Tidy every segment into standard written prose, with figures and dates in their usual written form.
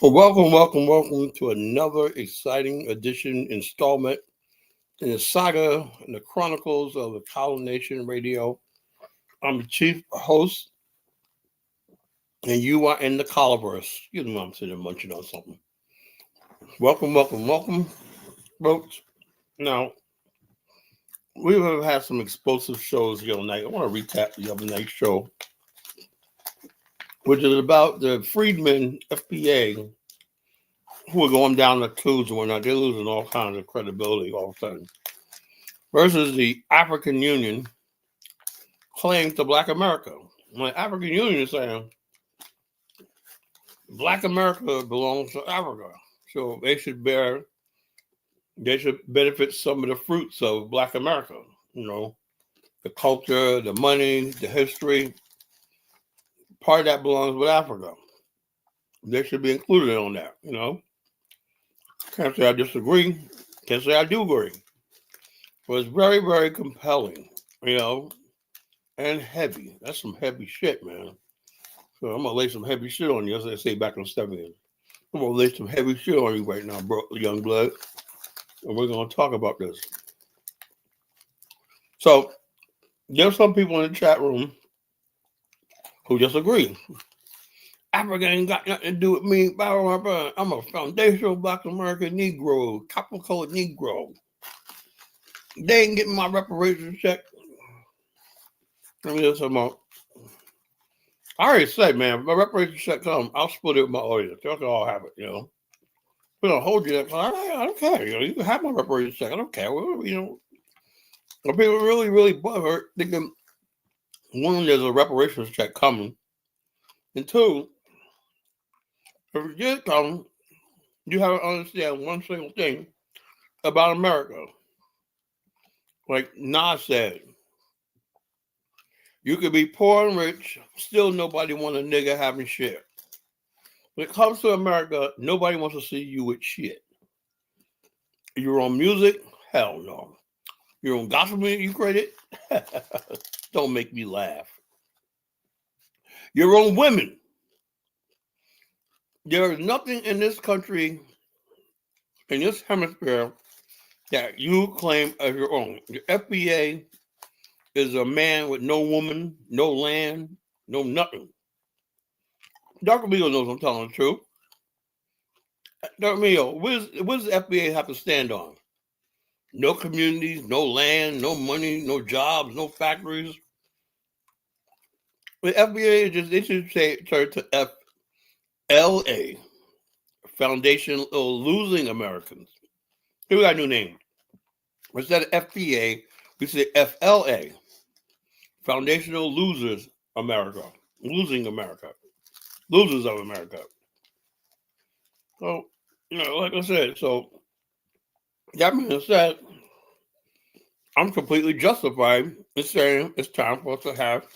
Well, welcome to another exciting edition installment in the saga and the chronicles of the Colin Nation Radio. I'm the chief host, and you are in the Coliverse. You know I'm sitting munching on something. Welcome, folks. Now, we have had some explosive shows the other night. I want to recap the other night's show, which is about the freedmen, FBA, who are going down the tubes and whatnot. They're losing all kinds of credibility all of a sudden. Versus the African Union claim to Black America. When African Union is saying Black America belongs to Africa, so they should benefit some of the fruits of Black America. You know, the culture, the money, the history. Part of that belongs with Africa. They should be included on that. You know, can't say I disagree. Can't say I do agree. But it's very, very compelling. You know, and heavy. That's some heavy shit, man. So I'm gonna lay some heavy shit on you, as I say back in the 70s. I'm gonna lay some heavy shit on you right now, bro, young blood. And we're gonna talk about this. So there's some people in the chat room who disagree. Africa ain't got nothing to do with me. I'm a foundational Black American Negro, copper colored Negro. They ain't getting my reparations check. Let me just about. I already said, man, if my reparations check come, I'll split it with my audience. Y'all can all have it, you know. We don't hold you that. I don't care. You know, you can have my reparations check. I don't care. You know, people really, really butthurt thinking, one, there's a reparations check coming, and two, if it did come, you have to understand one single thing about America. Like Nas said, you could be poor and rich, still nobody want a nigga having shit. When it comes to America, nobody wants to see you with shit. You're on music? Hell no. You're on gospel music you credit? Don't make me laugh. You're on women. There is nothing in this country, in this hemisphere, that you claim as your own. The FBA is a man with no woman, no land, no nothing. Dr. Beal knows I'm telling the truth. Dr. Beal, what does the FBA have to stand on? No communities, no land, no money, no jobs, no factories. The FBA they should turn to FLA, Foundation of Losing Americans. Here we got a new name. Instead of FBA, we say FLA, Foundational Losers America, Losing America, Losers of America. So, you know, like I said, so that being said, I'm completely justified in saying it's time for us to have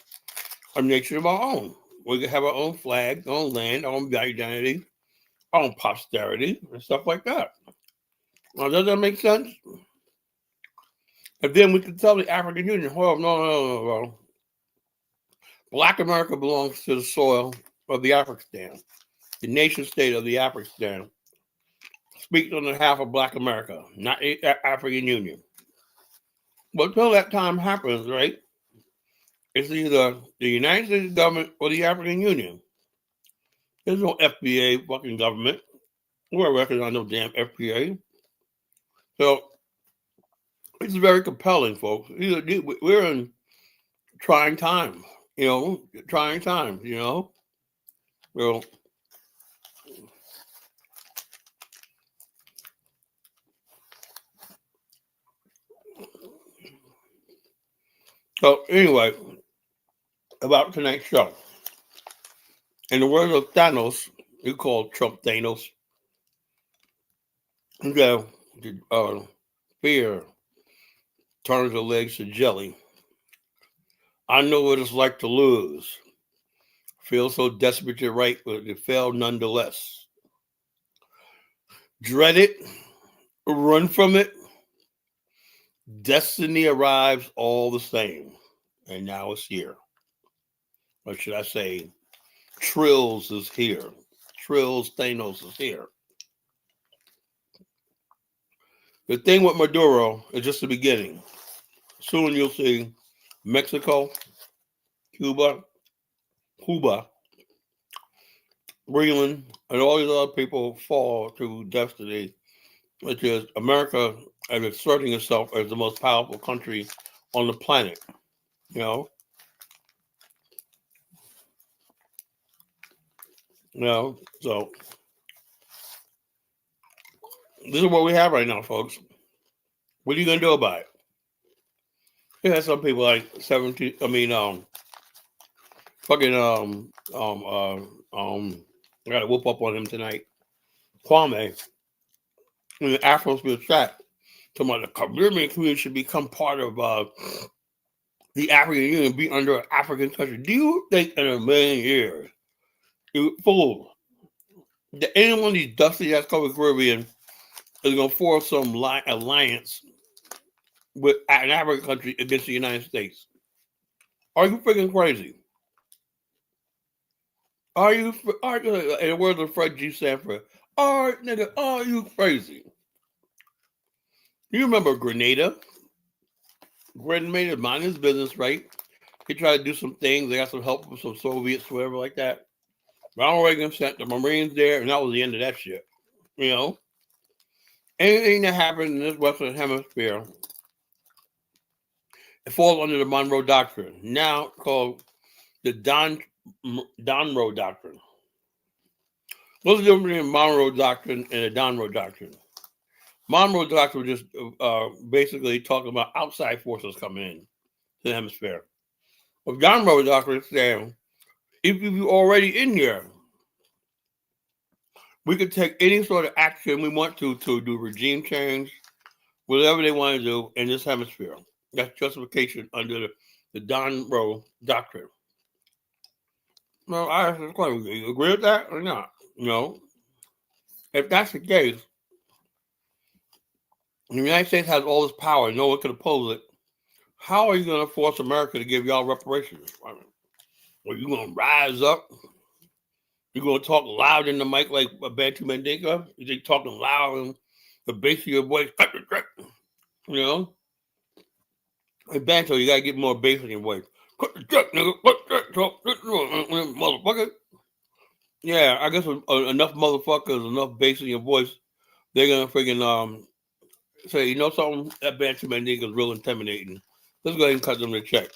a nation of our own. We can have our own flag, our own land, our own identity, our own posterity, and stuff like that. Now, does that make sense? And then we can tell the African Union, well, no. Black America belongs to the soil of the African, the nation state of the African. Speaks on behalf of Black America, not the African Union. But until that time happens, right, it's either the United States government or the African Union. There's no FBA fucking government. We're recognizing no damn FBA. So it's very compelling, folks. We're in trying times, you know, Well, so anyway, about tonight's show. In the words of Thanos, he called Trump Thanos. Fear turns the legs to jelly. I know what it's like to lose. Feel so desperate to right, but it failed nonetheless. Dread it, run from it. Destiny arrives all the same. And now it's here. Or should I say, Trillz is here. Trillz, Thanos is here. The thing with Maduro is just the beginning. Soon you'll see Mexico, Cuba, Greenland, and all these other people fall to destiny, which is America as asserting itself as the most powerful country on the planet. You know? So this is what we have right now, folks. What are you gonna do about it? You have some people like 17. I gotta whoop up on him tonight. Kwame, in the Afrosphere chat, talking about the Caribbean community should become part of the African Union, be under an African country. Do you think in a million years, you fool, that any one of these dusty ass covered Caribbean is gonna force some alliance with an African country against the United States? Are you freaking crazy? Are you, in the words of Fred G. Sanford, are you crazy? You remember Grenada? Grenada mind his business, right? He tried to do some things. They got some help from some Soviets, whatever like that. Ronald Reagan sent the Marines there, and that was the end of that shit. You know? Anything that happened in this Western Hemisphere, it falls under the Donroe Doctrine, now called the Donroe Doctrine. What's the difference between Donroe Doctrine and the Donroe Doctrine? Donroe Doctrine was just basically talking about outside forces coming in to the hemisphere. With Donroe Doctrine is saying, if you're already in here, we could take any sort of action we want to do regime change, whatever they want to do in this hemisphere. That's justification under the Donroe Doctrine. Well, I ask this question, do you agree with that or not? No. If that's the case, the United States has all this power, no one can oppose it. How are you going to force America to give y'all reparations? Are you going to rise up? You're going to talk loud in the mic like a Bantu Mandinka? You think talking loud and the bass of your voice? You know? In Bantu, you got to get more bass in your voice. Cut the check, nigga. Cut the check, motherfucker. Yeah, I guess enough motherfuckers, enough bass in your voice, they're going to freaking say, you know something? That Bantu Mandinka is real intimidating. Let's go ahead and cut them the check.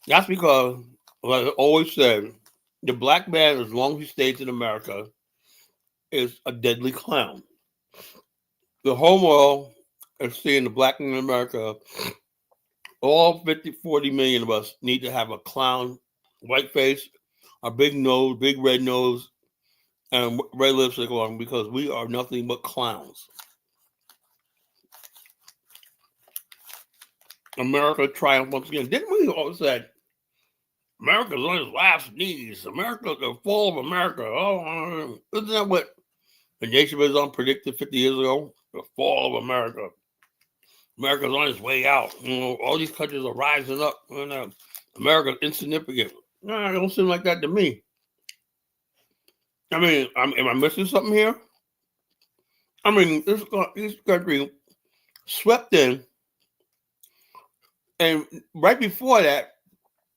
That's because, like I always said, the black man, as long as he stays in America, is a deadly clown. The whole world is seeing the black man in America. All 40 million of us need to have a clown, white face, a big nose, big red nose, and red lipstick on, because we are nothing but clowns. America triumphed once again. Didn't we always say America's on its last knees? America, the fall of America. Oh, isn't that what the Nation of Islam predicted 50 years ago? The fall of America. America's on its way out. You know, all these countries are rising up. And, America's insignificant. No, it don't seem like that to me. I mean, am I missing something here? I mean, this country swept in, and right before that,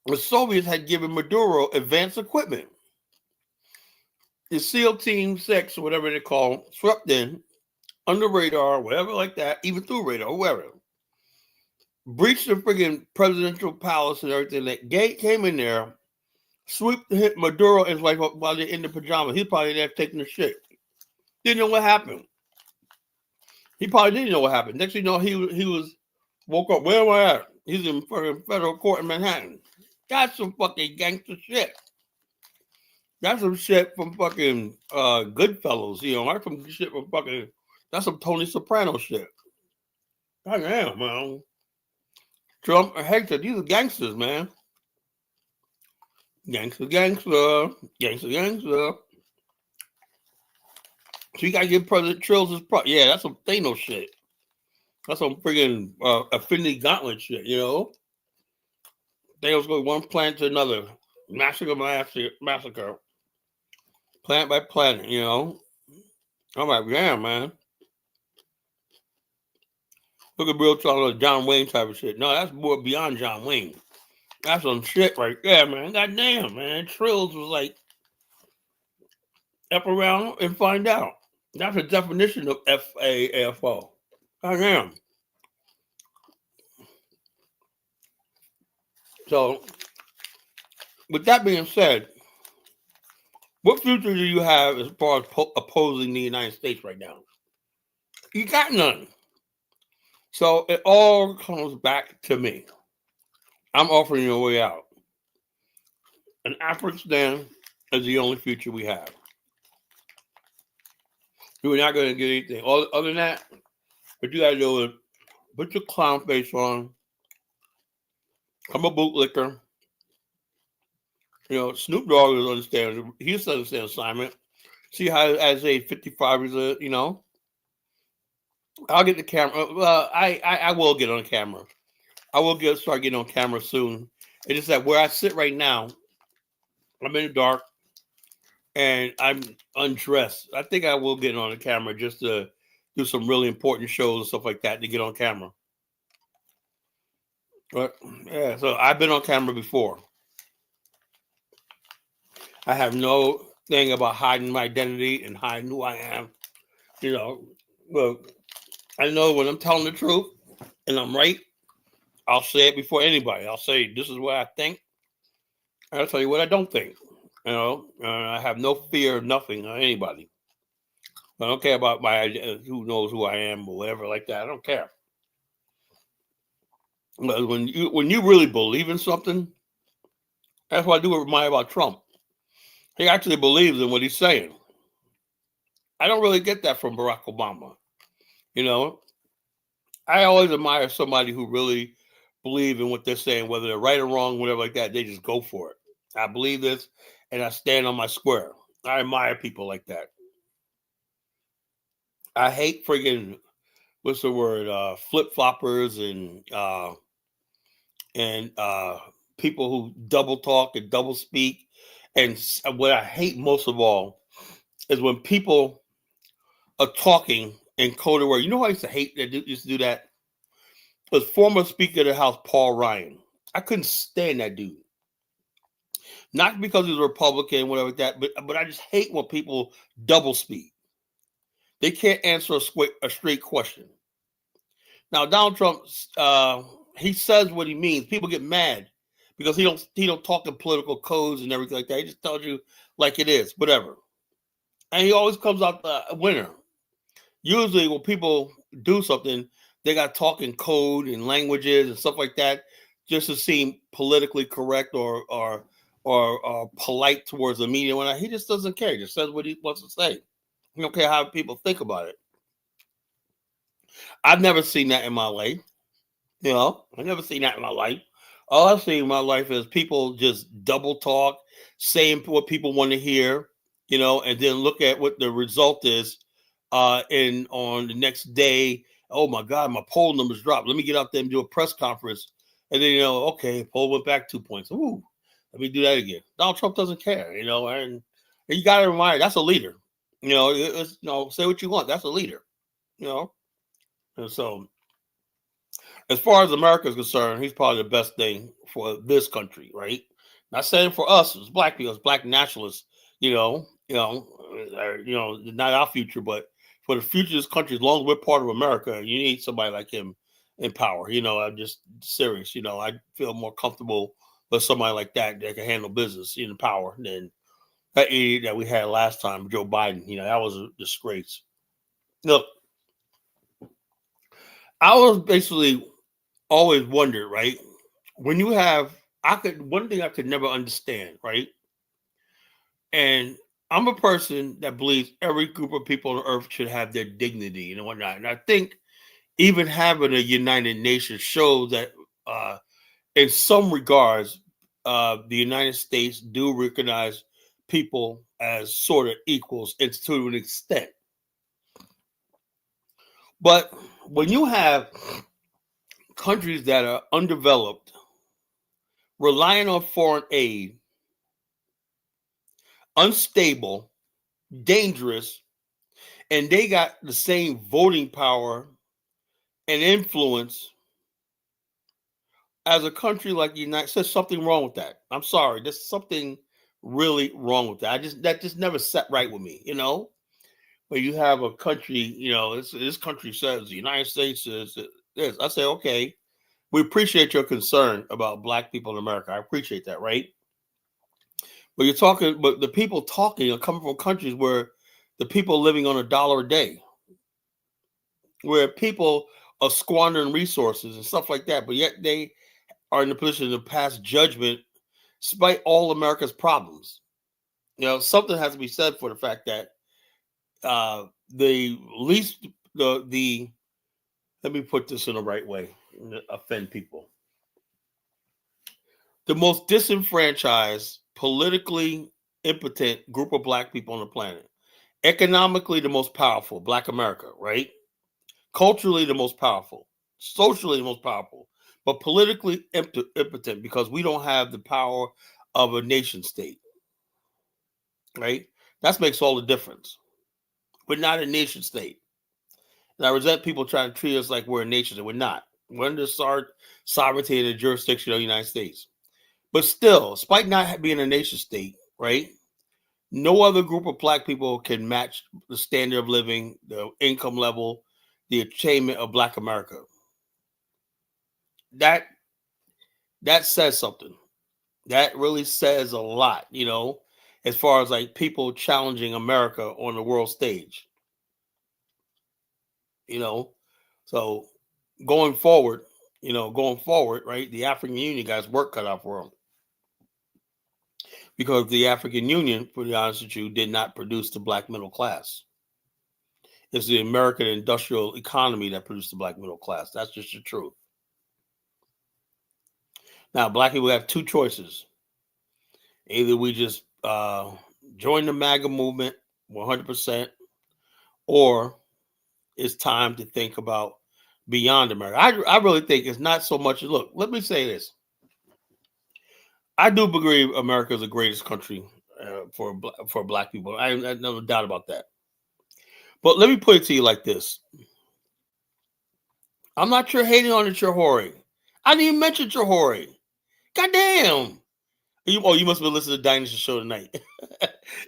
the Soviets had given Maduro advanced equipment. The SEAL Team 6, or whatever they call them, swept in, under radar, whatever like that, even through radar, whoever. Breached the friggin' presidential palace and everything. That gate came in there, swooped, hit Maduro and his wife up while they're in the pajamas. He probably there taking the shit. Didn't know what happened. He probably didn't know what happened. Next thing you know, he was woke up. Where am I at? He's in fucking federal court in Manhattan. That's some fucking gangster shit. That's some shit from fucking Goodfellas, you know. That's some shit from fucking, that's some Tony Soprano shit. God damn, man. Trump and Hector, these are gangsters, man. Gangster. So you gotta give President Trillz his yeah, that's some Thanos shit. That's some friggin' Affinity Gauntlet shit, you know? Thanos go one planet to another. Massacre. planet by planet, you know. I'm like, yeah, man. Look at Real Talk, John Wayne type of shit. No, that's more beyond John Wayne. That's some shit right there, man. God damn, man. Trillz was like, up around and find out. That's the definition of FAFO. God damn. So, with that being said, what future do you have as far as opposing the United States right now? You got none. So it all comes back to me. I'm offering you a way out. An Afghanistan is the only future we have. You're not going to get anything. Other than that, what you got to do is put your clown face on, come a bootlicker. You know, Snoop Dogg is understanding. He just understands assignment. See how as a 55 is a, you know, I'll get the camera. Well, I will get on camera. I will start getting on camera soon. It's just that where I sit right now, I'm in the dark and I'm undressed. I think I will get on the camera just to do some really important shows and stuff like that to get on camera. But yeah, so I've been on camera before. I have no thing about hiding my identity and hiding who I am. You know, well, I know when I'm telling the truth and I'm right, I'll say it before anybody. I'll say, this is what I think. I'll tell you what I don't think. You know, I have no fear of nothing or anybody. I don't care about who knows who I am or whatever like that. I don't care. But when you really believe in something, that's what I do remind about Trump. He actually believes in what he's saying. I don't really get that from Barack Obama. You know, I always admire somebody who really believe in what they're saying, whether they're right or wrong, whatever like that. They just go for it. I believe this, and I stand on my square. I admire people like that. I hate friggin' what's the word? Flip floppers and people who double talk and double speak. And what I hate most of all is when people are talking in code word. You know who I used to hate that used to do that? Was former Speaker of the House Paul Ryan. I couldn't stand that dude. Not because he's a Republican, whatever like that, but I just hate when people double speak. They can't answer a straight question. Now Donald Trump, he says what he means. People get mad because he don't talk in political codes and everything like that. He just tells you like it is, whatever. And he always comes out the winner. Usually when people do something, they got to talk in code and languages and stuff like that just to seem politically correct or polite towards the media. When he just doesn't care. He just says what he wants to say. He don't care how people think about it. I've never seen that in my life. You know, I've never seen that in my life. All I've seen in my life is people just double talk, saying what people want to hear, you know, and then look at what the result is and on the next day. Oh my God, my poll numbers dropped. Let me get out there and do a press conference. And then, you know, okay, poll went back 2 points. Ooh, let me do that again. Donald Trump doesn't care, you know, and you got to remind, that's a leader. You know, say what you want. That's a leader, you know. And so, as far as America is concerned, he's probably the best thing for this country, right? Not saying for us as black people, as black nationalists, not our future, but for the future of this country, as long as we're part of America, you need somebody like him in power. You know, I'm just serious. You know, I feel more comfortable with somebody like that can handle business in power than that idiot that we had last time, Joe Biden. You know, that was a disgrace. Look, I was basically always wondered, right? When you have, one thing I could never understand, right? And I'm a person that believes every group of people on earth should have their dignity and whatnot. And I think even having a United Nations shows that in some regards, the United States do recognize people as sort of equals to an extent. But when you have countries that are undeveloped, relying on foreign aid, unstable, dangerous, and they got the same voting power and influence as a country like the United States. There's something wrong with that. I'm sorry. There's something really wrong with that. That just never sat right with me, When you have a country, this country says the United States is this. I say, okay, we appreciate your concern about Black people in America. I appreciate that, right? But but the people talking are coming from countries where the people living on $1 a day, where people are squandering resources and stuff like that, but yet they are in the position to pass judgment despite all America's problems. Something has to be said for the fact that the least the let me put this in the right way, offend people. The most disenfranchised, politically impotent group of Black people on the planet, economically the most powerful, Black America, right? Culturally the most powerful, socially the most powerful, but politically impotent because we don't have the power of a nation state, right? That makes all the difference. We're not a nation state. And I resent people trying to treat us like we're a nation state. We're not. We're under sovereignty and the jurisdiction of the United States. But still, despite not being a nation state, right? No other group of Black people can match the standard of living, the income level, the attainment of Black America. That says something. That really says a lot, as far as like people challenging America on the world stage. So going forward, right? The African Union guys work cut out for them. Because the African Union, to be honest with you, did not produce the Black middle class. It's the American industrial economy that produced the Black middle class. That's just the truth. Now, Black people have two choices. Either we just join the MAGA movement 100%, or it's time to think about beyond America. I really think it's not so much. Look, let me say this. I do believe America is the greatest country for Black people. I have no doubt about that. But let me put it to you like this. I'm not sure hating on the Chahori. I didn't even mention Chahori. Goddamn. You must have been listening to Dynasty Show tonight.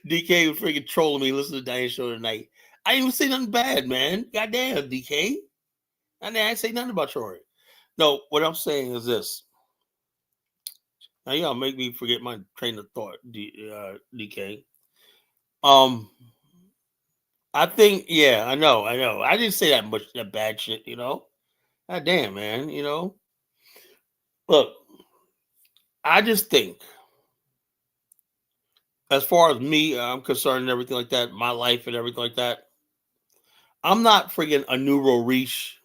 DK was freaking trolling me listening to Dynasty Show tonight. I didn't even say nothing bad, man. Goddamn, DK. I didn't say nothing about Chahori. No, what I'm saying is this. Now, y'all make me forget my train of thought, DK. I think, yeah, I know. I didn't say that bad shit, God damn, man, Look, I just think, as far as me, I'm concerned and everything like that, my life and everything like that, I'm not friggin' a nouveau riche.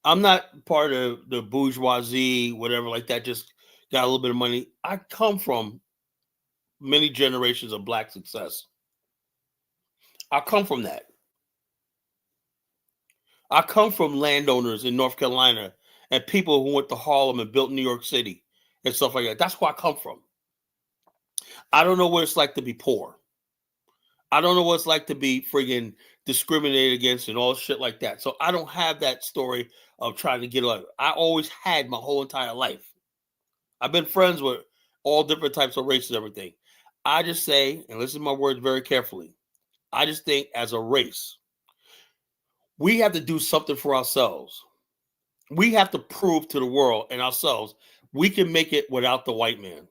I'm not part of the bourgeoisie, whatever like that, just got a little bit of money. I come from many generations of Black success. I come from that. I come from landowners in North Carolina and people who went to Harlem and built New York City and stuff like that. That's where I come from. I don't know what it's like to be poor. I don't know what it's like to be friggin' discriminated against and all shit like that. So I don't have that story of trying to get alive. I always had my whole entire life. I've been friends with all different types of races and everything. I just say, and listen to my words very carefully, I just think as a race, we have to do something for ourselves. We have to prove to the world and ourselves we can make it without the white man.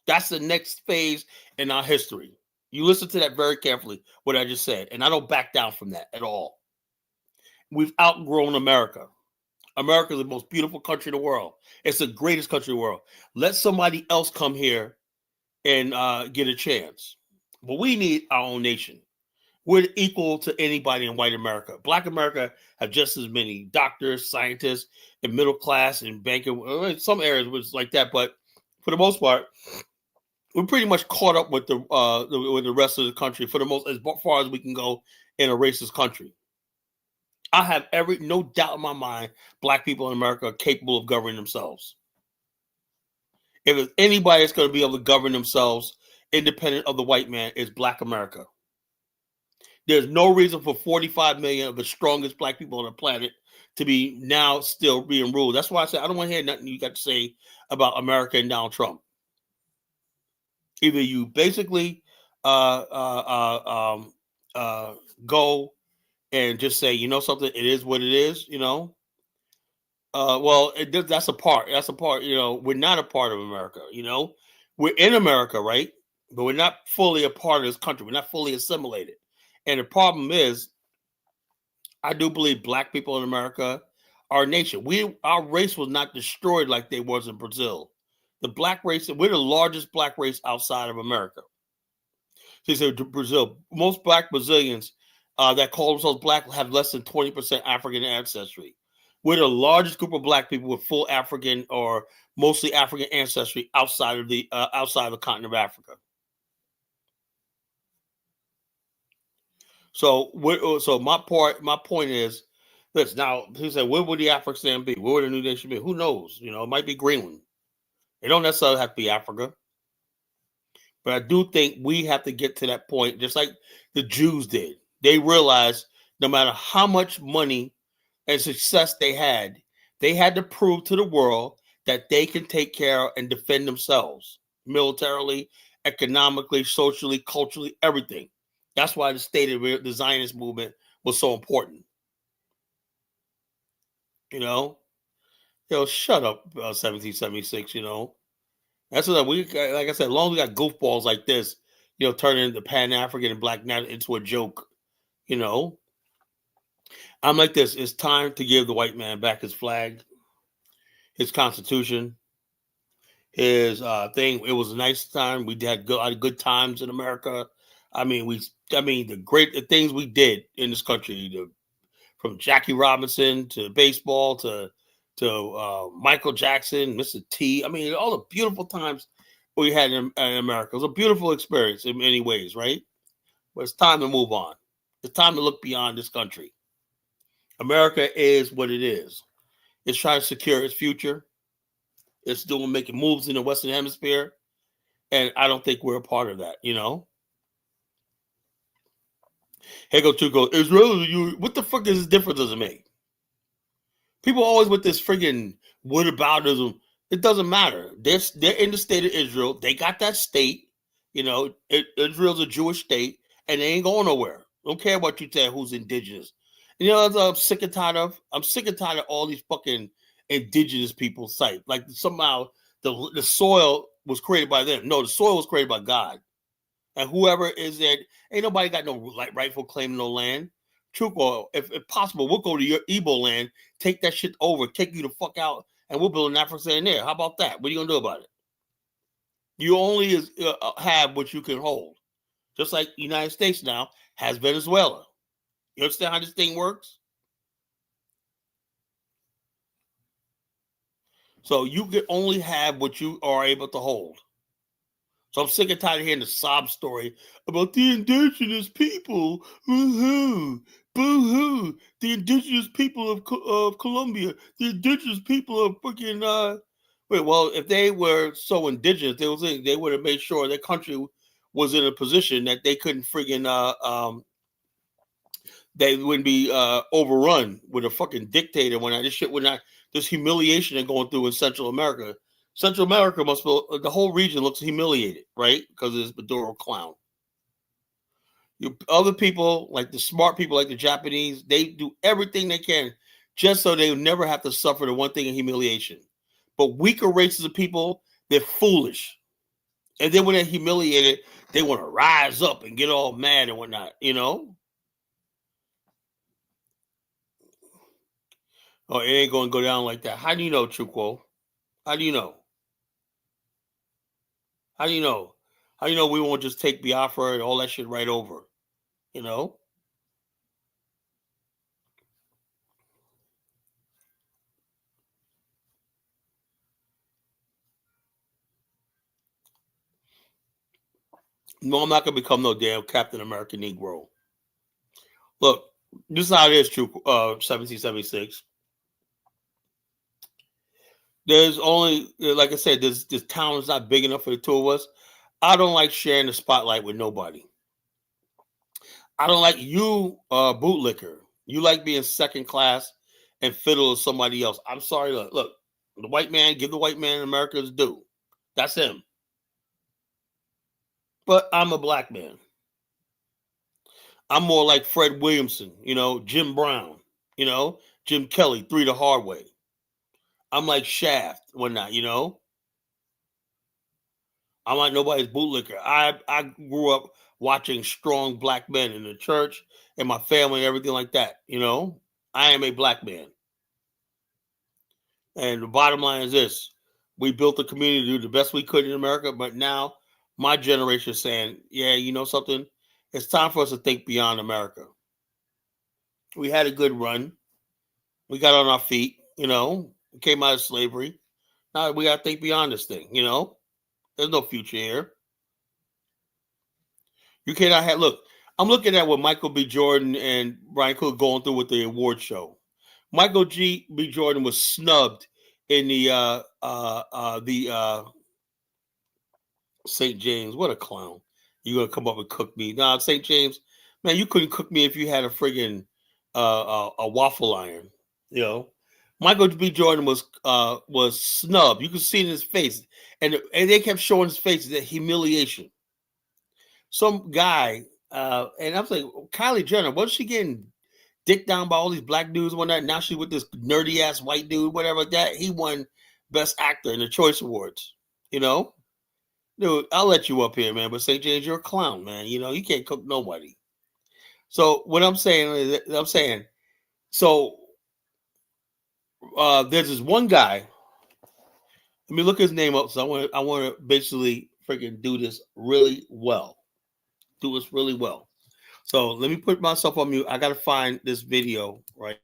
That's the next phase in our history. You listen to that very carefully, what I just said, and I don't back down from that at all. We've outgrown America. America is the most beautiful country in the world. It's the greatest country in the world. Let somebody else come here and get a chance. But we need our own nation. We're equal to anybody in white America. Black America have just as many doctors, scientists, and middle class and banking. Some areas was like that, but for the most part, we're pretty much caught up with the rest of the country for the most, as far as we can go in a racist country. I have no doubt in my mind, Black people in America are capable of governing themselves. If there's anybody that's going to be able to govern themselves independent of the white man, it's Black America. There's no reason for 45 million of the strongest black people on the planet to be now still being ruled. That's why I said I don't want to hear nothing you got to say about America and Donald Trump. Either you basically go and just say, you know something, it is what it is, you know. Well, that's a part. That's a part. You know, we're not a part of America. You know, we're in America, right? But we're not fully a part of this country. We're not fully assimilated. And the problem is, I do believe black people in America are a nation. Our race was not destroyed like they was in Brazil. The black race, we're the largest black race outside of America. So you say Brazil, most black Brazilians that call themselves black have less than 20% African ancestry. We're the largest group of black people with full African or mostly African ancestry outside of the continent of Africa. So my point is this. Now he said, where would the African be? Where would the new nation be? Who knows? You know, it might be Greenland. It don't necessarily have to be Africa. But I do think we have to get to that point, just like the Jews did. They realized no matter how much money and success they had to prove to the world that they can take care and defend themselves militarily, economically, socially, culturally, everything. That's why the state of the Zionist movement was so important. You know, shut up, 1776. You know, that's what we, like I said, as long as we got goofballs like this, you know, turning the Pan-African and Black into a joke. You know, I'm like this. It's time to give the white man back his flag, his constitution, his thing. It was a nice time. We had good times in America. I mean, the things we did in this country, from Jackie Robinson to baseball to Michael Jackson, Mr. T. I mean, all the beautiful times we had in America. It was a beautiful experience in many ways, right? But it's time to move on. It's time to look beyond this country. America is what it is. It's trying to secure its future. It's making moves in the Western Hemisphere. And I don't think we're a part of that, you know? Here go Israel, what the fuck is the difference does it make? People always with this friggin' whataboutism. It doesn't matter. They're in the state of Israel. They got that state. You know, Israel's a Jewish state, and they ain't going nowhere. Don't care what you say who's indigenous. And you know what I'm sick and tired of? I'm sick and tired of all these fucking indigenous people sight. Like somehow the soil was created by them. No, the soil was created by God. And whoever is there, ain't nobody got no rightful claim to no land. Truco, if possible, we'll go to your Igbo land, take that shit over, take you the fuck out, and we'll build an Africa in there. How about that? What are you gonna do about it? You only have what you can hold. Just like the United States now has Venezuela. You understand how this thing works? So you can only have what you are able to hold. So I'm sick and tired of hearing the sob story about the indigenous people. Boo-hoo, boo-hoo. The indigenous people of Colombia. The indigenous people of fucking... well, if they were so indigenous, they would have made sure their country was in a position that they couldn't friggin... they wouldn't be overrun with a fucking dictator when this shit would not... This humiliation they're going through in Central America. Central America the whole region looks humiliated, right? Because of this Maduro clown. Other people, like the smart people, like the Japanese, they do everything they can just so they never have to suffer the one thing of humiliation. But weaker races of people, they're foolish. And then when they're humiliated, they want to rise up and get all mad and whatnot, you know? Oh, it ain't going to go down like that. How do you know, Truco? How do you know? How do you know? How do you know we won't just take Biafra and all that shit right over? You know? No, I'm not going to become no damn Captain America Negro. Look, this is how it is, true. 1776. There's only, like I said, this town is not big enough for the two of us. I don't like sharing the spotlight with nobody. I don't like you, bootlicker. You like being second class and fiddle with somebody else. I'm sorry. Look, the white man, give the white man in America his due. That's him. But I'm a black man. I'm more like Fred Williamson, Jim Brown, Jim Kelly, Three the Hard Way. I'm like Shaft, whatnot. I'm like nobody's bootlicker. I grew up watching strong black men in the church and my family and everything like that. I am a black man. And the bottom line is this: we built the community to do the best we could in America, but now my generation is saying, yeah, you know something? It's time for us to think beyond America. We had a good run. We got on our feet. We came out of slavery. Now we got to think beyond this thing. There's no future here. You cannot have, look, I'm looking at what Michael B. Jordan and Brian Cook going through with the award show. Michael B. Jordan was snubbed in the St. James. What a clown. You gonna come up and cook me. Nah, St. James, man, you couldn't cook me if you had a friggin' a waffle iron. You know, Michael B. Jordan was snubbed. You could see it in his face, and they kept showing his face the humiliation. Some guy, and I was like, Kylie Jenner, wasn't she getting dicked down by all these black dudes one night? Now she's with this nerdy ass white dude, whatever that. He won Best Actor in the Choice Awards. You know, dude, I'll let you up here, man. But St. James, you're a clown, man. You can't cook nobody. So what I'm saying is, so there's this one guy. Let me look his name up. So I want to basically freaking do this really well. Do this really well. So let me put myself on mute. I gotta find this video, right?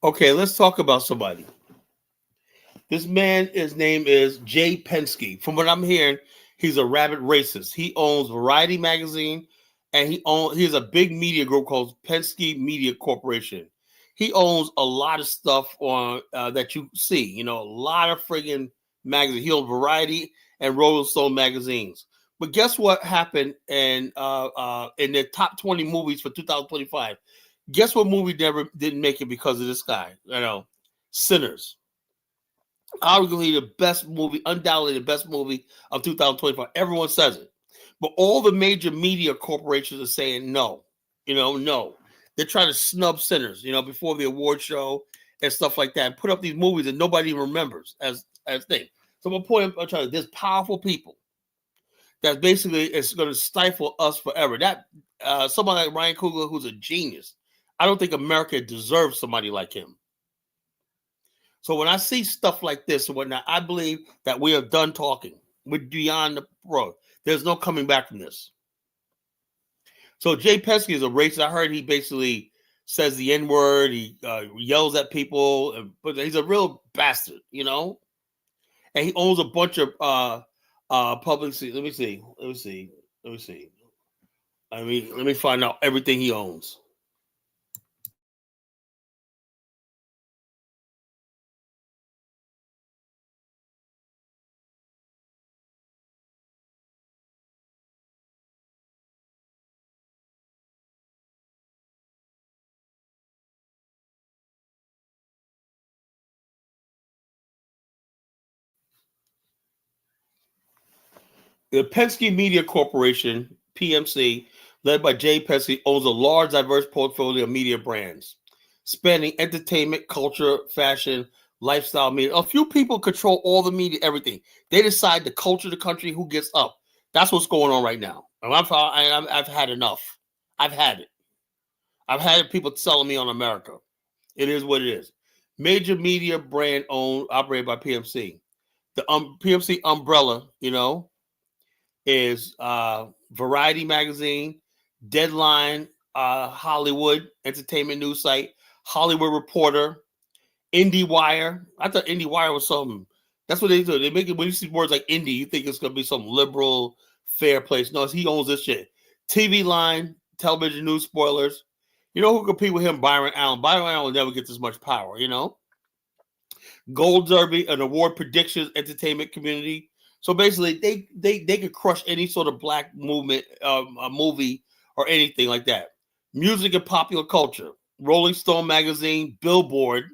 Okay, let's talk about somebody. This man, his name is Jay Penske. From what I'm hearing, he's a rabid racist. He owns Variety magazine, and he has a big media group called Penske Media Corporation. He owns a lot of stuff on that you see. A lot of friggin' magazines. He owns Variety and Rolling Stone magazines. But guess what happened in the top 20 movies for 2025? Guess what movie never didn't make it because of this guy? Sinners. Arguably the best movie, undoubtedly the best movie of 2025. Everyone says it. But all the major media corporations are saying no. No. They're trying to snub Sinners, before the award show and stuff like that. And put up these movies that nobody even remembers as things. So my point, I'm trying to, there's powerful people that basically is going to stifle us forever. That somebody like Ryan Coogler, who's a genius. I don't think America deserves somebody like him. So when I see stuff like this and whatnot, I believe that we are done talking. We're beyond the road. There's no coming back from this. So Jay Penske is a racist. I heard he basically says the N-word. He yells at people, but he's a real bastard, And he owns a bunch of public. Let me see. Let me find out everything he owns. The Penske Media Corporation, PMC, led by Jay Penske, owns a large, diverse portfolio of media brands, spanning entertainment, culture, fashion, lifestyle media. A few people control all the media, everything. They decide the culture of the country, who gets up. That's what's going on right now. And I've had enough. I've had it. I've had people telling me on America. It is what it is. Major media brand owned, operated by PMC. The PMC umbrella, is Variety Magazine, Deadline, Hollywood Entertainment News Site, Hollywood Reporter, IndieWire. I thought IndieWire was something. That's what they do. They make it when you see words like indie, you think it's gonna be some liberal, fair place. No, he owns this shit. TV Line, Television News Spoilers. You know who compete with him? Byron Allen. Byron Allen will never get this much power. Gold Derby, an award predictions entertainment community. So basically, they could crush any sort of black movement, a movie or anything like that. Music and popular culture. Rolling Stone magazine, Billboard.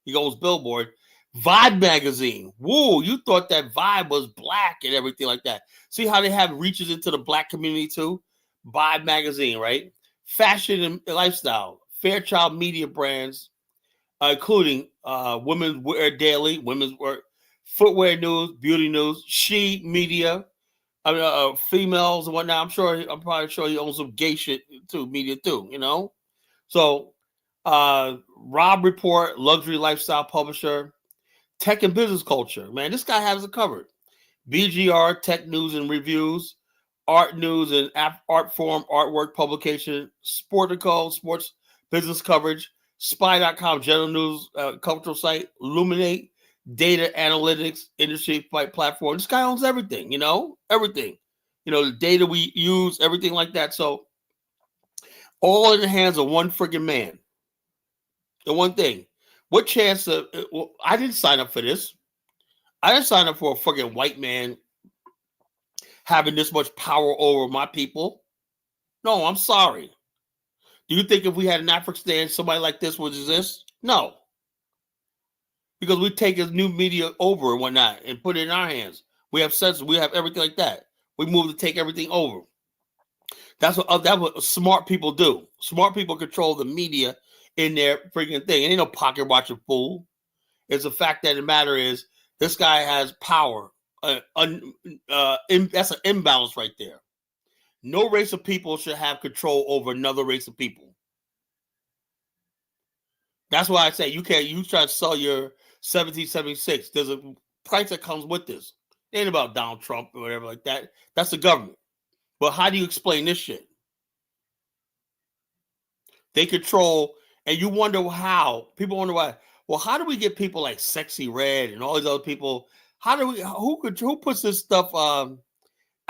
He goes Billboard. Vibe magazine. Woo, you thought that Vibe was black and everything like that. See how they have reaches into the black community too? Vibe magazine, right? Fashion and lifestyle. Fairchild Media brands, including Women's Wear Daily, Women's Wear, Footwear News, Beauty News, She Media, females and whatnot. I'm probably sure he owns some gay shit too, media too, So, Rob Report, luxury lifestyle publisher, tech and business culture. Man, this guy has it covered. BGR, tech news and reviews, art news and art form, artwork publication, Sportico, sports business coverage, Spy.com, general news, cultural site, Luminate, data analytics, industry platform. This guy owns everything, everything. The data we use, everything like that. So all in the hands of one freaking man. The one thing. What chance I didn't sign up for this. I didn't sign up for a fucking white man having this much power over my people. No, I'm sorry. Do you think if we had an Afghanistan, somebody like this would exist? No. Because we take his new media over and whatnot and put it in our hands. We have sensors, we have everything like that. We move to take everything over. That's what smart people do. Smart people control the media in their freaking thing. It ain't no pocket watching fool. It's the fact that the matter is this guy has power. That's an imbalance right there. No race of people should have control over another race of people. That's why I say you try to sell your 1776. There's a price that comes with this. It ain't about Donald Trump or whatever like that. That's the government. But how do you explain this shit? They control, and you wonder how. People wonder why. Well, how do we get people like Sexy Red and all these other people? Who puts this stuff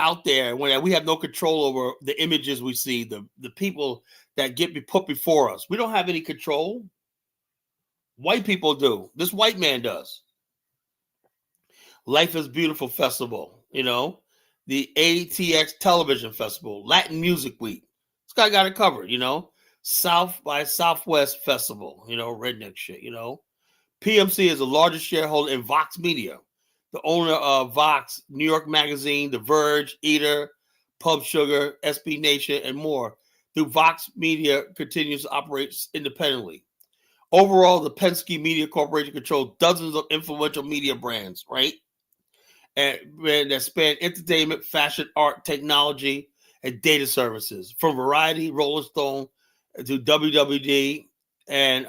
out there when we have no control over the images we see, the people that get put before us? We don't have any control. White people do. This white man does. Life is Beautiful Festival, the ATX Television Festival, Latin Music Week. This guy got it covered, South by Southwest Festival, redneck shit, PMC is the largest shareholder in Vox Media, the owner of Vox, New York Magazine, The Verge, Eater, Pub Sugar, SB Nation, and more. Through Vox Media continues to operate independently. Overall, the Penske Media Corporation controls dozens of influential media brands, right? And that span entertainment, fashion, art, technology, and data services. From Variety, Rolling Stone, to WWD, and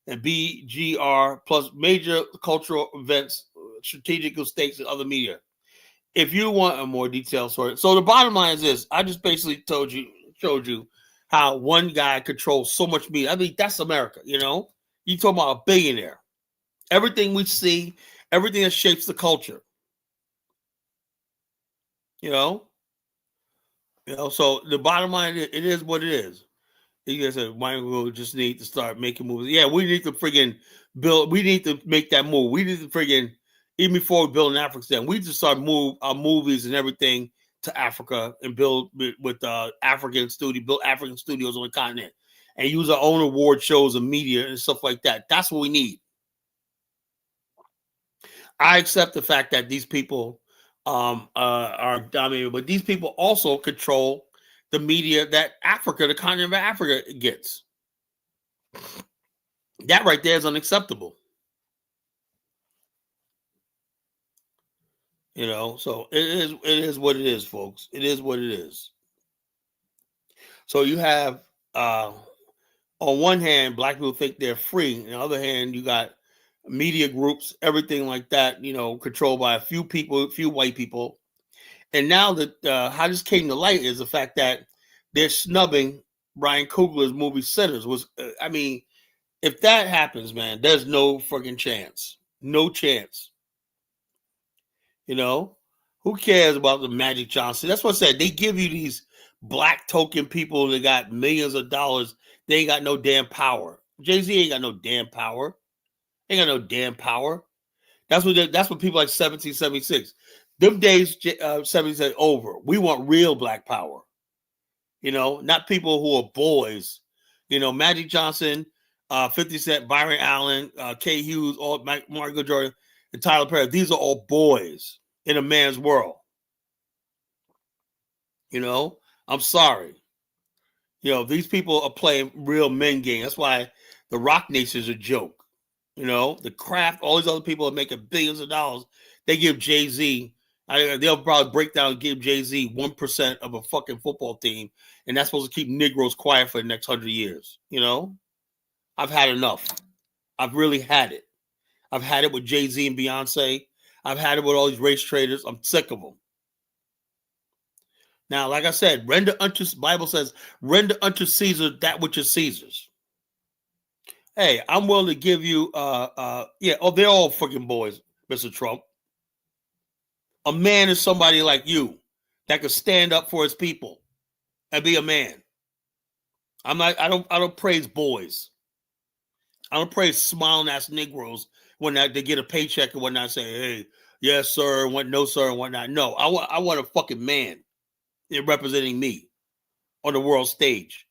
BGR, plus major cultural events, strategic stakes, and other media. If you want a more detailed story. So the bottom line is this. I just basically showed you how one guy controls so much media. I mean, that's America, You talking about a billionaire. Everything we see, everything that shapes the culture. So the bottom line, it is what it is. You guys said, why we just need to start making movies? Yeah, we need to friggin' build. We need to make that move. We need to friggin', even before we build in Africa, we need to start move our movies and everything to Africa and build with African studios on the continent and use our own award shows and media and stuff like that. That's what we need. I accept the fact that these people are dominated. But these people also control the media that Africa, the continent of Africa, gets. That right there is unacceptable. So it is what it is, folks. It is what it is. So you have on one hand, black people think they're free. On the other hand, you got media groups, everything like that, controlled by a few people, a few white people. And now that how this came to light is the fact that they're snubbing Ryan Coogler's movie Sinners. If that happens, man, there's no freaking chance. No chance. Who cares about the Magic Johnson? That's what I said. They give you these black token people that got millions of dollars. They ain't got no damn power. Jay-Z ain't got no damn power. Ain't got no damn power. That's what people like 1776. Them days, 76 over. We want real black power. Not people who are boys. Magic Johnson, 50 Cent, Byron Allen, K. Hughes, all Michael Jordan, and Tyler Perry. These are all boys in a man's world. I'm sorry. These people are playing real men game. That's why the Rock Nation is a joke. The Kraft, all these other people are making billions of dollars. They give Jay-Z, they'll probably break down and give Jay-Z 1% of a fucking football team, and that's supposed to keep Negroes quiet for the next 100 years. I've had enough. I've really had it. I've had it with Jay-Z and Beyonce. I've had it with all these race traders. I'm sick of them. Now, like I said, Bible says, render unto Caesar that which is Caesar's. Hey, I'm willing to give you, they're all fucking boys, Mr. Trump. A man is somebody like you that could stand up for his people and be a man. I don't praise boys. I don't praise smiling ass Negroes when they get a paycheck and whatnot, say, hey, yes, sir, and no, sir, and whatnot. No, I want a fucking man representing me on the world stage.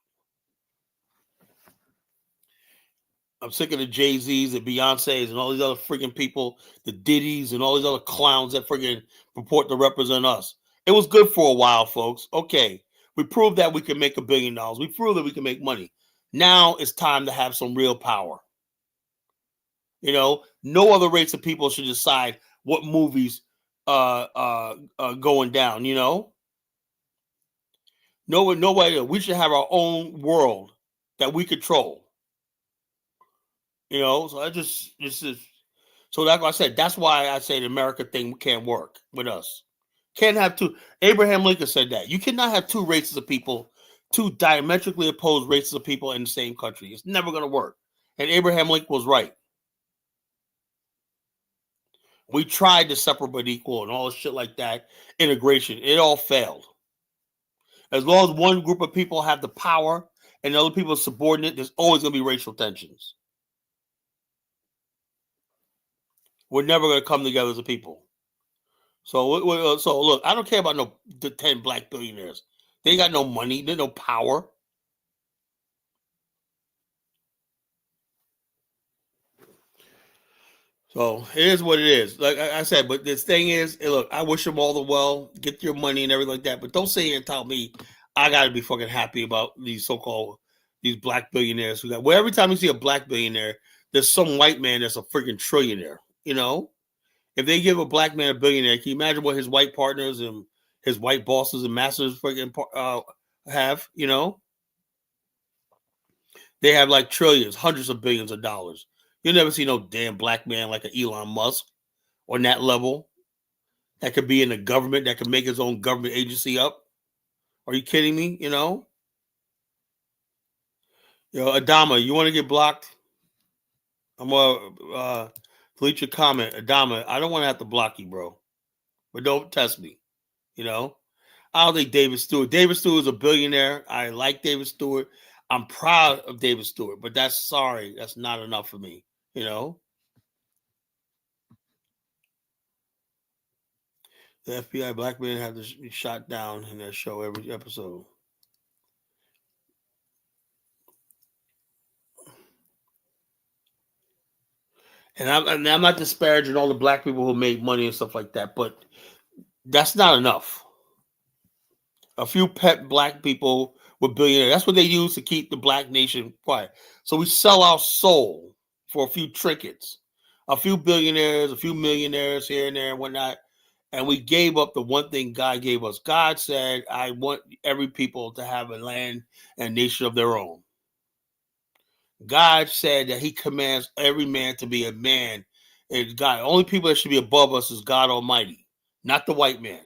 I'm sick of the Jay-Z's and Beyonce's and all these other freaking people, the Diddy's and all these other clowns that freaking purport to represent us. It was good for a while, folks. Okay, we proved that we can make $1 billion. We proved that we can make money. Now it's time to have some real power. No other race of people should decide what movies going down. Nobody. We should have our own world that we control. So so that's why I said, that's why I say the America thing can't work with us. Can't have two. Abraham Lincoln said that. You cannot have two races of people, two diametrically opposed races of people in the same country. It's never going to work. And Abraham Lincoln was right. We tried to separate but equal and all this shit like that. Integration. It all failed. As long as one group of people have the power and other people are subordinate, there's always going to be racial tensions. We're never going to come together as a people. So look, I don't care about the 10 black billionaires. They got no money. They no power. So it is what it is. Like I said, but this thing is, look, I wish them all the well. Get your money and everything like that. But don't sit here and tell me I got to be fucking happy about these these black billionaires who got. Well, every time you see a black billionaire, there's some white man that's a freaking trillionaire. If they give a black man a billionaire, can you imagine what his white partners and his white bosses and masters freaking have? They have like trillions, hundreds of billions of dollars. You'll never see no damn black man like an Elon Musk on that level that could be in the government, that could make his own government agency up. Are you kidding me? Adama, you want to get blocked? I'm going to delete your comment. Adama, I don't want to have to block you, bro. But don't test me. I don't think David Stewart is a billionaire. I like David Stewart. I'm proud of David Stewart, but that's not enough for me. The FBI black men have to be shot down in their show every episode. And I'm not disparaging all the black people who made money and stuff like that, but That's not enough. A few pet black people were billionaires. That's what they use to keep the black nation quiet. So we sell our soul for a few trinkets, a few billionaires, a few millionaires here and there and whatnot. And we gave up the one thing God gave us. God said, I want every people to have a land and nation of their own. God said that he commands every man to be a man. And God, the only people that should be above us is God Almighty, not the white man.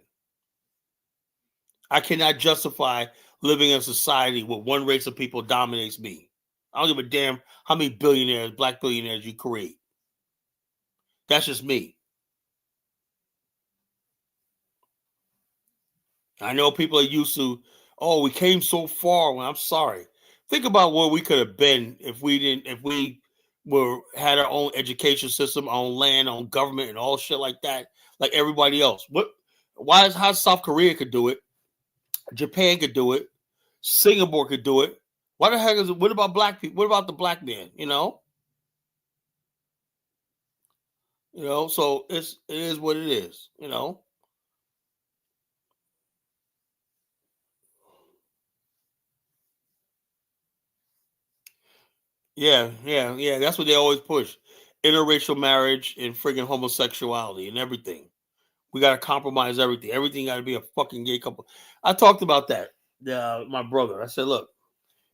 I cannot justify living in a society where one race of people dominates me. I don't give a damn how many billionaires, black billionaires you create. That's just me. I know people are used to, oh, we came so far. Well, I'm sorry. Think about where we could have been if we had our own education system, our own land, our own government, and all shit like that, like everybody else. How South Korea could do it, Japan could do it, Singapore could do it. Why the heck is it? What about black people? What about the black man? So it is what it is. Yeah. That's what they always push: interracial marriage and friggin' homosexuality and everything. We got to compromise everything. Everything got to be a fucking gay couple. I talked about that. My brother. I said, look,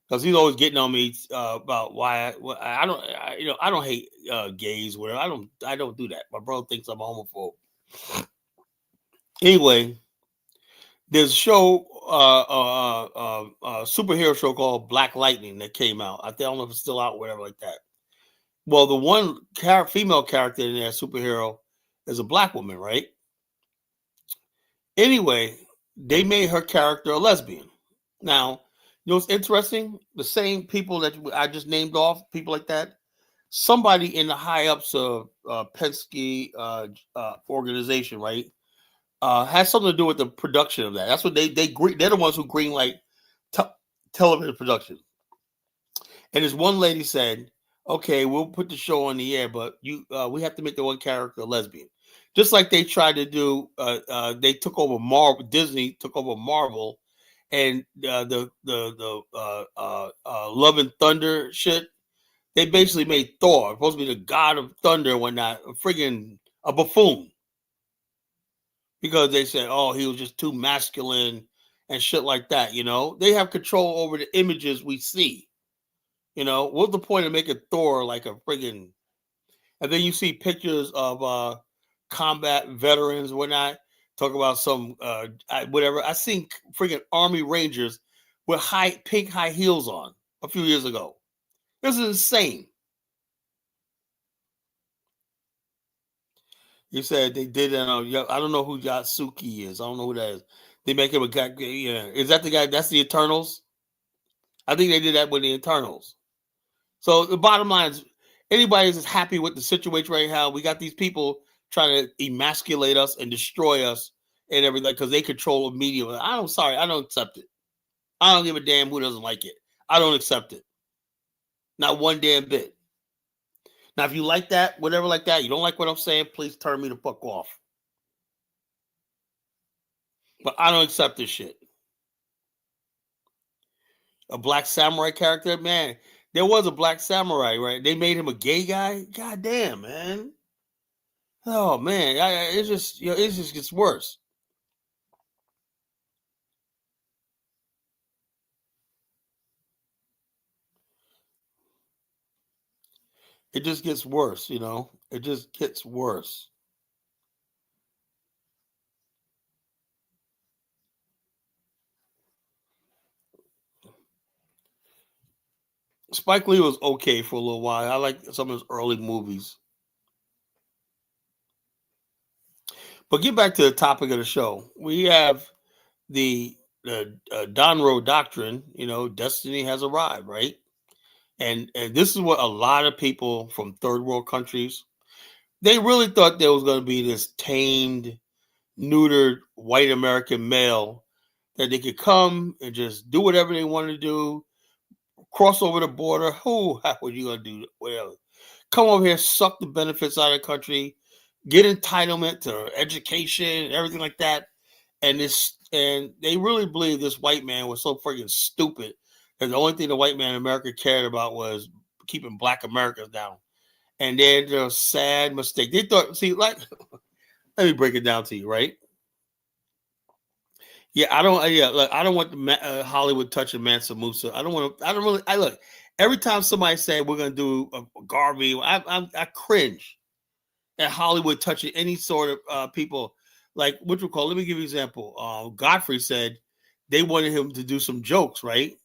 because he's always getting on me about why I don't hate gays. Whatever. I don't do that. My brother thinks I'm a homophobe. Anyway, there's a show, superhero show called Black Lightning that came out. I don't know if it's still out, whatever like that. Well, the one female character in there, superhero, is a black woman, right? Anyway, they made her character a lesbian. Now, you know what's interesting? The same people that I just named off, people like that, somebody in the high ups of Penske organization, right, has something to do with the production of that. That's what they're the ones who greenlight television production. And this one lady said, "Okay, we'll put the show on the air, but we have to make the one character a lesbian." Just like they tried to do, they took over Marvel. Disney took over Marvel, and the Love and Thunder shit. They basically made Thor supposed to be the god of thunder and whatnot, a buffoon, because they said, "Oh, he was just too masculine and shit like that." They have control over the images we see. What's the point of making Thor like a friggin'? And then you see pictures of combat veterans and whatnot. Talk about some whatever. I seen friggin' Army Rangers with pink high heels on a few years ago. This is insane. You said they did it. I don't know who Yatsuki is. I don't know who that is. They make him a guy. Yeah, is that the guy? That's the Eternals. I think they did that with the Eternals. So the bottom line is, anybody is happy with the situation right now. We got these people trying to emasculate us and destroy us and everything because they control the media. I don't accept it. I don't give a damn who doesn't like it. I don't accept it. Not one damn bit. Now, if you like that, whatever like that, you don't like what I'm saying, please turn me the fuck off. But I don't accept this shit. A black samurai character, man. There was a black samurai, right? They made him a gay guy. God damn, man. Oh man, it just gets worse. It just gets worse, It just gets worse. Spike Lee was okay for a little while. I like some of his early movies. But get back to the topic of the show. We have the Donroe Doctrine. Destiny has arrived, right? And this is what a lot of people from third world countries, they really thought there was going to be this tamed, neutered white American male that they could come and just do whatever they wanted to do, cross over the border. How are you going to do whatever? Come over here, suck the benefits out of the country, get entitlement to education and everything like that. and they really believe this white man was so freaking stupid that the only thing the white man in America cared about was keeping black Americans down. And they did a sad mistake. They thought, see, like, let me break it down to you, right? Yeah, I don't. Yeah, look, I don't want Hollywood touching Mansa Musa. I don't want to. I don't really. I look every time somebody say we're gonna do a Garvey, I cringe at Hollywood touching any sort of people. Like what you call. Let me give you an example. Godfrey said they wanted him to do some jokes, right?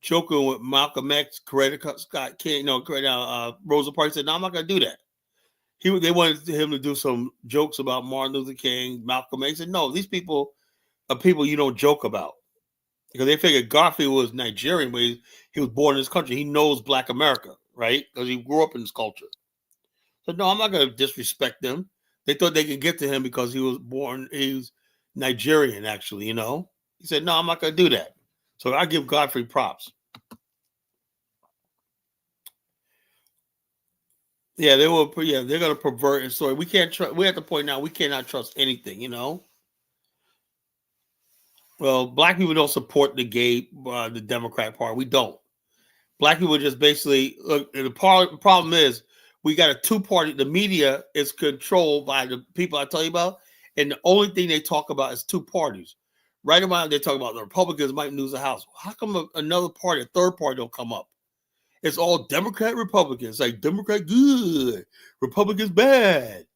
Joking with Malcolm X, Coretta Scott King, no, Rosa Parks said, "No, I'm not gonna do that." They wanted him to do some jokes about Martin Luther King, Malcolm X. He said, "No, these people are people you don't joke about." Because they figured Garfield was Nigerian, but he was born in this country. He knows Black America, right? Because he grew up in this culture. So no, I'm not going to disrespect them. They thought they could get to him because he was Nigerian, actually. He said, no, I'm not going to do that. So I give Godfrey props. Yeah, they will. Yeah, they're going to pervert and story. We can't trust. We're at the point now we cannot trust anything. Well, black people don't support the Democrat Party. We don't. Black people just basically look. The problem is we got a two-party. The media is controlled by the people I tell you about, and the only thing they talk about is two parties. Right about they talk about the Republicans might lose the House. How come another party, a third party, don't come up? It's all Democrat, Republicans. Like Democrat good, Republicans bad.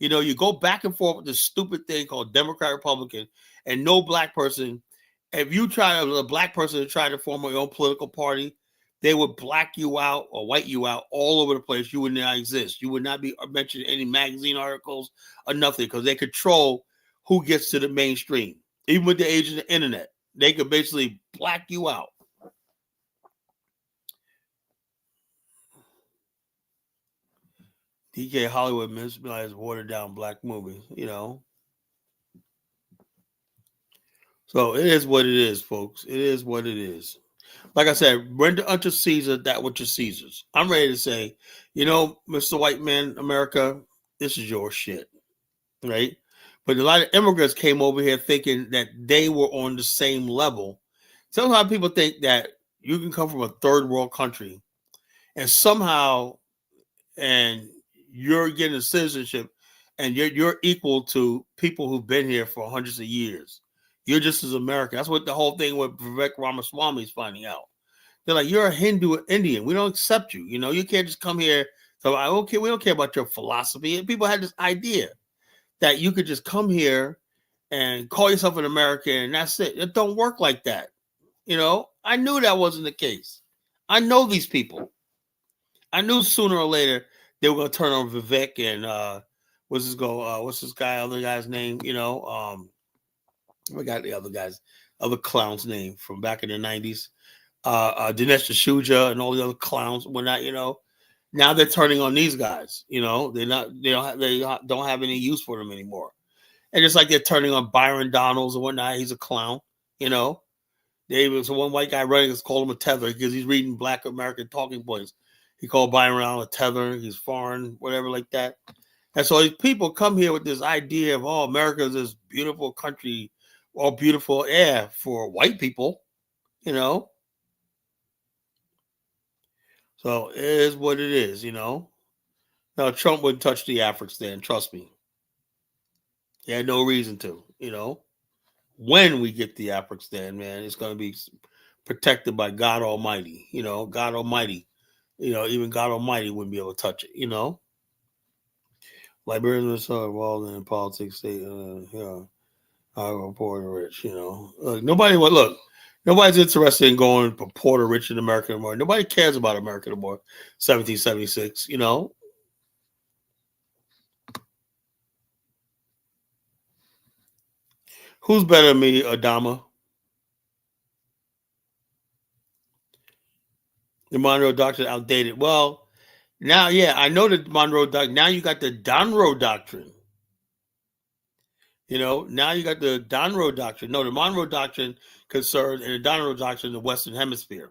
You go back and forth with this stupid thing called Democrat, Republican, and no black person. If you try a black person to try to form your own political party, they would black you out or white you out all over the place. You would not exist. You would not be mentioned in any magazine articles or nothing because they control who gets to the mainstream. Even with the age of the internet, they could basically black you out. DK Hollywood misrealized watered down black movie. So it is what it is, folks. It is what it is. Like I said, render unto Caesar that which is Caesar's. I'm ready to say, Mr. White Man, America, this is your shit, right? But a lot of immigrants came over here thinking that they were on the same level. Sometimes people think that you can come from a third world country and somehow and you're getting a citizenship and you're equal to people who've been here for hundreds of years. You're just as American. That's what the whole thing with Vivek Ramaswamy is finding out. They're like, you're a Hindu or Indian. We don't accept you. You can't just come here. So okay, we don't care about your philosophy. And people had this idea that you could just come here and call yourself an American and that's it. It don't work like that. I knew that wasn't the case. I know these people. I knew sooner or later they were going to turn on Vivek and what's this other guy's name? I forgot the other clown's name from back in the 90s. Dinesh D'Souza and all the other clowns when not. Now they're turning on these guys. They don't have any use for them anymore. And just like they're turning on Byron Donalds and whatnot, he's a clown. There was one white guy running, called him a tether because he's reading Black American talking points. He called Byron Donalds a tether. He's foreign, whatever like that. And so these people come here with this idea of, America is this beautiful country, all beautiful air for white people. So it is what it is. Now, Trump wouldn't touch the African stand, trust me. He had no reason to. When we get the African stand, man, it's going to be protected by God Almighty. God Almighty. Even God Almighty wouldn't be able to touch it. Liberians are involved in politics. They, poor and rich. Nobody's interested in going from poor to rich in America anymore. Nobody cares about America anymore. 1776. Who's better than me, Adama? The Monroe Doctrine outdated. Well, now, yeah, I know the Monroe Doctrine. Now you got the Donroe Doctrine. Now you got the Donroe Doctrine. No, the Monroe Doctrine concerned and the Donroe Doctrine in the Western Hemisphere.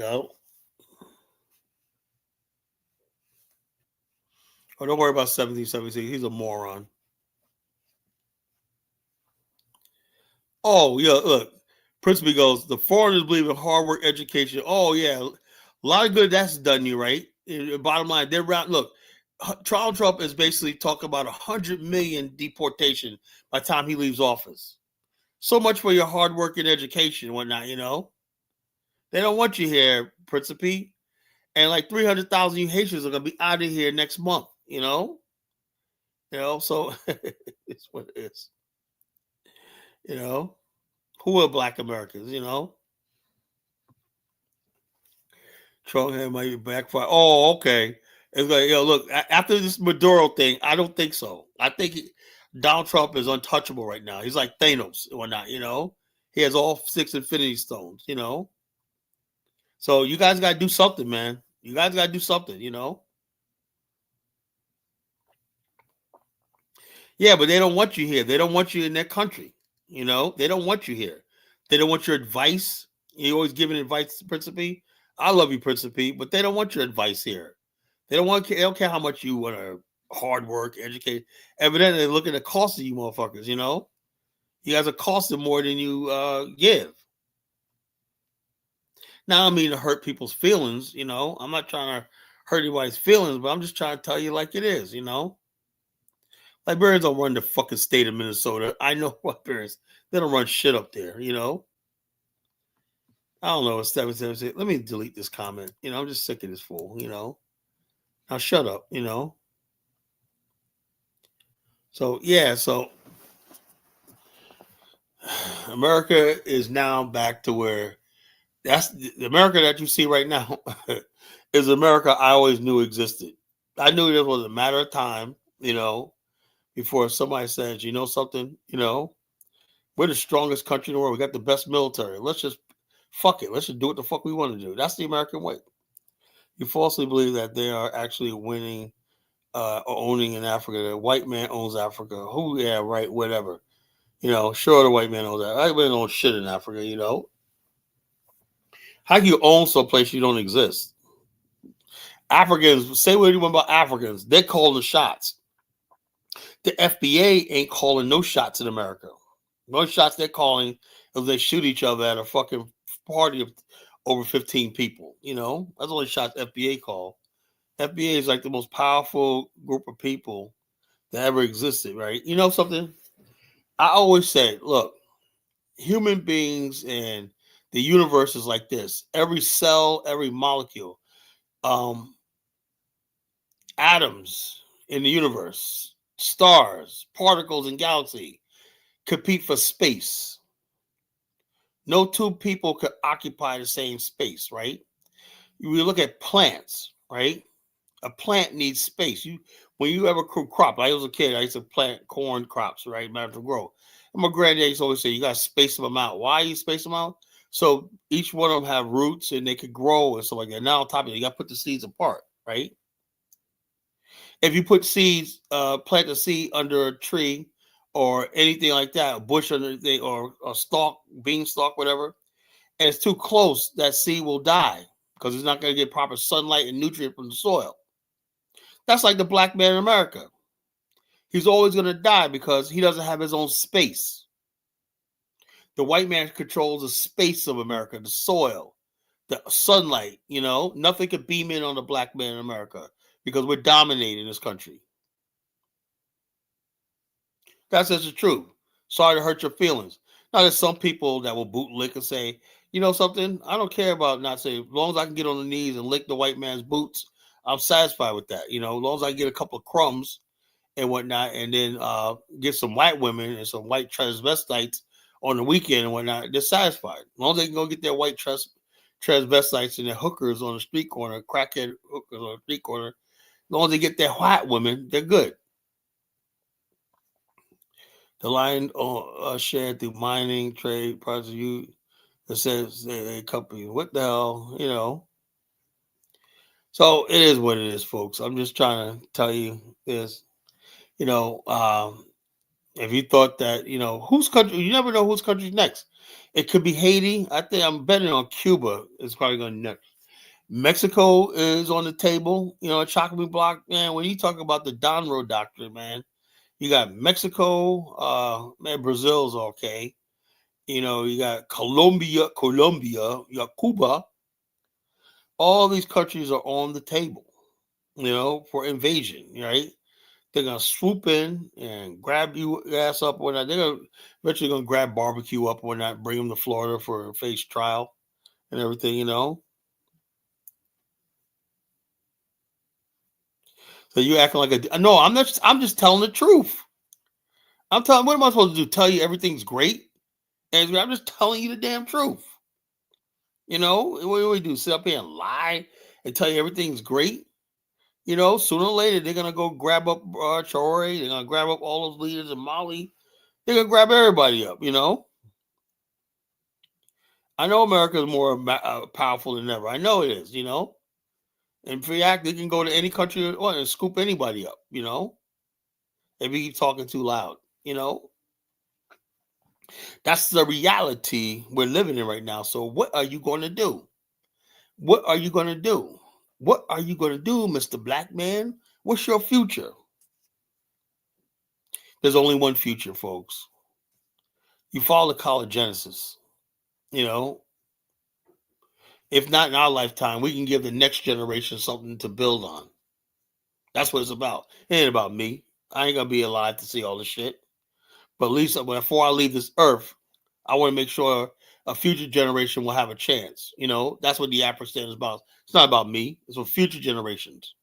Oh, don't worry about 1776. He's a moron. Oh, yeah, look. Principal goes, the foreigners believe in hard work, education. Oh, yeah. A lot of good that's done you, right? Bottom line, they're around. Look, Donald Trump is basically talking about 100 million deportation by the time he leaves office. So much for your hard work and education and whatnot, They don't want you here, Principe. And like 300,000 you Haitians are going to be out of here next month, So it's what it is. Who are Black Americans, Trump might be backfire. Oh, okay. It's like, look, after this Maduro thing, I don't think so. I think Donald Trump is untouchable right now. He's like Thanos and whatnot, He has all 6 Infinity Stones, So you guys got to do something, man. You guys got to do something, Yeah, but they don't want you here. They don't want you in their country. They don't want you here. They don't want your advice. You always giving advice to Principe. I love you, Principe, but they don't want your advice here. They don't care how much you want to hard work, educate. Evidently, they're looking at the cost of you motherfuckers, You guys are costing more than you give. Now, I mean to hurt people's feelings, I'm not trying to hurt anybody's feelings, but I'm just trying to tell you like it is, Liberians don't run the fucking state of Minnesota. I know Liberians. They don't run shit up there, I don't know. It's 776. Let me delete this comment. I'm just sick of this fool, Now shut up, So, yeah, so America is now back to where that's the America that you see right now is America I always knew existed. I knew this was a matter of time, before somebody says, you know something, we're the strongest country in the world. We got the best military. Let's just fuck it. Let's just do what the fuck we want to do. That's the American way. You falsely believe that they are actually winning or owning in Africa. The white man owns Africa. Who? Yeah, right. Whatever. Sure, the white man owns that. I don't own shit in Africa. How can you own someplace you don't exist? Africans, say what you want about Africans. They're calling the shots. The FBA ain't calling no shots in America. No shots they're calling if they shoot each other at a fucking party of over 15 people. That's the only shots FBA call. FBA is like the most powerful group of people that ever existed, right? You know something? I always say, look, human beings and the universe is like this. Every cell, every molecule, atoms in the universe, stars, particles in galaxy compete for space. No two people could occupy the same space, right? We look at plants, right? A plant needs space. When you ever grew crop, I was a kid, I used to plant corn crops, right? Matter to grow. And my granddad used to always say, you got to space them out. Why you space them out? So each one of them have roots and they could grow and stuff like that. Now on top of it, you got to put the seeds apart, right? If you put seeds, plant a seed under a tree or anything like that, a bush under anything, or a stalk, bean stalk, whatever, and it's too close, that seed will die because it's not going to get proper sunlight and nutrient from the soil. That's like the black man in America. He's always going to die because he doesn't have his own space. The white man controls the space of America, the soil, the sunlight, Nothing could beam in on the black man in America because we're dominating this country. That's just the truth. Sorry to hurt your feelings. Now, there's some people that will bootlick and say, you know something? I don't care about not saying, as long as I can get on the knees and lick the white man's boots, I'm satisfied with that. As long as I get a couple of crumbs and whatnot, and then get some white women and some white transvestites on the weekend and whatnot, they're satisfied. As long as they can go get their white transvestites and their hookers on the street corner, crackhead hookers on the street corner, as long as they get their white women, they're good. The line shared through mining, trade, projects, it says a company. What the hell, So it is what it is, folks. I'm just trying to tell you this. If you thought that, whose country, you never know whose country's next. It could be Haiti. I think I'm betting on Cuba is probably going to next. Mexico is on the table, a chocolate block. Man, when you talk about the Donroe Doctrine, man, you got Mexico, man, Brazil's okay. You got Colombia, you got Cuba. All these countries are on the table, for invasion, right? They're gonna swoop in and grab you ass up when they're gonna eventually gonna grab barbecue up when that, bring them to Florida for a face trial and everything. So you acting like a no, I'm not. I'm just telling the truth. I'm telling. What am I supposed to do? Tell you everything's great? And I'm just telling you the damn truth. What do we do? Sit up here and lie and tell you everything's great? Sooner or later they're gonna go grab up Chore. They're gonna grab up all those leaders in Mali. They're gonna grab everybody up. I know America is more powerful than ever. I know it is. In fact, they can go to any country and scoop anybody up. If you keep talking too loud. That's the reality we're living in right now. So what are you going to do? What are you going to do? What are you going to do, Mr. Black Man? What's your future? There's only one future, folks. You follow the college Genesis. If not in our lifetime, we can give the next generation something to build on. That's what it's about. It ain't about me. I ain't going to be alive to see all this shit. But at least before I leave this earth, I want to make sure a future generation will have a chance. That's what the Afro is about. It's not about me. It's for future generations.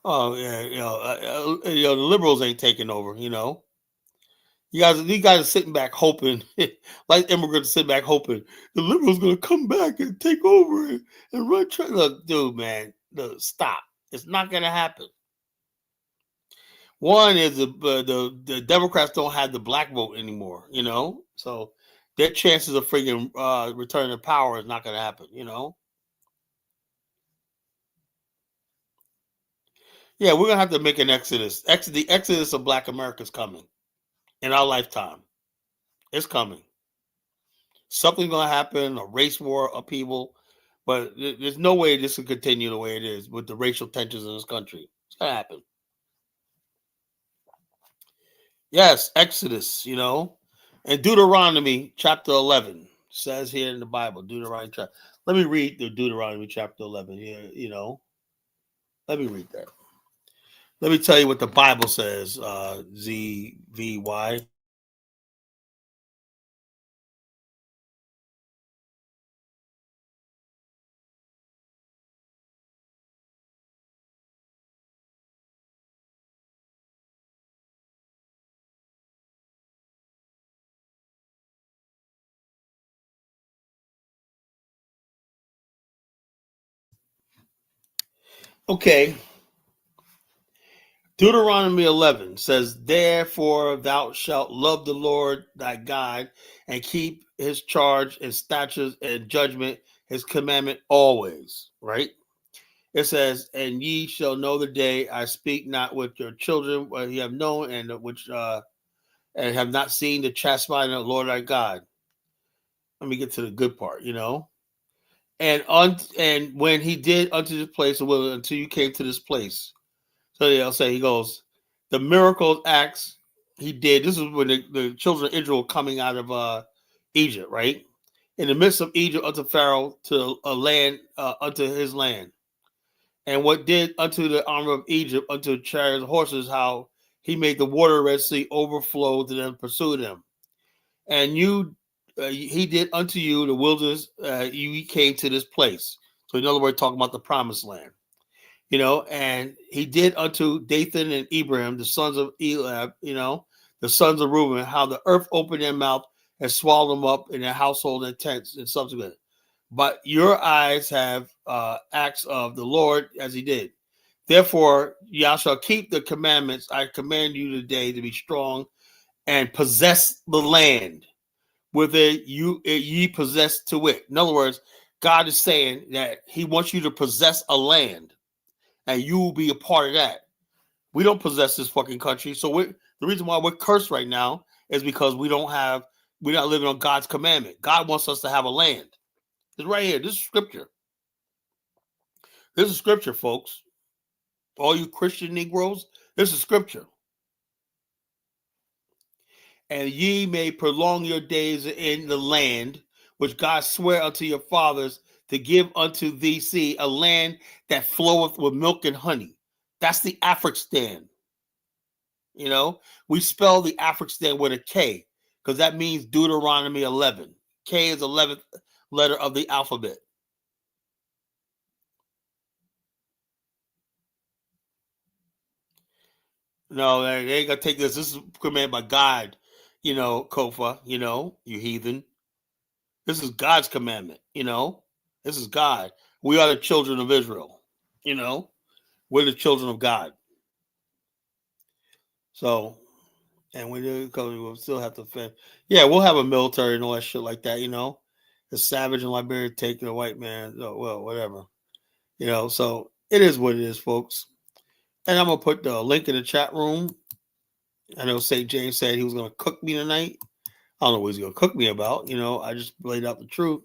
Oh yeah, the liberals ain't taking over. You guys are sitting back hoping, like immigrants sitting back hoping the liberals gonna come back and take over and run. Look, dude, man, look, stop. It's not gonna happen. One is the Democrats don't have the black vote anymore. So their chances of freaking returning to power is not gonna happen. Yeah, we're gonna have to make an exodus. The exodus of Black America is coming in our lifetime. It's coming. Something's gonna happen, a race war, upheaval, but there's no way this will continue the way it is with the racial tensions in this country. It's gonna happen. Yes, Exodus, and Deuteronomy chapter 11 says here in the Bible, Deuteronomy chapter. Let me read the Deuteronomy chapter 11 here. Let me read that. Let me tell you what the Bible says. ZVY. Okay. Deuteronomy 11 says, therefore thou shalt love the Lord thy God and keep his charge and statutes and judgment, his commandment always, right? It says, and ye shall know the day I speak not with your children, what ye have known and which and have not seen the chastisement of the Lord thy God. Let me get to the good part, And when he did unto this place, until you came to this place. So they'll say, he goes, the miracles acts he did. This is when the children of Israel coming out of Egypt, right? In the midst of Egypt unto Pharaoh to a land, unto his land. And what did unto the army of Egypt, unto chariots and horses, how he made the water Red Sea overflow to them, pursue them. And he did unto you the wilderness, you came to this place. So in other words, talking about the promised land. And he did unto Dathan and Abraham, the sons of Eliab, the sons of Reuben, how the earth opened their mouth and swallowed them up in their household and tents and subsequent. But your eyes have acts of the Lord as he did. Therefore, y'all shall keep the commandments I command you today to be strong and possess the land with it ye possess to it. In other words, God is saying that he wants you to possess a land and you will be a part of that. We don't possess this fucking country. So the reason why we're cursed right now is because we're not living on God's commandment. God wants us to have a land. It's right here. This is scripture. This is scripture, folks. All you Christian Negroes, this is scripture. and ye may prolong your days in the land which God sware unto your fathers to give unto thee, see, a land that floweth with milk and honey. That's the Afrikstan. You know, we spell the Afrikstan with a K because that means Deuteronomy 11. K is 11th letter of the alphabet. No, they ain't gonna take this. This is commanded by God, Kofa, you heathen. This is God's commandment, This is God. We are the children of Israel, We're the children of God. So, and we do because we will still have to defend. Yeah, we'll have a military and all that shit like that, The savage in Liberia taking a white man, well, whatever. So it is what it is, folks. And I'm gonna put the link in the chat room. I know St. James said he was gonna cook me tonight. I don't know what he's gonna cook me about, I just laid out the truth,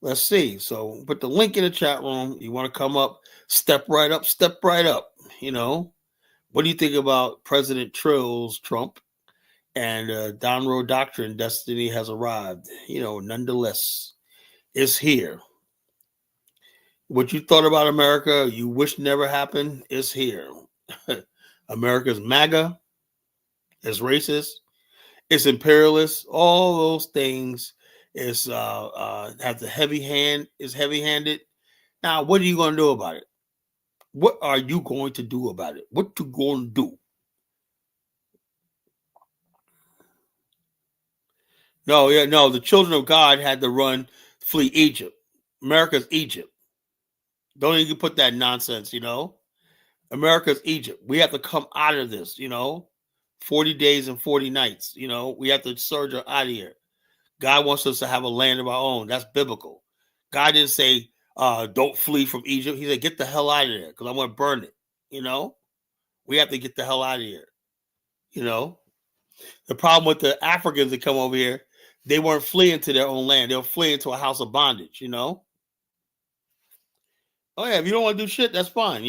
Let's see. So put the link in the chat room. You want to come up, step right up, What do you think about President Trillz, Trump, and Donroe Doctrine.Destiny has arrived, nonetheless, it's here. What you thought about America, you wish never happened, is here. America's MAGA, it's racist, it's imperialist, all those things is have the heavy hand, is heavy-handed. Now, what are you going to do about it? What are you going to do about it? What you going to do? No, the children of God had to flee Egypt. America's Egypt. Don't even put that nonsense, America's Egypt. We have to come out of this, 40 days and 40 nights, we have to surge out of here. God wants us to have a land of our own. That's biblical. God didn't say, don't flee from Egypt. He said, get the hell out of there because I'm going to burn it. We have to get the hell out of here. The problem with the Africans that come over here, they weren't fleeing to their own land. They were fleeing to a house of bondage, Oh, yeah, if you don't want to do shit, that's fine,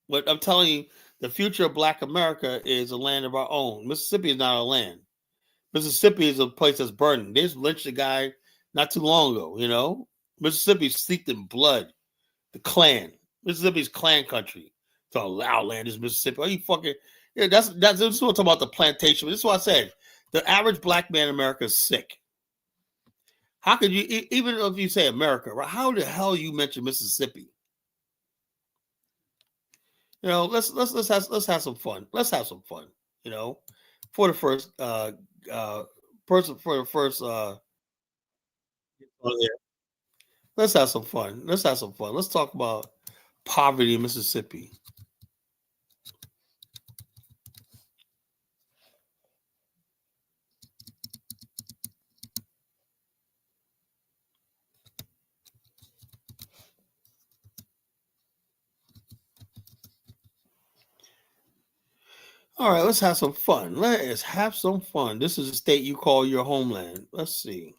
But I'm telling you, the future of Black America is a land of our own. Mississippi is not our land. Mississippi is a place that's burning. They just lynched a guy not too long ago, Mississippi's steeped in blood. The Klan. Mississippi's Klan country. So our land is Mississippi. Are you fucking... Yeah, that's this is what I'm talking about, the plantation. This is what I said. The average Black man in America is sick. How could you, even if you say America, right? How the hell you mention Mississippi? Let's have some fun. Let's have some fun. For the first let's have some fun. Let's talk about poverty in Mississippi. All right, let's have some fun. Let's have some fun. This is a state you call your homeland. Let's see.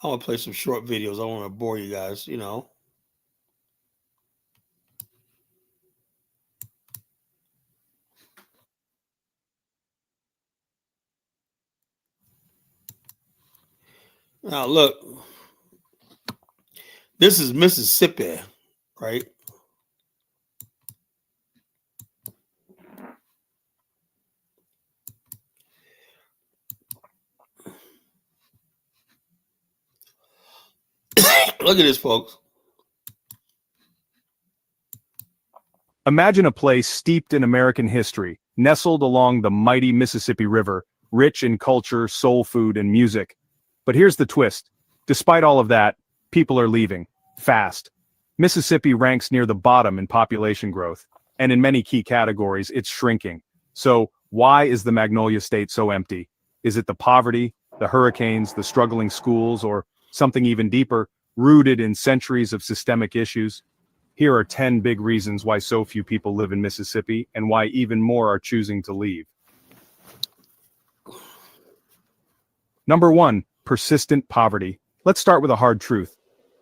I want to play some short videos. I don't want to bore you guys, Now, look. This is Mississippi, right? Look at this, folks. Imagine a place steeped in American history, nestled along the mighty Mississippi River, rich in culture, soul food, and music. But here's the twist. Despite all of that, people are leaving, fast. Mississippi ranks near the bottom in population growth, and in many key categories, it's shrinking. So, why is the Magnolia State so empty? Is it the poverty, the hurricanes, the struggling schools, or something even deeper, rooted in centuries of systemic issues? Here are 10 big reasons why so few people live in Mississippi, and why even more are choosing to leave. Number 1, persistent poverty. Let's start with a hard truth.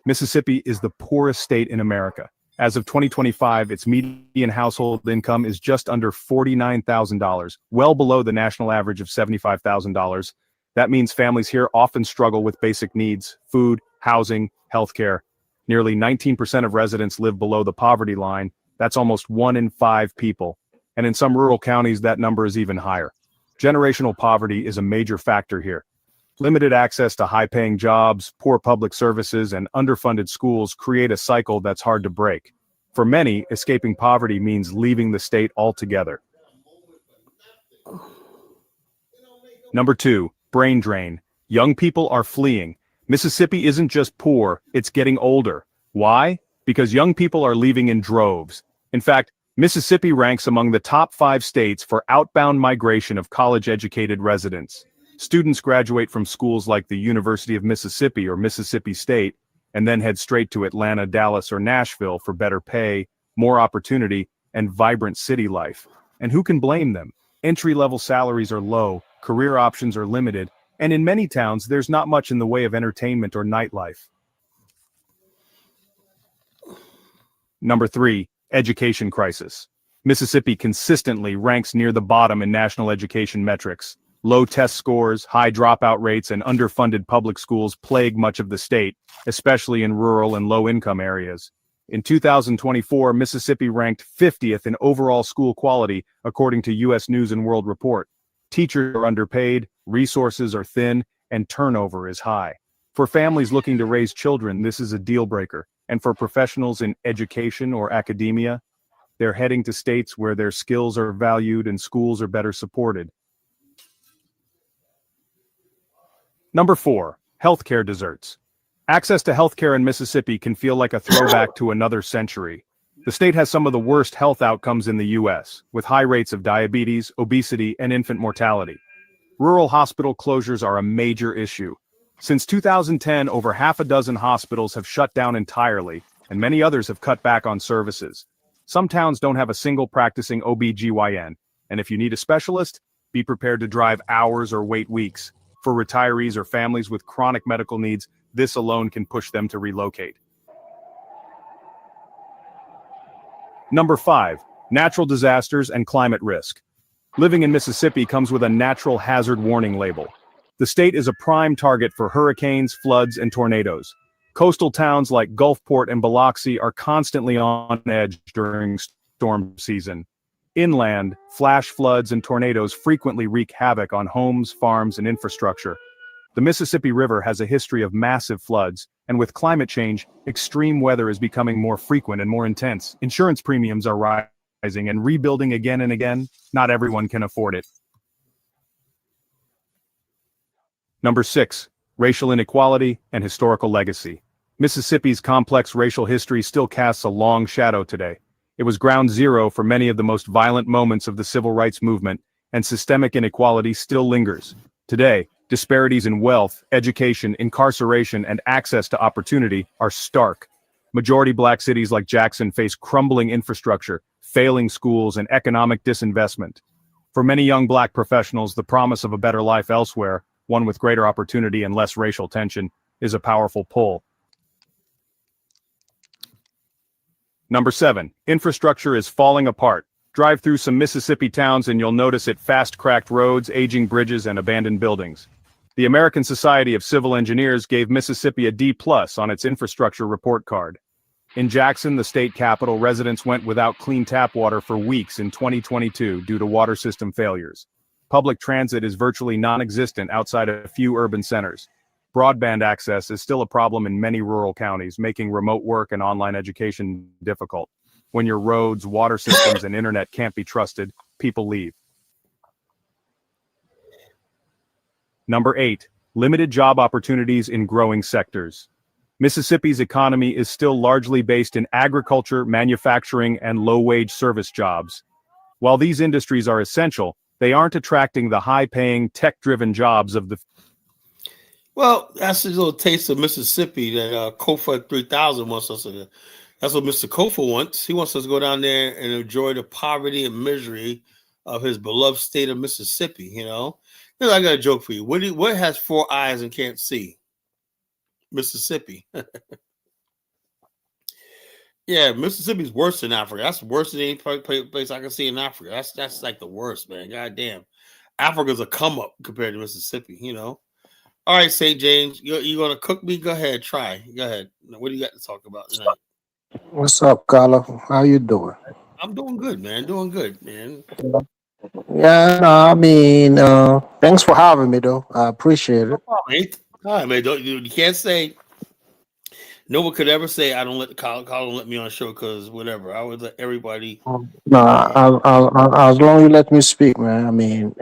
Mississippi is the poorest state in America. As of 2025, its median household income is just under $49,000, well below the national average of $75,000. That means families here often struggle with basic needs: food, housing, healthcare. Nearly 19% of residents live below the poverty line. That's almost 1 in 5 people. And in some rural counties, that number is even higher. Generational poverty is a major factor here. Limited access to high-paying jobs, poor public services, and underfunded schools create a cycle that's hard to break. For many, escaping poverty means leaving the state altogether. Number 2, brain drain. Young people are fleeing. Mississippi isn't just poor, it's getting older. Why? Because young people are leaving in droves. In fact, Mississippi ranks among the top 5 states for outbound migration of college-educated residents. Students graduate from schools like the University of Mississippi or Mississippi State, and then head straight to Atlanta, Dallas, or Nashville for better pay, more opportunity, and vibrant city life. And who can blame them? Entry-level salaries are low, career options are limited, and in many towns there's not much in the way of entertainment or nightlife. Number 3, education crisis. Mississippi consistently ranks near the bottom in national education metrics. Low test scores, high dropout rates, and underfunded public schools plague much of the state, especially in rural and low-income areas. In 2024, Mississippi ranked 50th in overall school quality, according to U.S. News and World Report. Teachers are underpaid, resources are thin, and turnover is high. For families looking to raise children, this is a deal breaker. And for professionals in education or academia, they're heading to states where their skills are valued and schools are better supported. Number 4, healthcare deserts. Access to healthcare in Mississippi can feel like a throwback to another century. The state has some of the worst health outcomes in the U.S., with high rates of diabetes, obesity, and infant mortality. Rural hospital closures are a major issue. Since 2010, over half a dozen hospitals have shut down entirely, and many others have cut back on services. Some towns don't have a single practicing OB/GYN, and if you need a specialist, be prepared to drive hours or wait weeks. For retirees or families with chronic medical needs, this alone can push them to relocate. Number 5, natural disasters and climate risk. Living in Mississippi comes with a natural hazard warning label. The state is a prime target for hurricanes, floods, and tornadoes. Coastal towns like Gulfport and Biloxi are constantly on edge during storm season. Inland, flash floods and tornadoes frequently wreak havoc on homes, farms, and infrastructure. The Mississippi River has a history of massive floods, and with climate change, extreme weather is becoming more frequent and more intense. Insurance premiums are rising and rebuilding again and again. Not everyone can afford it. Number 6, racial inequality and historical legacy. Mississippi's complex racial history still casts a long shadow today. It was ground zero for many of the most violent moments of the civil rights movement, and systemic inequality still lingers. Today, disparities in wealth, education, incarceration, and access to opportunity are stark. Majority black cities like Jackson face crumbling infrastructure, failing schools, and economic disinvestment. For many young black professionals, the promise of a better life elsewhere, one with greater opportunity and less racial tension, is a powerful pull. Number 7, infrastructure is falling apart. Drive through some Mississippi towns and you'll notice it: fast-cracked roads, aging bridges, and abandoned buildings. The American Society of Civil Engineers gave Mississippi a D+ on its infrastructure report card. In Jackson, the state capital, residents went without clean tap water for weeks in 2022 due to water system failures. Public transit is virtually non-existent outside a few urban centers. Broadband access is still a problem in many rural counties, making remote work and online education difficult. When your roads, water systems, and internet can't be trusted, people leave. Number 8, limited job opportunities in growing sectors. Mississippi's economy is still largely based in agriculture, manufacturing, and low-wage service jobs. While these industries are essential, they aren't attracting the high-paying, tech-driven jobs of the... Well, that's a little taste of Mississippi that Kofa 3000 wants us to. That's what Mr. Kofa wants. He wants us to go down there and enjoy the poverty and misery of his beloved state of Mississippi. You know, I got a joke for you. What has 4 eyes and can't see? Mississippi. Yeah, Mississippi's worse than Africa. That's worse than any place I can see in Africa. That's like the worst, man. God damn. Africa's a come up compared to Mississippi, you know. All right, St. James, you gonna cook me? Go ahead, try. Go ahead. What do you got to talk about tonight? What's up, Carla? How you doing? I'm doing good, man. Doing good, man. Yeah, no, I mean, thanks for having me, though. I appreciate No it. problem, mate. All right, man. You can't say no one could ever say I don't let Kyle don't let me on the show because whatever. I would let everybody. No, Uh, as long as you let me speak, man. I mean,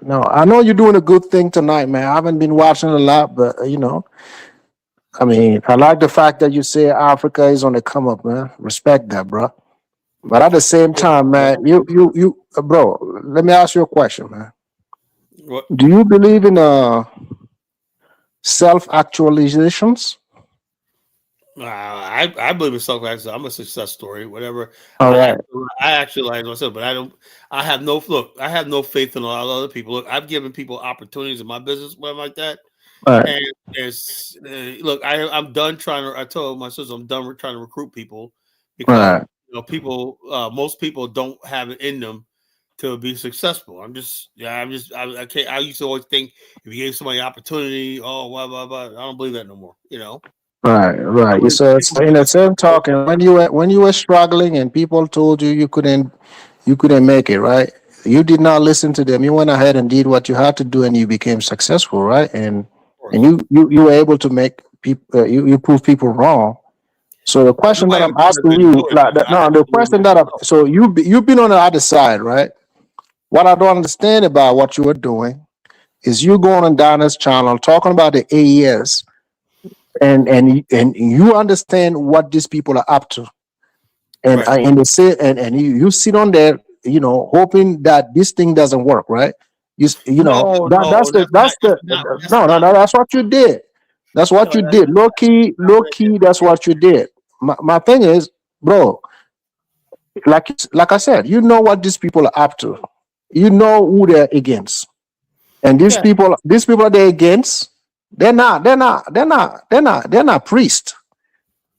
no, I know you're doing a good thing tonight, man. I haven't been watching a lot, but I mean, I like the fact that you say Africa is on the come up, man. Respect that, bro. But at the same time, man, bro. Let me ask you a question, man. what? Do you believe in self actualizations? I believe in self actually. I'm a success story. Whatever. All I right, actually, I actualize myself, but I don't. I have no look. I have no faith in a lot of other people. Look, I've given people opportunities in my business, whatever like that. all right, And it's look. I'm done trying to. I told my sister I'm done trying to recruit people all because right. people. Most people don't have it in them to be successful. I'm just. Yeah. I'm just. I can't. I used to always think if you gave somebody opportunity, oh, blah blah blah. I don't believe that no more. You know. Right, I right. believe So it's people in give the us same growth. talking when you were struggling and people told you couldn't make it, right? You did not listen to them. You went ahead and did what you had to do, and you became successful, right? And Of and course. you were able to make people you prove people wrong. So the question that Nobody I'm ever told me I asking couldn't you, do it, like, man. I no, had to the believe question it that I'm myself. so you've been on the other side, right? What I don't understand about what you were doing is you going on Donna's channel talking about the AES and you understand what these people are up to Right. and they say and you sit on there, hoping that this thing doesn't work, right? No, That no, that's no, no, not no, that's what you did. That's what no, you did. that's Low what it is. key, that's what you did. My thing is, bro, like I said, you know what these people are up to. You know who they're against. And Yeah, these people they're against, they're not priests.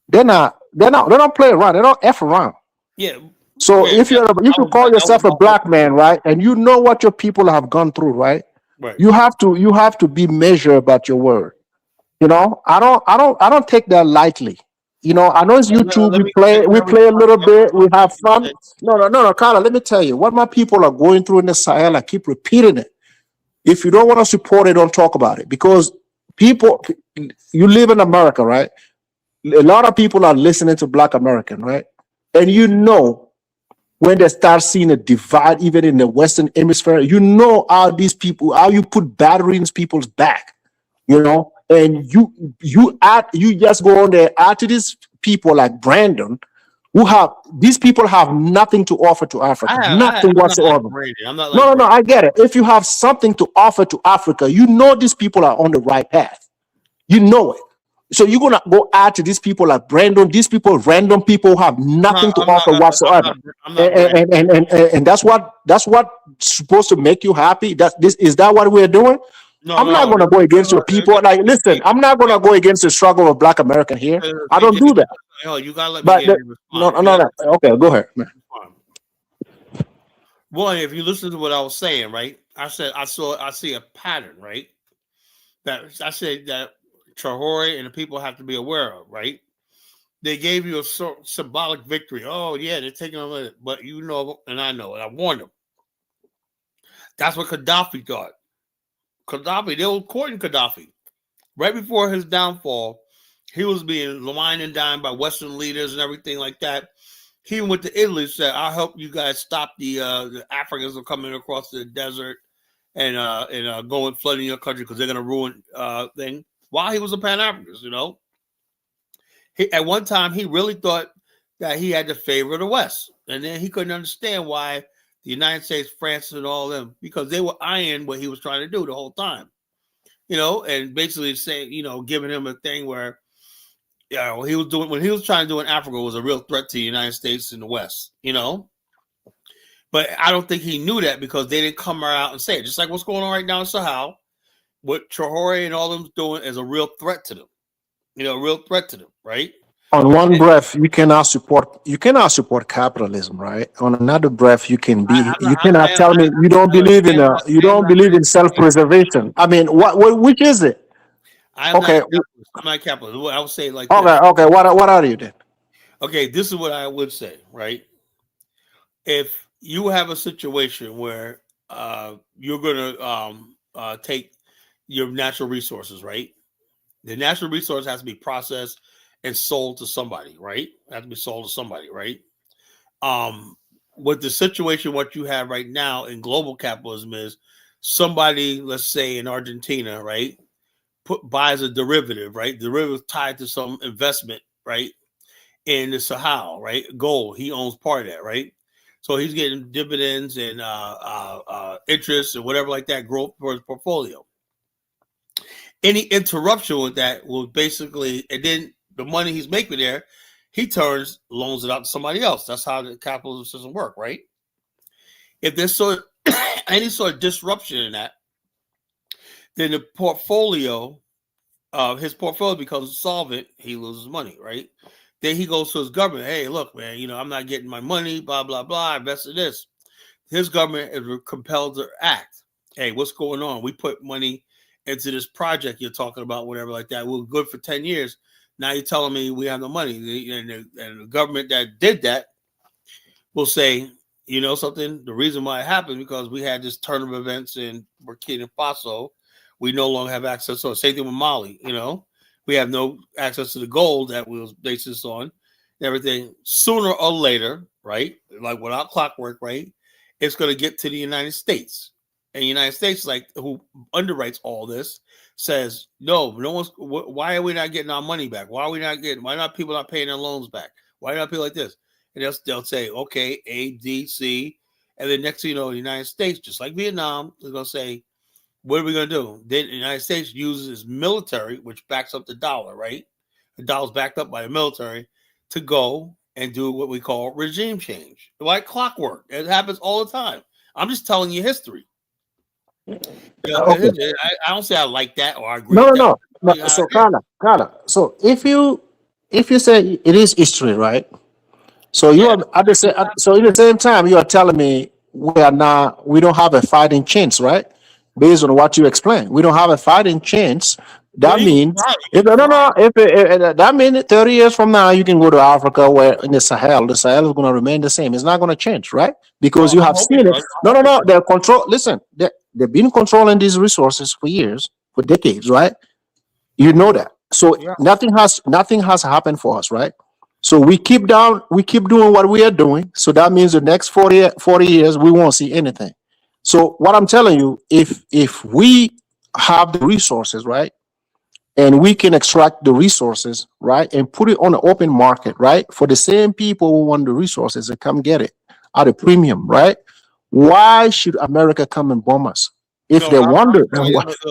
They don't play around. They don't F around. yeah, So yeah. if you call That was yourself a my whole black man, right, and you know what your people have gone through, right, right. you have to be measured about your word. I don't take that lightly. I know it's YouTube. Let We me play can we I play a respond? little Can I bit. We respond to have what you fun. said? No, Carla. Let me tell you what my people are going through in the Sahel. I keep repeating it. If you don't want to support it, don't talk about it because people. You live in America, right? A lot of people are listening to Black American, right? And when they start seeing a divide, even in the Western Hemisphere, how you put battery in people's back, and you just go on there add to these people like Brandon, these people have nothing to offer to Africa, nothing I'm not like whatsoever. Brandon. I'm not No, like no, no, Brandon. I get it. If you have something to offer to Africa, these people are on the right path. You know it. So you're gonna go add to these people like Brandon. These people, random people, have nothing to offer whatsoever, I'm not Brandon. and that's what supposed to make you happy. Is that what we're doing? No, I'm not no, gonna go against your people. Like, listen, I'm not gonna go against the struggle of Black American here. I St. don't do James, that. you gotta let me But get in and no, respond. no, You no, gotta no. Okay, go ahead, man. respond. One, if you listen to what I was saying, right? I said I see a pattern, right? That I said that Traore and the people have to be aware of, right? They gave you a symbolic victory. Oh yeah, they're taking over, but and I know it. I warned them. That's what Gaddafi thought. They were courting Gaddafi right before his downfall. He was being wined and dined by Western leaders and everything like that. He went to Italy and said, "I'll help you guys stop the Africans from coming across the desert and going flooding your country because they're going to ruin thing." While he was a Pan Africanist, at one time he really thought that he had the favor of the West, and then he couldn't understand why the United States, France, and all of them, because they were eyeing what he was trying to do the whole time, and basically saying, giving him a thing where, what he was doing when he was trying to do in Africa was a real threat to the United States and the West. But I don't think he knew that because they didn't come out and say it. Just like what's going on right now in Sahel, what Traore and all them doing is a real threat to them. A real threat to them, right? On one breath, you cannot support capitalism, right? On another breath, you cannot tell me you don't believe in self-preservation. I mean, which is it? I am not Okay, a capitalist. I'm not a capitalist. I would say it like okay, this. okay. What are you then? Okay, this is what I would say, right? If you have a situation where you're going to take your natural resources, right? The natural resource has to be processed and sold to somebody, right? It has to be sold to somebody, right? Um, with the situation, what you have right now in global capitalism is somebody, let's say in Argentina, right, buys a derivative, right? Derivative tied to some investment, right, in the Sahel, right? Gold. He owns part of that, right? So he's getting dividends and interest and whatever like that growth for his portfolio. Any interruption with that will basically, and then the money he's making there, he loans it out to somebody else. That's how the capitalism system works, right? If there's any sort of disruption in that, then his portfolio becomes solvent. He loses money, right? Then he goes to his government. Hey, look, man, I'm not getting my money. Blah blah blah. I invested this. His government is compelled to act. Hey, what's going on? We put money into this project you're talking about, whatever like that. We're good for 10 years. Now you're telling me we have no money. And the government that did that will say, you know something, the reason why it happened because we had this turn of events in Burkina Faso. We no longer have access to it. Same thing with Mali, we have no access to the gold that we was based this on and everything. Sooner or later, right? Like without clockwork, right? It's going to get to the United States. And the United States, like who underwrites all this, says, no one's, why are we not getting our money back? Why not people not paying their loans back? Why not people like this? And they'll say, okay, A, D, C. And then next thing you know, the United States, just like Vietnam, is going to say, what are we going to do? Then the United States uses its military, which backs up the dollar, right? The dollar's backed up by the military to go and do what we call regime change. Like clockwork. It happens all the time. I'm just telling you history. Okay. I don't say I like that or I agree No, with no, that. no. So, Carla. So, if you say it is history, right? So you Yeah. are at the same. So in the same time, you are telling me we don't have a fighting chance, right? Based on what you explained, we don't have a fighting chance. Well, That you can means try. if no, no, no. If that means 30 years from now, you can go to Africa, where in the Sahel is going to remain the same. It's not going to change, right? Because Well, you I'm have hoping seen it it. does. No, no, no. They're control. Listen, they've been controlling these resources for years, for decades, right? You know that. So Yeah. nothing has happened for us, right? So we keep doing what we are doing. So that means the next 40 years we won't see anything. So what I'm telling you, if we have the resources, right, and we can extract the resources, right, and put it on the open market, right, for the same people who want the resources and come get it at a premium, right? Why should America come and bomb us? If No, they wonder,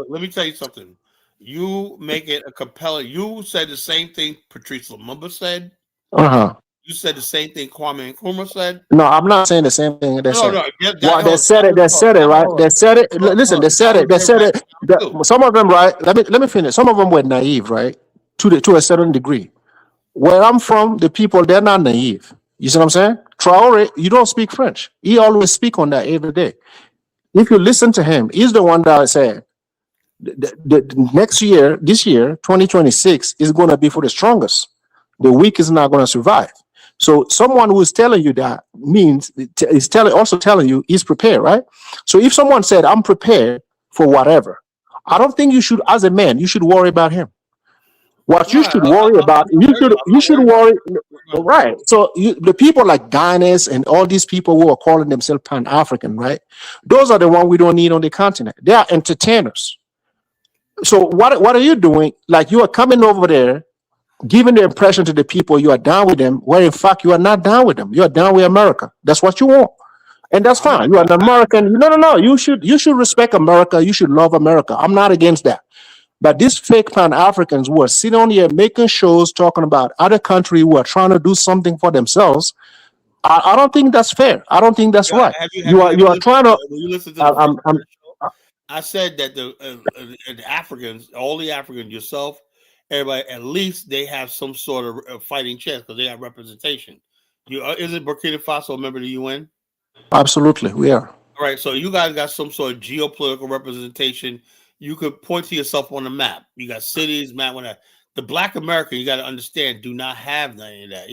let me tell you something. You make it a compelling. You said the same thing Patrice Lumumba said. uh-huh. You said the same thing Kwame Nkrumah said. No, I'm not saying the same thing they No, said. no, Well, they hold said it. on, They said it, right? hold They said it. on, Listen, they said that it. was They their said right it. too. Some of them, right? Let me finish. Some of them were naive, right? To a certain degree. Where I'm from, the people they're not naive. You see what I'm saying? Traore, you don't speak French. He always speak on that every day. If you listen to him, he's the one that said the next year, this year, 2026, is going to be for the strongest. The weak is not going to survive. So someone who is telling you that means also telling you he's prepared, right? So if someone said, I'm prepared for whatever, I don't think you should, as a man, you should worry about him. What No, you should worry about, I'm you not should worried about worry, it. right? So the people like Guinness and all these people who are calling themselves Pan African, right? Those are the ones we don't need on the continent. They are entertainers. So what are you doing? Like you are coming over there, giving the impression to the people you are down with them, where in fact you are not down with them. You are down with America. That's what you want. And that's I'm not. fine. You are an American. No, no, no. You should respect America. You should love America. I'm not against that. But these fake Pan Africans who are sitting on here making shows talking about other countries who are trying to do something for themselves, I don't think that's fair. I don't think that's Yeah, right. have you You ever are listened? trying to. When you listen to the I- first I'm, I'm, show, I said that the Africans, all the Africans, yourself everybody, at least they have some sort of fighting chance because they have representation. Isn't Burkina Faso a member of the UN? Absolutely, we are. All right, so you guys got some sort of geopolitical representation. You could point to yourself on the map. You got cities, map. The Black American, you got to understand, do not have any of that.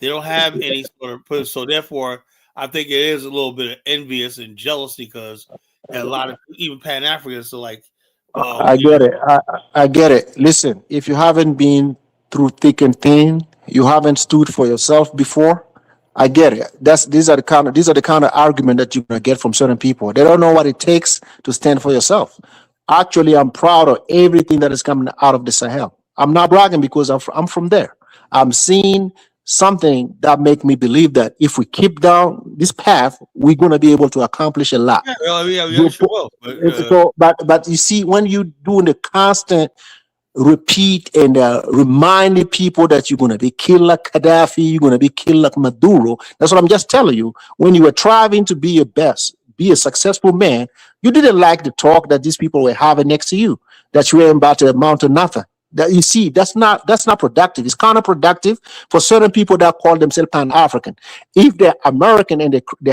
They don't have any sort of push. So therefore, I think it is a little bit of envious and jealousy because a lot of even Pan Africans are like, I get it. I get it. Listen, if you haven't been through thick and thin, you haven't stood for yourself before. I get it. These are the kind of argument that you're gonna get from certain people. They don't know what it takes to stand for yourself. Actually, I'm proud of everything that is coming out of the Sahel. I'm not bragging because I'm from there. I'm seeing something that make me believe that if we keep down this path, we're gonna be able to accomplish a lot. Yeah, sure will. But you see, when you doing the constant repeat and reminding people that you're going to be killed like Gaddafi, you're going to be killed like Maduro. That's what I'm just telling you. When you were striving to be your best, be a successful man, you didn't like the talk that these people were having next to you, that you were about to amount to nothing. That you see, that's not productive. It's counterproductive for certain people that call themselves Pan-African. If they're American and they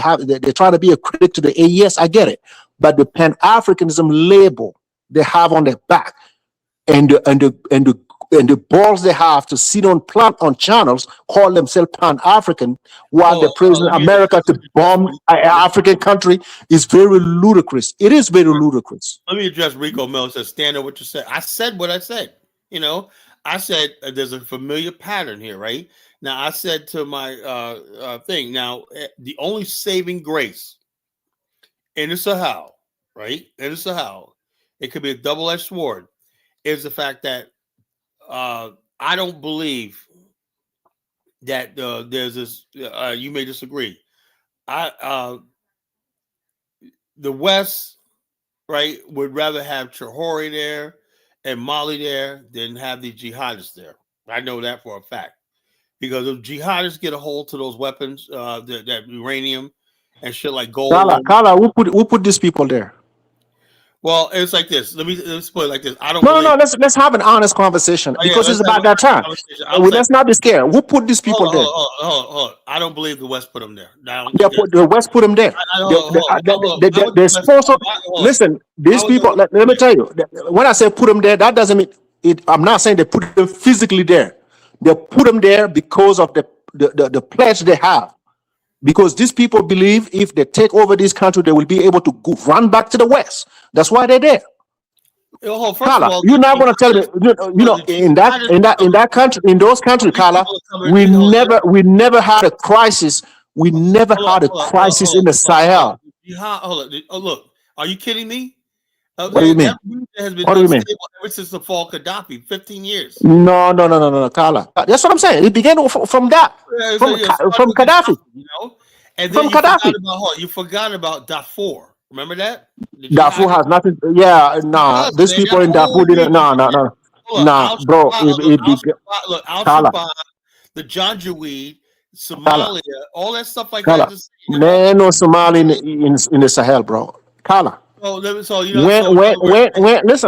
try to be a critic to the AES, I get it. But the Pan-Africanism label they have on their back, and the balls they have to sit on channels, call themselves Pan-African, while the president of America to bomb an African country is very ludicrous. It is very ludicrous. Let me address Rico Mills. Says stand on what you said. I said what I said. I said there's a familiar pattern here, right? Now I said to my thing. Now the only saving grace in the Sahel, right? In the Sahel, it could be a double-edged sword. Is the fact that I don't believe that there's this. You may disagree. The West, right, would rather have Chahori there and Mali there than have the jihadists there. I know that for a fact because if jihadists get a hold to those weapons, that uranium and shit like gold. Kala, who put these people there? Well, it's like this. Let's put it like this. I don't. No. Let's have an honest conversation because it's about that time. Let's not be scared. Who put these people there? Hold. I don't believe the West put them there. The West put them there. They're supposed to listen. These people. Let me tell you. When I say put them there, that doesn't mean it. I'm not saying they put them physically there. They put them there because of the pledge they have. Because these people believe if they take over this country, they will be able to run back to the West. That's why they're there. Kala, you're not going to tell me. In that country, in those countries, Kala, we never had a crisis. We never had a crisis in the Sahel. Look, are you kidding me? What do you mean? What do you mean? Ever since the fall of Gaddafi, 15 years. No, Kala. That's what I'm saying. It began from that, from Gaddafi. And then you forgot about Darfur. Remember that? Darfur has nothing. Yeah, nah. These people in Darfur didn't. No, bro. Look, Al-Shabaab, the Janjaweed, Somalia, all that stuff like that. Man, no Somali in the Sahel, bro. Kala. Listen,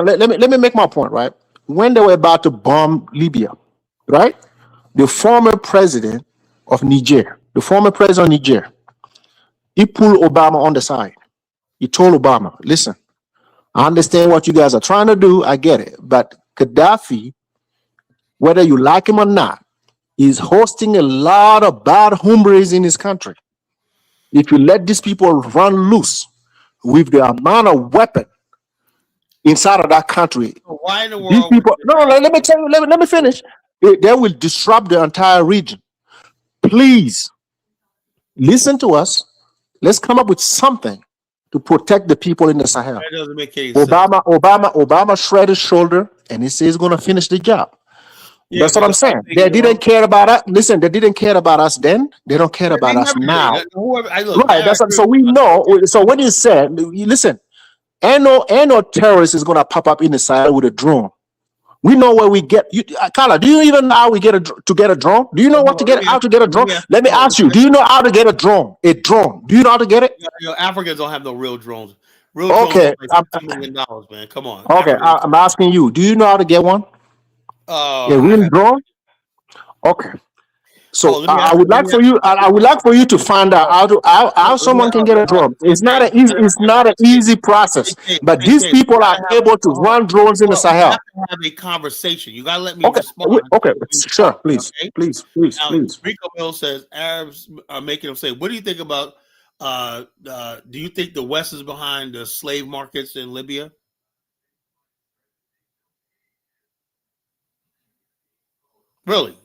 let me make my point, right? When they were about to bomb Libya, right? The former president of Niger, he pulled Obama on the side. He told Obama, listen, I understand what you guys are trying to do. I get it. But Gaddafi, whether you like him or not, is hosting a lot of bad hombres in his country. If you let these people run loose with the amount of weapon inside of that country, why in the world? These people, let me tell you, let me finish. They will disrupt the entire region. Please listen to us. Let's come up with something to protect the people in the Sahel. That doesn't make any sense. Obama shredded his shoulder and he says he's going to finish the job. Yeah, that's what I'm saying. They didn't care about us. Listen, they didn't care about us then. They don't care about us now. So we know. So when you said, listen, ain't no terrorist is going to pop up in the Sahel with a drone. We know where we get. Carla, do you even know how we get to get a drone? Do you know how to get a drone? Let me ask you. Do you know how to get a drone? A drone. Do you know how to get it? Africans don't have no real drones. Okay. Drones like $2 million, man. Come on. Okay, I'm asking you. Do you know how to get one? A I real have. drone? Okay. Oh, So let me I ask. would Let like me for ask. you. I would like for you to find out how Let me. someone can get a drone. Hey, It's not James, an easy. It's not an easy process. But Hey, these James, we people are gotta have. able to Hold on. run drones in the Hold on. We have Sahel. to have a conversation. You gotta let me Okay. respond Okay. when you Sure. talk. Please. Okay. Please. Please. Now, Please. Rico Mill says Arabs are making them say, "What do you think about? Do you think the West is behind the slave markets in Libya?" Really,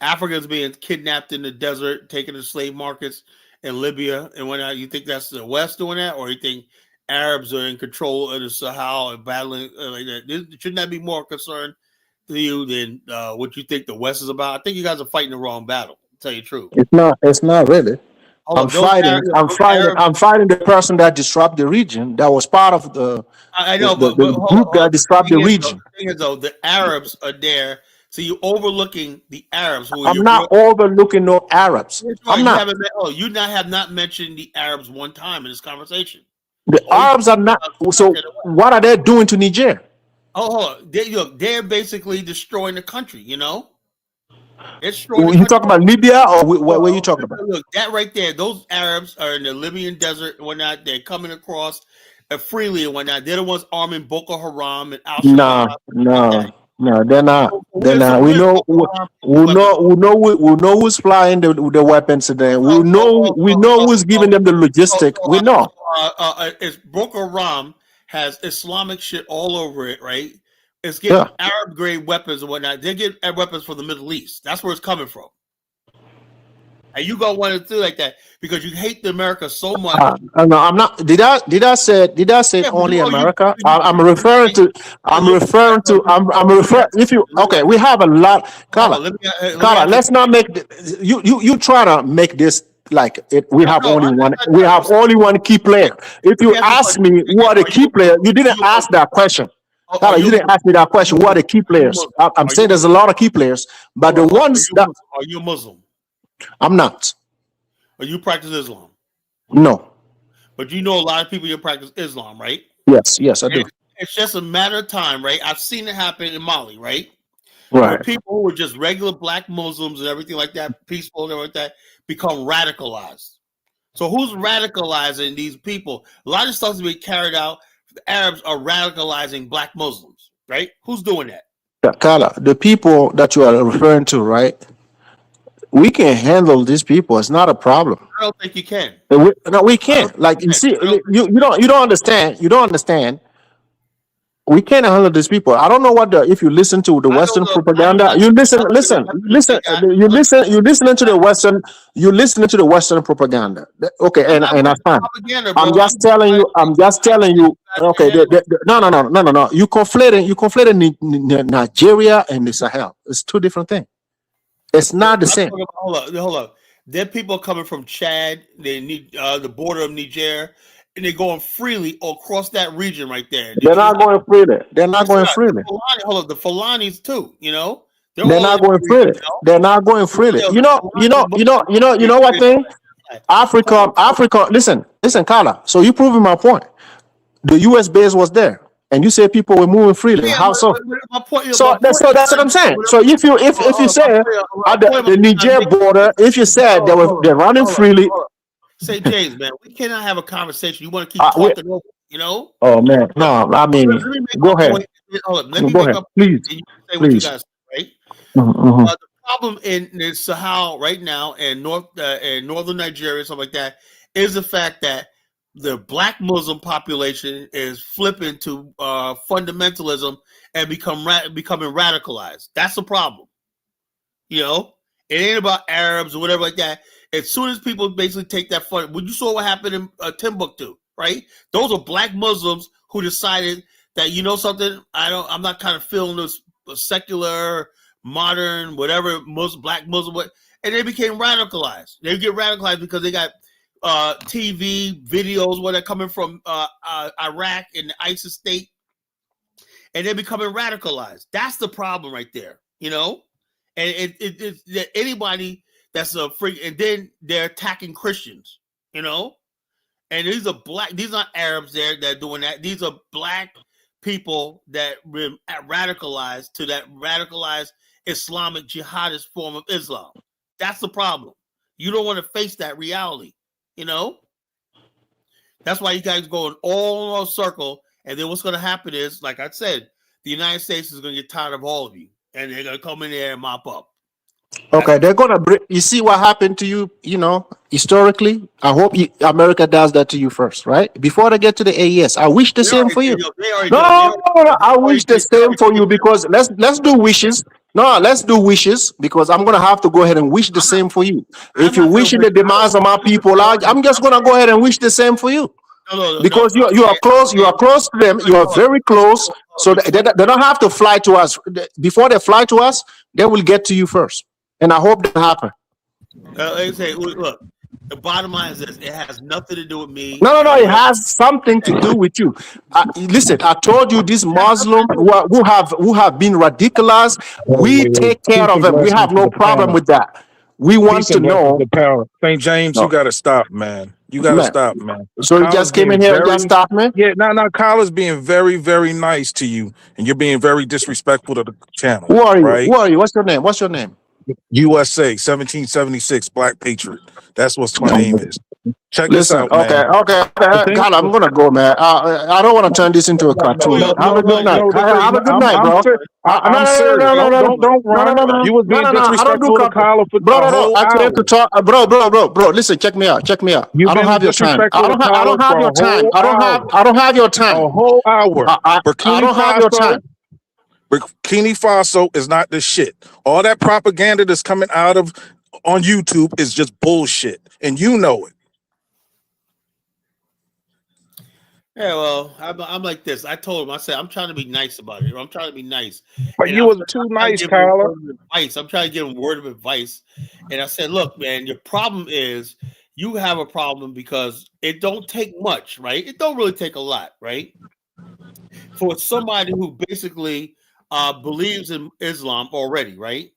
Africans being kidnapped in the desert, taken to slave markets in Libya and whatnot. You think that's the West doing that, or you think Arabs are in control of the Sahel and battling like that? Shouldn't that be more concern to you than what you think the West is about? I think you guys are fighting the wrong battle. To tell you the truth. It's not. It's not really. Hold I'm up, those fighting. Arabs, I'm those fighting. Arabs. I'm fighting the person that disrupted the region. That was part of the I the, know, the, but the hold up, group hold that up. disrupted the region. The thing is though, the Arabs are there, so you're overlooking the Arabs who are I'm your real. not overlooking no Arabs. Yes, you are. I'm You not. haven't. You not have not mentioned the Arabs one time in this conversation. The All you Arabs are not. talk So what are they doing to Niger? hold on. They're basically destroying the country. They're destroying the You country. talking about Libya or where you talking about? Look, that right there. Those Arabs are in the Libyan desert and whatnot. They're coming across freely and whatnot. They're the ones arming Boko Haram and Al Shabaab No, like that. no, they're not. So They're not. We where's know. Boko Haram getting weapons? We know who's flying the weapons to them. So, We know who's giving them the logistic. We know. it's Boko Haram has Islamic shit all over it, right? It's getting Yeah. Arab grade weapons and whatnot. They get weapons from the Middle East. That's where it's coming from. And you go one and two like that because you hate the America so much. No, I'm not. Did I say Yeah, but only America? I'm you referring to. you're looking at. I'm referring. If you okay, we have a lot. Hold on, Carla, let me Carla, ask you. let's not make you try to make this like it. We have No, only I'm one. not We trying to have say. only one key player. If Let me you ask you a ask question. me who are the Are you key players, you are didn't you ask that question. are Carla, you you didn't ask me that question. Who are the key are you players? Muslim? I'm Are you saying there's a lot of key players, but the hold on, ones that Are you Muslim? I'm not. Or you practice Islam? No. But you know a lot of people here practice Islam, right? Yes. Yes, I do. It's just a matter of time, right? I've seen it happen in Mali, right? Where Right. people who were just regular black Muslims and everything like that, peaceful and everything like that, become radicalized. So who's radicalizing these people? A lot of stuff is being carried out. The Arabs are radicalizing black Muslims, right? Who's doing that? Carla, the people that you are referring to, right? We can handle these people. It's not a problem. I don't think you can. No, we I don't can't. think Like you you can. see, I don't think you don't understand. You don't understand. We can't handle these people. I don't know what the if you listen to the I don't Western know. I don't propaganda, know. you I listen, look at the listen, weapons they listen. got. You listening to the Western. You listening to the Western propaganda. Okay, I'm not and with that's fine. propaganda, I'm bro. just telling you. I'm just telling you. Okay, no, no, no, no, no, no. You conflating. You conflating Nigeria and the Sahel. It's two different things. It's not the I'm same. talking about, hold up. There are people coming from Chad. They need the border of Niger, and they're going freely across that region right there. Did They're you? not going freely. They're not Yes, going not. freely. Hold up. The Fulanis too. They're They're all in not that going region. freely. They're not going freely. The Fulani You know what thing? Hold Africa, up. Africa. Listen, Carla. So you proving my point. The U.S. base was there, and you say people were moving freely. Yeah, How so? my point. So that's what I'm saying. So if you say at the Niger border, if you said they're running freely, Say, James, man, we cannot have a conversation. You want to keep we, talking over. oh man, Look, no. I let mean, me make my go ahead. point. Hold up. Let me Go make ahead, my point, please, and you say what you please. got to say, right? Mhm. The problem in the Sahel right now and northern Nigeria, something like that, is the fact that the black Muslim population is flipping to fundamentalism and becoming radicalized. That's the problem. It ain't about Arabs or whatever like that. As soon as people basically take that fun, when you saw what happened in Timbuktu, right? Those are black Muslims who decided that something. I'm not kind of feeling this secular, modern, whatever black Muslim, and they became radicalized. They get radicalized because they got TV videos where they're coming from Iraq and the ISIS state, and they're becoming radicalized. That's the problem right there. And it's anybody that's a freak, and then they're attacking Christians, and these are black. These aren't Arabs there that are doing that. These are black people that been radicalized to that radicalized Islamic jihadist form of Islam. That's the problem. You don't want to face that reality, you know? That's why you guys go in all circle, and then what's going to happen is, like I said, the United States is going to get tired of all of you, and they're going to come in there and mop up. Okay, they're gonna bring. You see what happened to you, historically. I hope America does that to you first, right? Before they get to the AES. I wish the same for you. No. I wish the same for you because let's do wishes. No, let's do wishes because I'm gonna have to go ahead and wish the same for you. If you're wishing the demise of my people, I'm just gonna go ahead and wish the same for you. Because you are close, you are close to them, you are very close. So they don't have to fly to us. Before they fly to us, they will get to you first. And I hope that happen. Like I say, look, the bottom line is this: it has nothing to do with me. No. It has something to do with you. Listen, I told you these Muslims who have been radicalized. We take care of them. We have no problem with that. We want to know. St. James, you got to stop, man. You got to stop, man. So you just came in here and just stopped me? Yeah, no. Kyle is being very, very nice to you, and you're being very disrespectful to the channel. Who are you? Right? Who are you? What's your name? What's your name? USA 1776 Black Patriot. That's what my name is. Check this out, man. Okay. God, I'm gonna go, man. I don't want to turn this into a cartoon. Have a good night. Have a good night, bro. I'm serious. Don't run. You was being disrespectful to Kyle for bro. I came to talk, bro. Listen, check me out. I don't have your time. I don't have your time. I don't have your time. A whole hour. I don't have your time. Burkina Faso is not the shit. All that propaganda that's coming out of on YouTube is just bullshit, and you know it. Yeah, well, I'm like this. I told him, I said, I'm trying to be nice about it. I'm trying to be nice. But you was too nice, Kyle. I'm trying to give him a word of advice. And I said, look, man, your problem is you have a problem because it don't take much, right? It don't really take a lot, right? For somebody who basically believes in Islam already, right?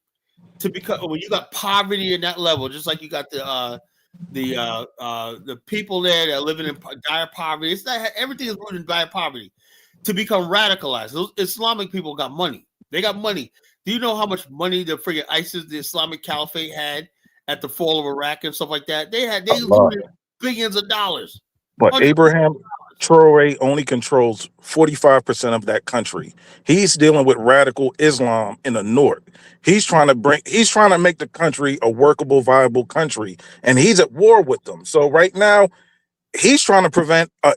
To become when you got poverty in that level, just like you got the people there that are living in dire poverty. It's not everything is rooted in dire poverty. To become radicalized, those Islamic people got money. They got money. Do you know how much money the friggin' ISIS, the Islamic Caliphate, had at the fall of Iraq and stuff like that? They looted billions of dollars. But Abraham Traore only controls 45% of that country. He's dealing with radical Islam in the north. He's trying to make the country a workable, viable country, and he's at war with them. So right now, he's trying to prevent a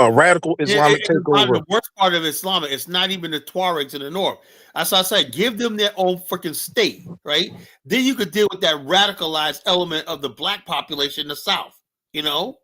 radical Islamic takeover. The worst part of Islam, it's not even the Tuaregs in the north. That's why I said, give them their own freaking state, right? Then you could deal with that radicalized element of the black population in the south, you know?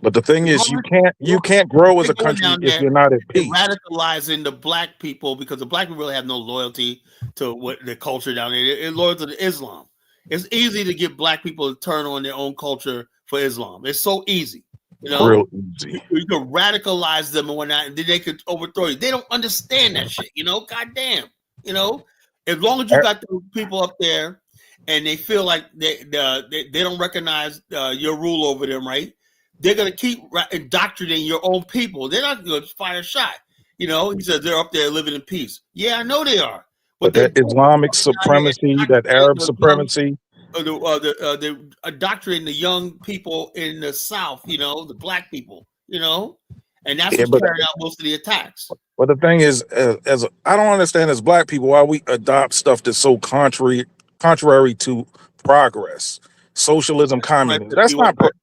But the thing is, you can't grow as a country if you're not at peace. Radicalizing the black people because the black people really have no loyalty to what the culture down there. They're loyal to the Islam. It's easy to get black people to turn on their own culture for Islam. It's so easy, you know. Real easy. You can radicalize them and whatnot, and then they could overthrow you. They don't understand that shit, you know. Goddamn, you know. As long as you got the people up there, and they feel like they don't recognize your rule over them, right? They're going to keep indoctrinating your own people. They're not going to fire a shot. You know, he says they're up there living in peace. Yeah, I know they are. But that Islamic supremacy, that Arab supremacy. They're indoctrinating the young people in the South, you know, the black people, you know, and that's what's carrying out most of the attacks. But the thing is, I don't understand as black people why we adopt stuff that's so contrary to progress. Socialism, communism.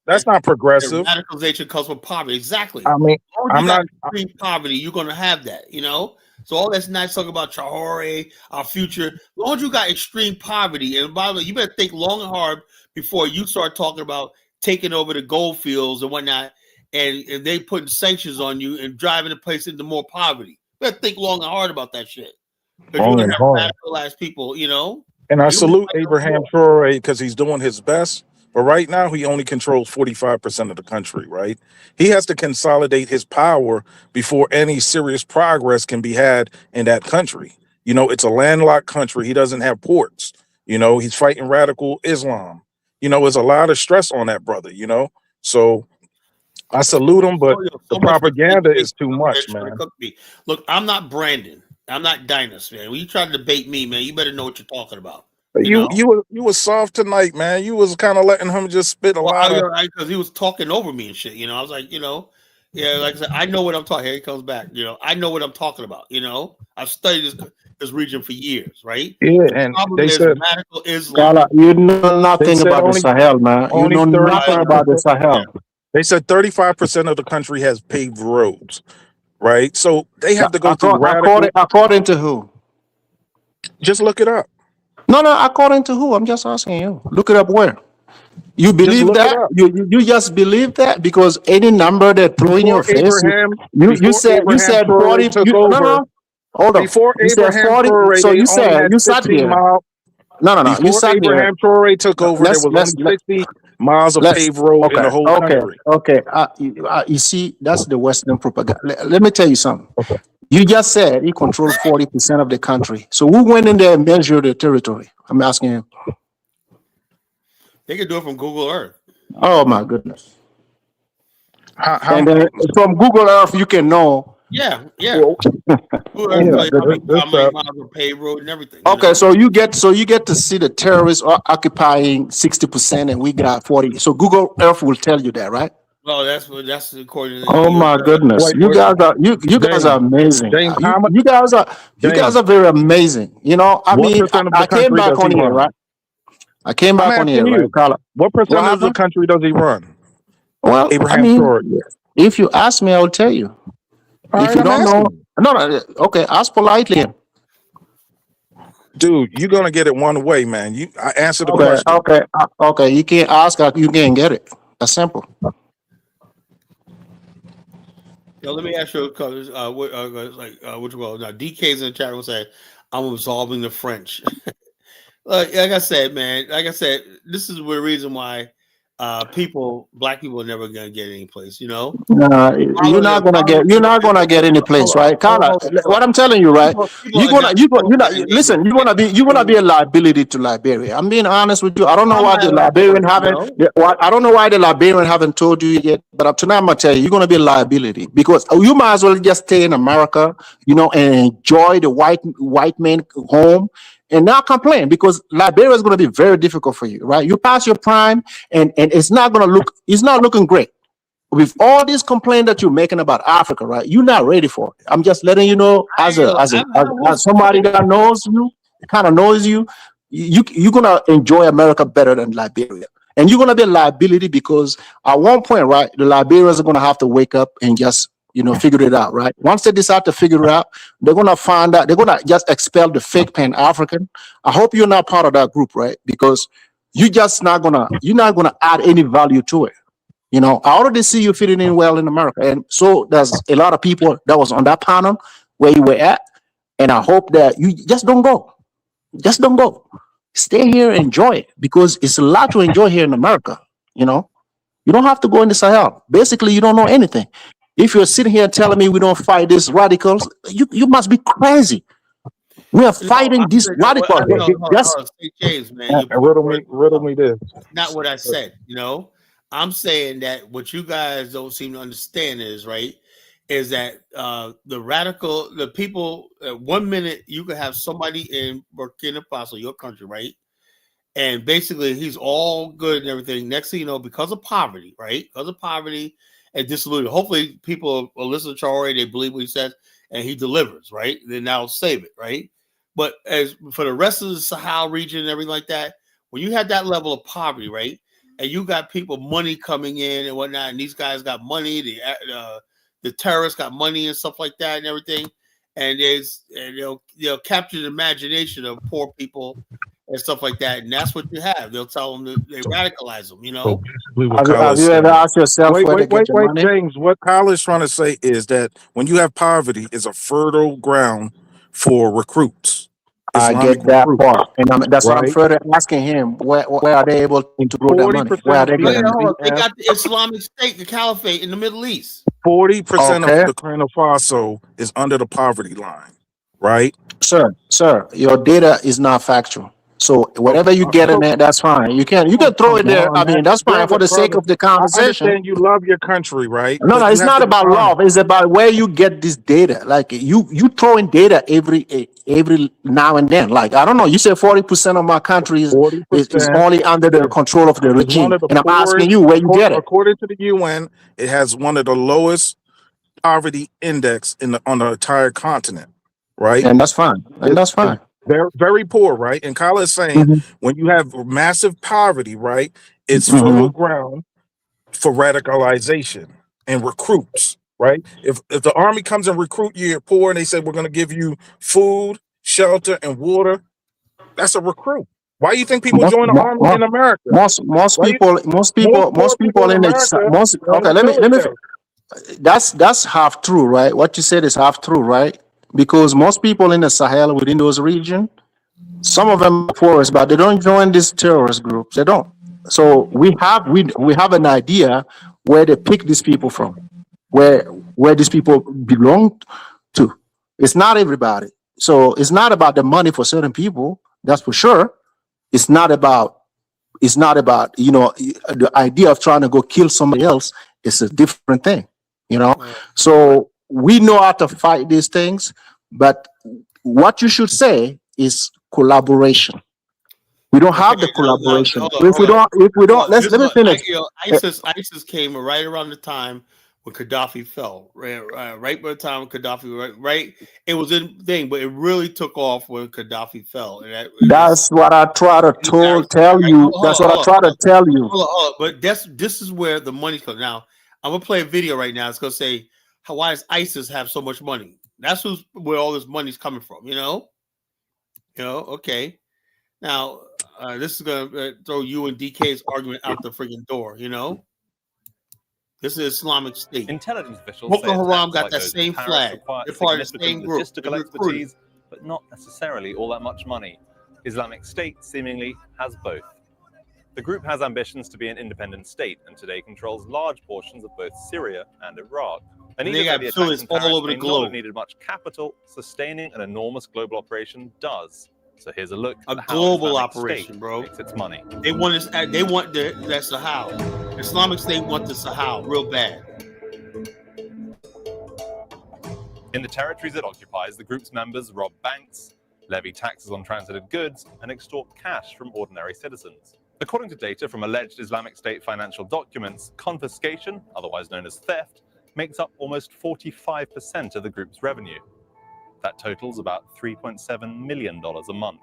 That's not progressive. Radicalization comes from poverty. Exactly. I mean, I'm not extreme poverty. You're going to have that, you know. So all that's nice talking about Traore, our future. As long as you got extreme poverty, and by the way, you better think long and hard before you start talking about taking over the gold fields and whatnot, and they putting sanctions on you and driving the place into more poverty. You better think long and hard about that shit. Because you're going to have radicalized people, you know. And I salute Abraham Traore because he's doing his best. But right now, he only controls 45% of the country, right? He has to consolidate his power before any serious progress can be had in that country. You know, it's a landlocked country. He doesn't have ports. You know, he's fighting radical Islam. You know, there's a lot of stress on that brother, you know? So I salute them, but Oh, yo, the so much propaganda respect is too for much, trying to man. cook me. Look, I'm not Brandon. I'm not Dynas, man. When you try to debate me, man, you better know what you're talking about. You know? You was soft tonight, man. You was kind of letting him just spit a Well, lot of. because he was talking over me and shit. You know, I was like, yeah, like I said, I know what I'm talking. Here he comes back. I know what I'm talking about. I've studied this region for years, right? Yeah, The and problem they is said radical Islam. Kala, you know they nothing said about the only Sahel, man. You only know nothing 35%. about the Sahel. They said 35% of the country has paved roads, right? So they have to go through radical. According to who? Just look it up. No, no, according to who? I'm just asking you. Look it up where? You Just believe look it that? up. You just believe that because any number that throw in your Before face, Abraham, you before said Abraham 40. Traore took You, no, over, no, hold on. before You said Abraham 40. Traore, So they you only said had you sat 60 here. miles. No, no, no. You Before sat here. Abraham Traore took over, there was only 60 miles of Let's paved road in okay, the whole okay, country. okay. You see, that's the Western propaganda. Let me tell you something. You just said he controlled 40% of the country. So who went in there and measured the territory? I'm asking you. They can do it from Google Earth. Oh my goodness. How And then from Google Earth, you can know. Yeah. Well, Google oh Earth tell my you goodness. how many miles of paved road and everything. Okay, so you get to see the terrorists are occupying 60% and we got 40. So Google Earth will tell you that, right? Well, that's according to Oh your. my goodness. wait, wait, You guys are James, amazing. James, how much? You guys James, are very amazing. I what mean, percent of the I came country back does he on here, run? right? I came I'm back on here, asking right, you, Carla? what What percentage of the happened? country does he run? Well, I Abraham mean, Traore. if you ask me, I will tell you. All If right, you I'm don't know, asking you. no, no, okay, ask politely. Dude, you're gonna get it one way, man. I answer the Okay, question. okay. You can't ask, you can't get it. That's simple. Now, let me ask you, because what you call it? Now, DK's in the chat will say, "I'm absolving the French." like I said, man. Like I said, this is the reason why black people are never gonna get any place. You're not gonna get any place, Hold on, right, hold Carla? on, hold on. What I'm telling you, right? People are not You're not. and they Listen, repent. you're gonna be a liability to Liberia. I'm being honest with you. I don't know I'm why not the having that Liberian choice, haven't. I don't know why the Liberian haven't told you yet. But tonight I'm gonna tell you, you're gonna be a liability because you might as well just stay in America, and enjoy the white man home. And not complain because Liberia is going to be very difficult for you, right? You pass your prime, and it's not looking great with all this complaint that you're making about Africa, right? You're not ready for it. I'm just letting you know, as somebody that knows you, kind of knows you, you're gonna enjoy America better than Liberia, and you're gonna be a liability because at one point, right, the Liberians are gonna have to wake up and just figure it out, right? Once they decide to figure it out, they're gonna find out they're gonna just expel the fake Pan African. I hope you're not part of that group, right? Because you're not gonna add any value to it. I already see you fitting in well in America. And so there's a lot of people that was on that panel where you were at. And I hope that you just don't go. Just don't go. Stay here and enjoy it because it's a lot to enjoy here in America. You know, you don't have to go in the Sahel. Basically, you don't know anything. If you're sitting here telling me we don't fight these radicals, you must be crazy. We are fighting these radicals. St. James, man, you put Riddle me this. not what I said. I'm saying that what you guys don't seem to understand is that the people. 1 minute you could have somebody in Burkina Faso, your country, right? And basically he's all good and everything. Next thing you know, because of poverty, right? Because of poverty and disillusion. Hopefully people will listen to Traore, they believe what he says, and he delivers, right? Then now save it, right? But as for the rest of the Sahel region and everything like that, when you have that level of poverty, right? And you got people, money coming in and whatnot, and these guys got money, the terrorists got money and stuff like that and everything, and they'll capture the imagination of poor people and stuff like that, and that's what you have. They'll tell them that they radicalize them, So basically what Have you ever asked yourself where they get the money? James. What Kyle is trying to say is that when you have poverty, is a fertile ground for recruits, I Islamic get that recruits, part, and that's what I'm right? further asking him. Where are they able to grow that money? Where 40% are of they getting people it? they got the Islamic State, the Caliphate in the Middle East. 40% of Okay, the Burkina Faso is under the poverty line, right? sir, your data is not factual. So whatever you get in there, that's fine. You can throw it there. I mean, that's fine for the sake of the I conversation. understand you love your country, right? No, But you it's have not to be about honest. love. It's about where you get this data. Like you throw in data every now and then. Like I don't know. You say 40% of my country is 40% only under the is control of the one regime, of the and I'm asking poorest, you where you get it. according to the UN, it has one of the lowest poverty index on the entire continent, right? And that's fine. And that's It's fine. very, very poor, right? And Kyle is saying Mhm. when you have massive poverty, right, it's fertile Mhm. ground for radicalization and recruits, right? If the army comes and recruit you, you're poor, and they say we're going to give you food, shelter, and water, that's a recruit. Why do you think people Most, join the mo- army mo- in America? most Why you, most poor people people in in the America most. join Okay, the military? that's half true, right? What you said is half true, right? Because most people in the Sahel within those regions, some of them are poorest, but they don't join these terrorist groups. They don't. So we have an idea where they pick these people from, where these people belong to. It's not everybody. So it's not about the money for certain people. That's for sure. It's not about the idea of trying to go kill somebody else is a different thing. So we know how to fight these things, but what you should say is collaboration. We don't Okay, have the now, collaboration. hold on, hold on. If we don't, This is let me what finish. ISIS came right around the time when Gaddafi fell. Right by the time Gaddafi, right. It was in thing, but it really took off when Gaddafi fell. And That's what I try to tell right? you. That's what I try to tell you. Hold on. But this is where the money comes. Now I'm gonna play a video right now. It's gonna say why does ISIS have so much money? That's where all this money's coming from. Okay. Now, this is going to throw you and DK's argument out the freaking door, This is Islamic State. Intelligence officials Boko say Haram attacks got like that those same in Paris flag. require They're part of the significant same group. logistical expertise, but not necessarily all that much money. Islamic State seemingly has both. The group has ambitions to be an independent state and today controls large portions of both Syria and Iraq. And They even got though the attacks in all Paris over the may not globe. have needed much capital, sustaining an enormous global operation does. So here's a look A at how global Islamic operation, State bro. makes its money. They want this. They want that Sahel. Islamic State want the Sahel real bad. In the territories it occupies, the group's members rob banks, levy taxes on transited goods, and extort cash from ordinary citizens. According to data from alleged Islamic State financial documents, confiscation, otherwise known as theft, makes up almost 45% of the group's revenue. That totals about $3.7 million a month.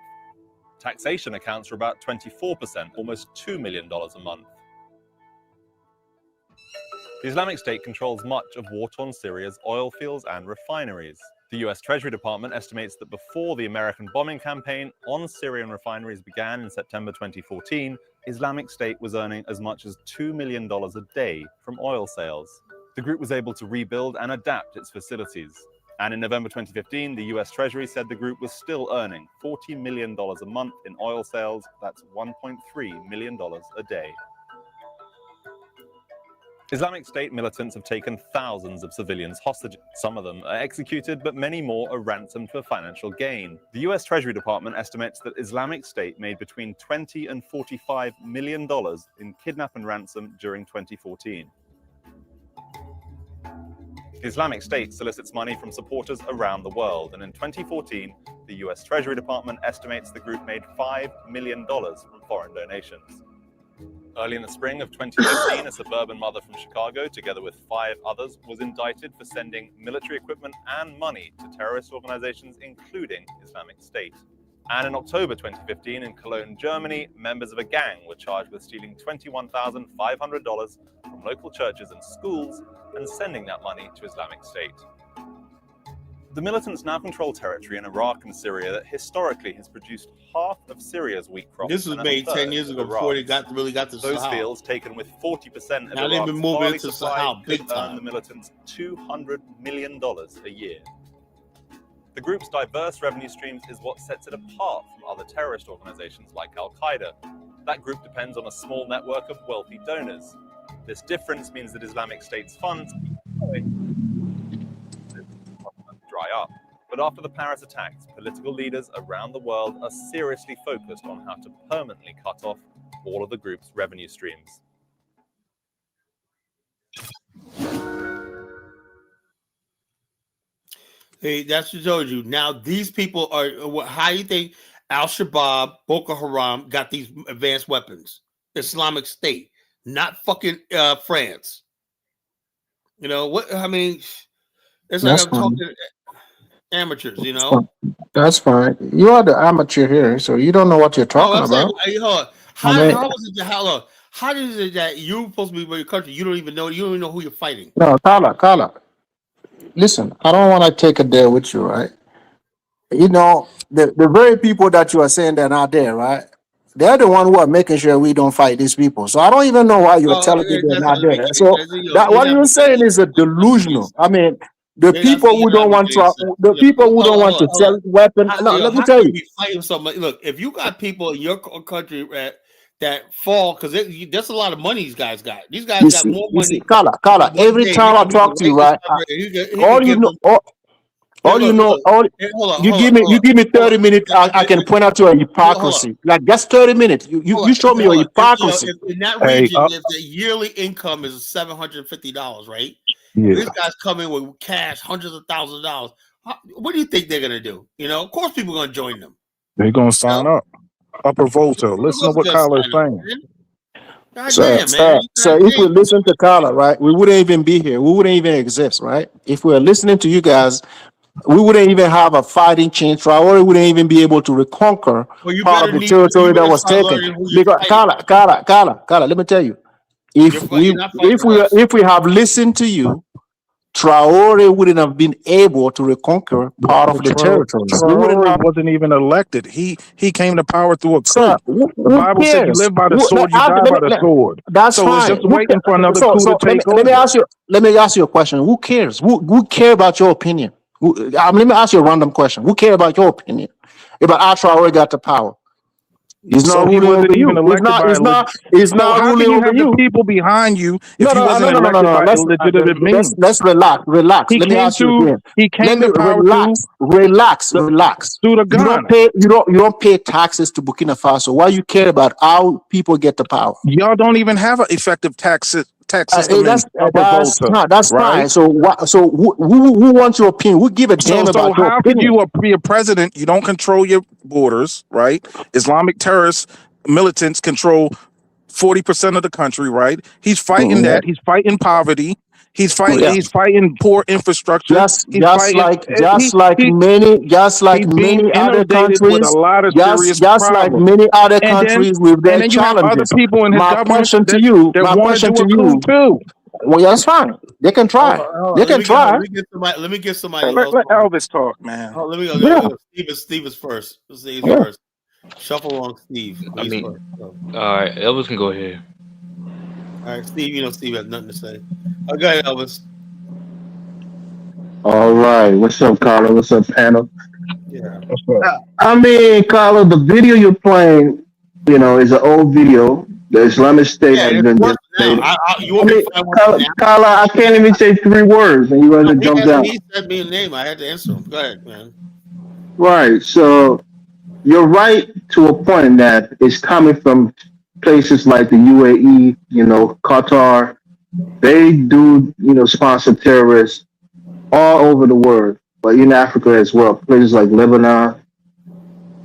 Taxation accounts for about 24%, almost $2 million a month. The Islamic State controls much of war-torn Syria's oil fields and refineries. The US Treasury Department estimates that before the American bombing campaign on Syrian refineries began in September 2014, Islamic State was earning as much as $2 million a day from oil sales. The group was able to rebuild and adapt its facilities. And in November 2015, the US Treasury said the group was still earning $40 million a month in oil sales. That's $1.3 million a day. Islamic State militants have taken thousands of civilians hostage. Some of them are executed, but many more are ransomed for financial gain. The US Treasury Department estimates that Islamic State made between $20 and $45 million in kidnap and ransom during 2014. The Islamic State solicits money from supporters around the world, and in 2014, the US Treasury Department estimates the group made $5 million from foreign donations. Early in the spring of 2015, a suburban mother from Chicago, together with 5 others, was indicted for sending military equipment and money to terrorist organizations, including Islamic State. And in October 2015, in Cologne, Germany, members of a gang were charged with stealing $21,500 from local churches and schools and sending that money to Islamic State. The militants now control territory in Iraq and Syria that historically has produced half of Syria's wheat crop. This was made 10 years ago before they really got to those Sahel. fields, taken with 40% of now they've been moving into Sahel big earn time. the militants $200 million a year. The group's diverse revenue streams is what sets it apart from other terrorist organizations like Al-Qaeda. That group depends on a small network of wealthy donors. This difference means that Islamic State's funds dry up. But But after the Paris attacks, political leaders around the world are seriously focused on how to permanently cut off all of the group's revenue streams. Hey, that's what I told you. Now these people are. How do you think Al Shabaab, Boko Haram got these advanced weapons? Islamic State, not fucking France. You know what? I mean, it's like That's I'm fine. talking amateurs. You know. That's fine. You are the amateur here, so you don't know what you're talking I'm saying, about. hey, hold on. How is it? How is it that you're supposed to be with your country? You don't even know. You don't even know who you're fighting. No, Kala. Listen, I don't want to take a dare with you, right? You know, the very people that you are saying they're not there, right? They're the one who are making sure we don't fight these people. So I don't even know why you're telling me they're not there. So that what you're saying is a delusional. I mean, the people who don't want to, sell weapons. No, let me tell you. Be fighting somebody. Look, if you got people in your country that fall, because that's a lot of money these guys got. These guys got more money. Kala. Every time I talk to you, right? You give me 30 minutes. I can point out to a hypocrisy. Like that's 30 minutes. You show me a hypocrisy. In that region, if the yearly income is $750, right? Yeah. These guys come in with cash, hundreds of thousands of dollars. What do you think they're gonna do? You know, of course, people are gonna join them. They're gonna sign up. Upper Volta. Listen to what Kyler is saying. So if we listen to Kala, right, we wouldn't even be here. We wouldn't even exist, right? If we were listening to you guys, we wouldn't even have a fighting chance. Traore wouldn't even be able to reconquer part of the territory that was taken. Because Kala, let me tell you, if we have listened to you, Traore wouldn't have been able to reconquer part of the territory. Traore wasn't even elected. He came to power through a coup. The Bible said you live by the sword, you die by the sword. That's fine. It's just waiting for another coup to take over. Let me ask you a question. Who cares? Who care about your opinion? Let me ask you a random question. Who care about your opinion? About how Traore got to power? He's not ruling over you. He's not ruling over you. The people behind you. If you wasn't elected by illegitimate means. Let's relax. Let me ask you again. He came to power. Relax. Through the gun. You don't pay taxes to Burkina Faso. Why you care about how people get the power? Y'all don't even have an effective tax system. That's fine. So who wants your opinion? Who give a damn about your opinion? How could you be a president? You don't control your borders, right? Islamic terrorist militants control 40% of the country, right? He's fighting that. He's fighting poverty. He's fighting poor infrastructure. Just like many other countries, like many other countries with their challenges. My question to you. Well, that's fine. They can try. Let me get somebody. Let Elvis talk, man. Let me go. Steve is first. First. Shuffle along, Steve. All right, Elvis can go ahead. All right, Steve. Steve has nothing to say. Go ahead, Elvis. All right. What's up, Carla? What's up, panel? Yeah. I mean, Carla, the video you're playing, is an old video. The Islamic State has been Carla, I can't even say 3 words, and you rather jump down. He said me a name. I had to answer him. Go ahead, man. Right. So you're right to a point that it's coming from places like the UAE, Qatar. They do, sponsor terrorists all over the world, but in Africa as well. Places like Lebanon,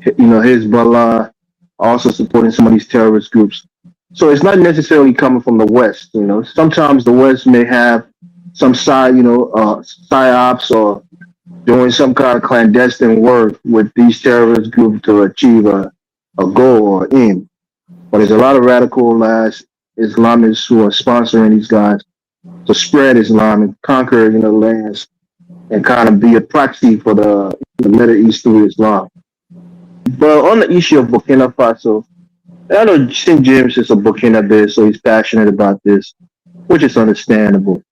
Hezbollah, also supporting some of these terrorist groups. So it's not necessarily coming from the West. Sometimes the West may have some psyops or doing some kind of clandestine work with these terrorist groups to achieve a goal or aim. But there's a lot of radicalized Islamists who are sponsoring these guys to spread Islam and conquer, lands and kind of be a proxy for the Middle East through Islam. But on the issue of Burkina Faso, I know St. James is a Burkina based, so he's passionate about this, which is understandable.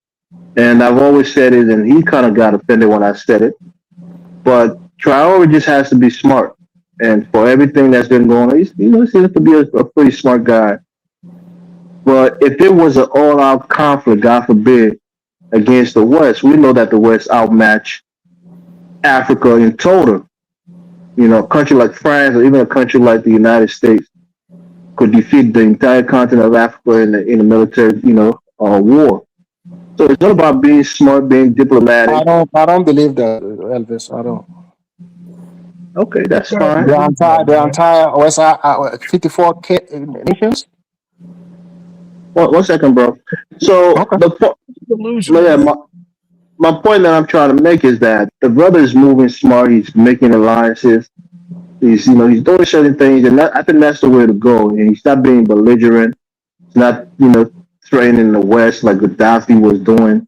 And I've always said it, and he kind of got offended when I said it. But Traore just has to be smart. And for everything that's been going on, he seems to be a pretty smart guy. But if it was an all-out conflict, God forbid, against the West, we know that the West outmatch Africa in total. You know, a country like France or even a country like the United States could defeat the entire continent of Africa in a military, war. So it's all about being smart, being diplomatic. I don't believe that, Elvis. I don't. Okay, that's Yeah, fine. The entire West 54 nations. One second, bro. So Okay. yeah, my point that I'm trying to make is that the brother is moving smart. He's making alliances. He's doing certain things, and I think that's the way to go. And he's not being belligerent. He's not, threatening the West like Gaddafi was doing,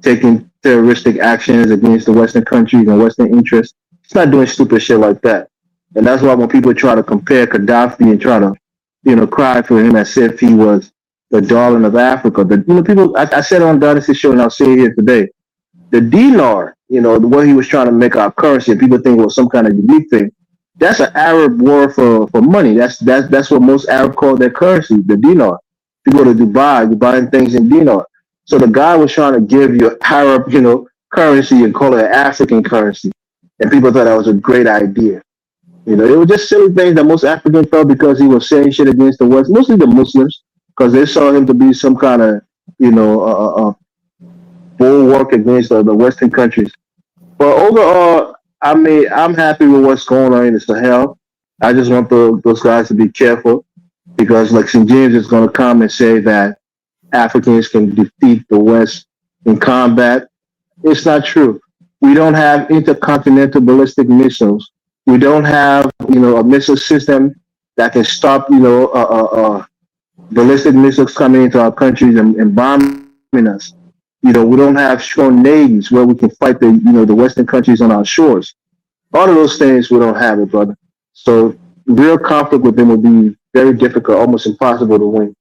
taking terroristic actions against the Western countries and Western interests. He's not doing stupid shit like that. And that's why when people try to compare Gaddafi and try to, cry for him as if he was the darling of Africa, people. I said on Dynasty Show, and I'll say it here today. The dinar, the way he was trying to make our currency, and people think it was some kind of unique thing. That's an Arab word for money. That's what most Arabs call their currency, the dinar. You go to Dubai, you're buying things in dinar. So the guy was trying to give you Arab, currency and call it an African currency. And people thought that was a great idea. It was just silly things that most Africans felt because he was saying shit against the West, mostly the Muslims, because they saw him to be some kind of, bulwark against the Western countries. But overall, I'm happy with what's going on in the Sahel. I just want those guys to be careful because, like St. James is going to come and say that Africans can defeat the West in combat. It's not true. We don't have intercontinental ballistic missiles. We don't have, a missile system that can stop, ballistic missiles coming into our countries and bombing us. We don't have strong navies where we can fight the Western countries on our shores. All of those things we don't have it, brother. So real conflict with them would be very difficult, almost impossible to win.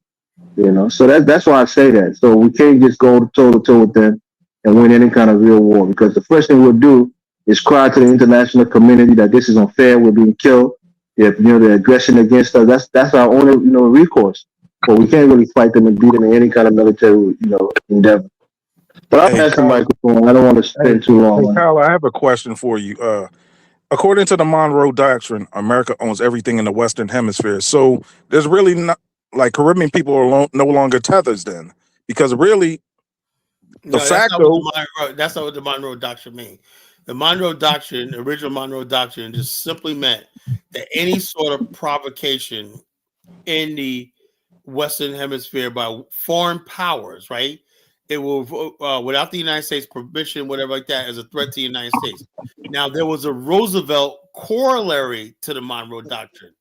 So that's why I say that. So we can't just go toe to toe with them and win any kind of real war, because the first thing we'll do is cry to the international community that this is unfair. We're being killed. If the aggression against us, that's our only recourse. But we can't really fight them and beat them in any kind of military endeavor. But I'll pass the microphone. I don't want to spend too long. Kyle, I have a question for you. According to the Monroe Doctrine, America owns everything in the Western Hemisphere. So there's really not, like, Caribbean people are no longer tethers then, because really that's not what the Monroe Doctrine means. The Monroe Doctrine, the original Monroe Doctrine, just simply meant that any sort of provocation in the Western Hemisphere by foreign powers, right? It will, without the United States permission, whatever like that, as a threat to the United States. Now, there was a Roosevelt corollary to the Monroe Doctrine.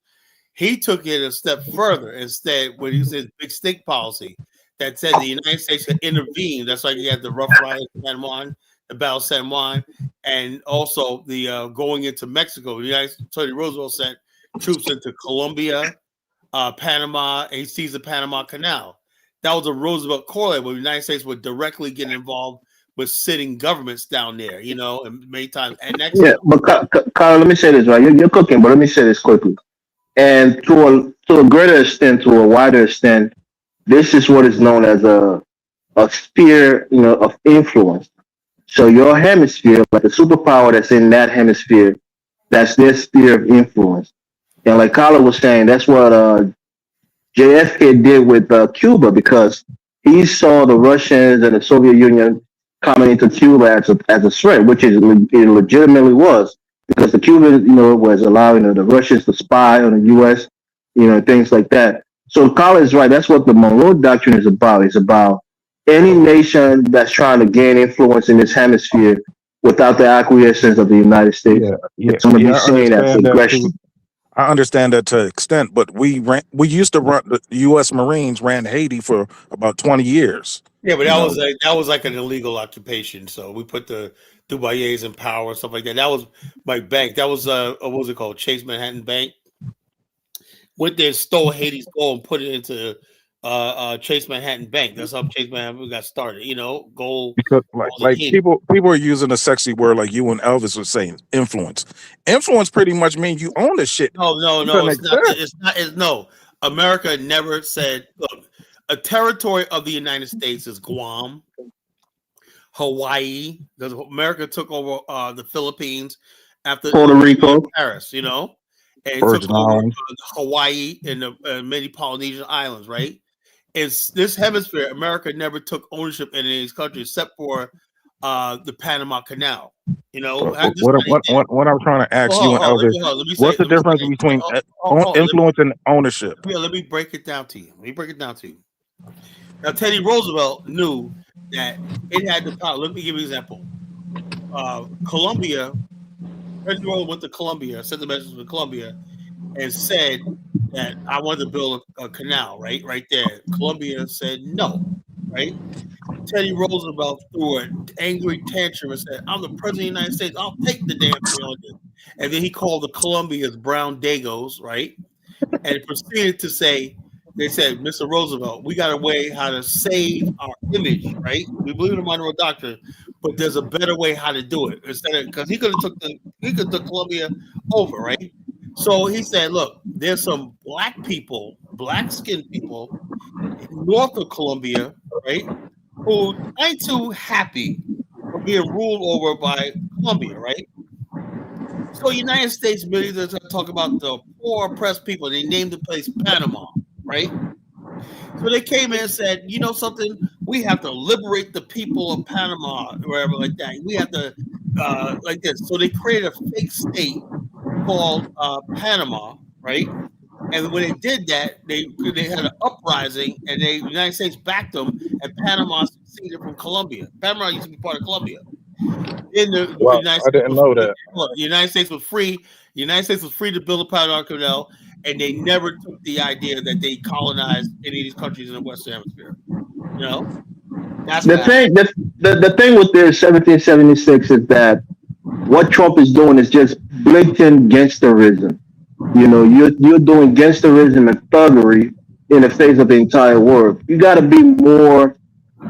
He took it a step further. Instead, when he said big stick policy, that said the United States could intervene. That's like you had the Rough Riders, San Juan, the Battle of San Juan, and also the going into Mexico. The United States, Teddy Roosevelt sent troops into Colombia, Panama, and he seized the Panama Canal. That was a Roosevelt corollary where the United States would directly get involved with sitting governments down there, and many times. And next, but Carl, let me say this, right? You're cooking, but let me say this quickly. And to a greater extent, to a wider extent, this is what is known as a sphere, of influence. So your hemisphere, like the superpower that's in that hemisphere, that's their sphere of influence. And like Carla was saying, that's what JFK did with Cuba, because he saw the Russians and the Soviet Union coming into Cuba as a threat, which it legitimately was, because the Cubans, was allowing the Russians to spy on the U.S., things like that. So Carla is right. That's what the Monroe Doctrine is about. It's about any nation that's trying to gain influence in this hemisphere without the acquiescence of the United States. It's going to be seen as aggression. I understand that to an extent, but we used to run, the U.S. Marines ran Haiti for about 20 years. Yeah, but that was like an illegal occupation. So we put the Duvaliers in power and stuff like that. That was my bank. That was what was it called? Chase Manhattan Bank. Went there, stole Haiti's gold, and put it into Chase Manhattan Bank. That's how Chase Manhattan got started. Gold. Because like people are using a sexy word, like you and Elvis was saying, influence. Influence pretty much means you own the shit. No, it's not. No, America never said. Look, a territory of the United States is Guam, Hawaii, because America took over the Philippines after Puerto Rico. Paris, you know, and Virgin took over Islands. Hawaii and the many Polynesian islands, right? It's this hemisphere. America never took ownership in any of these countries except for the Panama Canal. You know, What I'm trying to ask you and Elvis, what's the difference between influence and ownership? Yeah, let me break it down to you. Now, Teddy Roosevelt knew that it had the power. Let me give you an example. Colombia, President Roosevelt went to Colombia, sent the message to Colombia, and said that I wanted to build a canal, right there. Colombia said no, right? Teddy Roosevelt threw an angry tantrum and said, "I'm the president of the United States. I'll take the damn thing on this." And then he called the Colombians brown dagos, right? And proceeded to say, they said, "Mr. Roosevelt, we got a way how to save our image, right? We believe in the Monroe Doctrine, but there's a better way how to do it. Instead of because he could have took Colombia over, right? So he said, look, there's some black skinned people north of Colombia, right, who ain't too happy for being ruled over by Colombia, right? So United States military talk about the poor oppressed people. They named the place Panama, right? So they came in and said, you know something? We have to liberate the people of Panama, or wherever like that. We have to like this. So they created a fake state called Panama, right? And when they did that, they had an uprising, and the United States backed them, and Panama seceded from Colombia. Panama used to be part of Colombia. I didn't know that. The United States was free. The United States was free to build a Panama Canal, and they never took the idea that they colonized any of these countries in the Western Hemisphere. You know, that's the thing. The thing with this 1776 is that what Trump is doing is just blatant gangsterism. You know, you're doing gangsterism and thuggery in the face of the entire world. You got to be more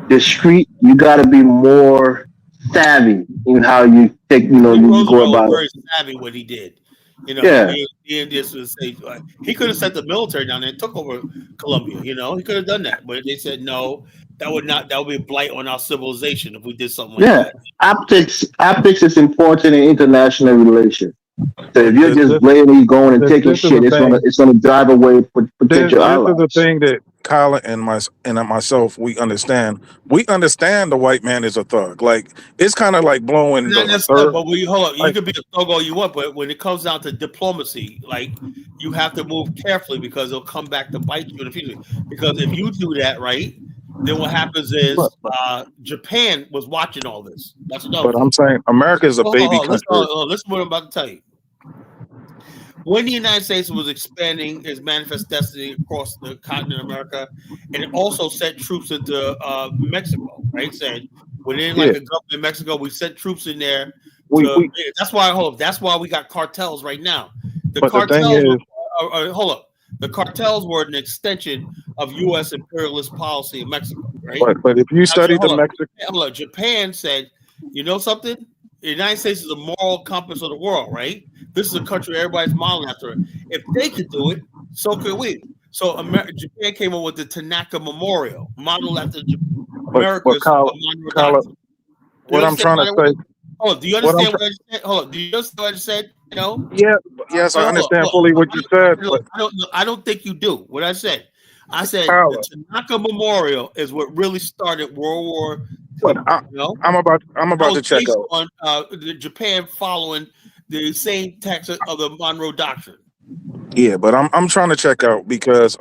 discreet. You got to be more savvy in how you take. You know, you go about very it. savvy what he did. You know, Yeah. He could have sent the military down there and took over Colombia. You know, he could have done that, but they said no. That would be a blight on our civilization if we did something like that. Optics is important in international relations. So if you're just blatantly going and taking shit, it's gonna drive away potential allies. This is the thing that Kyla and myself we understand. We understand the white man is a thug. Like it's kind of like blowing the third. But hold up, you can be a thug all you want, but when it comes down to diplomacy, like you have to move carefully because it'll come back to bite you in the future. Because if you do that right, then what happens is Japan was watching all this. That's another. But I'm saying America is a baby country. Listen what I'm about to tell you. When the United States was expanding its manifest destiny across the continent of America, and it also sent troops into Mexico, right? Said within a government in Mexico, we sent troops in there. That's why we got cartels right now. The cartels were an extension of U.S. imperialist policy in Mexico, right? But if you study the Mexican, Japan said, you know something? The United States is a moral compass of the world, right? This is a country everybody's modeling after. If they could do it, so could we. So Japan came up with the Tanaka Memorial, modeled after America's what I'm trying to say. Oh, do you understand what I just said? Hold on. Do you understand what I just said? You know? Yeah. Yes, I understand fully what you said. I don't think you do. What I said. I said the Tanaka Memorial is what really started World War II. I'm about to check out on Japan following the same text of the Monroe Doctrine. Yeah, but I'm trying to check out because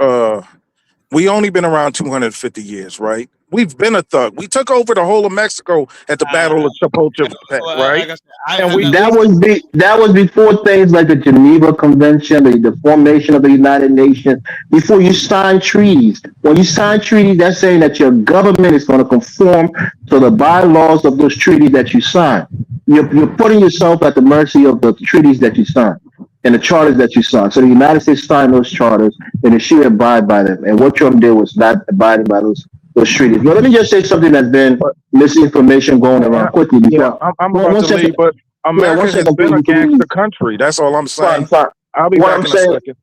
we only been around 250 years, right? We've been a thug. We took over the whole of Mexico at the Battle of Chapultepec, right? That was before things like the Geneva Convention, the formation of the United Nations. Before you sign treaties, when you sign treaties, that's saying that your government is going to conform to the bylaws of those treaties that you sign. You're putting yourself at the mercy of the treaties that you sign and the charters that you sign. So the United States signed those charters, and it should abide by them. And what Trump did was not abiding by those treaties. Now, let me just say something that's been misinformation going around quickly. I'm about to leave, but America has been a gangster country. That's all I'm saying. I'll be back in a second.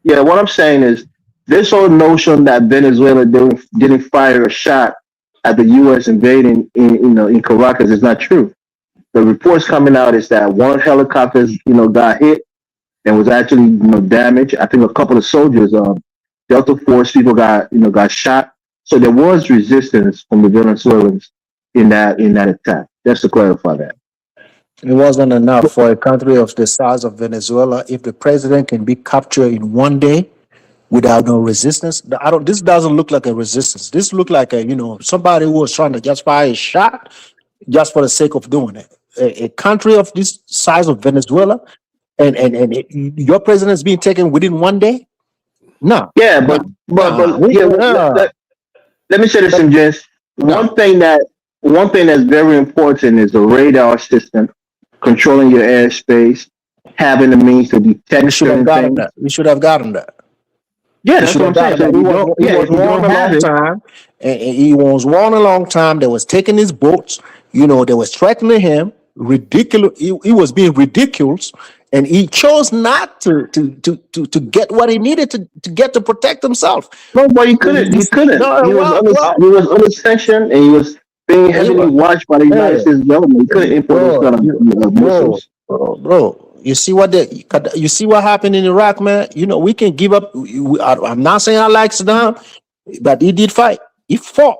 Yeah, what I'm saying is this whole notion that Venezuela didn't fire a shot at the U.S. invading in Caracas is not true. The reports coming out is that one helicopter got hit and was actually damaged. I think a couple of soldiers, Delta Force people got shot. So there was resistance from the Venezuelans in that attack. Just to clarify that. It wasn't enough for a country of the size of Venezuela. If the president can be captured in one day without no resistance, this doesn't look like a resistance. This look like somebody who was trying to just fire a shot just for the sake of doing it. A country of this size of Venezuela, and your president is being taken within one day. No. Yeah, but let me say this, in just one thing that's very important is the radar system, controlling your airspace, having the means to detect certain things. We should have gotten that. Yeah, that's what I'm saying. It was warned a long time. They was taking his boats. They was threatening him. Ridiculous. He was being ridiculous, and he chose not to get what he needed to get to protect himself. No, but he couldn't. He couldn't. He was under sanction, and he was being heavily watched by the United States government. He couldn't import those kind of missiles. Bro. You see what happened in Iraq, man. We can give up. I'm not saying I like Saddam, but he did fight. He fought.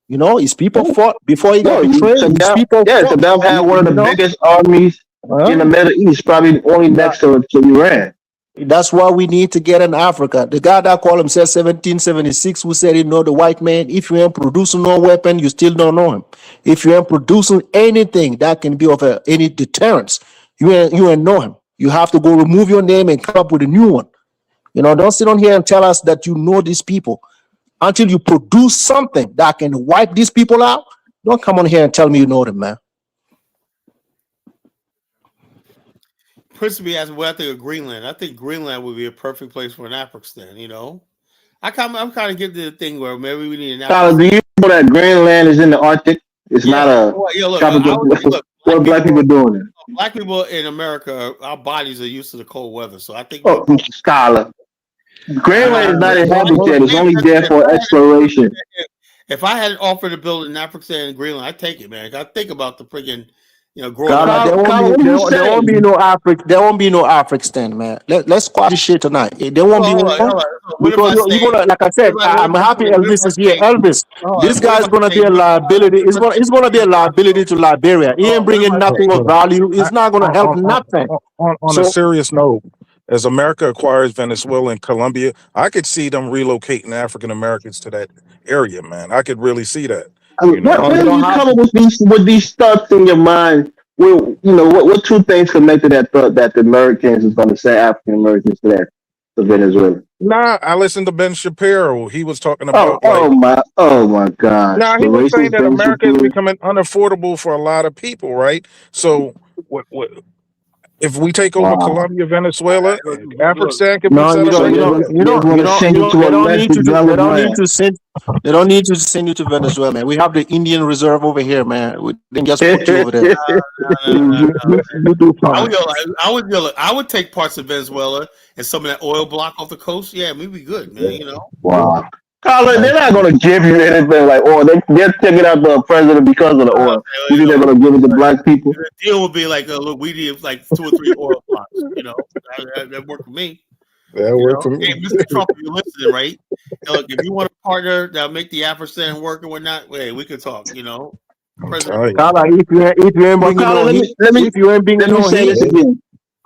His people fought before he got betrayed. Saddam had one of the biggest armies in the Middle East, probably only next to Iran. That's why we need to get in Africa. The guy that called himself 1776, who said he know the white man, if you ain't producing no weapon, you still don't know him. If you ain't producing anything that can be of any deterrence, you ain't know him. You have to go remove your name and come up with a new one. Don't sit on here and tell us that you know these people. Until you produce something that can wipe these people out, don't come on here and tell me you know them, man. Principally, as what I think of Greenland. I think Greenland would be a perfect place for an Afghanistan. I'm kind of getting to the thing where maybe we need an Tyler, do you know that Greenland is in the Arctic? It's not a tropical. What are black people doing there? Black people in America, our bodies are used to the cold weather, so I think. Scholar. Greenland is not inhabited. It's only there for exploration. If I had offered to build an Afghanistan in Greenland, I'd take it, man. I think about the freaking, growing up. There won't be no Africa. There won't be no Afghanistan, man. Let's squash this shit tonight. There won't be one. Because you're gonna, like I said, I'm happy Elvis is here. Elvis, this guy's gonna be a liability. It's gonna be a liability to Liberia. He ain't bringing nothing of value. It's not gonna help nothing. On a serious note, as America acquires Venezuela and Colombia, I could see them relocating African Americans to that area, man. I could really see that. Where do you come up with these thoughts in your mind? What two things connected that thought that the Americans is going to say African Americans to Venezuela? Nah, I listened to Ben Shapiro. He was talking about. Oh my God! Nah, he was saying that America is becoming unaffordable for a lot of people, right? So what? If we take over Colombia, Venezuela, Afghanistan can be set up. They don't need to send you to Venezuela, man. We have the Indian Reserve over here, man. We didn't just put you over there. I would take parts of Venezuela and some of that oil block off the coast. Yeah, we'd be good, man. Wow. Colin, they're not going to give you anything like oil. They're taking out the president because of the oil. You think they're going to give it to black people? The deal would be like, look, we need like 2 or 3 oil blocks. That worked for me. That worked for me. Hey, Mr. Trump, you're listening, right? Look, if you want a partner that'll make the Afghanistan work and whatnot, hey, we can talk. President. If you ain't bringing no heat,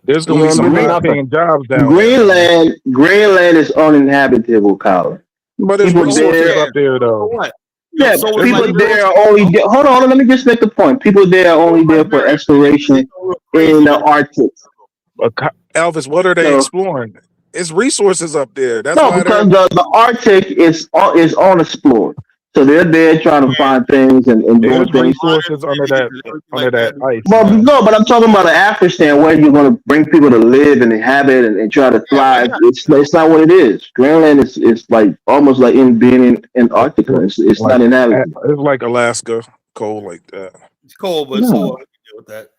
there's going to be some paying jobs down there. Greenland is uninhabitable, Colin. But there's resources up there, though. What? Yeah, people there are only there. Hold on, let me just make the point. People there are only there for exploration in the Arctic. Elvis, what are they exploring? It's resources up there. That's why because the Arctic is unexplored. So they're there trying to find things and doing things. Resources under that ice. Well, no, but I'm talking about Afghanistan where you're going to bring people to live and inhabit and try to thrive. It's not what it is. Greenland is like almost like being in Antarctica. It's like, not inhabited. It's like Alaska, cold like that. It's cold, but so I can deal with that.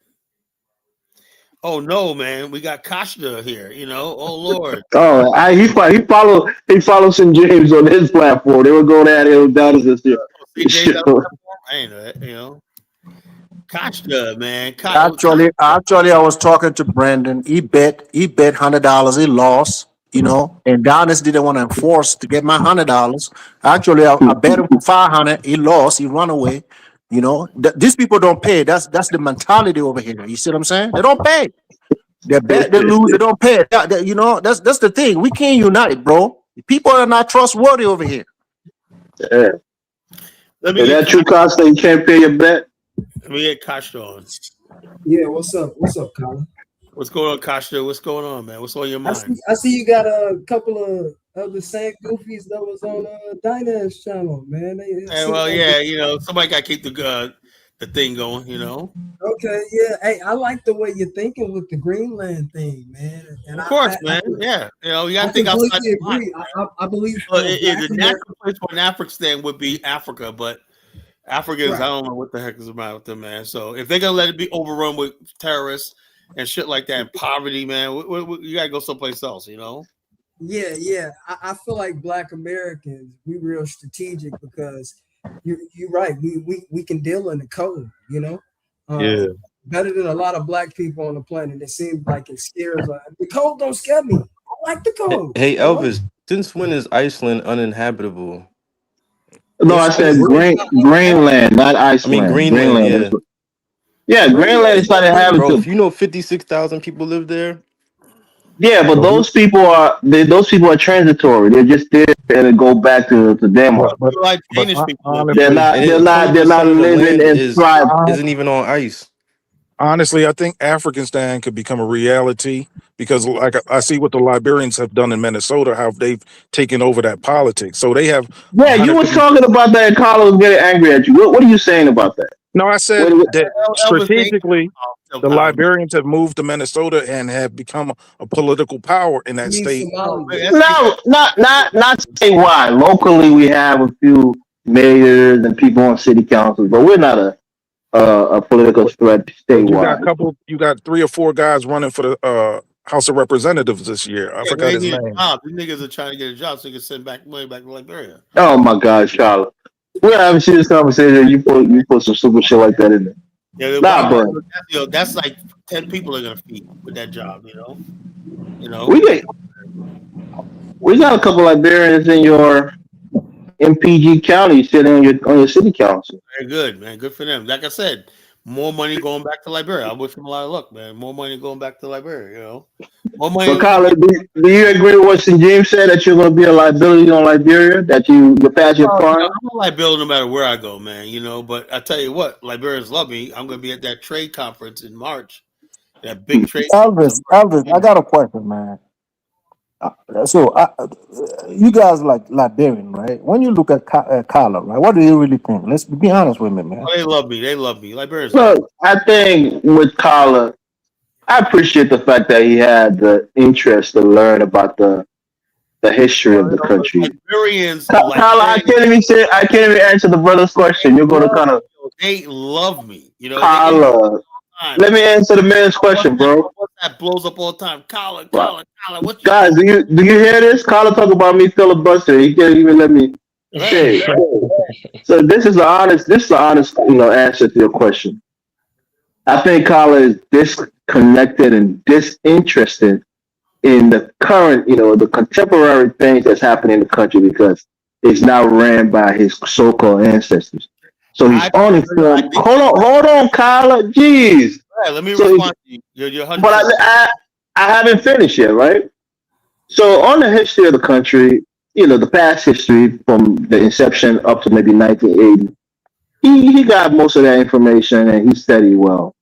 Oh no, man! We got Kashna here. Oh Lord. He follows St. James on his platform. They were going at him down this year. PJs out on that farm? I ain't know that, you know. Costa, man. Actually, I was talking to Brandon. He bet $100. He lost, and Donis didn't want to enforce to get my $100. Actually, I bet him for 500. He lost. He run away. These people don't pay. That's the mentality over here. You see what I'm saying? They don't pay. They bet, they lose, they don't pay. That's the thing. We can't unite, bro. People are not trustworthy over here. Yeah. Is that true, Costa? You can't pay your bet? Let me get Costa on. Yeah, what's up? What's up, Colin? What's going on, Costa? What's going on, man? What's on your mind? I see you got a couple of the same goofies that was on Dyna's channel, man. Somebody got to keep the thing going, Okay, yeah. Hey, I like the way you're thinking with the Greenland thing, man. And of course, man. Yeah, you got to think outside the box. I believe the natural place for an African would be Africa, but Africans, right. I don't know what the heck is about with them, man. So if they're gonna let it be overrun with terrorists and shit like that, and poverty, man, you gotta go someplace else, Yeah. I feel like Black Americans, we real strategic because you're right. We can deal in the code, better than a lot of Black people on the planet. It seems like it scares us. The code don't scare me. I like the code. Hey Elvis, since when is Iceland uninhabitable? No, I said Greenland, not Iceland. I mean Greenland. Yeah, Greenland is not inhabitable. Bro, if you know 56,000 people live there. Yeah, but those people are transitory. They're just there and go back to Denmark. But Danish people. They're not living in tribe. Isn't even on ice. Honestly, I think Africanistan could become a reality because, like, I see what the Liberians have done in Minnesota, how they've taken over that politics. So they have. Yeah, you was talking about that, and Carlos was getting angry at you. What are you saying about that? No, I said that strategically, the Liberians have moved to Minnesota and have become a political power in that state. No, not statewide. Locally, we have a few mayors and people on city councils, but we're not a political threat statewide. You got 3 or 4 guys running for the House of Representatives this year. I forgot his name. These niggas are trying to get a job so they can send money back to Liberia. Oh my God, Charlotte. We're having this conversation. You put some stupid shit like that in there. Yeah, bro. That's like 10 people are gonna feed with that job. We got a couple Liberians in your MPG county sitting on your city council. Very good, man. Good for them. Like I said, more money going back to Liberia. I wish them a lot of luck, man. More money going back to Liberia, More money. So, Colin, do you agree with what St. James said, that you're going to be a liability on Liberia, that you pass your farm? I'm a liability no matter where I go, man, But I tell you what, Liberians love me. I'm going to be at that trade conference in March. That big trade Elvis, I got a question, man. So, you guys like Liberian, right? When you look at Kala, right? What do you really think? Let's be honest with me, man. Oh, they love me. Liberians. Look, I think with Kala, I appreciate the fact that he had the interest to learn about the history of the country. Liberians. Kala, I can't even answer the brother's question. You're going to kind of. They love me, Kala. Let me answer the man's question, bro. That blows up all the time. Colin. What guys, do you hear this? Colin talk about me filibustering. He can't even let me say. So this is the honest, answer to your question. I think Colin is disconnected and disinterested in the current, the contemporary things that's happening in the country because it's now ran by his so-called ancestors. So he's only film. Hold on, Kyla. Jeez. Right, let me respond to you. You're but I haven't finished yet, right? So on the history of the country, the past history from the inception up to maybe 1980, he got most of that information and he studied well.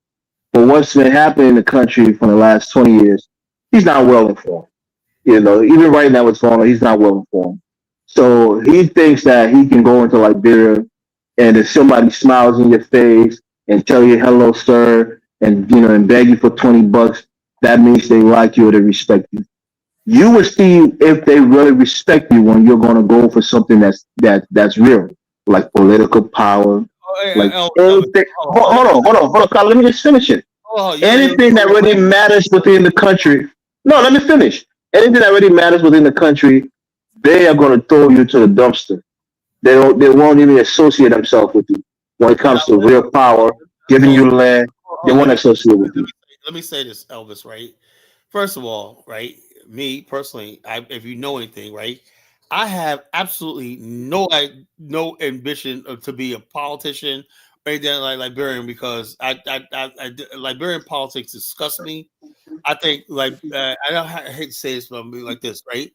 But what's been happening in the country for the last 20 years, he's not well informed. Even right now what's going on, he's not well informed. So he thinks that he can go into Liberia and if somebody smiles in your face and tell you hello, sir, and and beg you for $20, that means they like you or they respect you. You will see if they really respect you when you're going to go for something that's real, like political power, anything. Hold on, Carl, let me just finish it. Anything that really matters within the country. No, let me finish. Anything that really matters within the country, they are going to throw you to the dumpster. They won't even associate themselves with you when it comes to real power, giving you land. They won't associate with you. Let me say this, Elvis, right? First of all, right, me personally, if you know anything, right, I have absolutely no ambition to be a politician or anything like Liberian because Liberian politics disgusts me. I think I hate to say this, but I'm like this, right?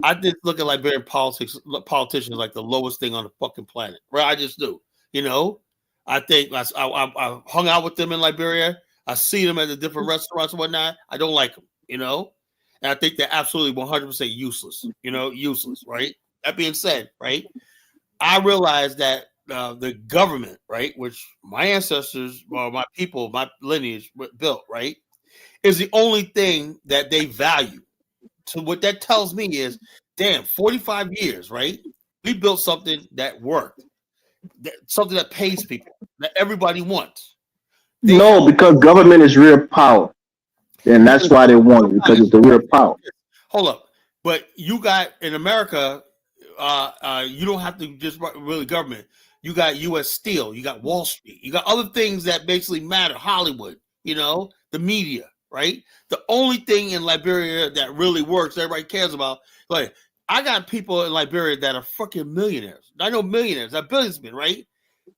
I just look at Liberian politicians like the lowest thing on the fucking planet, right? I just do, you know. I think I hung out with them in Liberia. I see them at the different restaurants and whatnot. I don't like them, you know, and I think they're absolutely 100% useless, you know, useless, right? That being said, right, I realize that the government, right, which my ancestors or my people, my lineage built, right, is the only thing that they value. So what that tells me is, damn, 45 years, right? We built something that worked, something that pays people, that everybody wants. No, because government is real power, and that's why they want it because it's the real power. Hold up, but you got in America, you don't have to just really government. You got U.S. Steel, you got Wall Street, you got other things that basically matter. Hollywood, you know, the media, right? The only thing in Liberia that really works, everybody cares about. Like, I got people in Liberia that are fucking millionaires. I know millionaires, that businessmen, right?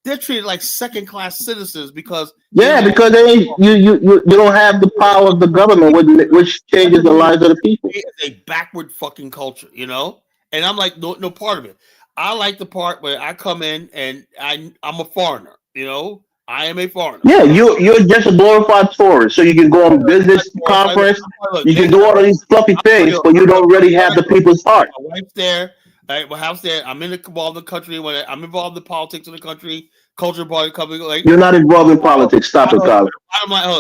They're treated like second-class citizens because because they ain't, you don't have the power of the government, which changes the lives of the people. It's a backward fucking culture, you know. And I'm like, no part of it. I like the part where I come in and I'm a foreigner, you know. I am a foreigner. Yeah, you're just a glorified tourist, so you can go on business conference, you can do all of these fluffy things, but you don't really have the people's heart. My wife's there, my house there. I'm involved in the country. When I'm involved in the politics of the country, culture part of the country. Like, you're not involved in politics. Stop it, Kyle.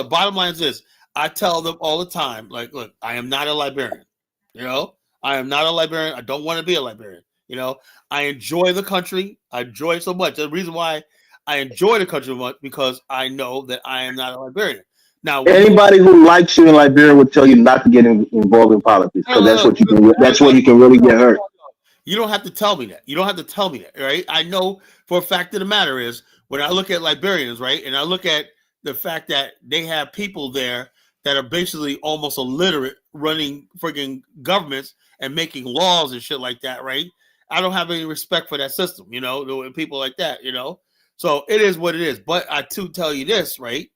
Bottom line is this: I tell them all the time, like, look, I am not a Liberian. You know, I am not a Liberian. I don't want to be a Liberian. You know, I enjoy the country. I enjoy it so much. The reason why I enjoy the country much because I know that I am not a Liberian. Now, anybody who likes you in Liberia would tell you not to get involved in politics because that's what you can. That's where you can really get hurt. You don't have to tell me that. You don't have to tell me that, right? I know for a fact of the matter is when I look at Liberians, right, and I look at the fact that they have people there that are basically almost illiterate running freaking governments and making laws and shit like that, right? I don't have any respect for that system, you know, people like that, you know. So it is what it is. But I too tell you this, right?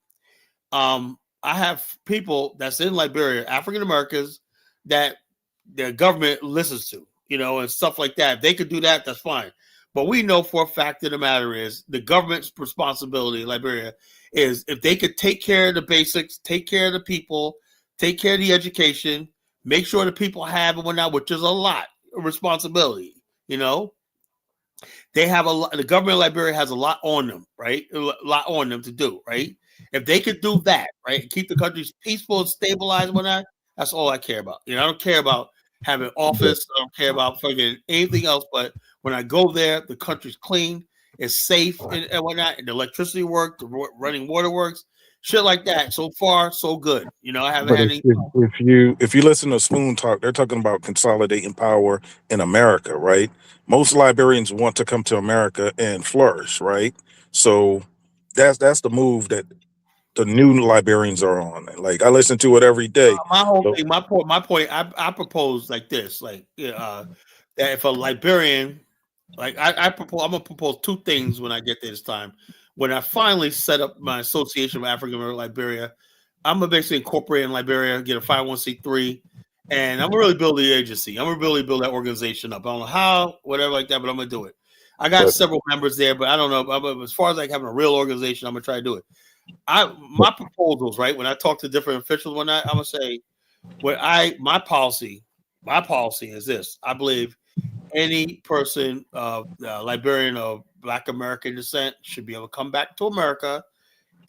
I have people that's in Liberia, African Americans, that the government listens to, you know, and stuff like that. If they could do that, that's fine. But we know for a fact of the matter is the government's responsibility in Liberia is if they could take care of the basics, take care of the people, take care of the education, make sure the people have and whatnot, which is a lot of responsibility, you know. They have a lot, the government of Liberia has a lot on them, right? A lot on them to do, right? If they could do that, right, keep the country peaceful and stabilized and whatnot, that's all I care about. You know, I don't care about having office. I don't care about fucking anything else. But when I go there, the country's clean, it's safe and whatnot. And the electricity works, the running water works, shit like that. So far, so good. You know, I haven't had any. If you listen to Spoon Talk, they're talking about consolidating power in America, right? Most Liberians want to come to America and flourish, right? So that's the move that the new Liberians are on. Like I listen to it every day. My whole thing, my point. I propose like this, like that if a Liberian, like I'm gonna propose two things when I get there this time. When I finally set up my Association of African American Liberia, I'm gonna basically incorporate in Liberia, get a 501c3, and I'm gonna really build the agency. I'm gonna really build that organization up. I don't know how, whatever like that, but I'm gonna do it. I got several members there, but I don't know. As far as like having a real organization, I'm gonna try to do it. My proposals, right? When I talk to different officials, I'm gonna say, my policy is this. I believe any person Liberian of Black American descent should be able to come back to America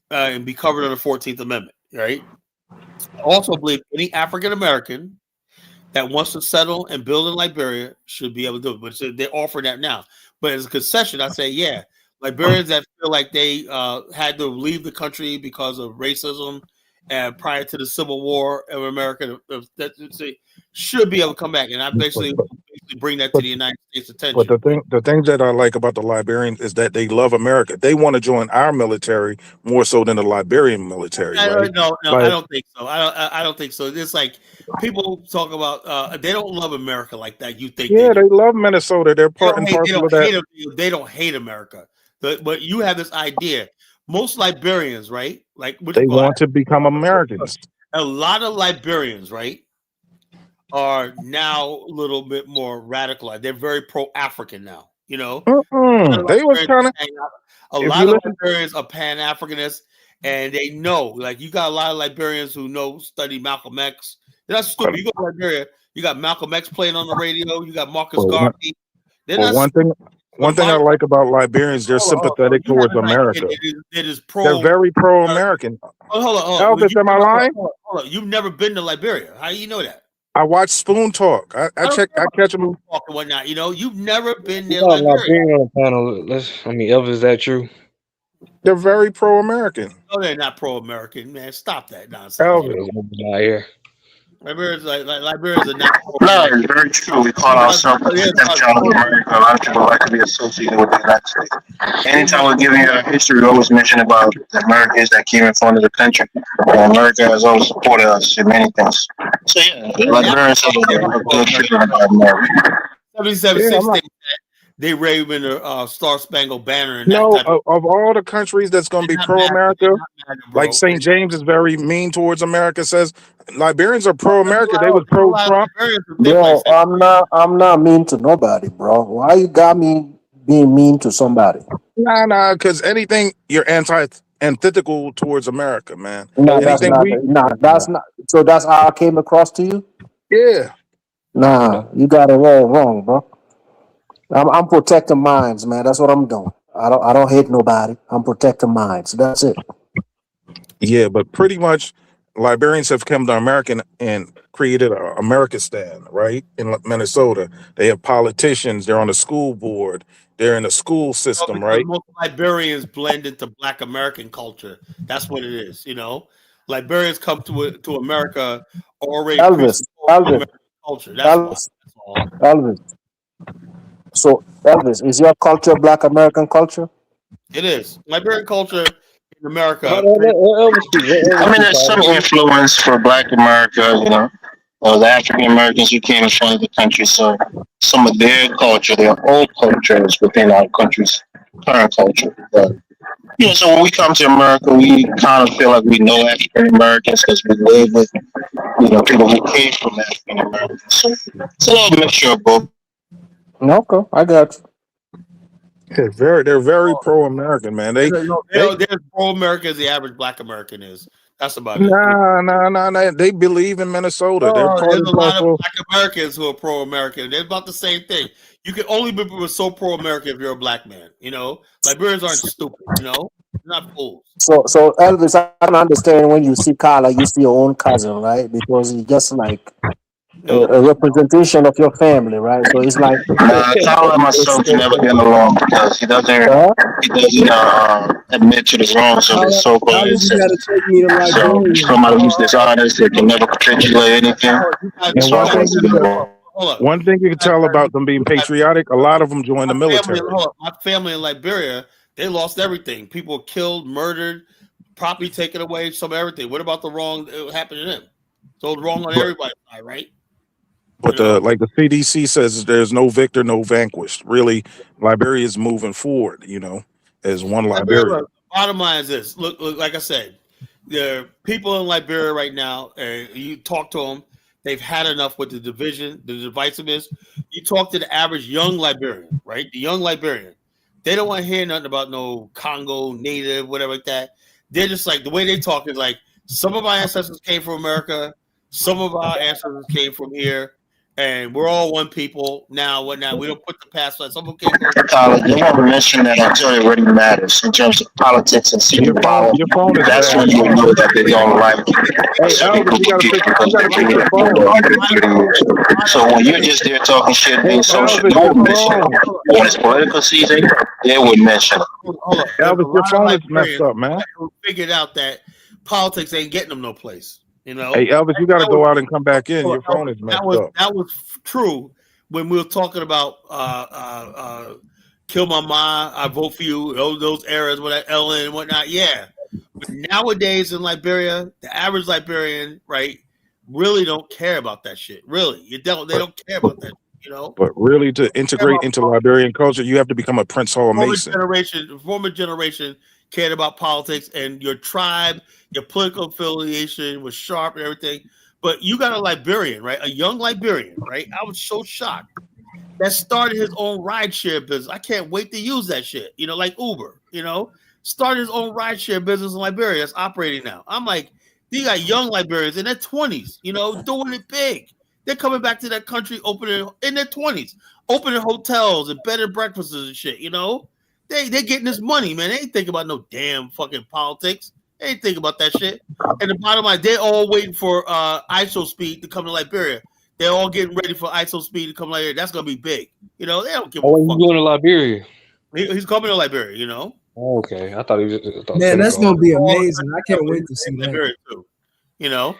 and be covered under the 14th Amendment, right? I also believe any African American that wants to settle and build in Liberia should be able to do it. But they offer that now. But as a concession, I say, yeah, Liberians that feel like they had to leave the country because of racism prior to the Civil War of America, should be able to come back. And I basically bring that to the United States' attention. But the things that I like about the Liberians is that they love America. They want to join our military more so than the Liberian military, right? No, Like, I don't think so. I don't think so. It's like people talk about they don't love America like that. You think? yeah, they love Minnesota. They're part and parcel of that. They don't hate America. But you have this idea. Most Liberians, right? Like they want to become Americans. A lot of Liberians, right, are now a little bit more radicalized. They're very pro-African now. You know, they was kind of a lot of Liberians are Pan-Africanists, and they know. Like you got a lot of Liberians who study Malcolm X. That's stupid. You go to Liberia, you got Malcolm X playing on the radio. You got Marcus Garvey. One thing I like about Liberians, they're sympathetic towards America. They're very pro-American. Hold on. Elvis, am I lying? Hold on. You've never been to Liberia. How do you know that? I watch Spoon Talk. I catch them. And whatnot. You know, you've never been near Liberia. On the panel. Elvis, is that true? They're very pro-American. No, they're not pro-American, man. Stop that nonsense. Elvis. Here. Liberians are not. No, it's very true. We call ourselves the stepchild of America. A lot of people like to be associated with the United States. Anytime we're giving a history, we always mention about the Americans that came in front of the country. America has always supported us in many things. So yeah, Liberians have a good treatment about America. 77 they raving the Star Spangled Banner. And of all the countries that's going to be pro-America, like St. James is very mean towards America. Says Liberians are pro-America. They was pro-Trump. Yo, I'm not mean to nobody, bro. Why you got me being mean to somebody? Nah, because anything you're antithetical towards America, man. No, that's not. So that's how I came across to you. Yeah. Nah, you got it all wrong, bro. I'm protecting minds, man. That's what I'm doing. I don't hate nobody. I'm protecting minds. That's it. Yeah, but pretty much Liberians have come to America and created an Americanistan, right? In Minnesota. They have politicians. They're on the school board. They're in the school system, right? Most Liberians blend into Black American culture. That's what it is, you know. Liberians come to America already. Elvis. Culture. That's all. Elvis. So, Elvis, is your culture Black American culture? It is. Liberian culture in America. I mean, there's some influence for Black America, you know. The African Americans who came in front of the country, so some of their culture, their old culture is within our country's current culture. But, so when we come to America, we kind of feel like we know African Americans because we live with, people who came from African Americans. So it's a little mixture of both. Okay, I got you. Yeah, they're very pro-American, man. They're pro-American as the average Black American is. That's about it. Nah. They believe in Minnesota. There's a lot of Black Americans who are pro-American. They're about the same thing. You can only be so pro-American if you're a Black man. You know, Liberians aren't stupid. You know, they're not fools. So Elvis, I don't understand when you see Carla, you see your own cousin, right? Because he's just like a representation of your family, right? So it's like Carla and myself never get along because he doesn't admit to his wrongs of his so-called innocence. So somebody who's dishonest, they can never capitulate anything. One thing you can tell about them being patriotic, a lot of them joined the military. My family in Liberia, they lost everything. People were killed, murdered, property taken away, some everything. What about the wrong that happened to them? So it's wrong on everybody's side, right? But like the CDC says, there's no victor, no vanquished. Really, Liberia is moving forward, as one Liberia. Bottom line is this. Look, like I said, there are people in Liberia right now, you talk to them, they've had enough with the division, the divisiveness. You talk to the average young Liberian, right? The young Liberian. They don't want to hear nothing about no Congo, native, whatever like that. They're just like, the way they talk is like, some of our ancestors came from America, some of our ancestors came from here, and we're all one people now. Whatnot, we don't put the past aside. Some people can't. You want to mention that until it really matters in terms of politics and secret power. That's when you know that they don't like you. So when you're just there talking shit, being social, you would mention it. When it's political season, they would mention it. Elvis, your phone is messed up, man. We figured out that politics ain't getting them no place. You know. Hey, Elvis, you got to go out and come back in. Your phone is that messed was up. that was true when we were talking about Kill My Ma, I Vote For You, those eras with that Ellen and whatnot. Yeah. But nowadays in Liberia, the average Liberian, right, really don't care about that shit. Really. They don't care about that, you know. But really, to integrate into Liberian culture, you have to become a Prince Hall Mason. Former generation cared about politics and your tribe, your political affiliation was sharp and everything. But you got a Liberian, right? A young Liberian, right? I was so shocked. That started his own rideshare business. I can't wait to use that shit. You know, like Uber, you know, started his own rideshare business in Liberia that's operating now. I'm like, you got young Liberians in their 20s, you know, doing it big. They're coming back to that country opening in their 20s, opening hotels and bed and breakfasts and shit, you know. They're getting this money, man. They ain't thinking about no damn fucking politics. They ain't thinking about that shit. And the bottom line, they're all waiting for ISO Speed to come to Liberia. They're all getting ready for ISO Speed to come later. That's gonna be big. You know, they don't give a fuck. He's going to Liberia. He's coming to Liberia, you know. Oh, okay. I thought he was Man, that's gonna be amazing. I can't wait to see that. Too, you know.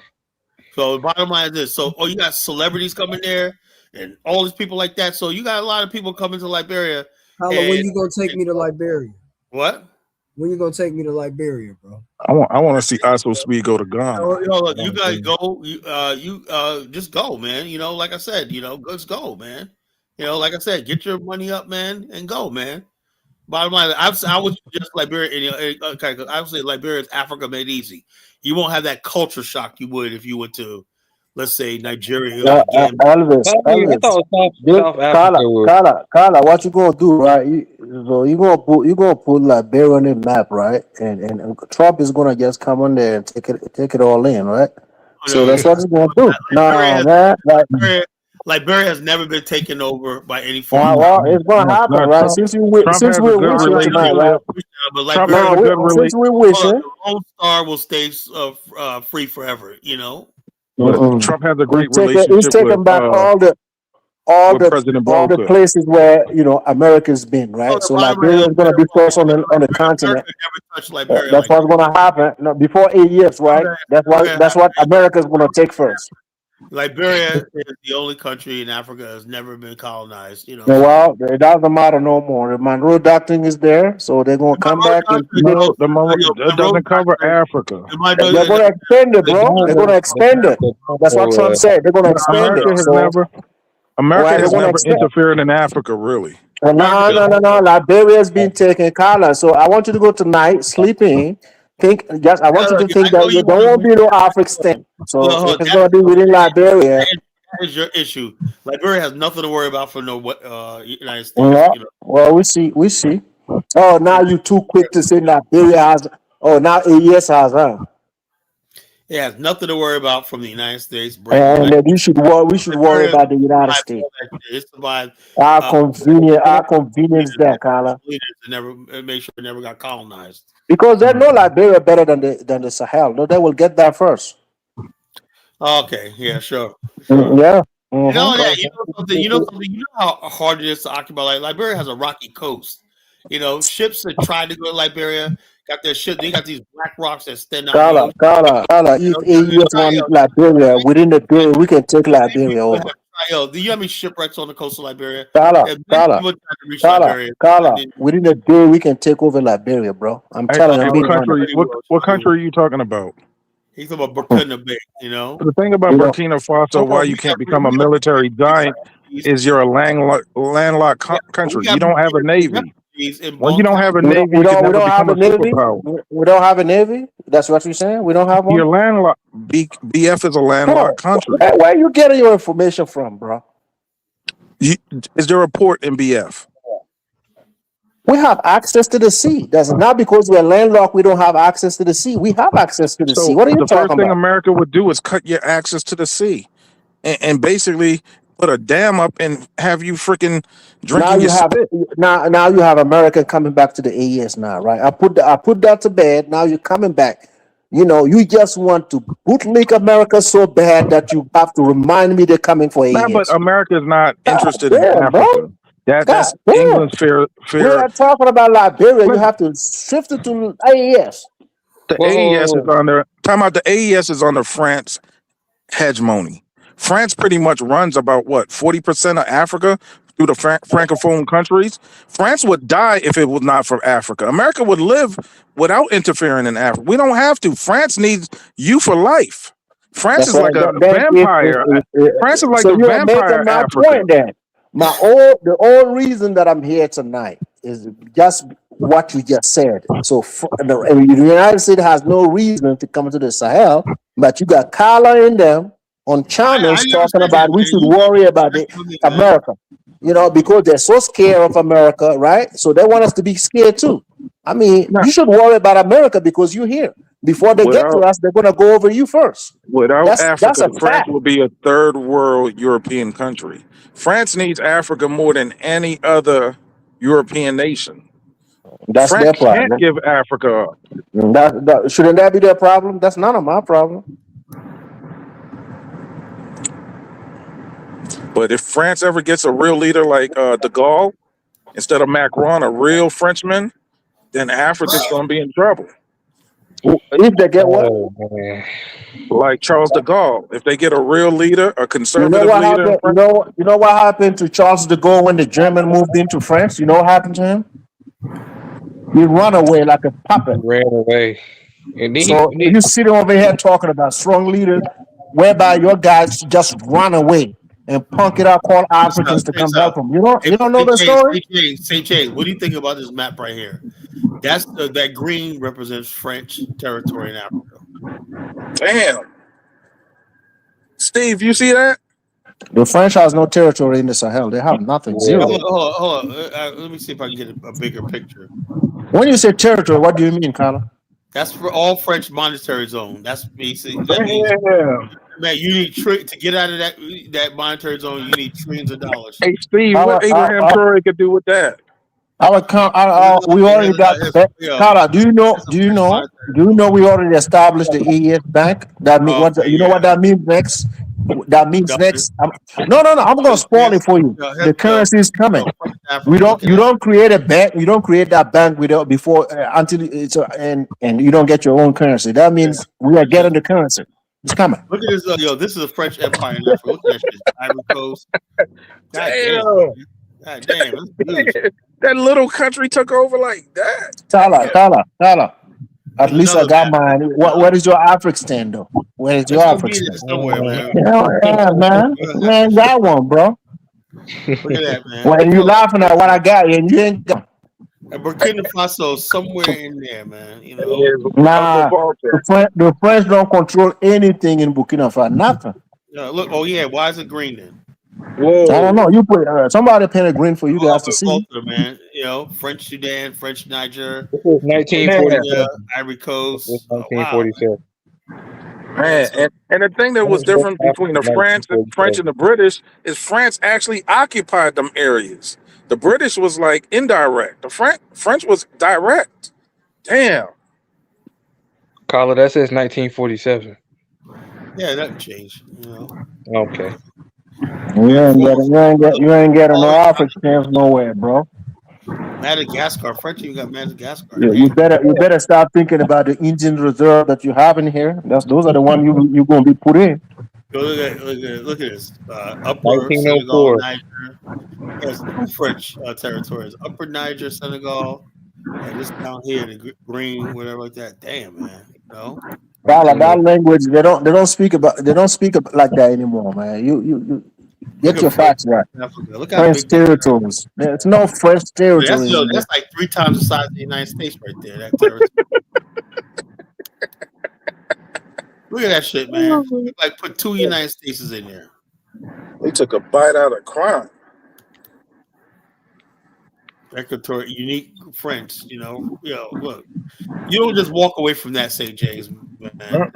So the bottom line is this. So you got celebrities coming there and all these people like that. So you got a lot of people coming to Liberia. When you gonna take me to Liberia? What? When you gonna take me to Liberia, bro? I want to see ISO Speed go to Ghana. Look, you guys go. You just go, man. You know, like I said, you know, just go, man. You know, like I said, get your money up, man, and go, man. Bottom line, I was just Liberia. You know, okay, because obviously Liberia is Africa made easy. You won't have that culture shock you would if you went to, let's say, Nigeria. Elvis, Kala, what you gonna do, right? You gonna put Liberia on the map, right? And Trump is gonna just come on there and take it all in, right? So that's what he's gonna do. Liberia has never been taken over by any foreign. Well, it's gonna happen, right? Since we're wishing tonight, right? Since we're wishing, the Lone Star will stay free forever. You know. Trump has a great relationship. He's taking back all the places where America's been, right? So Liberia is gonna be first on the continent. That's what's gonna happen. No, before 8 years, right? That's what America's gonna take first. Liberia is the only country in Africa that has never been colonized. You know. Well, it doesn't matter no more. The Monroe Doctrine is there, so they're gonna come back. It doesn't cover Africa. They're gonna extend it, bro. They're gonna extend it. That's what Trump said. They're gonna extend it. America has never interfered in Africa, really. No. Liberia has been taken, Carla. So I want you to go tonight, sleep in. I want you to think that you don't want to be no African. So if it's going to be within Liberia. That is your issue. Liberia has nothing to worry about for United States. Well, we see. Oh, now you're too quick to say Liberia has. Oh, now AES has, huh? It has nothing to worry about from the United States. And we should worry about the United States. Our convenience there, Carla. Make sure it never got colonized. Because they know Liberia better than the Sahel. No, they will get that first. Okay, yeah, sure. Yeah. Mm-hmm. You know how hard it is to occupy. Liberia has a rocky coast. You know, ships that tried to go to Liberia got their ship. They got these black rocks that stand out. Carla. If AES want Liberia, within the day, we can take Liberia over. Do you have any shipwrecks on the coast of Liberia? Carla, within the day, we can take over Liberia, bro. I'm telling you. What country are you talking about? He's talking about Burkina Faso, you know? The thing about Burkina Faso, why you can't become a military giant, is you're a landlocked country. You don't have a navy. When you don't have a navy, you can never become a superpower. We don't have a navy? That's what you're saying? We don't have one? You're landlocked. BF is a landlocked country. Where are you getting your information from, bro? Is there a port in BF? We have access to the sea. That's not because we're landlocked, we don't have access to the sea. We have access to the sea. What are you talking about? The first thing America would do is cut your access to the sea and basically put a dam up and have you freaking drinking your spit. Now you have America coming back to the AES now, right? I put that to bed. Now you're coming back. You know, you just want to bootlick America so bad that you have to remind me they're coming for AES. Nah, but America is not interested in Africa. Bro. That's England's fair. We're not talking about Liberia. You have to shift it to AES. The Whoa, AES is whoa, under. Time out. The AES is under France hegemony. France pretty much runs about what 40% of Africa through the francophone countries. France would die if it was not for Africa. America would live without interfering in Africa. We don't have to. France needs you for life. France That's is what like a that vampire. France is like so the you're vampire making my Africa. point then. The whole reason that I'm here tonight is just what you just said. So the United States has no reason to come to the Sahel, but you got Kala in them on I channels never talking said that, about we man. should You worry about that's the what me, man. America, because they're so scared of America, right? So they want us to be scared too. I mean, Nah, you should worry about America because you're here. Before they get to without us, they're gonna go over you first. without That's Africa, a France fact. would be a third world European country. France needs Africa more than any other European nation. That's France their can't problem. give Africa up. Shouldn't that be their problem? That's none of my problem. But if France ever gets a real leader like de Gaulle instead of Macron, a real Frenchman, then Africa's going to be in trouble. If they get what? oh man. Like Charles de Gaulle, if they get a real leader, a You know conservative what leader in happened? France, You know what happened to Charles de Gaulle when the German moved into France? You know what happened to him? He run away like a puppet. He ran away. And then So you sitting over here talking about strong leaders, whereby your guys just run away and punk it out, call Africans to Check this come help out. them. You don't know the story? St. James, what do you think about this map right here? That's that green represents French territory in Africa. damn. Steve, you see that? The French has no territory in the Sahel. They have nothing, zero. Hold on. Let me see if I can get a bigger picture. When you say territory, what do you mean, Carla? That's for all French monetary zone. That's basically that means, Damn. man, you need to get out of that monetary zone. You need trillions of dollars. Hey, Steve, what Abraham Traore could do with that? We already got Carla. Do you know? We already established the AES Bank. That means what? You know what that means next? That means next. No. I'm gonna spoil it for you. The currency is coming. You don't create a bank. You don't create that bank without before until it's and you don't get your own currency. That means we are getting the currency. It's coming. Look at this. This is a French empire in Africa. Look at that shit. Ivory Coast. God damn. That little country took over like that. Tala. At least I got mine. What is your Africa stand though? Where is your Africa stand? Somewhere, man. Yeah, man. Man, got one, bro. Look at that, man. When you laughing at what I got, and you ain't got. Burkina Faso somewhere in there, man. Nah, the French don't control anything in Burkina Faso. Nothing. Look. Oh yeah. Why is it green then? Whoa. I don't know. You put somebody painted green for you guys to see. Culture, man. French Sudan, French Niger. This is 1947. Ivory Coast. 1947. Man, and the thing that was different between the French and the British is France actually occupied them areas. The British was like indirect. The French was direct. Damn. Carla, that says 1947. Yeah, that changed. Okay. You ain't getting no African stamps nowhere, bro. Madagascar, French even got Madagascar. Yeah, you better start thinking about the Indian reserve that you have in here. Those are the ones you're gonna be put in. Look at this. Upper Senegal, Niger. Yes, French territories. Upper Niger, Senegal, and this down here, the green, whatever like that. Damn, man. That language they don't speak about like that anymore, man. You get your facts right. Look how French territories. There's no French territories. That's like 3 times the size of the United States right there. That territory. Look at that shit, man. Like put 2 United States in there. They took a bite out of crime. Equatorial, unique French, look, you don't just walk away from that, St. James, man.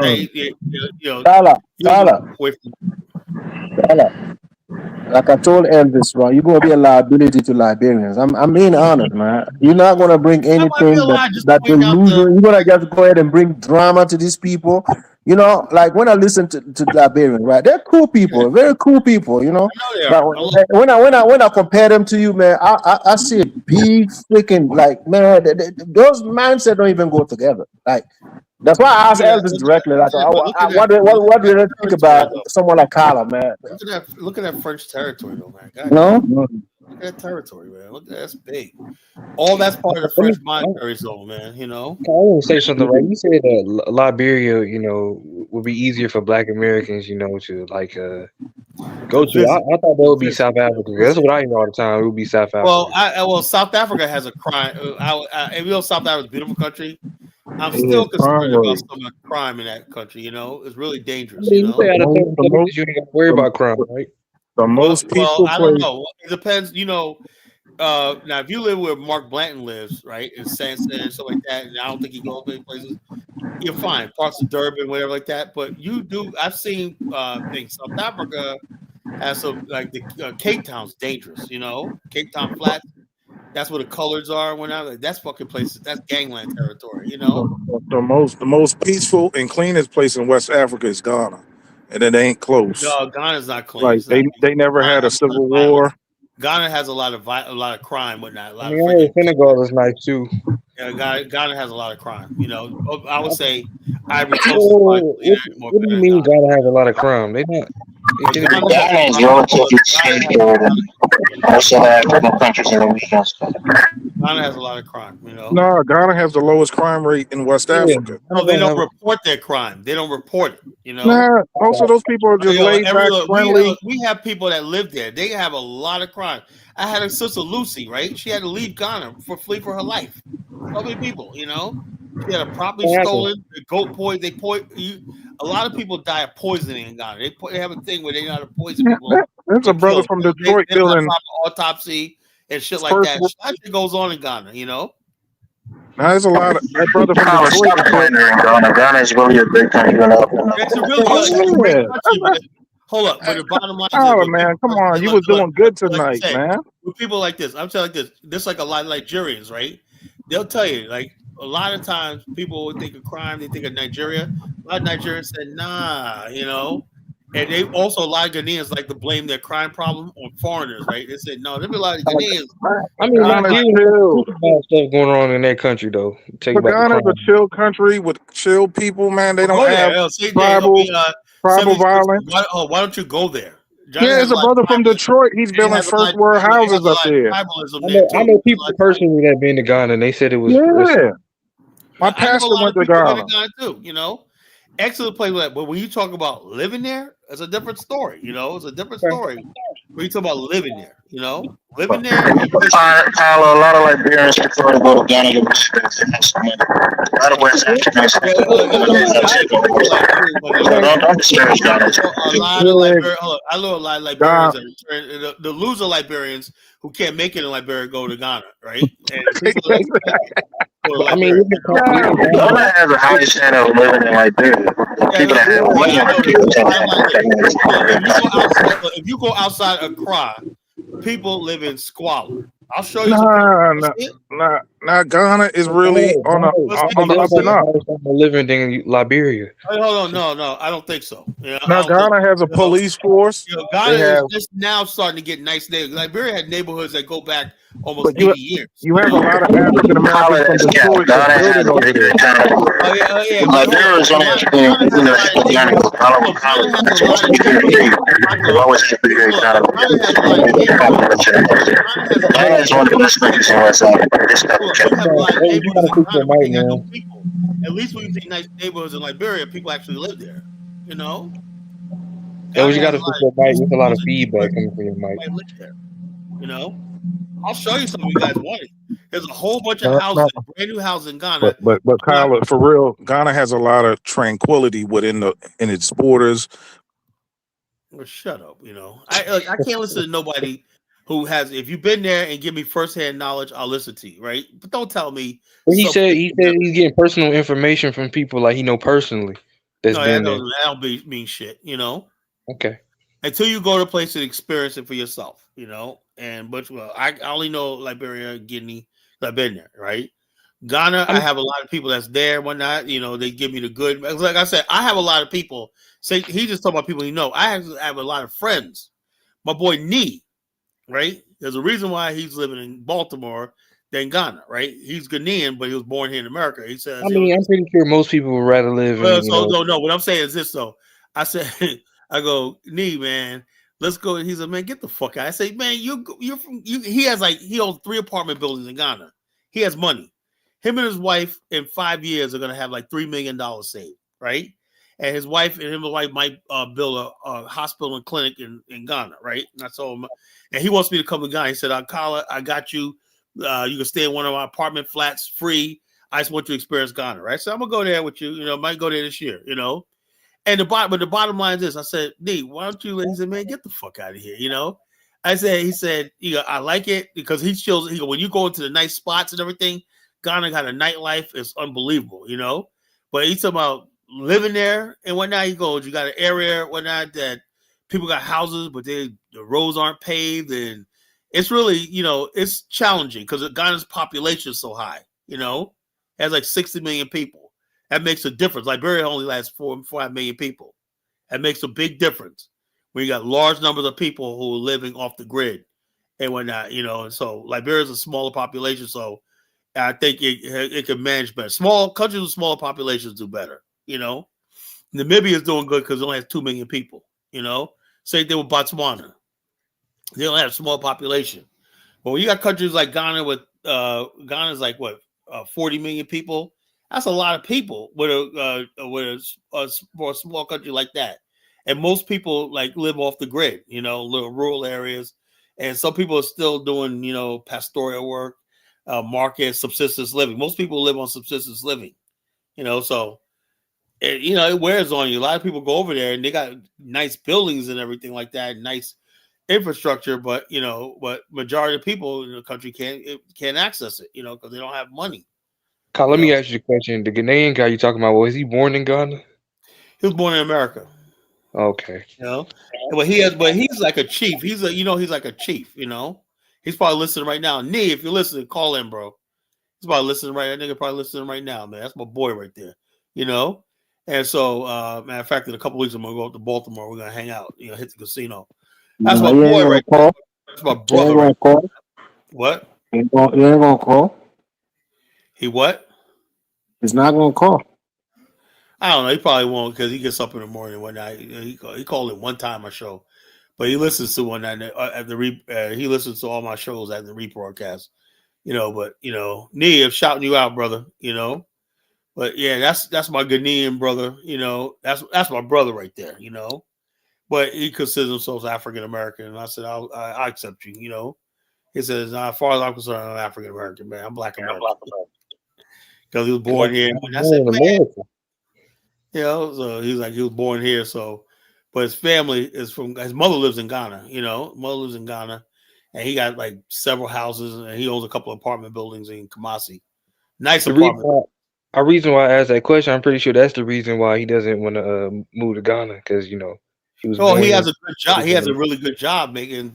Like I told Elvis, bro, you're gonna be a liability to Liberians. I'm being honest, man. You're not gonna bring anything that delusion. You're gonna just go ahead and bring drama to these people. Like when I listen to Liberians, right? They're cool people, very cool people, But when I compare them to you, man, I see a big freaking those mindsets don't even go together. Like That's why I asked Look at Elvis directly. Like, what do you think about someone like Kyler, man? Look at that French territory, though, man. God No, damn. Look at that territory, man. Look at that. That's big. All that's part of the French monetary zone, man. You know. I want to say something, right? You said that Liberia, would be easier for Black Americans, to like go to. I thought that would be South Africa. That's what I hear all the time. It would be South Africa. Well, South Africa has a crime. Even though South Africa is a beautiful country, I'm still concerned about some of the crime in that country. You know, it's really dangerous. You know, you ain't got to worry about crime, right? The most peaceful I place. don't know. It depends. You know, now if you live where Mark Blanton lives, right, in Sanson and stuff like that, and I don't think he goes many places, you're fine. Parts of Durban, whatever like that. But you do. I've seen things. South Africa has some like the Cape Town's dangerous. You know, Cape Town Flats. That's where the colors are. When I like, that's fucking places. That's gangland territory. You know, The most peaceful and cleanest place in West Africa is Ghana, and it ain't close. no, Ghana's not clean. Like It's not they never Ghana had a has a lot civil of violence. war. Ghana has a lot of crime, whatnot. A lot I of heard freaking. Senegal is nice too. Yeah, Ghana has a lot of crime. You know, I would say Ivory Coast is Oh, probably more what do you better mean than Ghana has a lot of crime? They not. Ghana is relatively safer than most of the African countries in the region. Ghana has a lot of crime. You know, No, Ghana has the lowest crime rate in West Africa. no, they don't report their crime. They don't report it. You know, Nah, most of those people are just laid back, friendly. we have people that live there. They have a lot of crime. I had a sister Lucy, right? She had to leave Ghana flee for her life. So many people, you know. She had a property stolen, goat poison. A lot of people die of poisoning in Ghana. They have a thing where they know how to poison people. There's a brother from Detroit they don't have doing proper autopsy and shit like that. That shit goes on in Ghana, you know. Now there's a lot of that brother from Stop Detroit. slandering Ghana. Ghana is really a great country. It's a really great country. But hold up, but the bottom line Oh is, man, come on, you was doing good tonight, man. With people like this, I'm telling you like this. This like a lot of Nigerians, right? They'll tell you like a lot of times people would think of crime, they think of Nigeria. A lot of Nigerians said, nah, you know. And they also a lot of Ghanaians like to blame their crime problem on foreigners, right? They said, no, there's a lot of Ghanaians. I mean, there's stuff going on in that country though. But Ghana's a chill country with chill people, man. They don't have tribal violence. Why don't you go there? Johnny there's a brother from Detroit. He's building first world houses up there. I know people personally that been to Ghana, and they said it was. Yeah. My pastor went to Ghana too. You know, excellent place. But when you talk about living there, it's a different story. You know, it's a different story. When you talk about living there, you know, living there. Kyle, a lot of Liberians prefer to go to Ghana to residence and have some money. A lot of West Africans. Don't disparage Ghana. I know a lot of Liberians. The loser Liberians who can't make it in Liberia go to Ghana, right? And I mean, Ghana has a high standard of living in Liberia. People that have money if you go outside Accra, people live in squalor. I'll show you. Nah, Ghana is really on the up and up. Living in Liberia. Hold on, no, I don't think so. Now Ghana has a police force. Ghana is just now starting to get nice neighborhoods. Liberia had neighborhoods that go back almost 80 years. You have a lot of African Americans from Detroit building over there. Liberia is only Ghana is one of the best countries in West Africa. At least when you see nice neighborhoods in Liberia, people actually live there. You know. Yeah, you got to fix your mic. There's a lot of feedback coming from your mic. You know. I'll show you something you guys wanted. There's a whole bunch of houses, brand new houses in Ghana. But Kyle, for real, Ghana has a lot of tranquility in its borders. Well, shut up. You know, I can't listen to nobody who has. If you've been there and give me firsthand knowledge, I'll listen to you, right? But don't tell me. Well, he said he's getting personal information from people like he know personally. That don't mean shit. You know. Okay. Until you go to a place and experience it for yourself, you know. I only know Liberia, Guinea. I've been there, right? Ghana, I have a lot of people that's there, whatnot. You know, they give me the good. Like I said, I have a lot of people. Say he just talking about people you know. I have a lot of friends. My boy Nee, right? There's a reason why he's living in Baltimore than Ghana, right? He's Ghanaian, but he was born here in America. He says, I mean, I'm pretty sure most people would rather live in, you know. no. What I'm saying is this, though. I said, I go, Nee, man, let's go. He said, man, get the fuck out. I say, man, you're from you. He owns 3 apartment buildings in Ghana. He has money. Him and his wife in 5 years are gonna have like $3 million saved, right? And his wife and his wife might build a hospital and clinic in Ghana, right? And I told him, and he wants me to come to Ghana. He said, I got you. You can stay in one of my apartment flats free. I just want you to experience Ghana, right? So I'm gonna go there with you. You know, might go there this year. You know, and the bottom line is this: I said, Nee, why don't you? He said, man, get the fuck out of here. You know, he said, I like it because he chills. He go, when you go into the nice spots and everything, Ghana got a nightlife. It's unbelievable. You know, but he's talking about living there and whatnot. He goes, you got an area whatnot that people got houses, but the roads aren't paved, and it's really, you know, it's challenging because Ghana's population is so high. You know, it has like 60 million people. That makes a difference. Liberia only has 4-5 million people. That makes a big difference when you got large numbers of people who are living off the grid and whatnot. You know, and so Liberia is a smaller population, so I think it can manage better. Small countries with smaller populations do better. You know, Namibia is doing good because it only has 2 million people. You know, same thing with Botswana. They don't have a small population. But when you got countries like Ghana with Ghana's like what 40 million people, that's a lot of people for a small country like that. And most people like live off the grid, you know, little rural areas. And some people are still doing, you know, pastoral work, market, subsistence living. Most people live on subsistence living, you know, so you know, it wears on you. A lot of people go over there and they got nice buildings and everything like that, nice infrastructure, but you know, majority of people in the country can't access it, you know, because they don't have money. Kyle, You let know, me ask you a question. The Ghanaian guy you talking about, was he born in Ghana? he was born in America, Okay. you know, but he's like a chief. He's like a chief, you know. He's probably listening right now. Nee, if you're listening, call in, bro. He's probably listening right. That nigga probably listening right now, man. That's my boy right there, you know. And so, matter of fact, in a couple weeks, I'm gonna go up to Baltimore. We're gonna hang out, you know, hit the casino. That's my You ain't boy gonna right there. call. That's my You ain't brother gonna right call. there. What? You ain't gonna call. He what? He's not gonna call. I don't know. He probably won't because he gets up in the morning one night. He called it one time a show, but he listens to one night at the he listens to all my shows at the rebroadcast. You know, but you know, Nee, I'm shouting you out, brother. You know, but yeah, that's my Ghanaian brother. You know, that's my brother right there. You know, but he considers himself African American, and I said I accept you. You know, he says as far as I'm concerned, I'm African American, man. I'm Black American because he was born here. And I said, Born in man. America. You know, so he's like he was born here, so but his family is from his mother lives in Ghana, you know, mother lives in Ghana, and he got like several houses and he owns a couple of apartment buildings in Kumasi. Nice The reason apartment. why, reason why I asked that question, I'm pretty sure that's the reason why he doesn't want to move to Ghana, because you know he was Oh, he born has here. a good job. He has a really good job making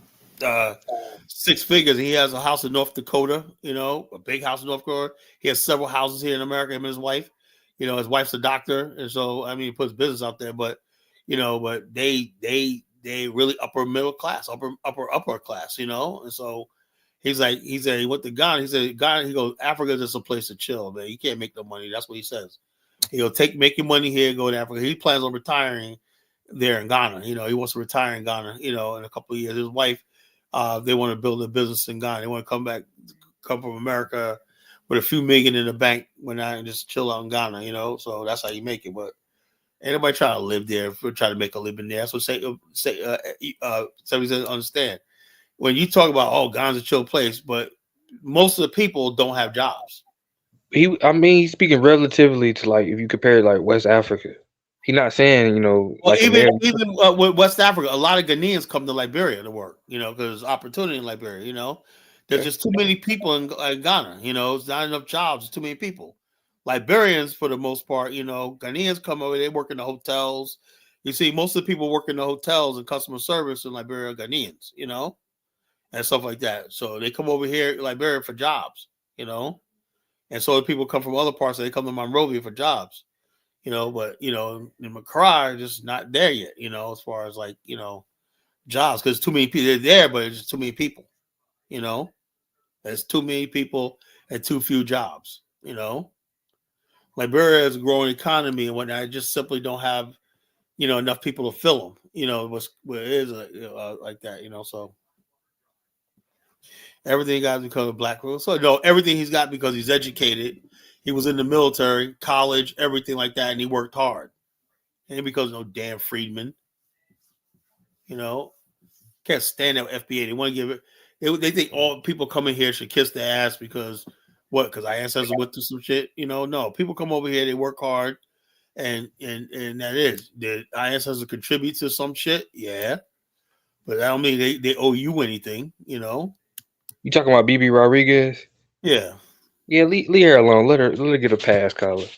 6 figures. He has a house in North Dakota, you know, a big house in North Dakota. He has several houses here in America, him and his wife. You know, his wife's a doctor, and so I mean he puts business out there, but you know, but they really upper middle class, upper class, you know. And so he said he went to Ghana. He said Ghana, he goes, Africa is just a place to chill, man. You can't make no money. That's what he says. He'll make your money here, go to Africa. He plans on retiring there in Ghana. You know, he wants to retire in Ghana, you know, in a couple of years. His wife, they want to build a business in Ghana. They want to come from America with a few million in the bank when I just chill out in Ghana, you know. So that's how you make it. But anybody try to live there, if we're trying to make a living there. That's what somebody says understand. When you talk about Ghana's a chill place, but most of the people don't have jobs. I mean, he's speaking relatively to like if you compare like West Africa. He's not saying Well, like even America. with West Africa, a lot of Ghanaians come to Liberia to work. You know, because there's opportunity in Liberia. You know, there's just too many people in Ghana. You know, it's not enough jobs. There's too many people. Liberians, for the most part, you know, Ghanaians come over. They work in the hotels. You see, most of the people work in the hotels and customer service in Liberia are Ghanaians. You know, and stuff like that. So they come over here, Liberia, for jobs. You know, and so people come from other parts. So they come to Monrovia for jobs. You know, but you know, in McCry, just not there yet. You know, as far as like jobs, because too many people. They're there, but it's just too many people. You know, there's too many people, and too few jobs. You know, Liberia is a growing economy and whatnot. I just simply don't have, you know, enough people to fill them. You know, it is like that. You know, so everything got because of black rule. So no, everything he's got because he's educated. He was in the military, college, everything like that, and he worked hard. And because of no damn freedman, you know, can't stand that FBA. They want to give it. They think all people coming here should kiss their ass because what? Because our ancestors went through some shit. You know, no. People come over here, they work hard, and that is. Did our ancestors contribute to some shit? Yeah, but that don't mean they owe you anything. You know. You talking about BB Rodriguez? Yeah. Yeah, leave her alone. Let her get a pass, Colin.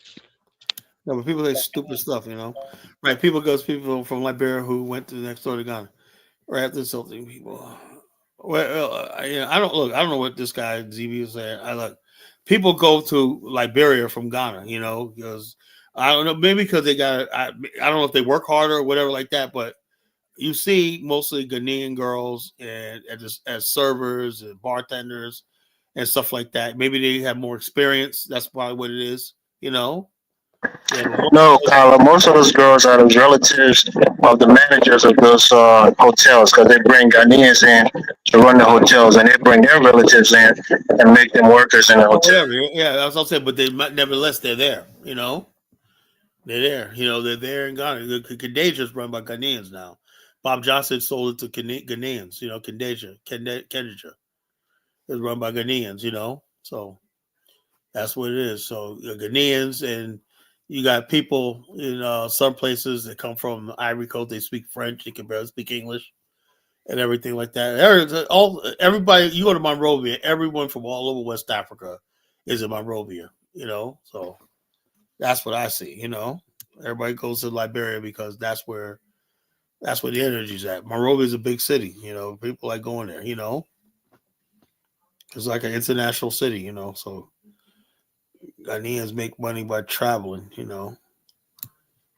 No, but people say stupid stuff, you know. Right? People from Liberia who went to the next door to Ghana. Right? After insulting people. Well, I don't know what this guy ZB is saying. I look. People go to Liberia from Ghana, you know, because I don't know, maybe because they got. I don't know if they work harder or whatever like that, but you see mostly Ghanaian girls and as servers and bartenders and stuff like that. Maybe they have more experience. That's probably what it is, you know. Yeah, No, Kyla, most of those girls are the relatives of the managers of those hotels because they bring Ghanaians in to run the hotels and they bring their relatives in and make them workers in the hotel. whatever. Yeah, that's what I'm saying. But nevertheless, they're there, you know. They're there. You know, they're there in Ghana. The Candasia is run by Ghanaians now. Bob Johnson sold it to Ghanaians, you know, Candasia is run by Ghanaians, you know. So that's what it is. So Ghanaians, and you got people in some places that come from Ivory Coast. They speak French. They can barely speak English and everything like that. Everybody, you go to Monrovia, everyone from all over West Africa is in Monrovia, you know. So that's what I see, you know. Everybody goes to Liberia because that's where the energy's at. Monrovia is a big city, you know. People like going there, you know. It's like an international city, you know. So Ghanaians make money by traveling, you know.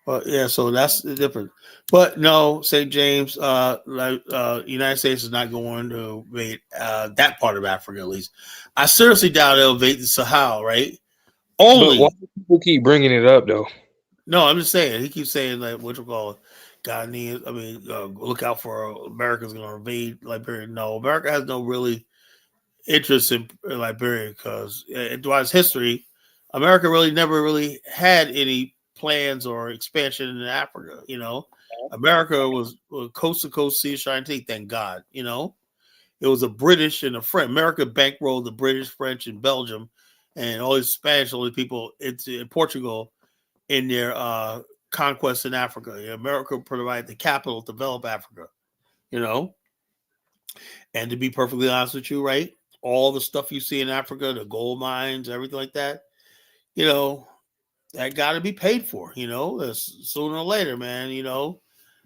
But yeah, so that's the difference. But no, St. James, United States is not going to invade that part of Africa, at least. I seriously doubt they'll invade the Sahel, right? Only. But why do people keep bringing it up, though? No, I'm just saying. He keeps saying like what you call it, Ghanaians. I mean, look out for America's going to invade Liberia. No, America has no really interest in Liberia because throughout its history, America really never really had any plans or expansion in Africa. You know, America was coast to coast, sea shining sea. Thank God. You know, it was a British and a French. America bankrolled the British, French, and Belgium, and all these Spanish only people in Portugal in their conquest in Africa. America provided the capital to develop Africa. You know, and to be perfectly honest with you, right? All the stuff you see in Africa, the gold mines, everything like that, you know, that got to be paid for, you know, sooner or later, man. You know,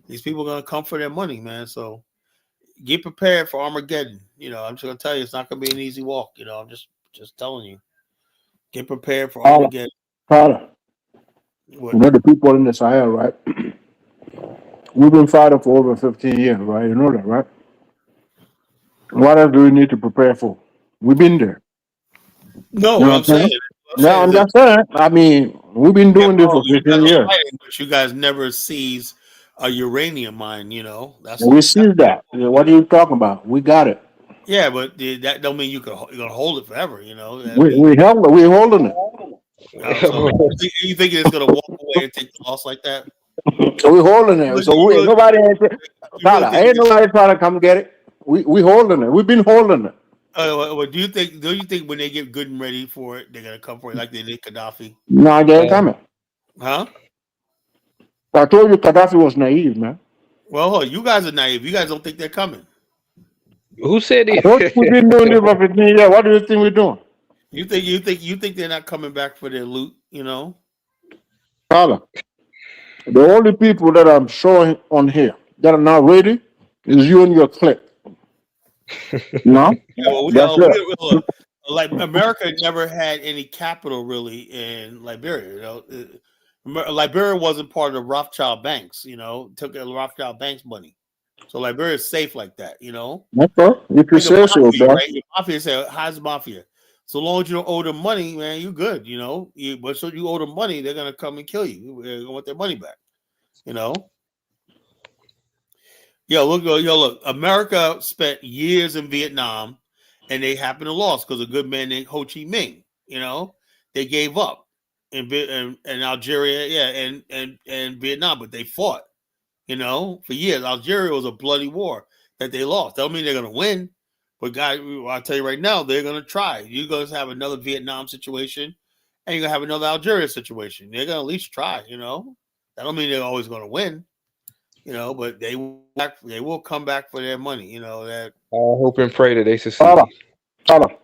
these people are going to come for their money, man. So get prepared for Armageddon. You know, I'm just going to tell you, it's not going to be an easy walk. You know, I'm just telling you. Get prepared for Armageddon. Tyler, you know the people in the Sahel, right? We've been fighting for over 15 years, right? You know that, right? What else do we need to prepare for? We've been there. No, You know what I'm saying. No, I'm just saying. I mean, we've been doing this for 15 years. But you guys never seize a uranium mine, you know. We seized that. What are you talking about? We got it. Yeah, but that don't mean you're gonna hold it forever, you know. We're holding it. So you think it's gonna walk away and take the loss like that? We're holding it. So nobody ain't nobody trying to come get it. We holding it. We've been holding it. Well, do you think when they get good and ready for it, they're gonna come for it like they did Gaddafi? No, they ain't coming. Huh? I told you Gaddafi was naive, man. Well, you guys are naive. You guys don't think they're coming. Who said it? We've been doing this for 15 years. What do you think we're doing? You think they're not coming back for their loot? You know, Tyler, the only people that I'm showing on here that are not ready is you and your clique. No, like America never had any capital really in Liberia. You know, Liberia wasn't part of the Rothschild banks. You know, took the Rothschild banks money, so Liberia is safe like that. You know, okay. You can say so, bro. Right? Mafia say, "How's mafia?" So long as you don't owe them money, man, you good. You know, but so you owe them money, they're gonna come and kill you. They're gonna want their money back. You know. Look. America spent years in Vietnam, and they happened to lose because a good man named Ho Chi Minh. You know, they gave up in Algeria, and Vietnam, but they fought. You know, for years. Algeria was a bloody war that they lost. That don't mean they're gonna win, but guys, I'll tell you right now, they're gonna try. You're gonna have another Vietnam situation, and you're gonna have another Algeria situation. They're gonna at least try. You know, that don't mean they're always gonna win. You know, but they will come back for their money. You know that. I hope and pray that they succeed. Hold on.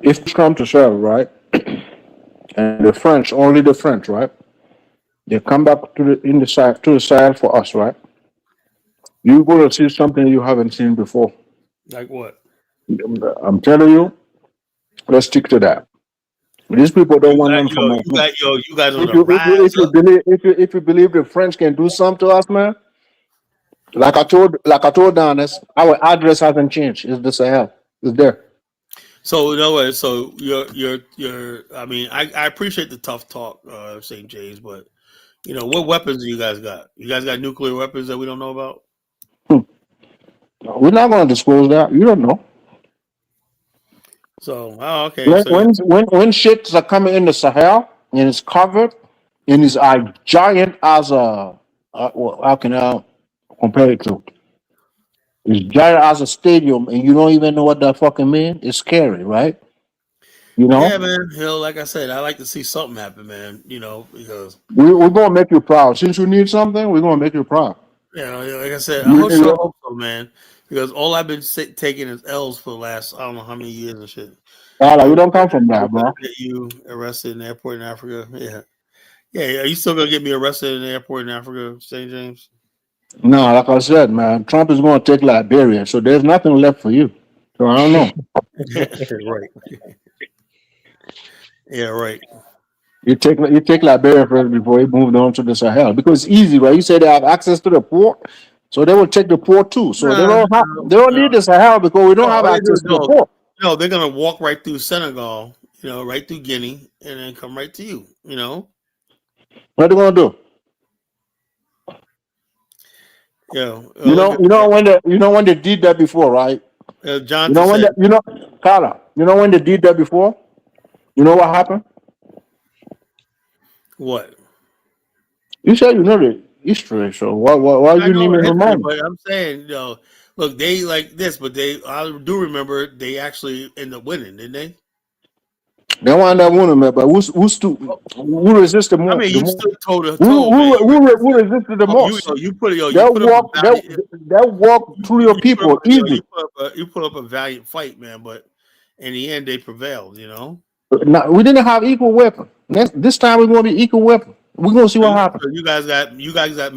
If it comes to shove, right, and the French, only the French, right, they come back to the side for us, right? You're gonna see something you haven't seen before. Like what? I'm telling you, let's stick to that. These people don't want none from us. You guys on the rise. If you believe the French can do something to us, man, like I told Donis, our address hasn't changed. It's the Sahel. It's there. So no way. So you're. I mean, I appreciate the tough talk, St. James, but you know what weapons do you guys got? You guys got nuclear weapons that we don't know about? We're not going to disclose that. You don't know. So okay. When shits are coming in the Sahel and it's covered and it's giant as a how can I compare it to? It's giant as a stadium and you don't even know what that fucking mean. It's scary, right? You know? Yeah, man. Like I said, I like to see something happen, man. You know, because we're gonna make you proud. Since you need something, we're gonna make you proud. Yeah, like I said, I hope so, man. Because all I've been taking is L's for the last I don't know how many years and shit. We don't come from that, bro. Get you arrested in the airport in Africa. Yeah. Are you still gonna get me arrested in the airport in Africa, St. James? No, like I said, man, Trump is gonna take Liberia, so there's nothing left for you. So I don't know. Right. Yeah, right. You take Liberia first before you moved on to the Sahel because it's easy, right? You say they have access to the port, so they will take the port too. So they don't need the Sahel because we don't have access to the port. No, they're gonna walk right through Senegal, you know, right through Guinea, and then come right to you. You know. What are they gonna do? You know when they did that before, right? Carla, you know when they did that before? You know what happened? What? You said you know the history, so why you need me to remind? But I'm saying, look, they like this, but I do remember they actually end up winning, didn't they? They wound up winning, man. But who resisted more? I mean, you still told her. Who resisted the most? That walk through your people easy. You put up a valiant fight, man. But in the end, they prevailed. You know. Now, we didn't have equal weapon. This time we're going to be equal weapon. We're going to see what happens. You guys got.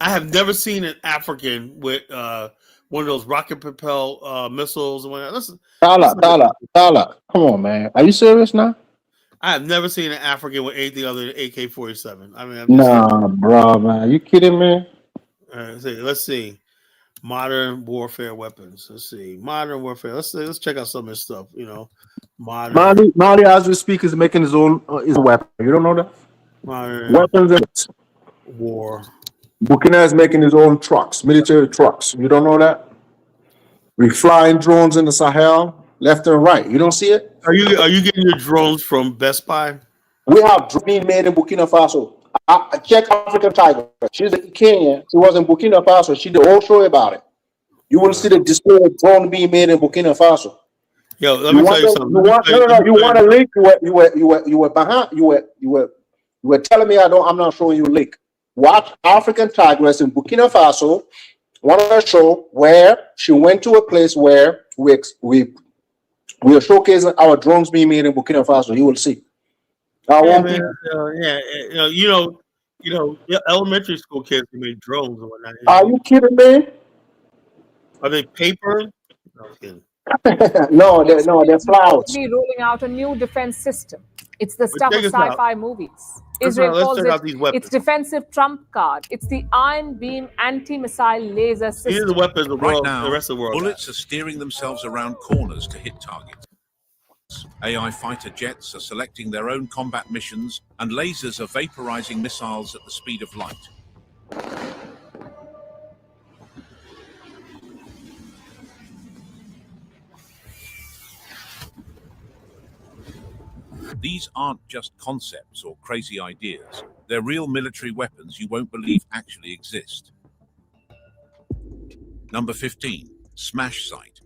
I have never seen an African with one of those rocket propel missiles and whatnot. Listen, Tala, come on, man. Are you serious now? I have never seen an African with anything other than AK-47. I mean, nah, bro, man. You kidding me? Let's see. Modern warfare weapons. Let's see. Modern warfare. Let's check out some of this stuff. You know, Mali, as we speak, is making his own weapon. You don't know that? Modern weapons war. Burkina is making his own trucks, military trucks. You don't know that? We're flying drones in the Sahel, left and right. You don't see it? Are you getting your drones from Best Buy? We have being made in Burkina Faso. I check African Tiger. She's in Kenya. She was in Burkina Faso. She did a whole show about it. You will see the display of drone being made in Burkina Faso. Yo, let me tell you something. You want a link? You were behind. You were telling me I'm not showing you a link. Watch African Tigress in Burkina Faso. One of her show where she went to a place where we are showcasing our drones being made in Burkina Faso. You will see. Elementary school kids can make drones and whatnot. Are you kidding me? Are they paper? No, I'm kidding. No, they're flowers. Be rolling out a new defense system. It's the stuff of sci-fi movies. Israel calls it its defensive trump card. It's the Iron Beam anti-missile laser system. These are the weapons the rest of the world. Bullets are steering themselves around corners to hit targets. AI fighter jets are selecting their own combat missions, and lasers are vaporizing missiles at the speed of light. These aren't just concepts or crazy ideas. They're real military weapons you won't believe actually exist. Number 15, Smash Sight.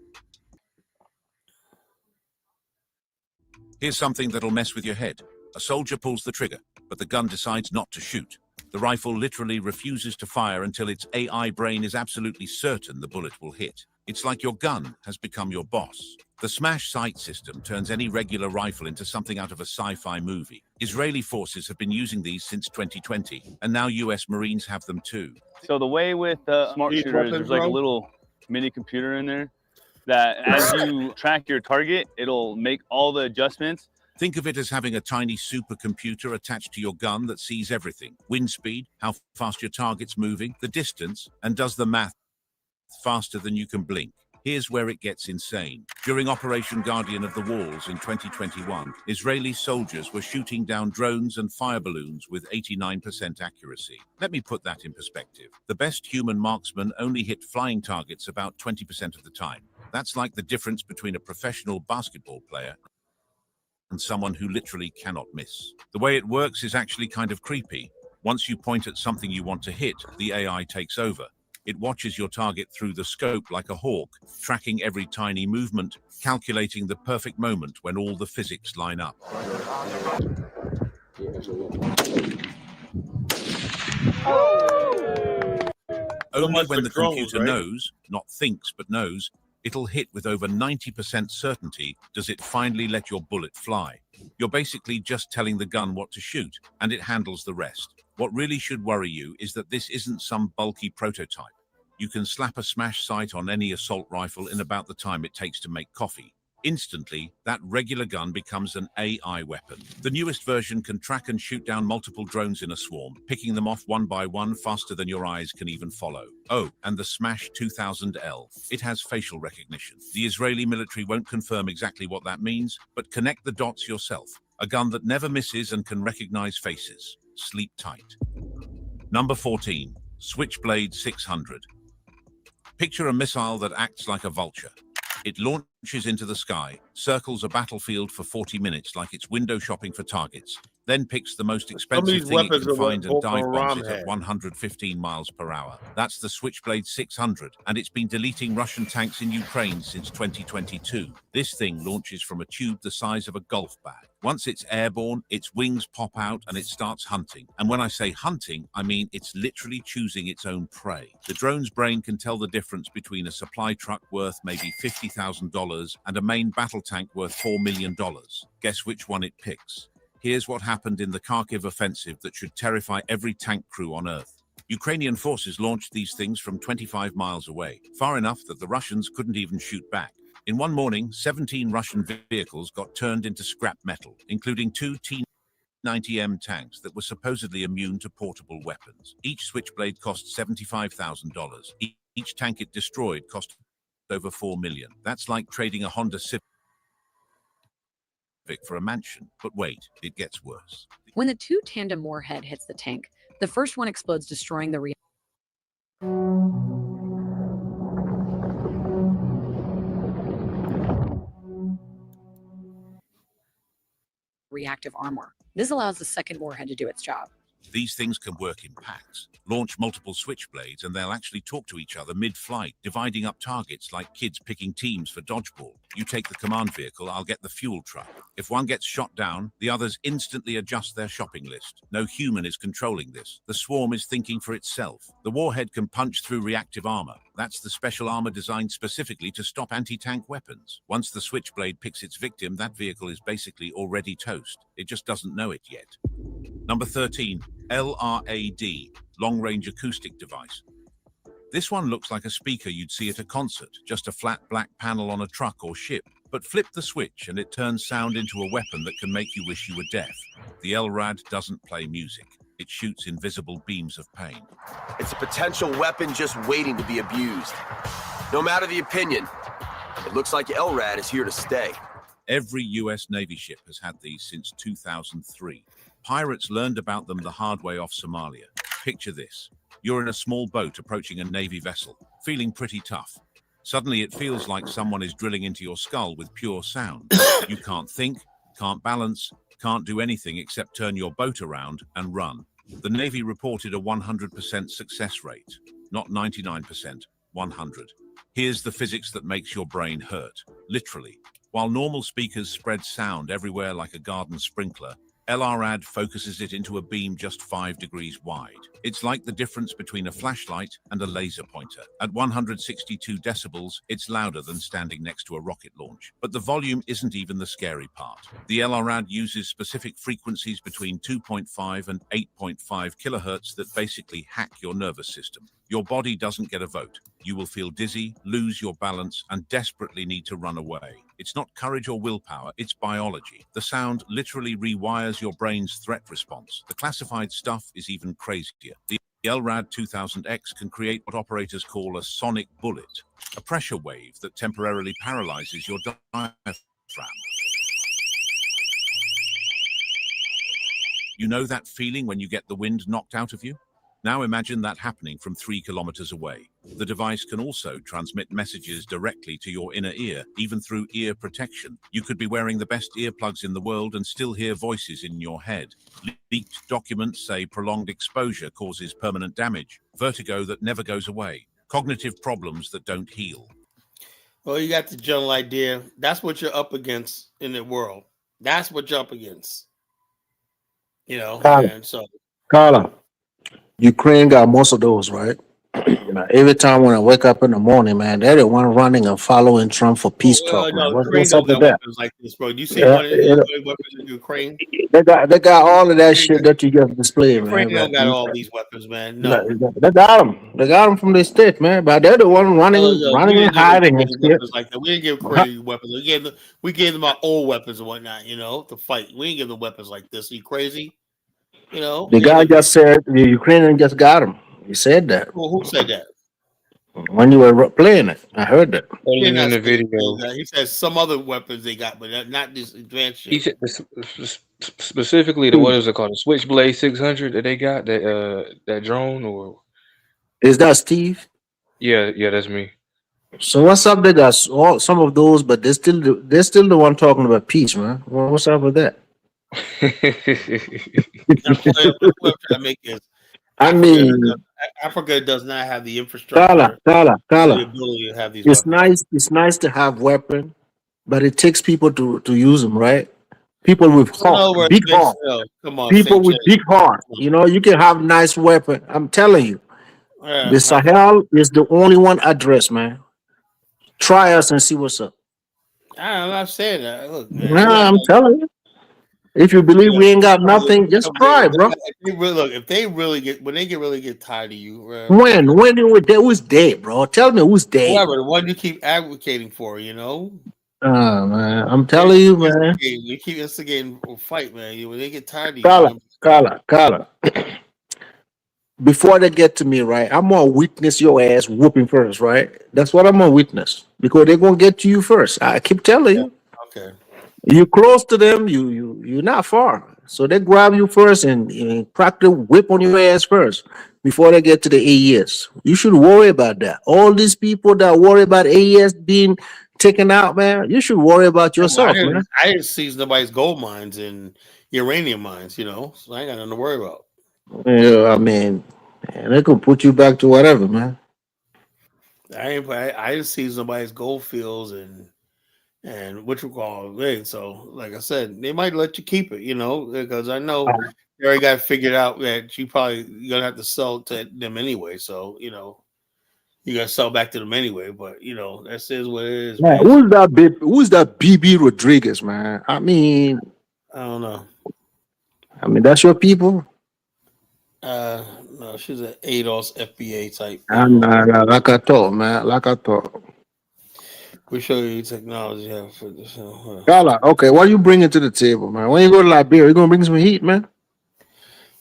Here's something that'll mess with your head. A soldier pulls the trigger, but the gun decides not to shoot. The rifle literally refuses to fire until its AI brain is absolutely certain the bullet will hit. It's like your gun has become your boss. The Smash Sight system turns any regular rifle into something out of a sci-fi movie. Israeli forces have been using these since 2020, and now US Marines have them too. So the way with smart shooters, there's like a little mini computer in there that as you track your target, it'll make all the adjustments. Think of it as having a tiny supercomputer attached to your gun that sees everything. Wind speed, how fast your target's moving, the distance, and does the math faster than you can blink. Here's where it gets insane. During Operation Guardian of the Walls in 2021, Israeli soldiers were shooting down drones and fire balloons with 89% accuracy. Let me put that in perspective. The best human marksmen only hit flying targets about 20% of the time. That's like the difference between a professional basketball player and someone who literally cannot miss. The way it works is actually kind of creepy. Once you point at something you want to hit, the AI takes over. It watches your target through the scope like a hawk, tracking every tiny movement, calculating the perfect moment when all the physics line up. Only when the computer knows, not thinks but knows, it'll hit with over 90% certainty does it finally let your bullet fly. You're basically just telling the gun what to shoot, and it handles the rest. What really should worry you is that this isn't some bulky prototype. You can slap a Smash Sight on any assault rifle in about the time it takes to make coffee. Instantly, that regular gun becomes an AI weapon. The newest version can track and shoot down multiple drones in a swarm, picking them off one by one faster than your eyes can even follow. Oh, and the Smash 2000L. It has facial recognition. The Israeli military won't confirm exactly what that means, but connect the dots yourself. A gun that never misses and can recognize faces. Sleep tight. Number 14, Switchblade 600. Picture a missile that acts like a vulture. It launches into the sky, circles a battlefield for 40 minutes like it's window shopping for targets, then picks the most expensive thing it can find and dive bombs it at 115 miles per hour. That's the Switchblade 600, and it's been deleting Russian tanks in Ukraine since 2022. This thing launches from a tube the size of a golf bag. Once it's airborne, its wings pop out and it starts hunting. And when I say hunting, I mean it's literally choosing its own prey. The drone's brain can tell the difference between a supply truck worth maybe $50,000 and a main battle tank worth $4 million. Guess which one it picks? Here's what happened in the Kharkiv offensive that should terrify every tank crew on Earth. Ukrainian forces launched these things from 25 miles away, far enough that the Russians couldn't even shoot back. In one morning, 17 Russian vehicles got turned into scrap metal, including 2 T-90M tanks that were supposedly immune to portable weapons. Each Switchblade cost $75,000. Each tank it destroyed cost over $4 million. That's like trading a Honda Civic for a mansion. But wait, it gets worse. When the 2 tandem warhead hits the tank, the first one explodes, destroying the reactive armor. This allows the second warhead to do its job. These things can work in packs. Launch multiple Switchblades and they'll actually talk to each other mid-flight, dividing up targets like kids picking teams for dodgeball. You take the command vehicle, I'll get the fuel truck. If one gets shot down, the others instantly adjust their shopping list. No human is controlling this. The swarm is thinking for itself. The warhead can punch through reactive armor. That's the special armor designed specifically to stop anti-tank weapons. Once the Switchblade picks its victim, that vehicle is basically already toast. It just doesn't know it yet. Number 13, LRAD, long-range acoustic device. This one looks like a speaker you'd see at a concert, just a flat black panel on a truck or ship. But flip the switch and it turns sound into a weapon that can make you wish you were deaf. The LRAD doesn't play music. It shoots invisible beams of pain. It's a potential weapon just waiting to be abused. No matter the opinion, it looks like LRAD is here to stay. Every US Navy ship has had these since 2003. Pirates learned about them the hard way off Somalia. Picture this. You're in a small boat approaching a Navy vessel, feeling pretty tough. Suddenly it feels like someone is drilling into your skull with pure sound. You can't think, can't balance, can't do anything except turn your boat around and run. The Navy reported a 100% success rate, not 99%, 100. Here's the physics that makes your brain hurt, literally. While normal speakers spread sound everywhere like a garden sprinkler, LRAD focuses it into a beam just 5 degrees wide. It's like the difference between a flashlight and a laser pointer. At 162 decibels, it's louder than standing next to a rocket launch. But the volume isn't even the scary part. The LRAD uses specific frequencies between 2.5 and 8.5 kilohertz that basically hack your nervous system. Your body doesn't get a vote. You will feel dizzy, lose your balance, and desperately need to run away. It's not courage or willpower, it's biology. The sound literally rewires your brain's threat response. The classified stuff is even crazier. The LRAD 2000X can create what operators call a sonic bullet, a pressure wave that temporarily paralyzes your diaphragm. You know that feeling when you get the wind knocked out of you? Now imagine that happening from 3 kilometers away. The device can also transmit messages directly to your inner ear, even through ear protection. You could be wearing the best earplugs in the world and still hear voices in your head. Leaked documents say prolonged exposure causes permanent damage, vertigo that never goes away, cognitive problems that don't heal. Well, you got the general idea. That's what you're up against in the world. That's what you're up against. You know, and so. Carla, Ukraine got most of those, right? Every time when I wake up in the morning, man, they're the one running and following Trump for peace talk. No, Man. Ukraine What's up don't with got that? weapons like this, bro. You see one of the weapons in Ukraine? They got all of that shit that you just displayed, Ukraine man. don't got all these weapons, man. No. They got them. They got them from the state, man. But they're the one running We didn't and hiding and give shit. weapons like that. We didn't give Ukraine weapons. We gave them our old weapons and whatnot, you know, to fight. We didn't give them weapons like this. Are you crazy? You know, The guy just said the Ukrainian just got him. He said that. Well, who said that? When you were playing it, I heard that. In the video, He said some other weapons they got, but not this advanced shit. he said specifically the what is it called, the Switchblade 600 that they got, that drone, or is that Steve? Yeah, that's me. So what's up? They got all some of those, but they're still the one talking about peace, man. Well, what's up with that? Africa does not have the infrastructure. Kala. The ability to have these It's weapons. nice to have weapons, but it takes people to use them, right? People with heart, big heart. Come on, people with big heart. You know, you can have nice weapon. I'm telling you, the Sahel is the only one addressed, man. Try us and see what's up. I'm not saying that. Look, man, I'm telling you. If you believe we ain't got nothing, just try, bro. If they really get tired of you, when who's dead, bro? Tell me who's dead. Whoever, the one you keep advocating for, you know. Man, I'm telling you, man. You keep instigating a fight, man. When they get tired of you, Kala. Before they get to me, right? I'm gonna witness your ass whooping first, right? That's what I'm gonna witness because they're gonna get to you first. I keep telling you. Okay. You close to them, you're not far. So they grab you first and practice whip on your ass first before they get to the AES. You should worry about that. All these people that worry about AES being taken out, man, you should worry about yourself, man. I didn't seize nobody's gold mines and uranium mines, you know, so I ain't got nothing to worry about. Yeah, I mean, man, they could put you back to whatever, man. I didn't seize nobody's gold fields and what you call it. So, like I said, they might let you keep it, you know, because I know they already got figured out that you're gonna have to sell to them anyway. So, you know, you gotta sell back to them anyway. But you know, that is what it is. Man, who's that BB Rodriguez, man? I mean, I don't know. I mean, that's your people. No, she's an ADOS FBA type. Like I thought, man. Like I thought. We show you technology for this. Kala, okay, what are you bringing to the table, man? When you go to Liberia, you gonna bring some heat, man?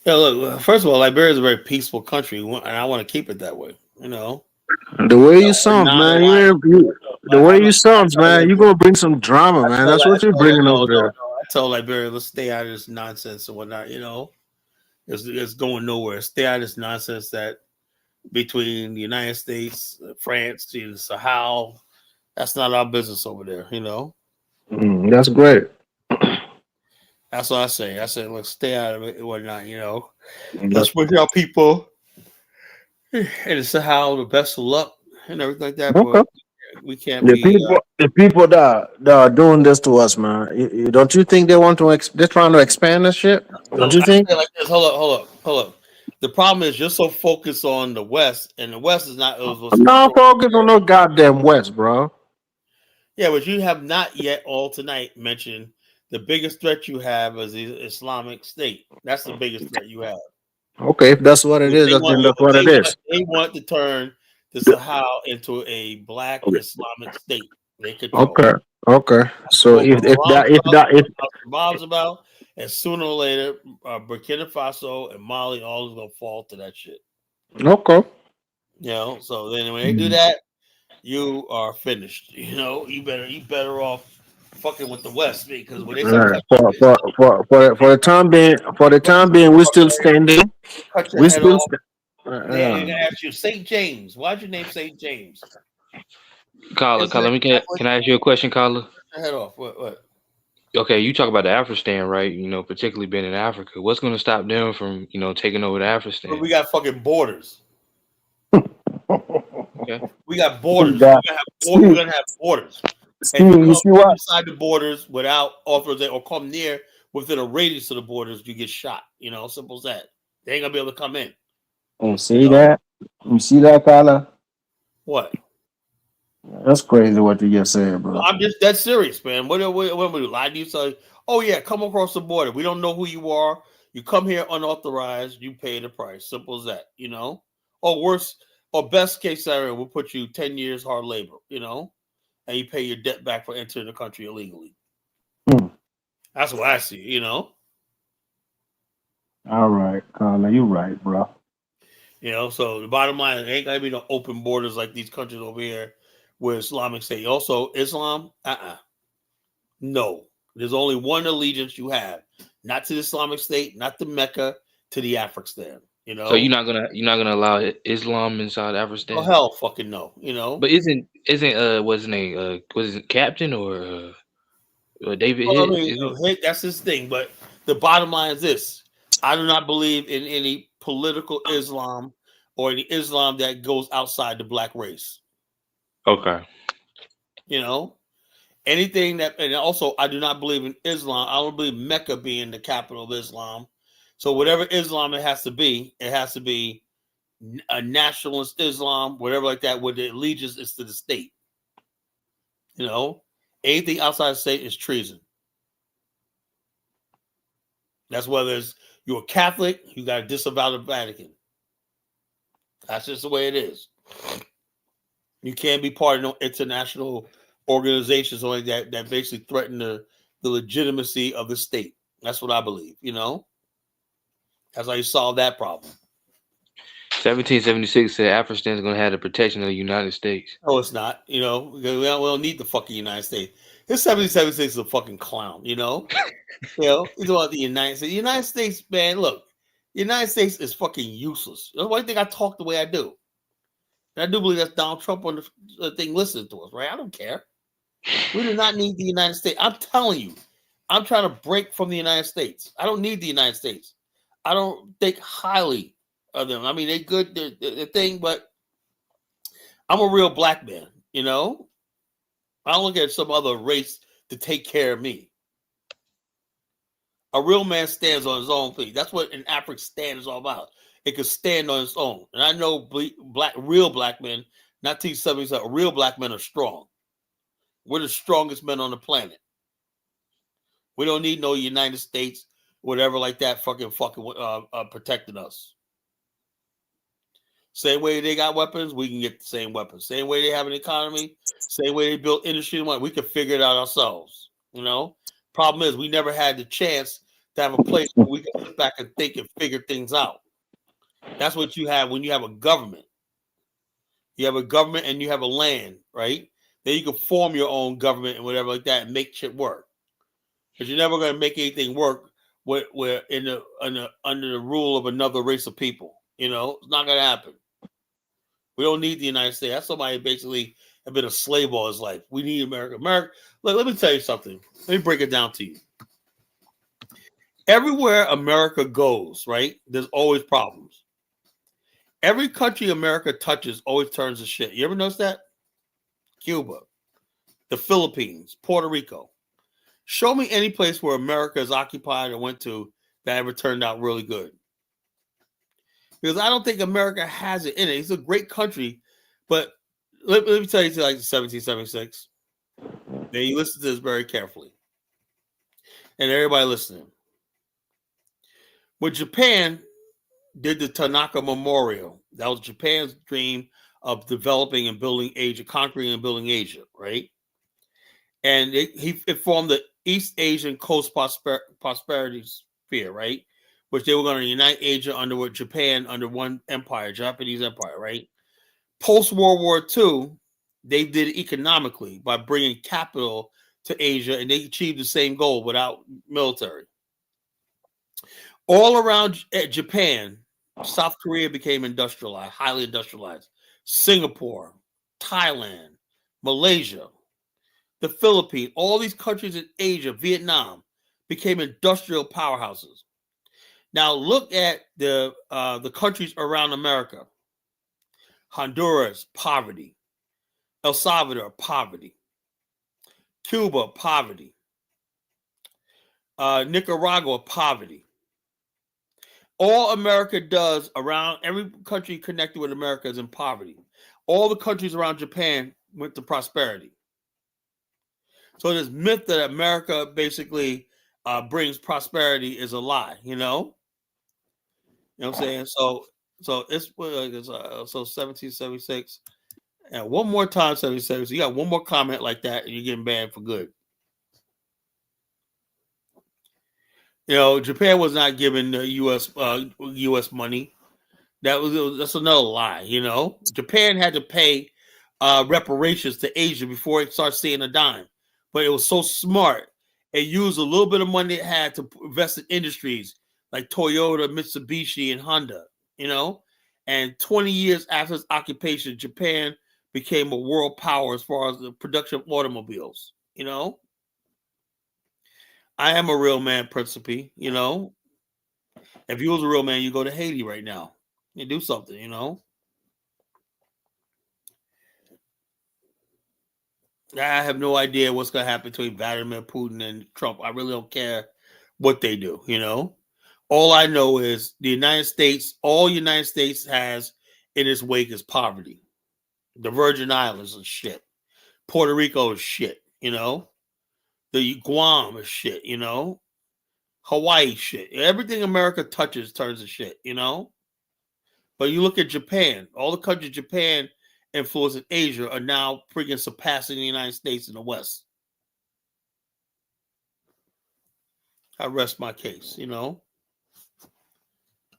Yeah, look. First of all, Liberia is a very peaceful country, and I want to keep it that way. You know, the way you sound, man. the way you sounds, man, you gonna bring some drama, man. That's what you're bringing over there. I tell Liberia, let's stay out of this nonsense and whatnot. It's going nowhere. Stay out of this nonsense that between the United States, France, the Sahel. That's not our business over there. That's great. That's what I say. I said, let's stay out of it and whatnot. Let's push our people and the Sahel the best of luck and everything like that. Okay. But we can't be. The people that are doing this to us, man. Don't you think they want to? They're trying to expand this shit. Don't you think? Like this. Hold up. The problem is you're so focused on the West, and the West is not. I'm not focused on no goddamn West, bro. Yeah, but you have not yet all tonight mentioned the biggest threat you have is the Islamic State. That's the biggest threat you have. Okay, if that's what it is, that's what it is. They want to turn the Sahel into a black Islamic state. They control. Okay. So if Bob's about, and sooner or later, Burkina Faso and Mali all is gonna fall to that shit. Okay. So then when they do that, you are finished. You better off fucking with the West because when they start for the time being, we're still standing. We're still. They're gonna ask you St. James. Why'd you name St. James? Carla, can I ask you a question, Carla? Head off. What? Okay, you talk about the Afghanistan, right? Particularly being in Africa. What's going to stop them from, taking over the Afghanistan? We got fucking borders. Okay. We got borders. We're gonna have borders. And you see what? Inside the borders without authorization or come near within a radius of the borders, you get shot. Simple as that. They ain't gonna be able to come in. You see that? You see that, Carla? What? That's crazy what you just said, bro. I'm just dead serious, man. What we lie to you? Say, oh yeah, come across the border. We don't know who you are. You come here unauthorized. You pay the price. Simple as that. Or worse, or best case scenario, we'll put you 10 years hard labor. And you pay your debt back for entering the country illegally. That's what I see. All right, Carla, you're right, bro. So the bottom line, it ain't gonna be no open borders like these countries over here with Islamic State. Also, Islam, no. There's only one allegiance you have, not to the Islamic State, not to Mecca, to the Afghanistan. So you're not gonna allow Islam inside Afghanistan? Oh hell, fucking no. But isn't what's his name? Was it Captain or David? Hick, that's his thing. But the bottom line is this: I do not believe in any political Islam or any Islam that goes outside the black race. Okay. Anything that, and also I do not believe in Islam. I don't believe Mecca being the capital of Islam. So whatever Islam it has to be a nationalist Islam, whatever like that, where the allegiance is to the state. Anything outside the state is treason. That's whether you're a Catholic, you got to disavow the Vatican. That's just the way it is. You can't be part of no international organizations or like that basically threaten the legitimacy of the state. That's what I believe, That's how you solve that problem. 1776 said Afghanistan is going to have the protection of the United States. No, it's not. We don't need the fucking United States. This 1776 is a fucking clown, He's about the United States. The United States, man, look, the United States is fucking useless. That's why I think I talk the way I do. And I do believe that's Donald Trump on the thing listening to us, right? I don't care. We do not need the United States. I'm telling you, I'm trying to break from the United States. I don't need the United States. I don't think highly of them. I mean, they're good, the thing, but I'm a real black man, I don't look at some other race to take care of me. A real man stands on his own feet. That's what an African stand is all about. It could stand on its own. And I know real black men, not T-77, real black men are strong. We're the strongest men on the planet. We don't need no United States, whatever like that, fucking protecting us. Same way they got weapons, we can get the same weapons. Same way they have an economy, same way they built industry, we can figure it out ourselves. Problem is, we never had the chance to have a place where we can sit back and think and figure things out. That's what you have when you have a government. You have a government and you have a land, right? then you can form your own government and whatever like that and make shit work. Because you're never going to make anything work where under the rule of another race of people. You know, it's not going to happen. We don't need the United States. That's somebody basically have been a slave all his life. We need America. America. Look, let me tell you something. Let me break it down to you. Everywhere America goes, right, there's always problems. Every country America touches always turns to shit. You ever notice that? Cuba, the Philippines, Puerto Rico. Show me any place where America is occupied or went to that ever turned out really good. Because I don't think America has it in it. It's a great country, but let me tell you, like 1776. Now you listen to this very carefully. And everybody listening. When Japan did the Tanaka Memorial, that was Japan's dream of developing and building Asia, conquering and building Asia, right? And it formed the East Asian Coast Prosperity Sphere, right? Which they were going to unite Asia under Japan under one empire, Japanese empire, right? Post-World War II, they did it economically by bringing capital to Asia, and they achieved the same goal without military. All around Japan, South Korea became industrialized, highly industrialized. Singapore, Thailand, Malaysia, the Philippines, all these countries in Asia, Vietnam, became industrial powerhouses. Now look at the countries around America. Honduras, poverty. El Salvador, poverty. Cuba, poverty. Nicaragua, poverty. All America does around every country connected with America is in poverty. All the countries around Japan went to prosperity. So this myth that America basically brings prosperity is a lie, you know? You know what I'm saying? So it's so 1776. And one more time, 77. So you got one more comment like that, and you're getting banned for good. You know, Japan was not giving the U.S. money. That's another lie. You know, Japan had to pay reparations to Asia before it started seeing a dime. But it was so smart. It used a little bit of money it had to invest in industries like Toyota, Mitsubishi, and Honda. You know, and 20 years after its occupation, Japan became a world power as far as the production of automobiles. You know, I am a real man, Principe. You know, if you was a real man, you go to Haiti right now and do something. You know, I have no idea what's going to happen between Vladimir Putin and Trump. I really don't care what they do. You know, all I know is the United States. All United States has in its wake is poverty. The Virgin Islands is shit. Puerto Rico is shit. You know. The Guam is shit, you know. Hawaii shit. Everything America touches turns to shit, you know. But you look at Japan. All the countries Japan influenced in Asia are now freaking surpassing the United States in the West. I rest my case, you know.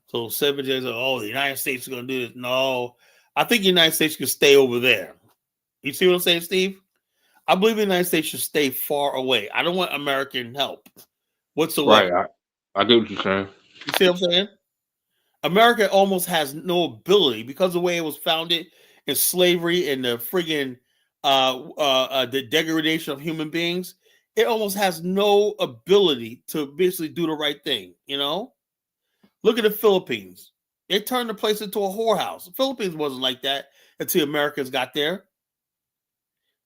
So 7 days, the United States is going to do this. No, I think the United States can stay over there. You see what I'm saying, Steve? I believe the United States should stay far away. I don't want American help whatsoever. Right. I get what you're saying. You see what I'm saying? America almost has no ability because of the way it was founded in slavery and the friggin' the degradation of human beings. It almost has no ability to basically do the right thing, you know? Look at the Philippines. They turned the place into a whorehouse. The Philippines wasn't like that until Americans got there.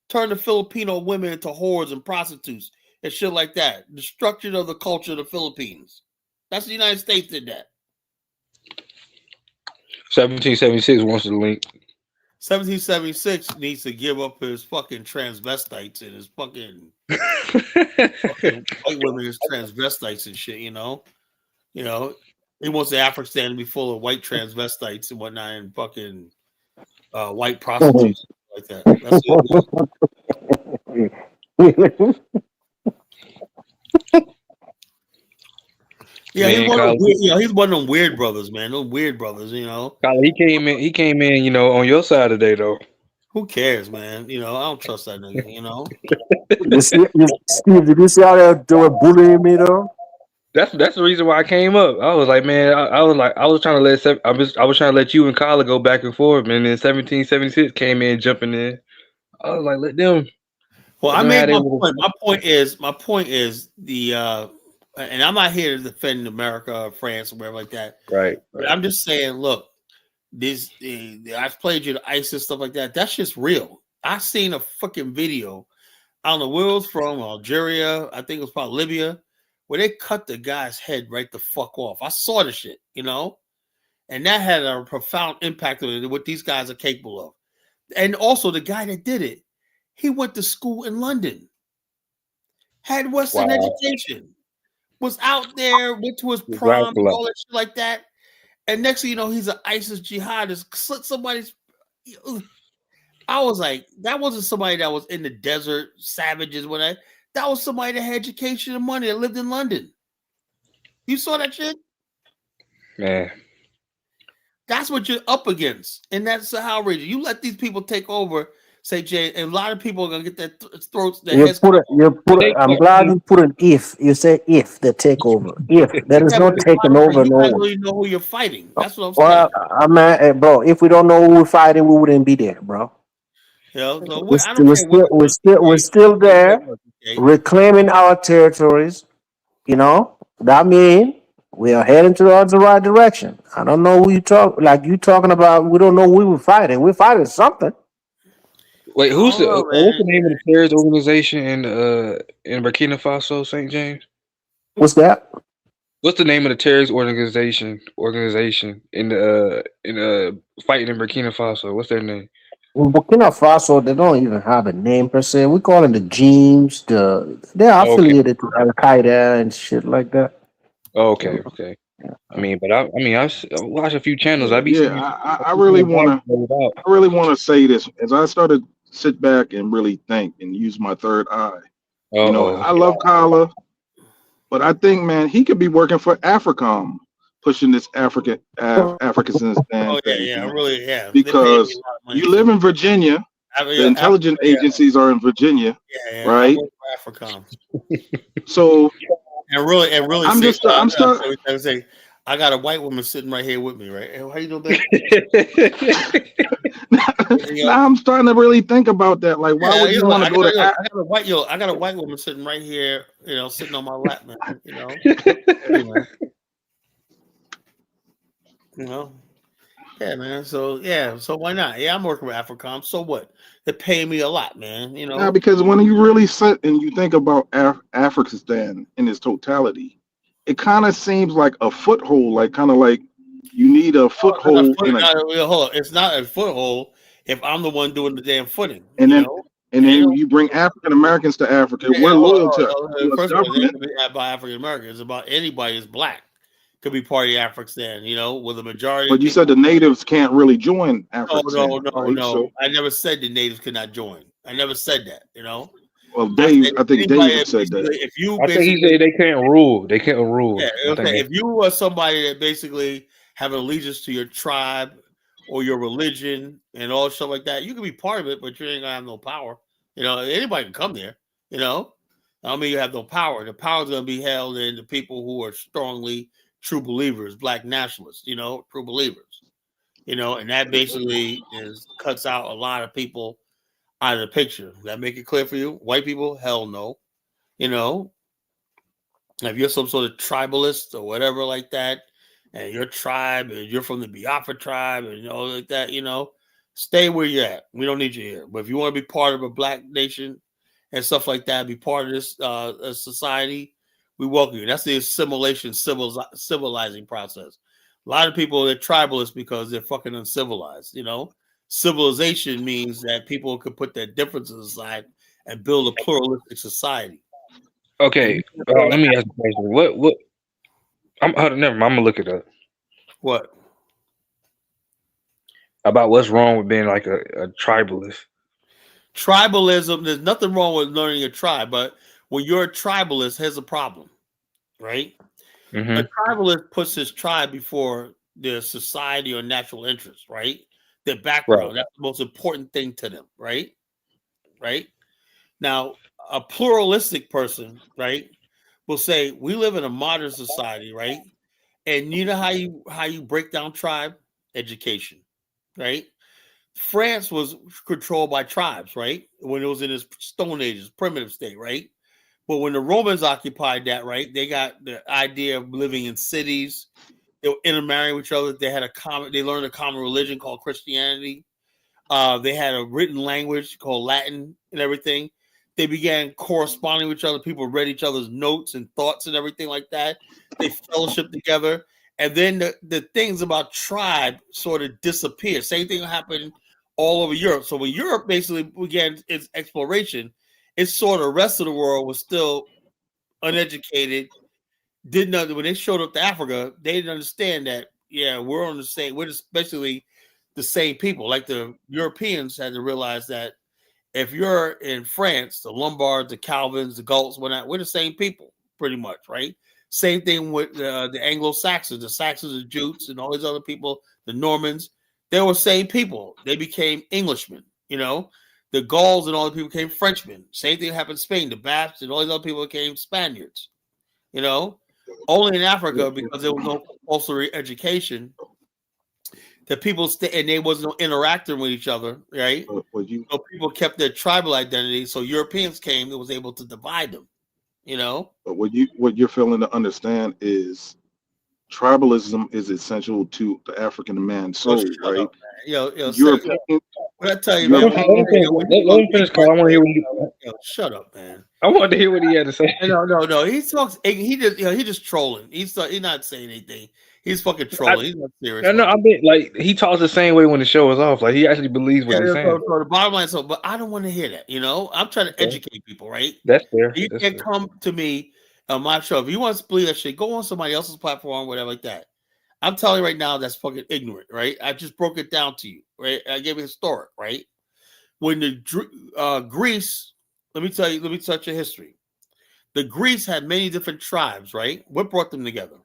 Turn the Filipino women into whores and prostitutes and shit like that. Destruction of the culture of the Philippines. That's the United States did that. 1776 wants to link. 1776 needs to give up his fucking transvestites and his fucking white women as transvestites and shit, you know? You know, he wants the Afghanistan to be full of white transvestites and whatnot and fucking white prostitutes. Like that. That's yeah, he's one of them weird brothers, man. Those weird brothers, you know. He came in, you know, on your side today, though. Who cares, man? You know, I don't trust that nigga. You know. Steve, did you see how they were bullying me though? That's the reason why I came up. I was like, man, I was trying to I was trying to let you and Kyla go back and forth, man. Then 1776 came in jumping in. I was like, let them. Well, I them made have my their point. My point is the and I'm not here to defend America or France or whatever like that. right. But I'm just saying, look, I've played you the ISIS stuff like that. That's just real. I seen a fucking video. I don't know where it was from, Algeria. I think it was probably Libya, where they cut the guy's head right the fuck off. I saw the shit, you know, and that had a profound impact on what these guys are capable of. And also, the guy that did it, he went to school in London, had Western education, was out there, went to his prom, all that shit like that. And next thing you know, he's an ISIS jihadist, slit somebody's. I was like, that wasn't somebody that was in the desert, savages, whatever. That was somebody that had education and money that lived in London. You saw that shit? Man. That's what you're up against. And that's the Sahel region. You let these people take over, say, Jay, and a lot of people are going to get their throats, their heads. I'm glad you put an if. You say if they take over. If. There is no taking over. You No guys one. really know who you're fighting. That's what I'm saying. Well, I mean, bro, if we don't know who we're fighting, we wouldn't be there, bro. You know, so we're still there, reclaiming our territories. You know, that means we are heading towards the right direction. I don't know who you talking about. We don't know who we were fighting. We're fighting something. Wait, what's the name of the terrorist organization in Burkina Faso, St. James? What's that? What's the name of the terrorist organization in the fighting in Burkina Faso? What's their name? In Burkina Faso, they don't even have a name per se. We call them the Jeems. They're affiliated to Al Qaeda and shit like that. Okay. I mean, but I watch a few channels. I really want to say this as I started to sit back and really think and use my third eye. You know, I love Kyla, but I think, man, he could be working for AFRICOM, pushing this African stand thing. Because you live in Virginia, the intelligence agencies are in Virginia, right? AFRICOM. So and really, I'm starting. I got a white woman sitting right here with me, right? How you doing, baby? Now I'm starting to really think about that. Like, why would you want to go to? I got a white woman sitting right here, you know, sitting on my lap, man. You know, yeah, man. So why not? Yeah, I'm working with AFRICOM. So what? They're paying me a lot, man. You know, now, because when you really sit and you think about Afghanistan in its totality, it kind of seems like a foothold, like you need a foothold. Hold on. It's not a foothold if I'm the one doing the damn footing. And then you bring African Americans to Africa. We're loyal to first of all, it could be by African Americans. It's about anybody that's black could be part of the Afghanistan. You know, with the majority. But you said the natives can't really join Afghanistan. No. I never said the natives could not join. I never said that. You know. Well, Dave, I think David said that. I think he said they can't rule. They can't rule. Yeah, okay. If you are somebody that basically have an allegiance to your tribe or your religion and all stuff like that, you can be part of it, but you ain't gonna have no power. You know, anybody can come there. You know, I mean, you have no power. The power is gonna be held in the people who are strongly true believers, black nationalists. You know, true believers. You know, and that basically cuts out a lot of people out of the picture. Does that make it clear for you? White people, hell no. You know, if you're some sort of tribalist or whatever like that, and your tribe, and you're from the Biafra tribe, and all like that, you know, stay where you're at. We don't need you here. But if you want to be part of a black nation and stuff like that, be part of this society, we welcome you. That's the assimilation, civilizing process. A lot of people, they're tribalists because they're fucking uncivilized, you know. Civilization means that people could put their differences aside and build a pluralistic society. Okay, let me ask you a question. What? Never mind. I'm gonna look it up. What? About what's wrong with being like a tribalist? Tribalism. There's nothing wrong with learning a tribe, but when you're a tribalist, here's a problem, right? Mm-hmm. A tribalist puts his tribe before their society or natural interest, right? their background. Right. That's the most important thing to them, right? Right? Now, a pluralistic person, right, will say we live in a modern society, right? And you know how you break down tribe? Education, right? France was controlled by tribes, right? When it was in its Stone Age, its primitive state, right? But when the Romans occupied that, right, they got the idea of living in cities. They were intermarrying with each other. They learned a common religion called Christianity. They had a written language called Latin and everything. They began corresponding with each other. People read each other's notes and thoughts and everything like that. They fellowshiped together. And then the things about tribe sort of disappeared. Same thing happened all over Europe. So when Europe basically began its exploration, it's sort of the rest of the world was still uneducated. Didn't know that when they showed up to Africa, they didn't understand that, yeah, we're especially the same people. Like the Europeans had to realize that if you're in France, the Lombards, the Calvins, the Gauls, we're the same people, pretty much, right? Same thing with the Anglo-Saxons, the Saxons, the Jutes, and all these other people, the Normans. They were same people. They became Englishmen, The Gauls and all the people became Frenchmen. Same thing happened in Spain. The Basques and all these other people became Spaniards, Only in Africa, because there was no compulsory education, the people and there was no interacting with each other, right? So people kept their tribal identity. So Europeans came and was able to divide them, But what you're failing to understand is tribalism is essential to the African man soul, right? Up, yo, European, what I tell you, man. Let him finish, Carl. I want to hear what he. Shut up, man. I wanted to hear what he had to say. No. He talks. He just trolling. He's not saying anything. He's fucking trolling. He's not serious. No, I mean, like, he talks the same way when the show is off. Like, he actually believes what he's saying. So the bottom line, but I don't want to hear that. I'm trying to educate people, right? That's fair. You can come to me on my show if you want to believe that shit. Go on somebody else's platform, whatever like that. I'm telling you right now, that's fucking ignorant, right? I just broke it down to you, right? I gave it historic, right? When the Greece, let me touch your history. The Greece had many different tribes, right? What brought them together?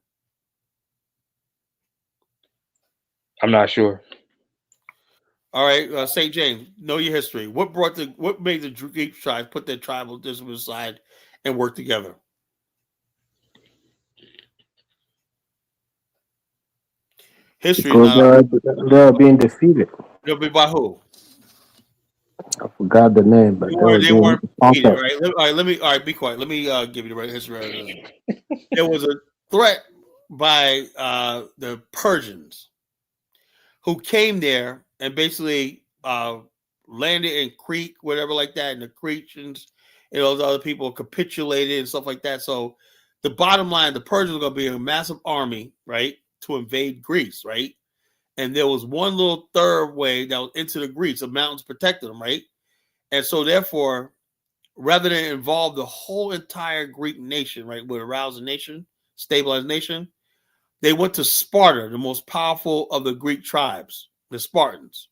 I'm not sure. All right, St. James, know your history. What made the Greek tribes put their tribalism aside and work together? History because they're being defeated. They'll be by who? I forgot the name, but they weren't defeated, right? All right, be quiet. Let me give you the right history. There was a threat by the Persians, who came there and basically landed in Crete, whatever like that, and the Cretians and those other people capitulated and stuff like that. So the bottom line, the Persians were going to be a massive army, right, to invade Greece, right? And there was one little third way that was into the Greece. The mountains protected them, right? And so therefore, rather than involve the whole entire Greek nation, right, with arouse the nation, stabilize nation, they went to Sparta, the most powerful of the Greek tribes, the Spartans.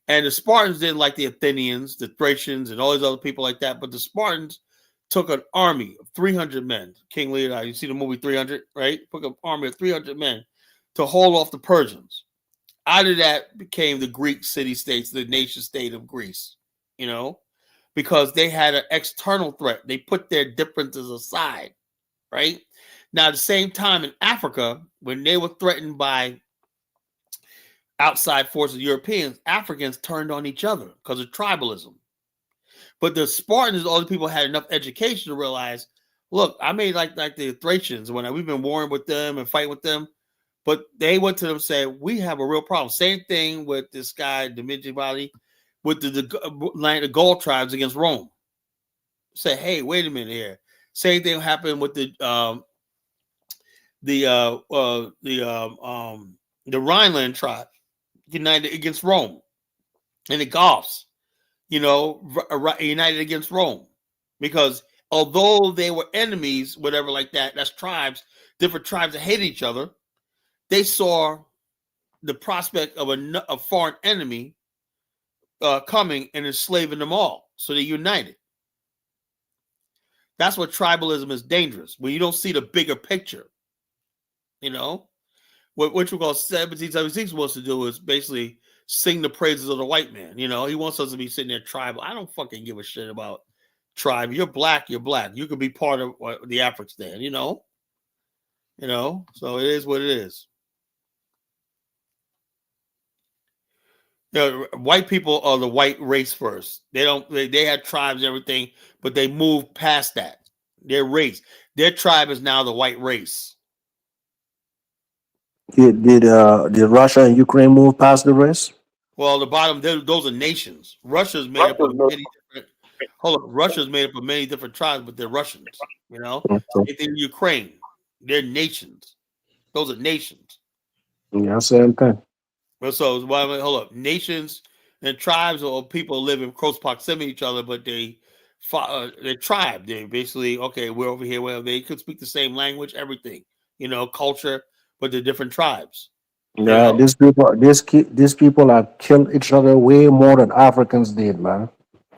And the Spartans didn't like the Athenians, the Thracians, and all these other people like that. But the Spartans took an army of 300 men. King Leonidas, you see the movie 300, right? Took an army of 300 men to hold off the Persians. Out of that became the Greek city-states, the nation-state of Greece, because they had an external threat. They put their differences aside, right? Now, at the same time in Africa, when they were threatened by outside forces, Europeans, Africans turned on each other because of tribalism. But the Spartans, all the people had enough education to realize, look, I made like the Thracians when we've been warring with them and fighting with them. But they went to them and said, we have a real problem. Same thing with this guy, Dimitri Valley, with the Gaul tribes against Rome. Say, hey, wait a minute here. Same thing happened with the Rhineland tribe united against Rome, and the Goths, united against Rome, because although they were enemies, whatever like that, that's tribes, different tribes that hate each other. They saw the prospect of a foreign enemy coming and enslaving them all, so they united. That's what tribalism is dangerous, when you don't see the bigger picture. What we call 1776 was to do is basically sing the praises of the white man. You know, he wants us to be sitting there tribal. I don't fucking give a shit about tribe. You're black. You're black. You could be part of the Afghanistan. You know. So it is what it is. You know, white people are the white race first. They had tribes and everything, but they moved past that. Their race, their tribe is now the white race. Did Russia and Ukraine move past the race? Well, the bottom, those are nations. Russia's made up of many different. Hold on, Russia's made up of many different tribes, but they're Russians. You know, it's in Ukraine. They're nations. Those are nations. Yeah, same thing. Well, so hold up, nations and tribes or people live in close proximity to each other, but they're tribe. They basically we're over here. Well, they could speak the same language, everything. You know, culture, but they're different tribes. Yeah, these people have killed each other way more than Africans did, man.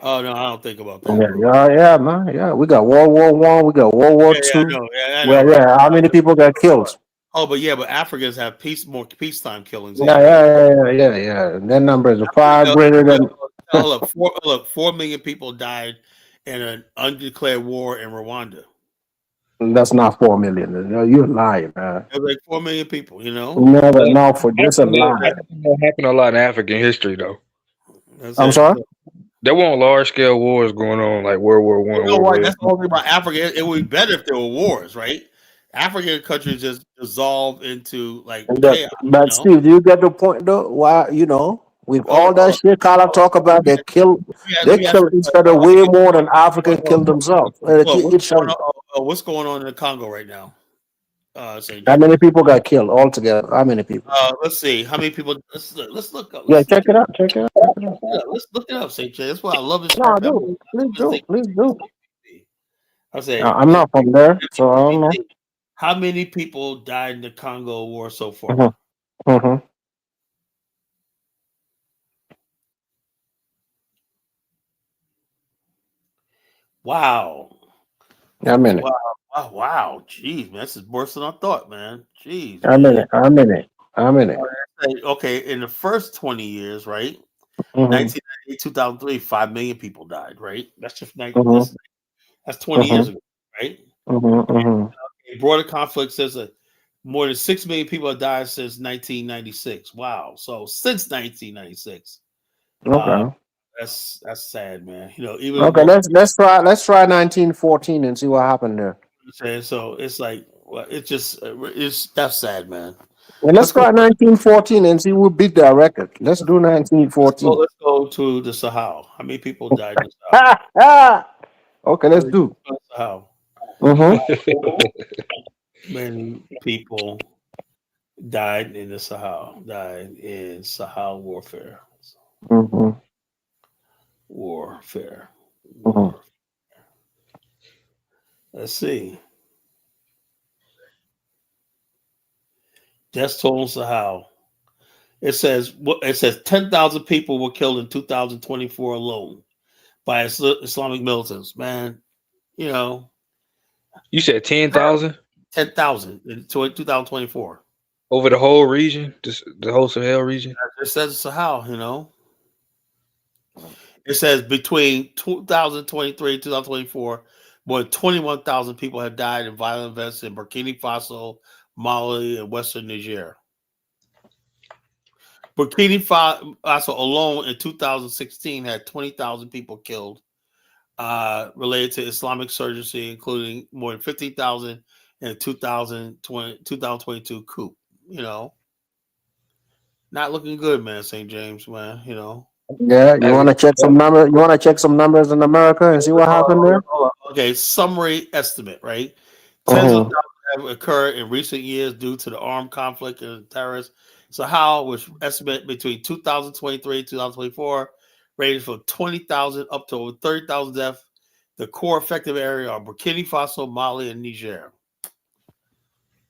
Oh no, I don't think about that. Yeah, man. Yeah, we got World War I, we got World War II. I know. Yeah. How many people got killed? Oh, but Africans have more peacetime killings. Yeah. And that number is far greater than. Look, 4 million people died in an undeclared war in Rwanda. That's not 4 million. You're lying, man. It was like 4 million people. You know. No, for this a lie. That happened a lot in African history, though. I'm sorry. There weren't large scale wars going on like World War I. You know what? That's the whole thing about Africa. It would be better if there were wars, right? African countries just dissolve into like chaos. But Steve, do you get the point though? Why with all that shit Carla talk about, they kill each other way more than Africa killed themselves. What's going on in the Congo right now? How many people got killed altogether? How many people? Let's see. How many people? Let's look up. Check it out. Let's look it up, St. J. That's why I love this. No, dude, please do. I say I'm not from there, so I don't know. How many people died in the Congo war so far? Wow. A minute. Wow. Jeez, man. This is worse than I thought, man. Jeez. A minute. Okay, in the first 20 years, right? 1998, 2003, 5 million people died, right? That's just that's 20 years ago, right? Broader conflict says that more than 6 million people have died since 1996. Wow. So since 1996. Okay. That's sad, man. Even let's try 1914 and see what happened there. So it's like, well, that's sad, man. Well, let's try 1914 and see who beat that record. Let's do 1914. Let's go to the Sahel. How many people died in the Sahel? Okay, let's do. Sahel. Many people died in the Sahel. Died in Sahel warfare. Warfare. Let's see. Deaths total Sahel. It says 10,000 people were killed in 2024 alone by Islamic militants. Man, You said 10,000? 10,000 in 2024. Over the whole region? Just the whole Sahel region? It says Sahel, It says between 2023 and 2024, more than 21,000 people have died in violent events in Burkina Faso, Mali, and Western Niger. Burkina Faso alone in 2016 had 20,000 people killed related to Islamic insurgency, including more than 15,000 in the 2022 coup. Not looking good, man, St. James, man, Yeah, you want to check some numbers? You want to check some numbers in America and see what happened there? Okay, summary estimate, right? Tens of thousands have occurred in recent years due to the armed conflict and terrorists. So how was estimate between 2023 and 2024 rated from 20,000 up to over 30,000 deaths. The core affected area are Burkina Faso, Mali, and Niger.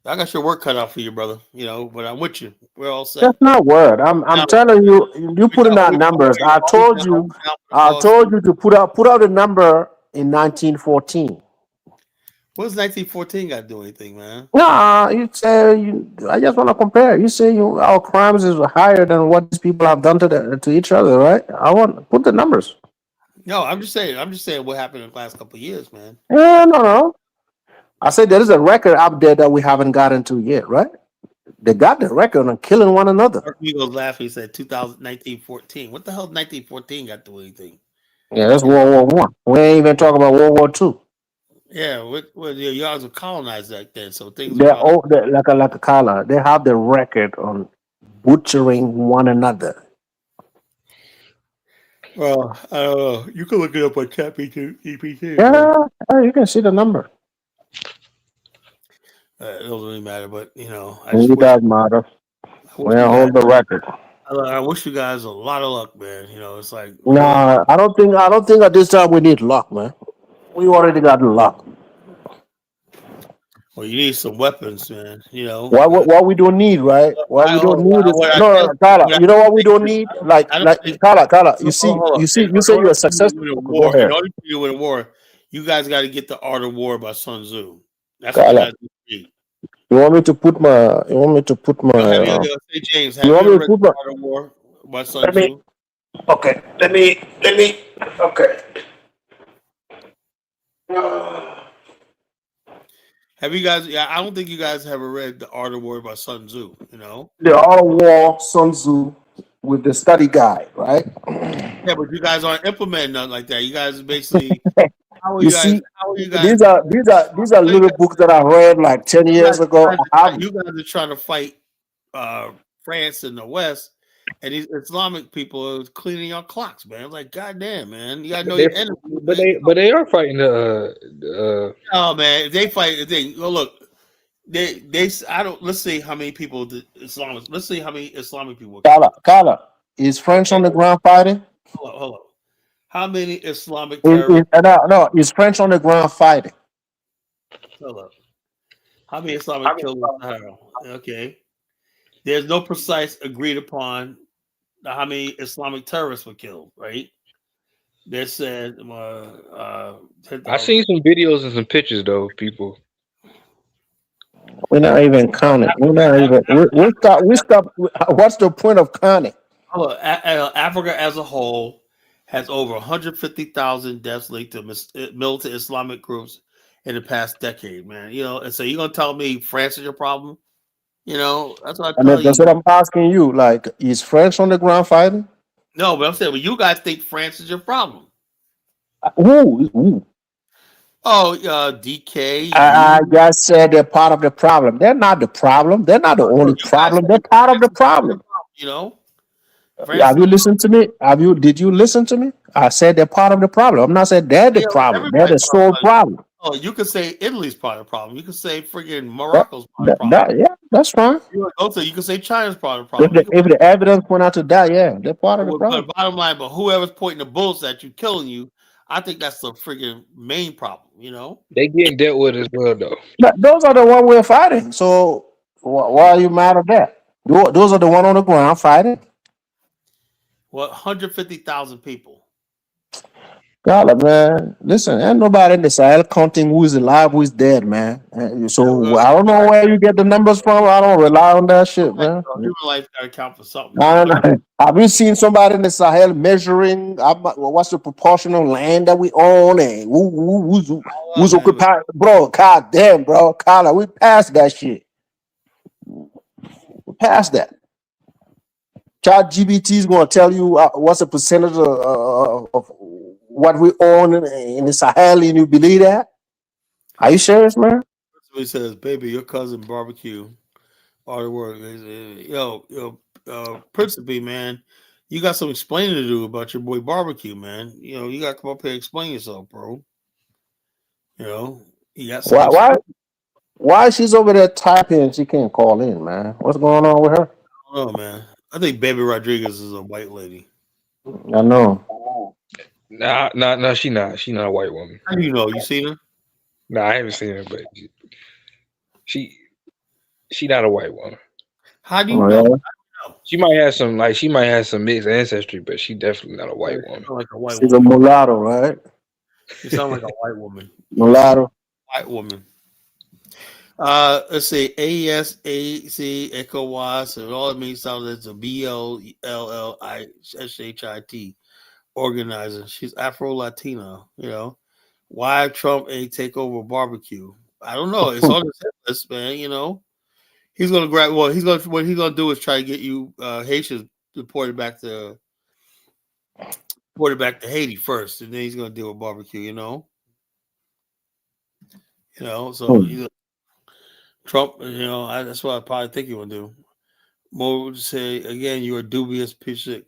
I got your work cut out for you, brother. But I'm with you. We're all set. That's not word. I'm telling you, you putting out numbers. I told you to put out the number in 1914. What does 1914 got to do anything, man? Nah, you say I just want to compare. You say our crimes is higher than what these people have done to each other, right? I want to put the numbers. No, I'm just saying what happened in the last couple of years, man. Yeah, no. I said there is a record out there that we haven't gotten to yet, right? They got the record on killing one another. He goes laughing. He said 1914. What the hell 1914 got to do anything? Yeah, that's World War I. We ain't even talking about World War II. Yeah, you guys were colonized back then, so things They're are all like a color. They have the record on butchering one another. Well, I don't know. You can look it up on ChatGPT. Yeah, you can see the number. It doesn't really matter, but you know, It does matter. We hold the record. I wish you guys a lot of luck, man. You know, it's like Nah, I don't think at this time we need luck, man. We already got luck. Well, you need some weapons, man. You know what we don't need, right? What we don't need is Kala. You know what we don't need? Like Kala. You say you're a successful. Go ahead. In order to win a war, you guys got to get the Art of War by Sun Tzu. That's what you guys need. You want me to put my? Say, James, have you ever read the Art of War by Sun Tzu? Okay. Let me. Okay. Have you guys? Yeah, I don't think you guys have ever read the Art of War by Sun Tzu. You know, the Art of War, Sun Tzu, with the study guide, right? Yeah, but you guys aren't implementing nothing like that. You guys basically. How are you guys? These are little books that I read like 10 years ago. You guys are trying to fight France in the West, and these Islamic people are cleaning your clocks, man. It's like, goddamn, man, you gotta know your enemy. But they are fighting the. Oh man, they fight the thing. Well, look, they. I don't. Let's see how many people the Islamic. Let's see how many Islamic people. Kala, is French on the ground fighting? Hold on. How many Islamic terrorists? No, is French on the ground fighting? Hold up. How many Islamic killed in Sahara? Okay. There's no precise agreed upon how many Islamic terrorists were killed, right? They said I seen some videos and some pictures though, people. We're not even counting. We're not even. We stop. What's the point of counting? Africa as a whole has over 150,000 deaths linked to militant Islamic groups in the past decade, man. You know, and so you're gonna tell me France is your problem? You know, that's what I tell you. That's what I'm asking you. Like, is France on the ground fighting? No, but I'm saying, well, you guys think France is your problem. Who? Oh, DK. I just said they're part of the problem. They're not the problem. They're not the only problem. They're part of the problem. You know. Have you listened to me? Did you listen to me? I said they're part of the problem. I'm not saying they're the problem. They're the sole problem. Oh, you could say Italy's part of the problem. You could say friggin' Morocco's part of the problem. Yeah, that's fine. Also, you could say China's part of the problem. If the evidence point out to that, yeah, they're part of the problem. But bottom line, but whoever's pointing the bullets at you, killing you, I think that's the friggin' main problem. You know, they getting dealt with as well, though. Those are the one we're fighting. So why are you mad at that? Those are the one on the ground fighting. Well, 150,000 people. God, man, listen, ain't nobody in the Sahel counting who is alive, who is dead, man. So I don't know where you get the numbers from. I don't rely on that shit, man. Human life got to count for something. Have you seen somebody in the Sahel measuring what's the proportion of land that we own and who's occupied? Bro, god damn, bro. Carla, we passed that shit. We passed that. ChatGPT is going to tell you what's the percentage of what we own in the Sahel, and you believe that? Are you serious, man? He says, "Baby, your cousin barbecue, all the work." Yo, Principe, man, you got some explaining to do about your boy barbecue, man. You know, you got to come up here and explain yourself, bro. You know, you got some. Why she's over there typing and she can't call in, man? What's going on with her? I don't know, man. I think Baby Rodriguez is a white lady. I know. Nah, she not. She not a white woman. How do you know? You seen her? Nah, I haven't seen her, but she not a white woman. How do you know? She might have some mixed ancestry, but she definitely not a white woman. She's a mulatto, right? You sound like a white woman. Mulatto. white woman. Let's see, ASAC ECOWAS, and all it means sounds like it's a BLLISHIT organizer. She's Afro Latina, you know. Why Trump ain't take over barbecue? I don't know. It's on his hit list, man. You know, he's gonna grab. Well, what he's gonna do is try to get you Haitians deported back to Haiti first, and then he's gonna deal with barbecue. You know. So Trump. That's what I probably think he will do. More would say again, you're a dubious piece of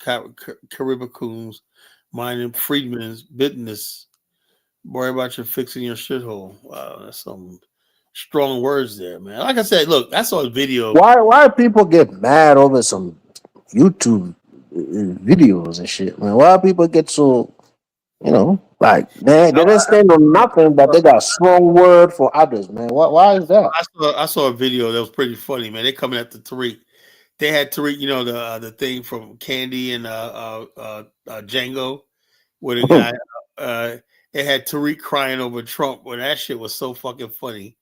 Caribbeans, minding freedmen's business. Worry about you fixing your shithole. Wow, that's some strong words there, man. Like I said, look, I saw a video. Why people get mad over some YouTube videos and shit, man? Why people get so, like they didn't stand on nothing, but they got a strong word for others, man. Why is that? I saw a video that was pretty funny, man. They coming after Tariq. They had Tariq, the thing from Candy and Django, where the guy they had Tariq crying over Trump. Well, that shit was so fucking funny.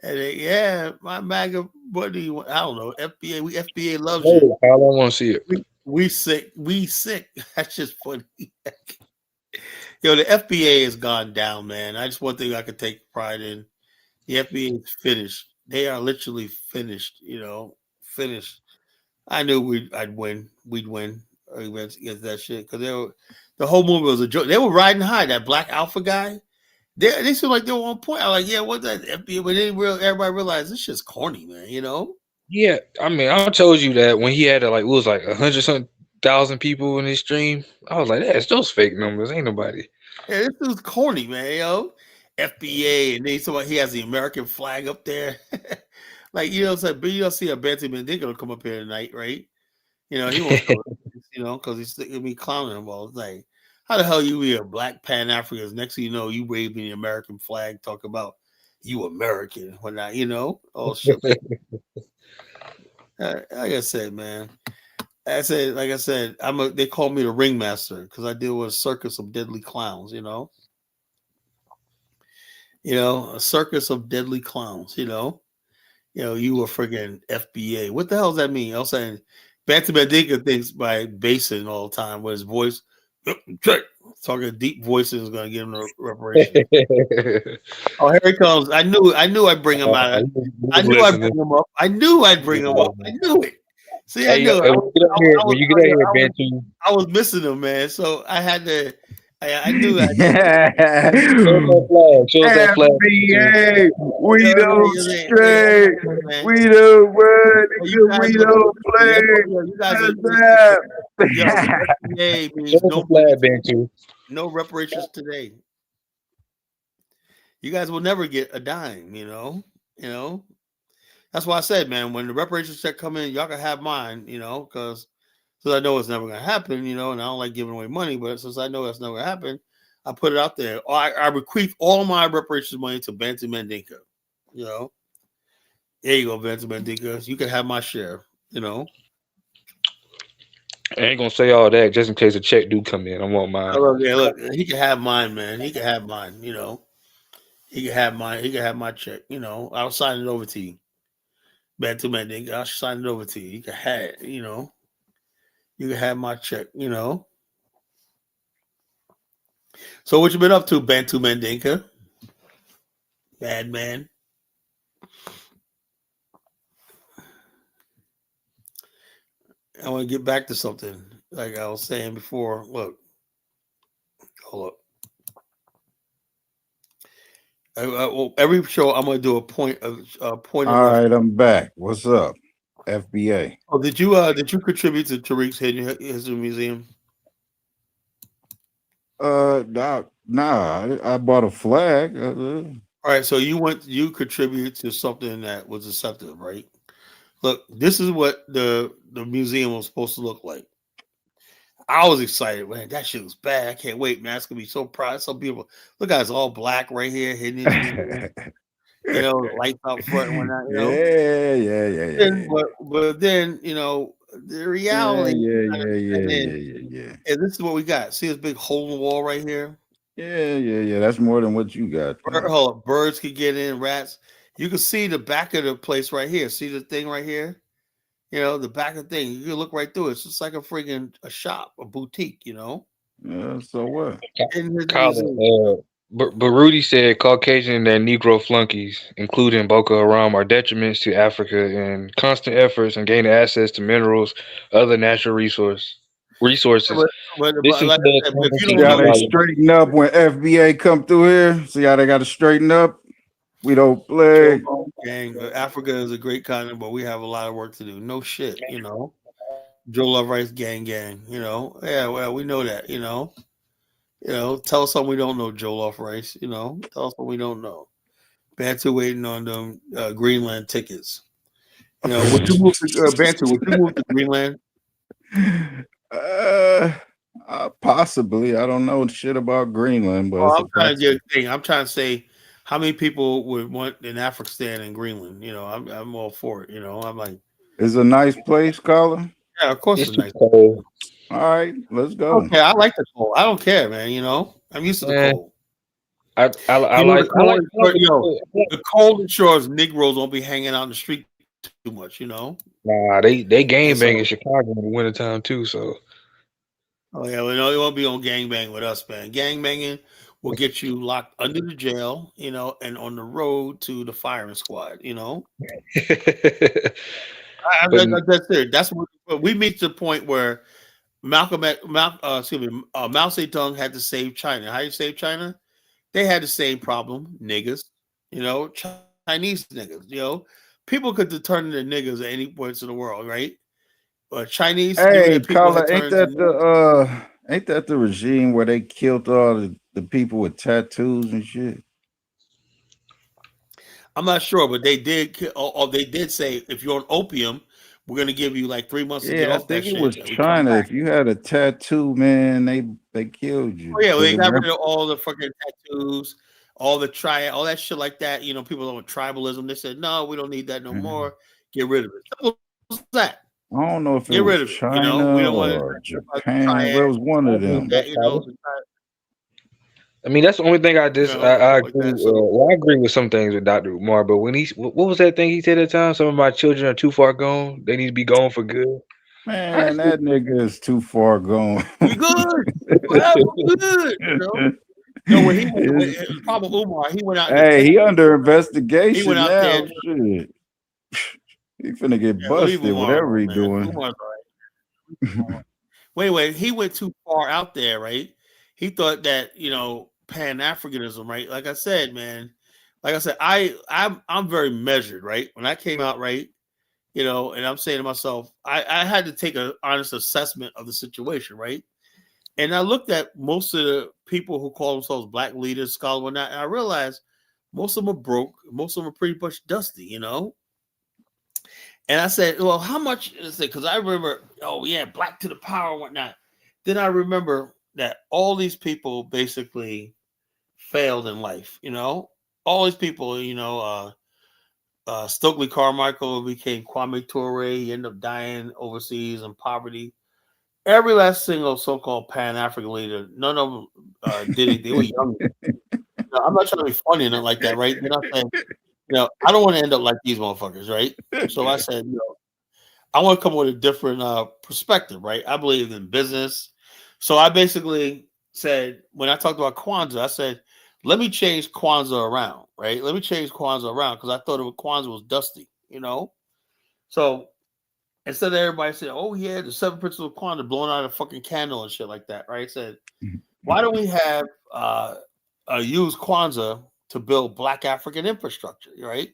And my MAGA buddy, I don't know, FBA loves you. I don't want to see it. We sick. That's just funny. The FBA has gone down, man. That's one thing I could take pride in. The FBA is finished. They are literally finished. Finished. I knew we'd win against that shit because the whole movie was a joke. They were riding high. That Black Alpha guy. They seemed like they were on point. I was like, yeah, what's that FBA? But everybody realized this shit's corny, man. Yeah, I mean, I told you that when he had it was like 100,000 people in his stream. I was like, that's those fake numbers. Ain't nobody. Yeah, this is corny, man. FBA, and then somebody he has the American flag up there. Like but you don't see a Banty Mandingo come up here tonight, right? He won't come because he's gonna be clowning him all. It's like, how the hell you be a black Pan African? Next thing you know, you waving the American flag, talk about you American when not, oh shit. Like I said, man. Like I said, they call me the ringmaster because I deal with a circus of deadly clowns, a circus of deadly clowns, you were friggin' FBA. What the hell does that mean? I was saying Banty Mandingo thinks by basing all the time with his voice, talking deep voices is gonna give him the reparation. Oh, here he comes. I knew I'd bring him out. I knew I'd bring him up. I knew I'd bring him up. I knew it. See, I knew it. I was missing him, man. So I had to. I knew that. Show that flag. FBA, we don't straight. We don't word. We don't play. You guys FBA means no reparations today. You guys will never get a dime. That's why I said, man, when the reparations check come in, y'all can have mine. Because. Since I know it's never going to happen, and I don't like giving away money, but since I know that's never going to happen, I put it out there. I bequeath all my reparations money to Banty Mandingo. There you go, Banty Mandingo. You can have my share. I ain't gonna say all that just in case a check do come in. I want mine. Look, he can have mine, man. He can have mine. He can have mine. He can have my check. I'll sign it over to you, Banty Mandingo. I'll sign it over to you. You can have it. You can have my check, So what you been up to, Banty Mandingo? Bad man. I want to get back to something like I was saying before. Look, hold up. Every show I'm going to do a point of. All right, I'm back. What's up? FBA. Oh, did you contribute to Tariq's History Museum? Nah, I bought a flag. All right, so you contributed to something that was deceptive, right? Look, this is what the museum was supposed to look like. I was excited, man. That shit was bad. I can't wait, man. It's gonna be so proud, so beautiful. Look, guys, all black right here, hidden. Lights out front and whatnot. Yeah. But then, the reality. Yeah. And this is what we got. See this big hole in the wall right here? Yeah. That's more than what you got. Hold up. Birds could get in, rats. You can see the back of the place right here. See the thing right here? You know, the back of the thing. You can look right through it. It's just like a shop, a boutique, you know? Yeah, so what? Colin, but Rudy said Caucasian and Negro flunkies, including Boko Haram, are detriments to Africa and constant efforts in gaining access to minerals, other natural resources. This Like I said, if you See don't how know, they straighten up when FBA come through here? See how they got to straighten up? We don't play. gang, Africa is a great continent, but we have a lot of work to do. No shit, you know. Joe Love Rice gang, you know. Yeah, well, we know that, you know. Tell us something we don't know, Joe Love Rice, you know. Tell us what we don't know. Bantu waiting on them Greenland tickets. You know, would you move to Bantu? Would you move to Greenland? Possibly. I don't know shit about Greenland, but I'm trying to get a thing. I'm trying to say how many people would want an Afghanistan in Greenland. You know, I'm all for it. You know, I'm like, it's a nice place, Colin. Yeah, of course it's nice. All right, let's go. Okay, I like the cold. I don't care, man. You know, I'm used to the cold. I like the cold shores. Negroes won't be hanging out in the street too much. You know. Nah, they game bang in Chicago in the wintertime too. So. Oh yeah, well, no, it won't be on gangbang with us, man. Gangbanging will get you locked under the jail, you know, and on the road to the firing squad. You know. That's it. That's what we meet to the point where Mao Zedong had to save China. How you save China? They had the same problem, niggas. You know, Chinese niggas. You know, people could turn into niggas at any points in the world, right? But Chinese, hey, people Colin, ain't that the regime where they killed all the people with tattoos and shit? I'm not sure, but they did. They did say if you're on opium, we're gonna give you like 3 months to get off that shit. I think it was China. If you had a tattoo, man, they killed you. Oh yeah, they got rid of all the fucking tattoos, all that shit like that. You know, people on tribalism. They said no, we don't need that no more. Get rid of it. What's that? I don't know if it Get was rid of it. China, You know, we don't or Japan. Where was one of them? I mean, that's the only thing I agree. I agree with some things with Dr. Umar, but when what was that thing he said at the time? Some of my children are too far gone. They need to be gone for good. Man, that nigga is too far gone. We good. We're good. You know? When he went, Papa Umar, he went out. Hey, he under investigation. He went out now. there. Shit. He finna get busted, whatever he doing. Wait. He went too far out there, right? He thought that, you know, Pan-Africanism, right? Like I said, man, I'm very measured, right? When I came out, right, you know, and I'm saying to myself, I had to take an honest assessment of the situation, right? And I looked at most of the people who call themselves black leaders, scholars, whatnot, and I realized most of them are broke. Most of them are pretty much dusty, you know? And I said, well, how much is it? Because I remember, oh, yeah, black to the power and whatnot. Then I remember that all these people basically failed in life, you know? All these people, you know, Stokely Carmichael became Kwame Ture. He ended up dying overseas in poverty. Every last single so-called Pan-African leader, none of them did it. They were young. I'm not trying to be funny and nothing like that, right? Then I said, you know, I don't want to end up like these motherfuckers, right? So I said, you know, I want to come with a different perspective, right? I believe in business. So I basically said, when I talked about Kwanzaa, I said, let me change Kwanzaa around, right? Let me change Kwanzaa around because I thought Kwanzaa was dusty, you know? So instead of everybody saying, oh, yeah, the 7 principles of Kwanzaa, blowing out a fucking candle and shit like that, right? I said, why don't we have use Kwanzaa to build Black African infrastructure, right?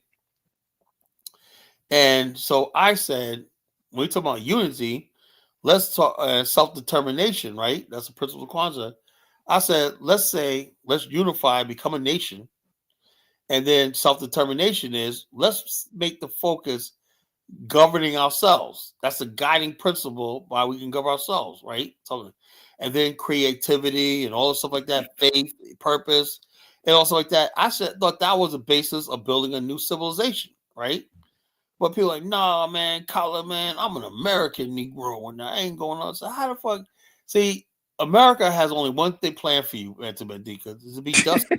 And so I said, when we talk about unity, let's talk self-determination, right? That's the principle of Kwanzaa. I said, let's unify, become a nation. And then self-determination is, let's make the focus governing ourselves. That's the guiding principle why we can govern ourselves, right? So, and then creativity and all the stuff like that, faith, purpose, and also like that. I thought that was the basis of building a new civilization, right? But people are like, nah, man, Colin, man, I'm an American Negro and I ain't going on. So how the fuck? See, America has only one thing planned for you, Anthony, because it's to be dusty.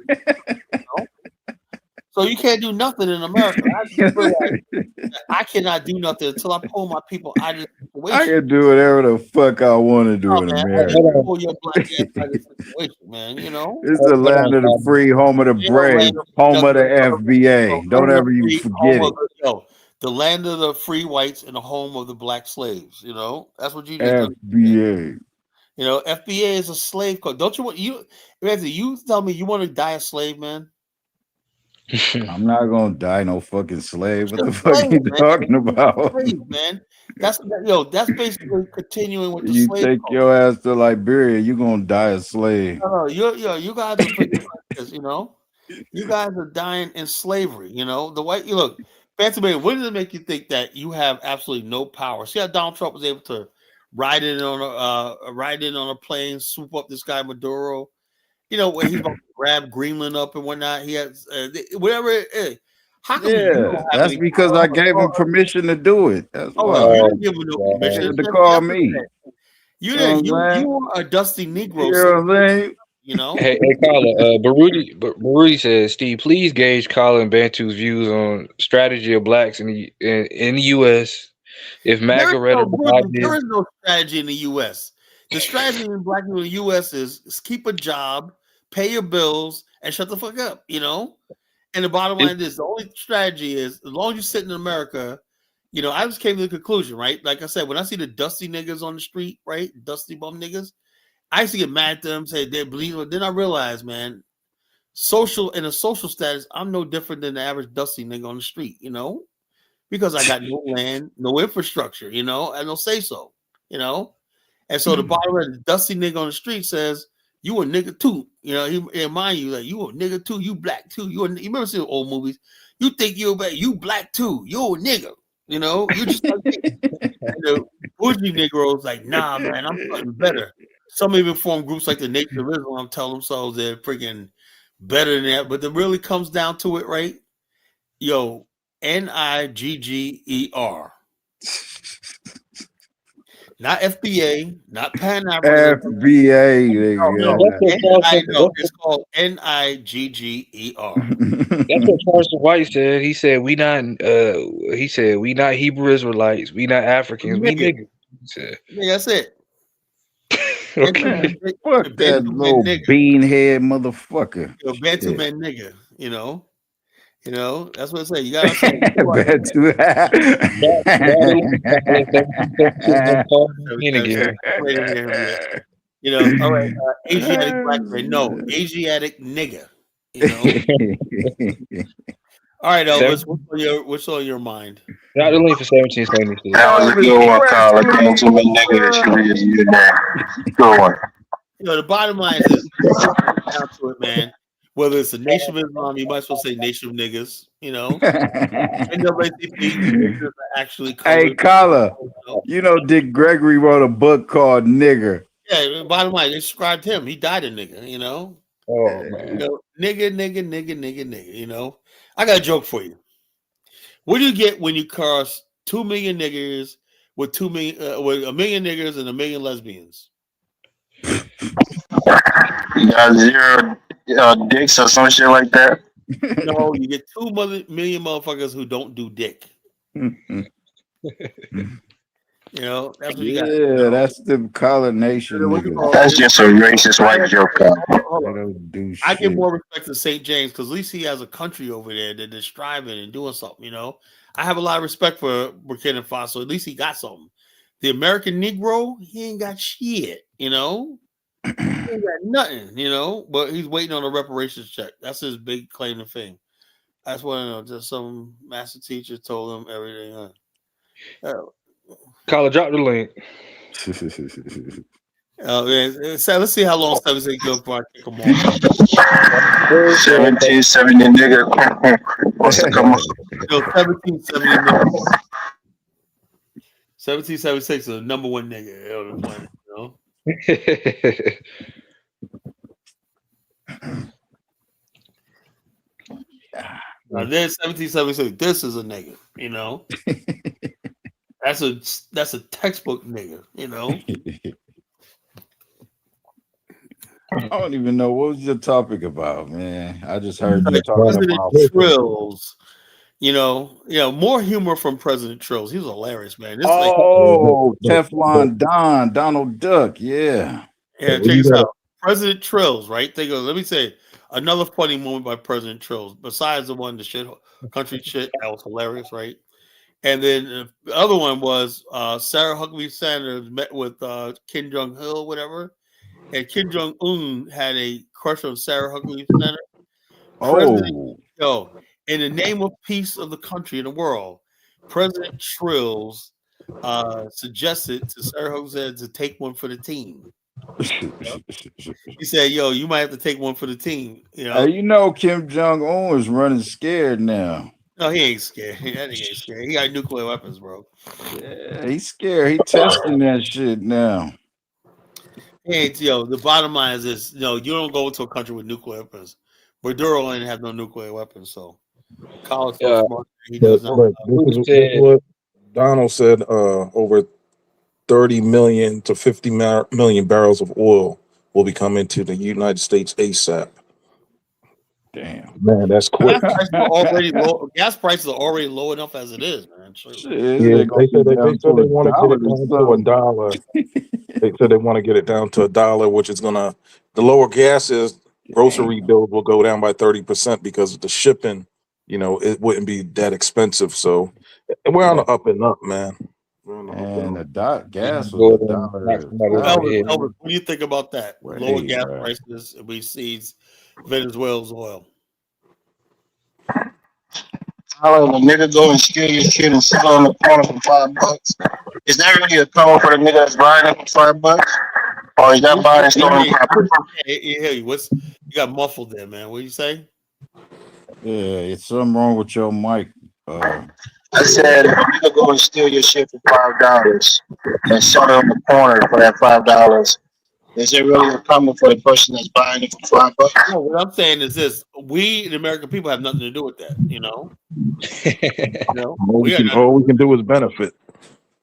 So you can't do nothing in America. I cannot do nothing until I pull my people out of this situation. I can do whatever the fuck I want to do in America. Pull your black ass out of this situation, man. You know, It's the land of the free, home of the brave, home of the FBA. Don't ever you forget it. The land of the free whites and the home of the black slaves. You know, that's what you need. FBA. You know, FBA is a slave code. Don't you want Anthony? You tell me you want to die a slave, man. I'm not gonna die no fucking slave. What the fuck are you talking about? Slave, man. That's basically continuing with the you slave take code. your ass to Liberia, you gonna die a slave. No, you guys are pretty much, you know, you guys are dying in slavery. You know, the white look, Fancy Man. What does it make you think that you have absolutely no power? See how Donald Trump was able to ride in on a plane, swoop up this guy Maduro. You know, when he's about to grab Greenland up and whatnot. He has whatever it is. How come That's because I gave him permission to do it. That's why. You didn't give him no permission to call me. You didn't. You are a dusty Negro. You know what I'm saying? You know. Hey, Carla. Baruti says, Steve, please gauge Colin Bantu's views on strategy of blacks in the U.S. If MAGA there is no strategy in the U.S. The strategy in black people in the U.S. is keep a job, pay your bills, and shut the fuck up. You know. And the bottom line is the only strategy is as long as you sit in America, you know, I just came to the conclusion, right? Like I said, when I see the dusty niggas on the street, right? Dusty bum niggas, I used to get mad at them, say they believe it. Then I realized, man, in a social status, I'm no different than the average dusty nigga on the street, you know, because I got no land, no infrastructure, you know, I don't say so, you know. And so the bottom line, the dusty nigga on the street says, you a nigga too, you know. He remind you like you a nigga too, you black too. You remember seeing old movies? You think you black too? You a nigga, you know. You just like the bougie Negroes like, nah, man, I'm something better. Some even form groups like the Nation of Islam, tell themselves they're freaking better than that. But it really comes down to it, right? Yo, Nigger. Not FBA, not Pan African. FBA. It's called Nigger. That's what Carson White said. He said we not. He said we not Hebrew Israelites. We not Africans. We niggas. He said. Yeah, that's it. Okay. Fuck that little beanhead motherfucker. Bantu man nigga. You know. That's what I say. You gotta say. You know, all right, Asiatic black man. No, Asiatic nigga. You know. All right, Elvis, what's on your mind? Not the link for 1776. That was a good one, Carl. Came to me nigga that she really used that. Good one. You know, the bottom line is down to it, man. Whether it's a Nation of Islam, you might as well say Nation of Niggas, you know. NAACP actually hey, Carla, you know Dick Gregory wrote a book called Nigger. Yeah, bottom line, they described him. He died a nigga, you know. Oh, man. You know, nigga, you know. I got a joke for you. What do you get when you cross 2 million niggers with 2 million with 1 million niggers and 1 million lesbians? You got 0 dicks or some shit like that? No, you get 2 million motherfuckers who don't do dick. You know, that's what you got. Yeah, that's the colonization. That's just a racist white joke. I get more respect to St. James because at least he has a country over there that is striving and doing something, you know. I have a lot of respect for Burkina Faso. At least he got something. The American Negro, he ain't got shit, you know. He ain't got nothing, you know, but he's waiting on a reparations check. That's his big claim to fame. That's what I know. Just some master teacher told him everything. Carla, drop the link. Man. So let's see how long 17 goes before I kick him off. 1770 nigga. What's the come on? 1770 nigga. 1776 is the number one nigga on the planet, you know. Now there's 1776. This is a nigga, you know. That's a textbook nigga, you know. don't even know what was your topic about, man. I just heard you talking President about Trillz. More humor from President Trillz. He was hilarious, man. This like Teflon Don, Donald Duck, yeah. check this out. President Trillz, right? Let me say another funny moment by President Trillz, besides the one, the country shit, that was hilarious, right? And then the other one was Sarah Huckabee Sanders met with Kim Jong-il, whatever. And Kim Jong-un had a crush on Sarah Huckabee Sanders. In the name of peace of the country and the world, President Trillz suggested to Sarah Huckabee Sanders to take one for the team. He said, you might have to take one for the team. Kim Jong-un is running scared now. No, he ain't scared. That nigga ain't scared. He got nuclear weapons, bro. Yeah, he's scared. He testing that shit now. He ain't, the bottom line is this, you don't go into a country with nuclear weapons. Maduro ain't have no nuclear weapons, so Kyle's so smart. He does not. This is what Donald said, over 30 million to 50 million barrels of oil will be coming to the United States ASAP. Damn, man, that's quick. Gas prices are already low enough as it is, man. Yeah, they said they want to get it down to $1. They said they want to get it down to $1, which is the lower gas is. Grocery bills will go down by 30% because of the shipping. It wouldn't be that expensive. So we're on the up and up, man. And the gas was $1. Elvis, what do you think about that? Lower gas prices, we see Venezuela's oil. A nigga go and steal your shit and sell it on the corner for $5. Is that really a call for the nigga that's buying it for $5? Or is that buying stolen property? Hey, you got muffled there, man. What do you say? Yeah, it's something wrong with your mic. I said, a nigga go and steal your shit for $5 and sell it on the corner for that $5. Is it really a comment for the person that's buying it for $5? No, what I'm saying is this: we, the American people, have nothing to do with that. All we can do is benefit.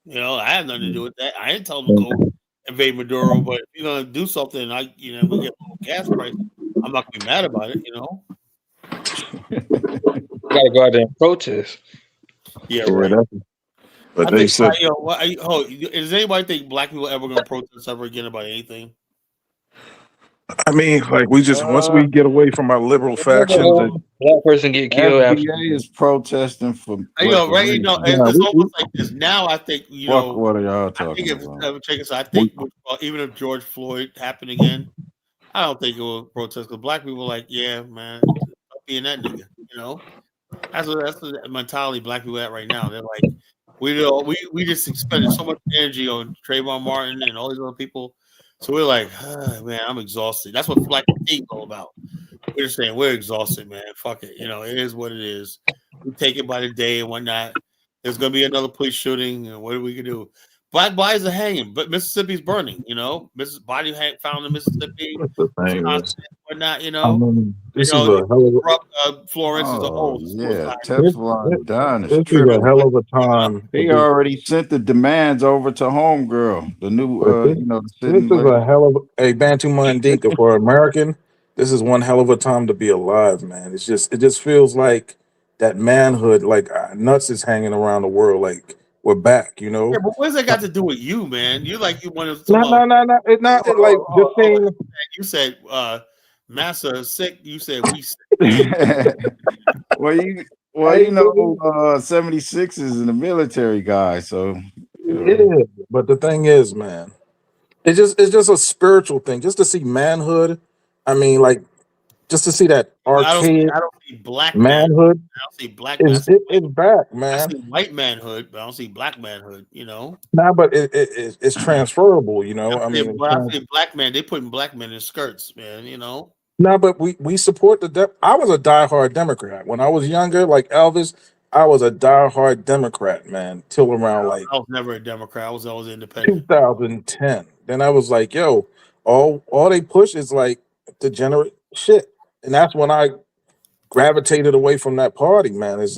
I have nothing to do with that. I ain't telling them to go invade Maduro, but if you're gonna do something, we get a low gas price, I'm not gonna be mad about it. Gotta go out there and protest. Yeah, right. But they said, does anybody think black people ever gonna protest ever again about anything? I mean, once we get away from our liberal factions, black person get killed. FBA is protesting for. It's almost like this now. I think what are y'all talking about? I think even if George Floyd happened again, I don't think it will protest because black people are like, yeah, man, stop being that nigga. That's the mentality black people at right now. They're like, we just expended so much energy on Trayvon Martin and all these other people. So we're like, man, I'm exhausted. That's what black fatigue is all about. We're just saying we're exhausted, man. Fuck it. It is what it is. We take it by the day and whatnot. There's gonna be another police shooting, and what are we gonna do? Black bodies are hanging, but Mississippi's burning. Body found in Mississippi, whatnot. This is a hell of Florence is a whole. Yeah, Teflon Don is a hell of a time. He already sent the demands over to Homegirl, the new, This is a hell of a Bantu Mandinka for American. This is one hell of a time to be alive, man. It just feels like that manhood, nuts is hanging around the world, like. We're back, Yeah, but what's that got to do with you, man? You want to No. It's not like just saying. You said Massa is sick. You said we sick. 76 is in the military guy, so it is. But the thing is, man, it's just a spiritual thing. Just to see manhood. I mean, just to see that arcade. I don't see black manhood. I don't see black. It's back, man. I see white manhood, but I don't see black manhood. Nah, but it's transferable. I see black man. They putting black men in skirts, man. Nah, but we support I was a diehard Democrat when I was younger, like Elvis. I was a diehard Democrat, man. Till around I was never a Democrat. I was always independent. 2010. Then I was like, yo, all they push is degenerate shit. And that's when I gravitated away from that party, man. It's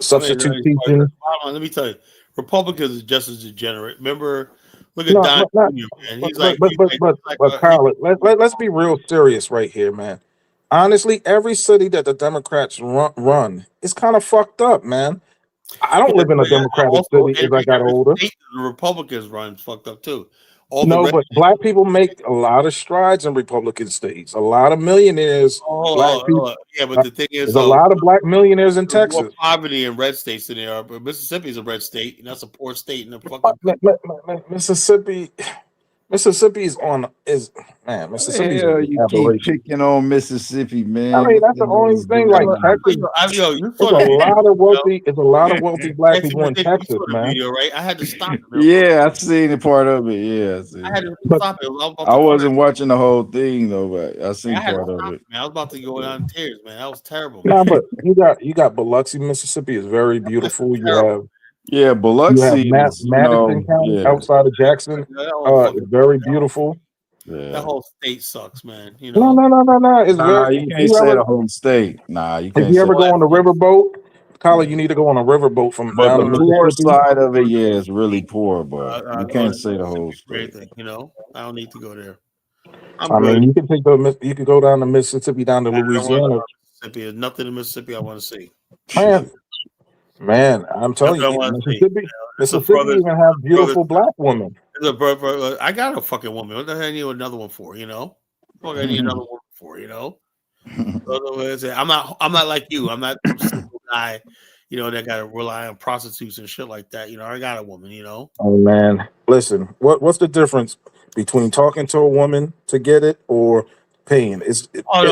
substitute teaching. Let me tell you, Republicans are just as degenerate. Remember Look at Don Jr., man. He's like, Kyle, let's be real serious right here, man. Honestly, every city that the Democrats run is kind of fucked up, man. I don't live in a Democratic city as I got older. The Republicans run fucked up too. But black people make a lot of strides in Republican states. A lot of millionaires. Black people. Yeah, but the thing is, there's a lot of black millionaires in Texas. More poverty in red states than there are, but Mississippi's a red state, and that's a poor state in the fucking Mississippi is Mississippi's Hell, you keep picking on Mississippi, man. I mean, that's the only thing. Like Texas, it's a lot of wealthy black people in Texas, man. Video, right? I had to stop it. Yeah, I seen a part of it. Yeah, I had to stop it. I wasn't watching the whole thing though, but I seen part of it. Man, I was about to go down in tears, man. That was terrible. Nah, but you got Biloxi, Mississippi is very beautiful. You have Biloxi, Madison County outside of Jackson. It's very beautiful. Yeah. That whole state sucks, man. You know? No. It's you can't say the whole state. Nah, you can't. If you ever go on the riverboat, Colin, you need to go on a riverboat from down the poor side of it. Yeah, it's really poor, but you can't say the whole state. You know, I don't need to go there. I mean, you can go down to Mississippi, down to Louisiana. Mississippi, there's nothing in Mississippi I want to see. Man, I'm telling you, Mississippi even have beautiful black women. I got a fucking woman. What the hell I need another one for? You know, what I need another one for? You know, I'm not like you. I'm not some single guy. You know, that got to rely on prostitutes and shit like that. You know, I got a woman. You know. Oh man, listen. What's the difference between talking to a woman to get it or paying? It all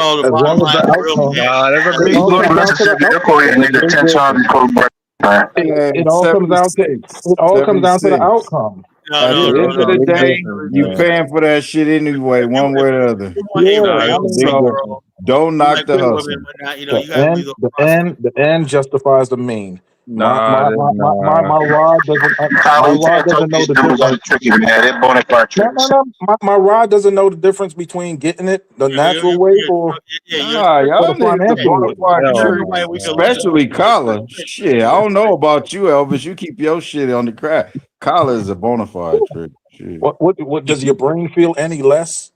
comes down to the outcome. At the end of the day, you paying for that shit anyway, one way or the other. So don't knock the hustle. The end justifies the mean. My rod doesn't know the difference. My rod doesn't know the difference between getting it the natural way or the financial way. Especially Collar. Shit, I don't know about you, Elvis. You keep your shit on the crack. Collar is a bona fide trick. What does your brain feel any less?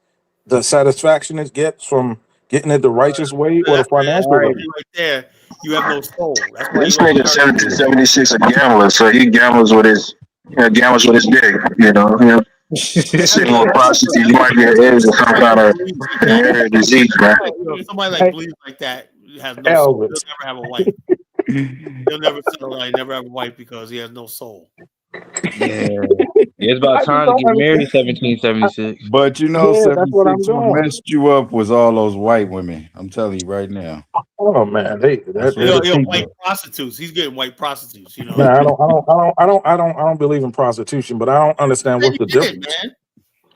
The satisfaction it gets from getting it the righteous way or the financial way? Right there. You have no soul. This nigga 76 a gambler, so he gambles with his dick. You know, sitting on prostitute, you might get AIDS or some kind of disease, man. Somebody like believes like that has no soul. He'll never have a wife. He'll never settle down. Never have a wife because he has no soul. Yeah, it's about time to get married. 1776, but you know, 76 what messed you up was all those white women. I'm telling you right now. Oh man, white prostitutes. He's getting white prostitutes. You know, man, I don't believe in prostitution, but I don't understand what's the difference. Man.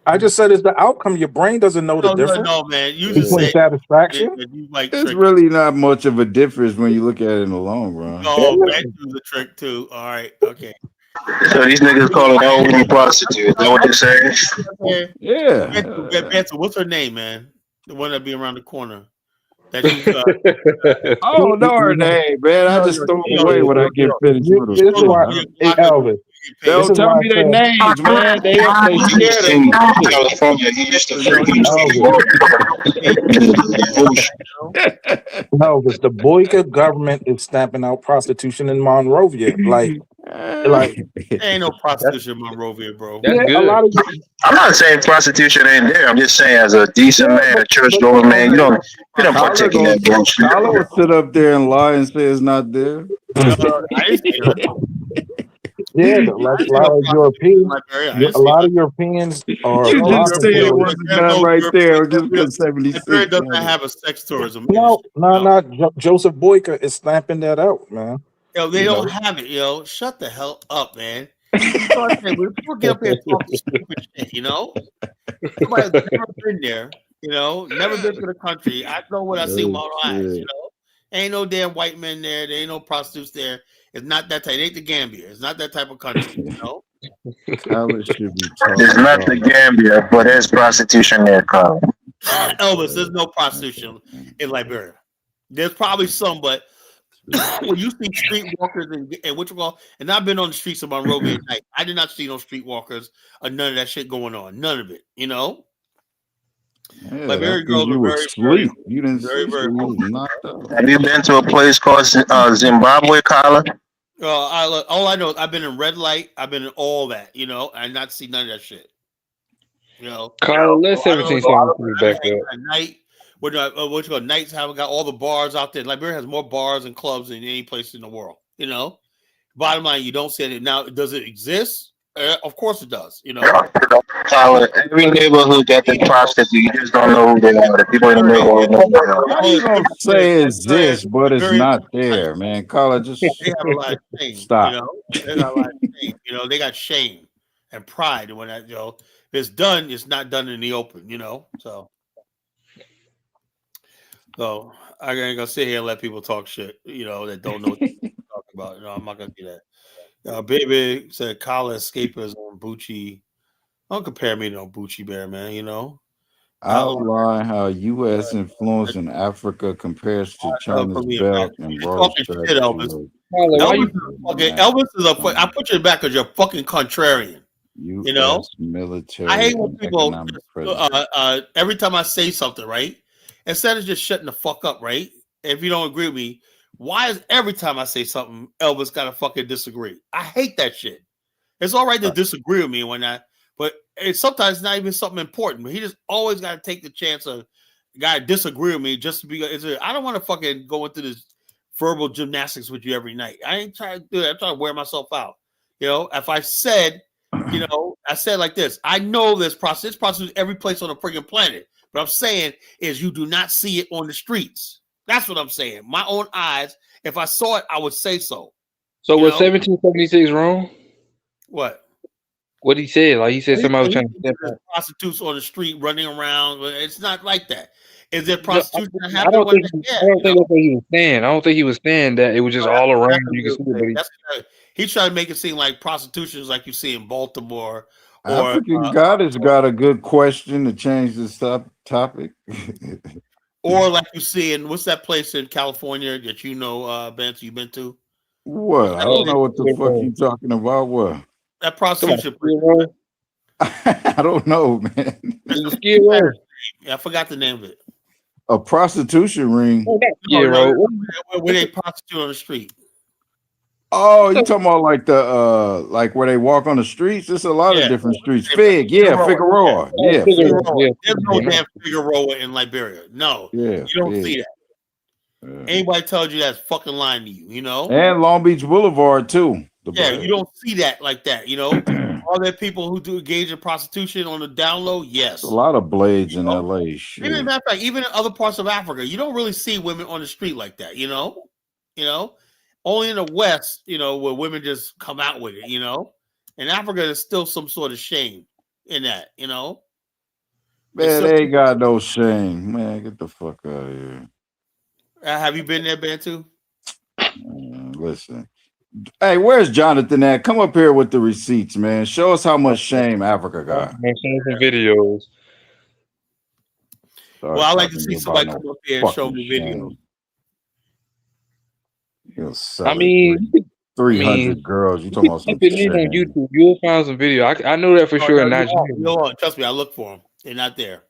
I just said it's the outcome. Your brain doesn't know the difference. No, man. You just said satisfaction. It's really not much of a difference when you look at it in the long run. Oh, that was a trick too. All right, okay. So these niggas call it old woman prostitute. Is that what they're saying? Yeah. Benson, what's her name, man? The one that be around the corner. That I don't know her name, man. I just throw them away when I get finished with them. Hey, Elvis. They'll tell me their names, man. They scared of me. California, he used to freaking Elvis, the Boyka government is stamping out prostitution in Monrovia. Like ain't no prostitution in Monrovia, bro. I'm not saying prostitution ain't there. I'm just saying, as a decent man, a church going man, you don't partake in that bullshit. Tyler would sit up there and lie and say it's not there. Yeah, a lot of Europeans are. You just say it wasn't done right there. Just put 76. It doesn't have a sex tourism. No. Joseph Boyka is stamping that out, man. Yo, they don't have it, yo. Shut the hell up, man. People get up here and talk stupid shit, you know? Somebody's never been there, you know, never been to the country. I know what I see with my eyes, you know? Ain't no damn white men there. There ain't no prostitutes there. It's not that type. It ain't the Gambia. It's not that type of country, you know? It's not the Gambia, but there's prostitution there, Colin. Elvis, there's no prostitution in Liberia. There's probably some, but when you see streetwalkers and what you call, and I've been on the streets of Monrovia at night. I did not see no streetwalkers or none of that shit going on. None of it, you know. Yeah, Liberian that's because girls you are were very, very, asleep. You didn't very, see, so very you cool. was knocked out. Have you been to a place called Zimbabwe, Kyla? All I know is I've been in red light. I've been in all that, you know, and not see none of that shit. You know, Kyle, let so I don't 1773 back hang up. at night. What you call nights? Haven't got all the bars out there. Liberia has more bars and clubs than any place in the world. You know, bottom line, you don't see it now. Does it exist? Of course it does. You know, Kyla, every neighborhood got their prostitutes. You just don't know who they are. The people in the neighborhood know who they are. How you gonna say it exists, but it's not there, man? Carla, just they have a lot of shame. stop. You know, they got a lot of shame. You know, they got shame and pride. And when that, you know, if it's done, it's not done in the open. You know, so I ain't gonna sit here and let people talk shit. You know, that don't know what they're talking about. You know, I'm not gonna do that. Baby said Kala escapers on Bucci. Don't compare me to no Bucci Bear, man. You know, Outline how U.S. influence in Africa compares to China's belt and road talking strategy. shit, Elvis. Elvis is a. I put you back because you're a fucking contrarian. You know, military. I hate when people. Just, every time I say something, right, instead of just shutting the fuck up, right? If you don't agree with me, why is every time I say something, Elvis got to fucking disagree? I hate that shit. It's all right to disagree with me and whatnot, but it's sometimes not even something important. But he just always got to take the chance of guy disagree with me just to be. I don't want to fucking go into this verbal gymnastics with you every night. I ain't trying to do that. I'm trying to wear myself out. You know, if I said, you know, I said like this, I know there's prostitutes every place on the freaking planet. What I'm saying is you do not see it on the streets. That's what I'm saying. My own eyes. If I saw it, I would say so. So was 1776 wrong? What? What he said? Like he said somebody was trying to step out. Prostitutes on the street running around. It's not like that. Is there prostitution that I happened? don't think that's what he was saying. I don't think he was saying that it was just all around. You can see it, He's trying to make it seem like prostitution is like you see in Baltimore. African Goddess got a good question to change this topic. Or like you see in what's that place in California that you know, Bence, you've been to? What? I don't know what the fuck you talking about. What? That prostitution. I don't know, man. I forgot the name of it. A prostitution ring. Where they prostitute on the street. Oh, you talking about like the like where they walk on the streets? There's a lot of different streets. Figueroa. Yeah. There's no damn Figueroa in Liberia. No. Yeah. You don't see that. Anybody tells you that's fucking lying to you, you know? And Long Beach Boulevard too. You don't see that like that, you know? Are there people who do engage in prostitution on the down low? Yes. A lot of blades in LA. Shit. Even, matter of fact, even in other parts of Africa, you don't really see women on the street like that, you know? Only in the West, you know, where women just come out with it, you know? In Africa, there's still some sort of shame in that, you know? Man, they ain't got no shame. Man, get the fuck out of here. Have you been there, Bantu? Listen. Hey, where's Jonathan at? Come up here with the receipts, man. Show us how much shame Africa got. Some videos. Well, I like to see somebody come up here and show me videos. I mean, 300 girls. You talking about some shit on YouTube? You'll find some video. I know that for sure. In Nigeria, trust me, I look for them. They're not there.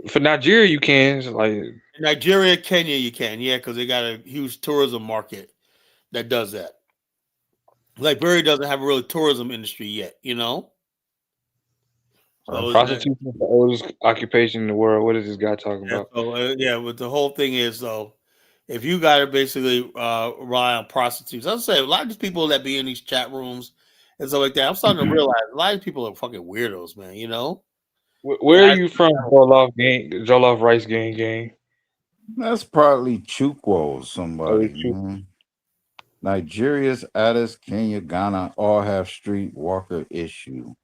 For Nigeria, you can. Like in Nigeria, Kenya, you can. Yeah, because they got a huge tourism market that does that. Liberia doesn't have a real tourism industry yet, you know. So prostitution is the oldest occupation in the world. What is this guy talking about? So, but the whole thing is though, if you got to basically rely on prostitutes, I'll say a lot of these people that be in these chat rooms and stuff like that. I'm starting to realize a lot of people are fucking weirdos, man. You know. Where are you from, Jollof Rice Gang? That's probably Chukwu, somebody. Nigeria's Addis, Kenya, Ghana all have streetwalker issue.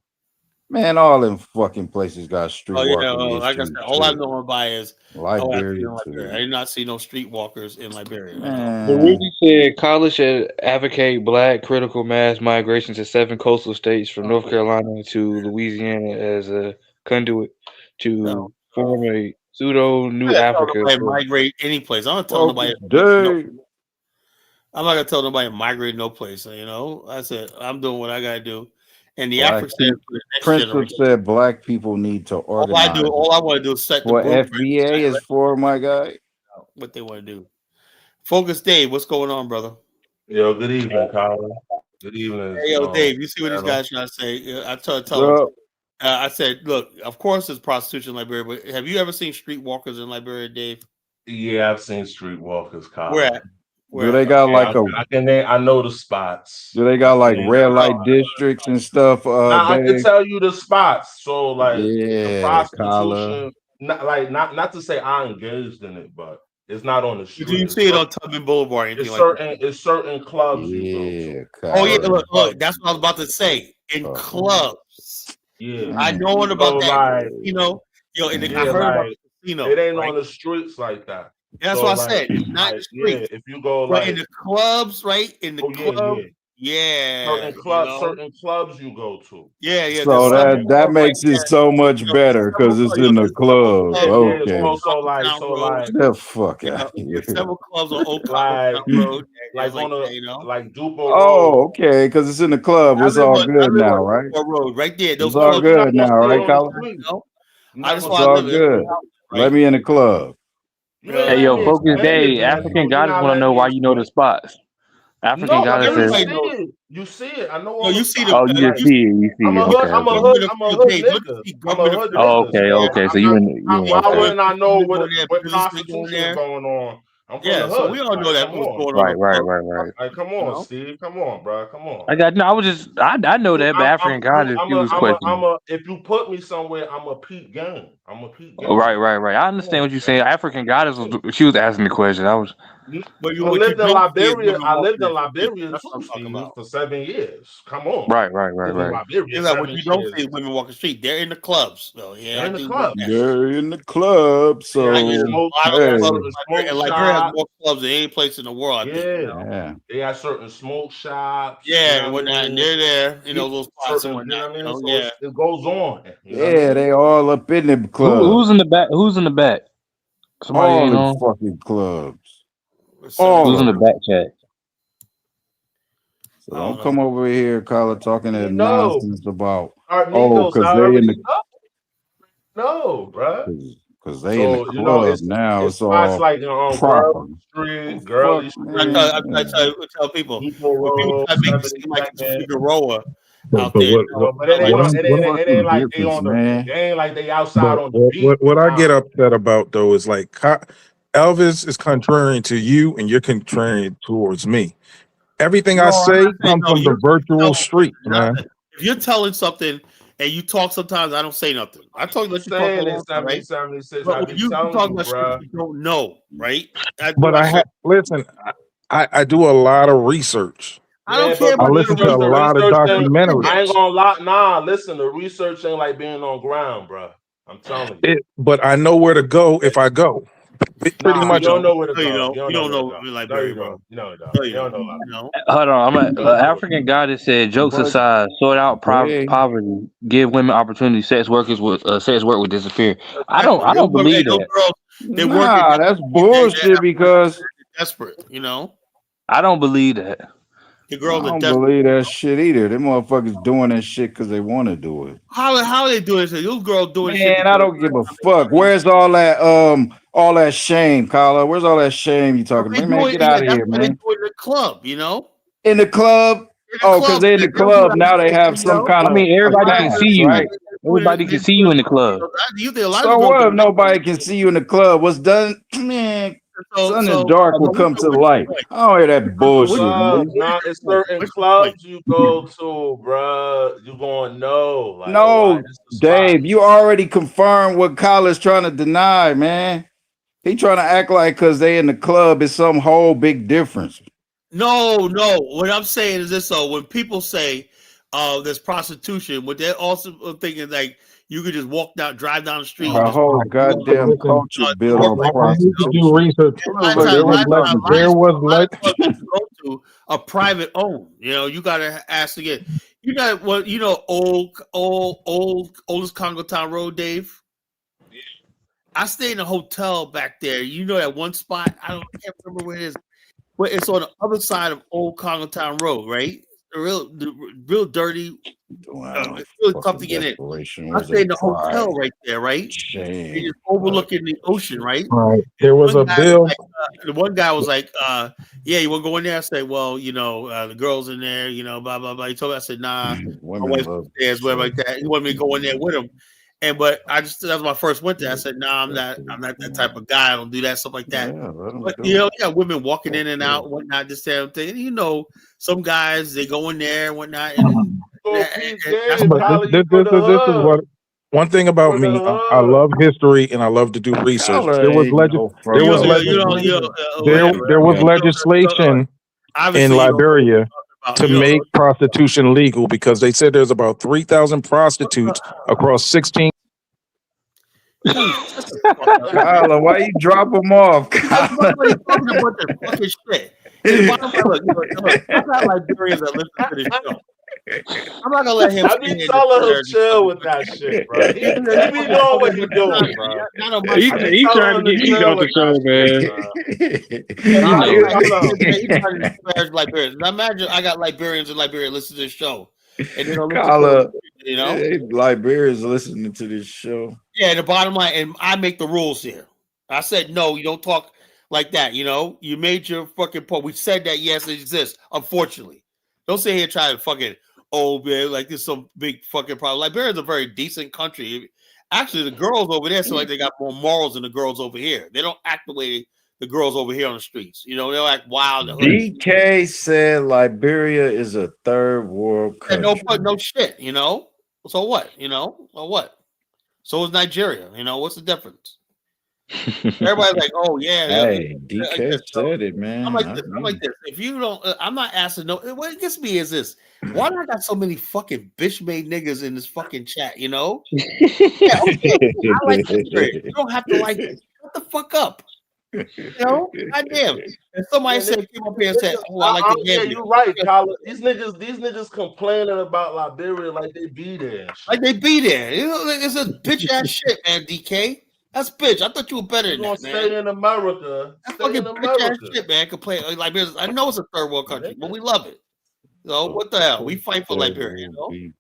Man, all them fucking places got streetwalker like I said, all I know about is Liberia. I did not see no streetwalkers in Liberia. Rudy said college should advocate black critical mass migration to 7 coastal states from North Carolina to Louisiana as a conduit to form a pseudo New Africa. Migrate any place. I'm not telling nobody. I'm not gonna tell nobody to migrate no place. You know, I said I'm doing what I gotta do, and the Black African people, for the next Prince generation. said black people need to organize. All I want to do is set the What blueprint. FBA is for, my guy. What they want to do. Focus, Dave. What's going on, brother? Yo, good evening, Colin. Good evening. Hey, yo, Dave. You see what these guys trying to say? I tell them. I said, look, of course, it's prostitution in Liberia, but have you ever seen streetwalkers in Liberia, Dave? Yeah, I've seen streetwalkers, Colin. Where at? Do they got like I know the spots. Do they got like red light districts and stuff? I can tell you the spots. So like the Collar. prostitution, not to say I engaged in it, but it's not on the street. Do you see it on Tubman Boulevard? It's certain clubs you go to. Oh yeah, look, that's what I was about to say. In clubs. Yeah, I know about that. You know, I heard about the casino. It ain't on the streets like that. That's what I said. Not the streets. If you go but in the clubs, right? In the club. Yeah. Certain clubs you go to. Yeah. So that makes it so much better because it's in the club. Okay. The fuck out here. Several clubs on Oak Road. Like Dupo Road. Oh, okay, because it's in the club. It's all good now, right? Road, right there. It's all good now, right, Colin? It's all good. Let me in the club. Hey, yo, Focus Day. African goddess want to know why you know the spots. African goddess says. You see it. I know. You see the. Oh, you just see it. You see I'm it. a hood nigga. Okay. So you in. Why wouldn't I know what prostitution going on? I'm from the hood. So we all know that what's going on. Right. Like, come on, Steve. Come on, bro. Come on. I know that, but African goddess, she was questioning. If you put me somewhere, I'm a peak game. Right. I understand what you're saying. African goddess she was asking the question. I lived in Liberia. I lived in Liberia too, Steve, for 7 years. Come on. Right. It's like what you don't see women walk the street. They're in the clubs, though. Yeah, They're in the club. So and Liberia has more clubs than any place in the world. I think, they got certain smoke shops. Yeah, and whatnot. And they're there. Those spots and whatnot. It goes on. Yeah, they all up in the club. Who's in the back? Somebody all in fucking clubs. Who's in the back chat? So don't come over here, Colin, talking that nonsense about because they in the bro. Because they in the club now. It's all like proper. Street, girly street. I tell people, people try to make it seem like it's Figueroa out there. But it ain't like they on the. It ain't like they outside on the beach. What I get upset about though is like Elvis is contrarian to you, and you're contrarian towards me. Everything I say comes from the virtual street, man. If you're telling something and you talk, sometimes I don't say nothing. I talk let you talk along, right? But when you talk about shit you don't know, right? But listen. I do a lot of research. I don't care about I listen to a lot of documentaries. I ain't gonna lie. Nah, listen, the research ain't like being on ground, bro. I'm telling you. But I know where to go if I go. Pretty much. You don't know where to go. You don't know Liberia, bro. You don't know. Hold on. African goddess said, jokes aside, sort out poverty, give women opportunity. Sex work would disappear. I don't believe that. Nah, that's bullshit because they're desperate, you know. I don't believe that. The girls I don't believe that shit either. Them motherfuckers doing that shit because they want to do it. How are they doing this? Those girls doing shit. Man, I don't give a fuck. Where's all that shame, Carla? Where's all that shame you talking about? Man, get out of here, man. They do it in the club, you know. In the club? Because they're in the club now. They have some kind of. I mean, everybody can see you. Right? Everybody can see you in the club. So what if nobody can see you in the club? What's done, man? Sun and dark will come to the light. I don't hear that bullshit. Nah, it's certain clubs you go to, bro. You gonna know. Like, no, Dave, you already confirmed what Kyle is trying to deny, man. He trying to act like because they in the club is some whole big difference. No. What I'm saying is this: so when people say there's prostitution, what they're also thinking like you could just drive down the street. Our whole goddamn culture built on prostitution. You do research. There was like go to a private owned. You know, you gotta ask again. You got what you know, oldest Congo Town Road, Dave. I stayed in a hotel back there. You know that one spot. I can't remember where it is. but it's on the other side of Old Congletown Road, right? The real dirty. It's really tough to get in. I stayed in the hotel right there, right? And just overlooking the ocean, right? Right. There was a bill. The one guy was like, yeah, you want to go in there? I said, well, the girls in there, blah, blah, blah. He told me, I said, nah, my wife's upstairs, whatever like that. He wanted me to go in there with him. But that was my first winter. I said, nah, I'm not that type of guy. I don't do that, stuff like that. But, you got women walking in and out, whatnot, this damn thing. And, some guys, they go in there and whatnot. This is what one thing about me. I love history and I love to do research. There was legislation in Liberia to make prostitution legal because they said there's about 3,000 prostitutes across 16. Kyla, why you drop them off? I'm not Liberians that listen to this show. I'm not gonna let him. I be telling him chill with that shit, bro. He be knowing what he's doing, bro. He trying to get you off the show, man. Liberians. Now imagine I got Liberians in Liberia listen to this show, and they don't listen Liberians listening to this show. Yeah, the bottom line, and I make the rules here. I said no, you don't talk like that. You made your fucking point. We said that yes, it exists. Unfortunately, don't sit here trying to fucking. Oh man, like there's some big fucking problem. Liberia's a very decent country. Actually, the girls over there seem like they got more morals than the girls over here. They don't act the way the girls over here on the streets. They'll act wild. DK said Liberia is a third world country. No shit. So what? Or what? So is Nigeria. What's the difference? Everybody's like, oh yeah. Hey, DK said it, man. I'm like this. If you don't, I'm not asking. No, what gets me is this. Why do I got so many fucking bitch made niggas in this fucking chat? Yeah, okay. I like it. You don't have to like it. Shut the fuck up. Goddamn. And somebody came up here and said, "Oh, I like the game." Yeah, you're right, Colin. These niggas complaining about Liberia like they be there. Like they be there. It's a bitch ass shit, man. DK. That's bitch. I thought you were better than that, man. Stay in America. That's fucking bitch ass shit, man. Complain like Liberia. I know it's a third world country, but we love it. What the hell? We fight for Liberia,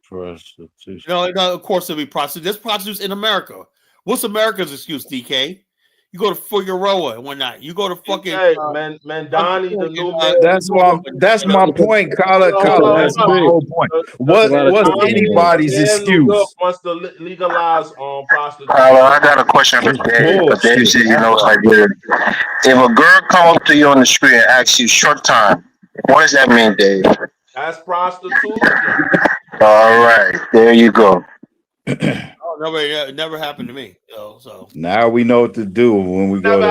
prostitution. Of course there'll be prostitutes. There's prostitutes in America. What's America's excuse, DK? You go to Figueroa and whatnot. You go to fucking Mandani, the new man. That's my point, Kyla. That's my whole point. What's anybody's excuse? Wants to legalize prostitution. I got a question for Dave. Dave said he knows Liberia. If a girl come up to you on the street and asks you short time, what does that mean, Dave? That's prostitution. All right, there you go. It never happened to me. So now we know what to do when we go to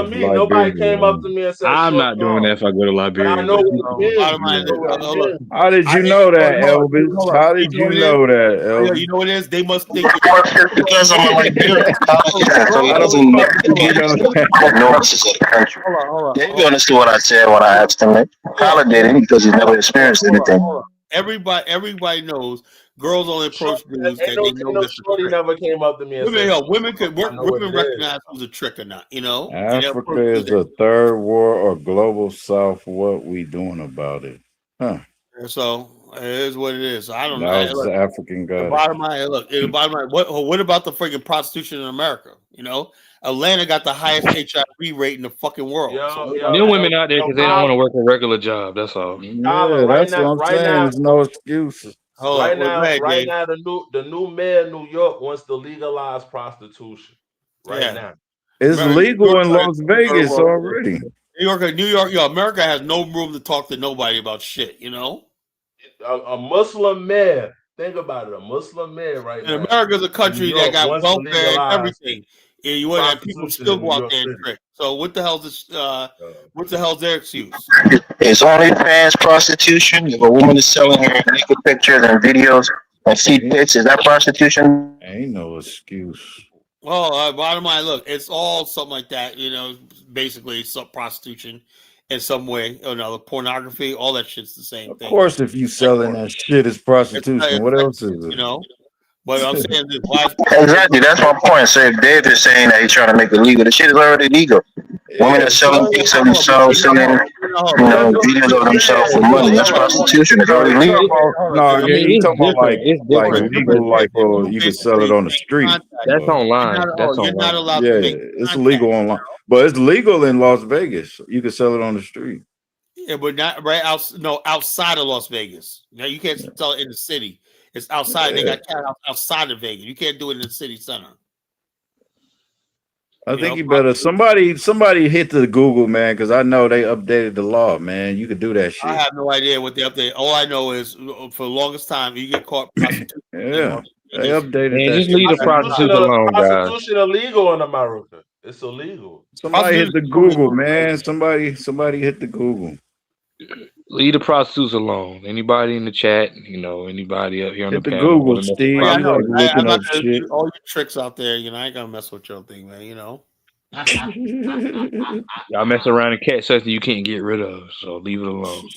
Liberia. Nobody came up to me and said, "I'm not doing that if I go to Liberia." I know How did you know that, Elvis? How did you know that, Elvis? You know what it is? They must think because I'm a Liberian. They understood what I said when I asked him. Colin didn't because he's never experienced anything. Everybody knows. Girls only approach dudes that they know this. Shorty never came up to me and said, women recognize who's a trick or not. Africa is a third world or global south. What we doing about it? Huh? So it is what it is. I don't know. That was the African guy. The bottom line, what about the freaking prostitution in America? Atlanta got the highest HIV rate in the fucking world. New women out there because they don't want to work a regular job. That's all. Yeah, that's what I'm saying. There's no excuses. Right now, the new mayor of New York wants to legalize prostitution. Now, it's legal in Las Vegas already. New York, America has no room to talk to nobody about shit. A Muslim mayor. Think about it. A Muslim mayor right now. America's a country that got welfare and everything. And you want that people still go out there and trick. So what the hell's this? What the hell's their excuse? It's OnlyFans prostitution. If a woman is selling her naked pictures and videos and feed pics, is that prostitution? Ain't no excuse. Well, bottom line, look, it's all something like that. Basically, some prostitution in some way or another. Pornography, all that shit's the same thing. Of course, if you selling that shit, it's prostitution. What else is it? But I'm saying this. Exactly, that's my point. So if Dave is saying that he's trying to make it legal, the shit is already legal. Women are selling pics of themselves, selling beating of themselves for money. That's prostitution. It's already legal. No, yeah, he's it's talking about different. It's like different. legal, like you can sell it on the street. That's online. That's You're not online. allowed Yeah, to make it's contact. legal online, but it's legal in Las Vegas. You can sell it on the street. Yeah, but not outside of Las Vegas. Now you can't sell it in the city. It's outside. They got cat outside of Vegas. You can't do it in the city center. I think you better somebody hit the Google, man, because I know they updated the law, man. You could do that shit. I have no idea what they update. All I know is for the longest time, you get caught prostituting. Yeah, they updated Man, that. just leave the prostitutes alone, guys. Prostitution illegal in America. It's illegal. Somebody hit the Google, man. Somebody hit the Google. Leave the prostitutes alone. Anybody in the chat, anybody up here on Hit the the panel. Google, Steve. I know. You like I'm looking not up gonna shit. do all your tricks out there. I ain't gonna mess with your thing, man. Y'all mess around and catch something you can't get rid of, so leave it alone.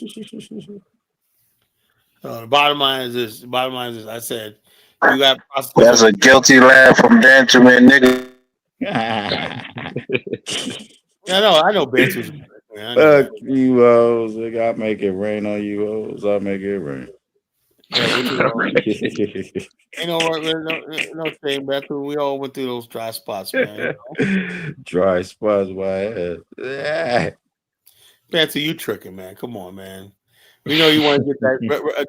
The bottom line is this. I said you got prostitutes. That's a guilty laugh from Benjamin, nigga. I know Bantu's. Fuck you hoes. I make it rain on you hoes. I make it rain. Ain't no shame, Bantu. We all went through those dry spots, man. Dry spots, my ass. Bantu, you tricking, man. Come on, man. We know you want to get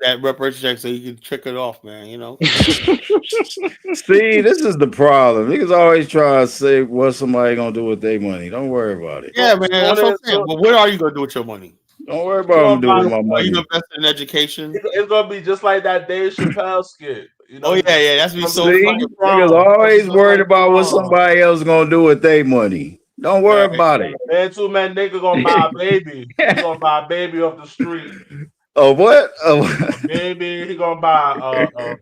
that reparation check so you can trick it off, man. See, this is the problem. Niggas always try to say what somebody gonna do with their money. Don't worry about it. Yeah, man. That's what I'm saying. But what are you gonna do with your money? Don't worry about what I'm doing with my money. Are you investing in education? It's gonna be just like that Dave Chappelle skit. Oh yeah. That's be so funny. Niggas always worried about what somebody else gonna do with their money. Don't worry about it. Man, nigga gonna buy a baby. He gonna buy a baby off the street. Oh what? Baby, he gonna buy a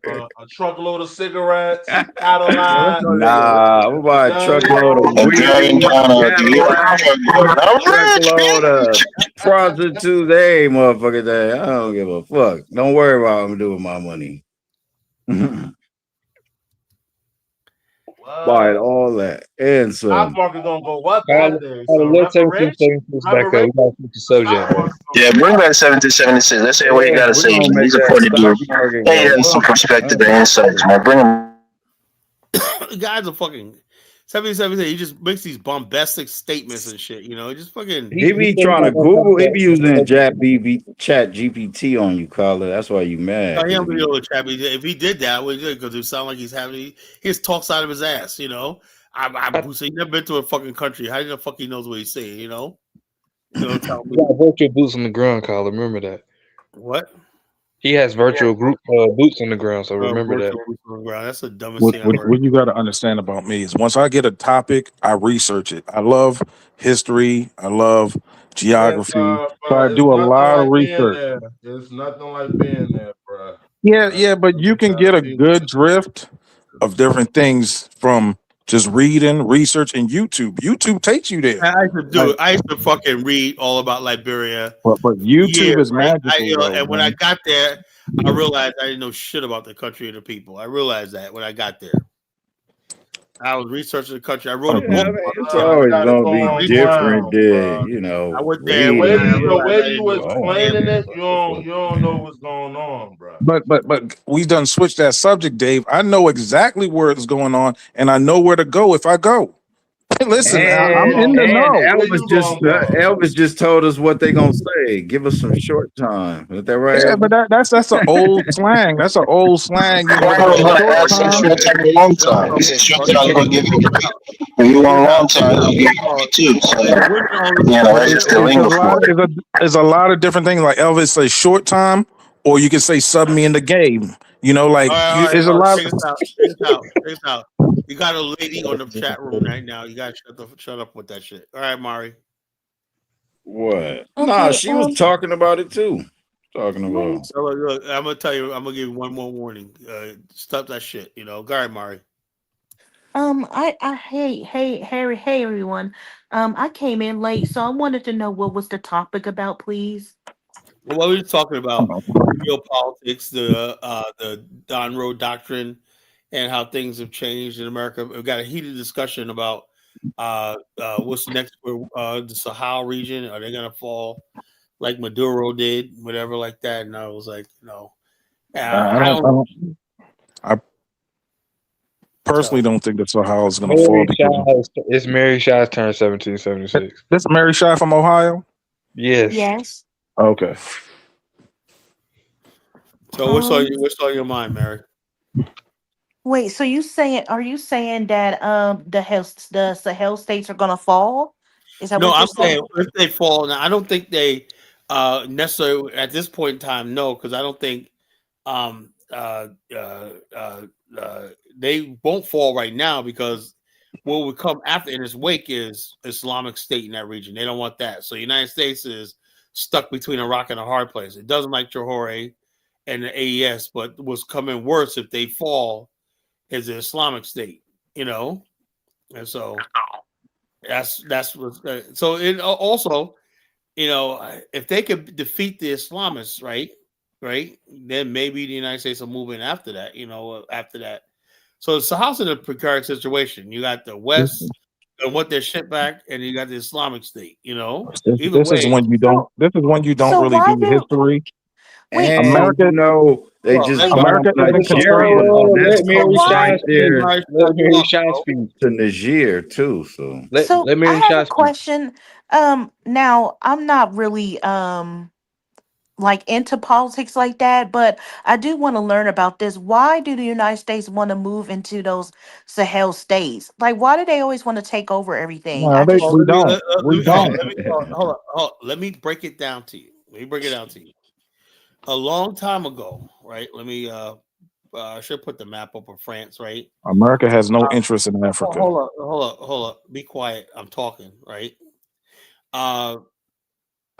truckload of cigarettes, Cadillac. Nah, I'm buy a truckload of weed, truckload of prostitutes. Hey, motherfucker, day. I don't give a fuck. Don't worry about what I'm doing with my money. Buy it all that and some. Stock market gonna go up that day. Let's take back up. We gotta switch the subject. Yeah, bring back 1776. Let's hear what you gotta say. He's a funny dude. Hey, he has some perspective and insights, man. Bring him. The guy's a fucking 77. He just makes these bombastic statements and shit. Just fucking. He be trying to Google. He be using Chat GPT on you, Carla. That's why you mad. No, he don't be able to chat. If he did that, because it sound like he just talks out of his ass. I'm he never been to a fucking country. How the fuck he knows what he's saying? Tell me. You got virtual boots on the ground, Kyle. Remember that. What? He has virtual group boots on the ground, so remember that. That's the dumbest thing I've heard. What you got to understand about me is once I get a topic, I research it. I love history. I love geography. So I do a lot of research. It's nothing like being there, bro. Yeah, but you can get a good drift of different things from just reading, research, and YouTube. YouTube takes you there. I used to do it. I used to fucking read all about Liberia. But YouTube is magical. And when I got there, I realized I didn't know shit about the country and the people. I realized that when I got there. I was researching the country. I wrote a book. It's always gonna be different there, I went there. The way you was explaining it, you don't know what's going on, bro. But we done switched that subject, Dave. I know exactly where it's going on, and I know where to go if I go. Listen, I'm in the know. Elvis just told us what they gonna say. Give us some short time. Is that right? Yeah, but that's an old slang. That's an old slang. Long time. He said short time, gonna give you a break. When you want a long time, he'll give you too. So, that's just the lingo for it. There's a lot of different things. Like Elvis say short time, or you can say sub me in the game. There's a lot. Check this out. You got a lady on the chat room right now. You got to shut up with that shit. All right, Mari. What? Nah, she was talking about it too. Talking about. So look, I'm gonna tell you. I'm gonna give you one more warning. Stop that shit. Go ahead, Mari. Hey everyone. I came in late, so I wanted to know what was the topic about, please. Well, what we were talking about geopolitics, the Donroe Doctrine, and how things have changed in America. We've got a heated discussion about what's next for the Sahel region. Are they going to fall? like Maduro did, whatever like that. And I was like, I personally don't think that Sahel is going to Mary fall because it's Mary Shah's turn 1776. this Mary Shah from Ohio. Yes. Yes. Okay. So what's on your mind, Mary? Wait, so are you saying that the Sahel states are gonna fall? Is that No, what you're I'm saying? saying if they fall now, I don't think they necessarily at this point in time. No, because I don't think um, uh, uh, they won't fall right now because what would come after in its wake is Islamic State in that region. They don't want that. So the United States is stuck between a rock and a hard place. It doesn't like Johor and the AES, but what's coming worse if they fall is the Islamic State. And so that's what. So it also, if they could defeat the Islamists, right, then maybe the United States will move in after that. After that. So it's a house in a precarious situation. You got the West and what their shit back, and you got the Islamic State. Either This is way. when you don't. This is when you don't So really why do do history. wait? And America, they just gone America like isn't concerned with Let that's Mary close Shah right speak. there Let Mary Shah speak. to Niger too. So So Let I Mary have Shah a speak. question. Now I'm not really like into politics like that, but I do want to learn about this. Why do the United States want to move into those Sahel states? Like, why do they always want to take over everything? no, I just we don't. We don't. Hold on. Let me break it down to you. A long time ago, right? Let me. I should put the map up of France, right? America has no interest in Africa. Hold up. Be quiet. I'm talking, right?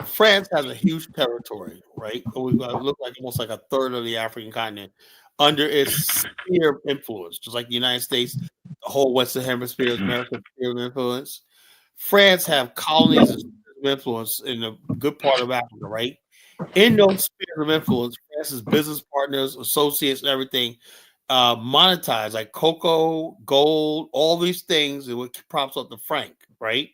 France has a huge territory, right? We look like almost like a third of the African continent under its sphere of influence, just like the United States, the whole Western Hemisphere is America's sphere of influence. France have colonies and spheres of influence in a good part of Africa, right? In those spheres of influence, France's business partners, associates, and everything monetize like cocoa, gold, all these things, and what props up the franc, right?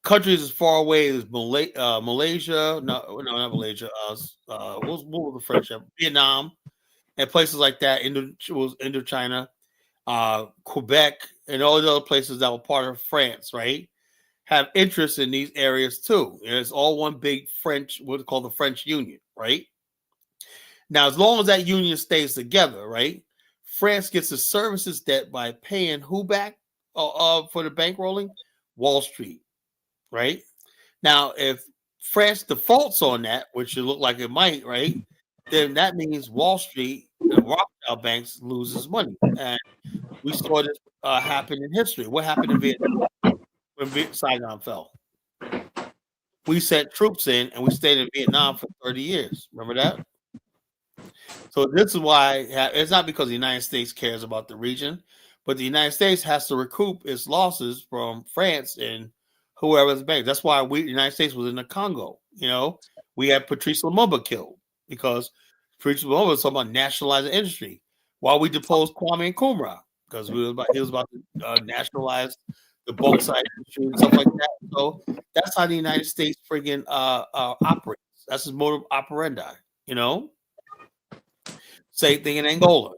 Countries as far away as Malaysia, no, not Malaysia. What was the French? Vietnam, and places like that. Indochina, Quebec, and all the other places that were part of France, right? Have interest in these areas too. And it's all one big French, what we call the French Union, right? Now, as long as that union stays together, right? France gets the services debt by paying who back for the bankrolling? Wall Street, right? Now, if France defaults on that, which it look like it might, right? Then that means Wall Street, the Rothschild banks, loses money, and we saw this happen in history. What happened in Vietnam when Saigon fell? We sent troops in, and we stayed in Vietnam for 30 years. Remember that? So this is why it's not because the United States cares about the region, but the United States has to recoup its losses from France and whoever's bank. That's why the United States was in the Congo. We had Patrice Lumumba killed because Patrice Lumumba was talking about nationalizing industry. While we deposed Kwame Nkrumah because he was about to nationalize the bauxite industry and stuff like that. So that's how the United States friggin' operates. That's his modus operandi. Same thing in Angola,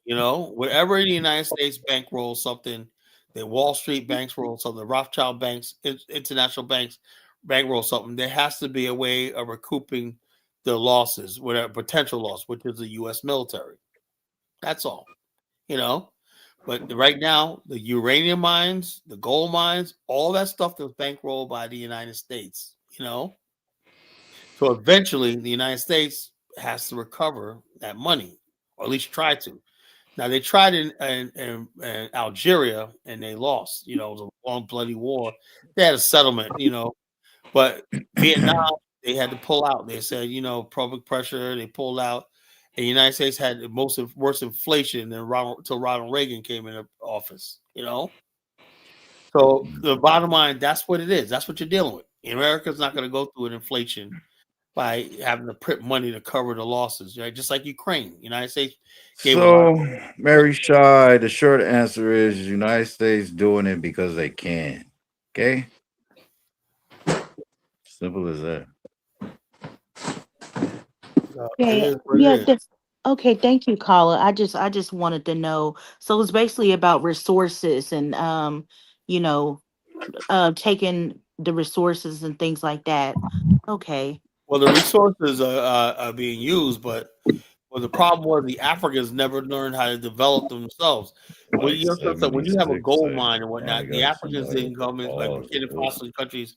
wherever the United States bankrolls something, the Wall Street banks roll something, the Rothschild banks, international banks bankroll something, there has to be a way of recouping the losses, whatever potential loss, which is the U.S. military. That's all, But right now, the uranium mines, the gold mines, all that stuff that was bankrolled by the United States, So eventually, the United States has to recover that money, or at least try to. Now they tried in Algeria and they lost. It was a long bloody war. They had a settlement, but Vietnam they had to pull out. They said, public pressure. They pulled out. And the United States had the worst inflation until Ronald Reagan came into office. So the bottom line, that's what it is. That's what you're dealing with. America's not going to go through an inflation by having to print money to cover the losses, right? Just like Ukraine. United States gave a lot. Mary Shy, the short answer is United States doing it because they can. Okay? Simple as that. It Okay, is what yeah, it is. okay, thank you, Carla. I just wanted to know. So it's basically about resources and you know, taking the resources and things like that. Okay. Well, the resources are being used, but the problem was the Africans never learned how to develop themselves. When you when you have a gold mine and whatnot, the Africans didn't come in, like Burkina Faso countries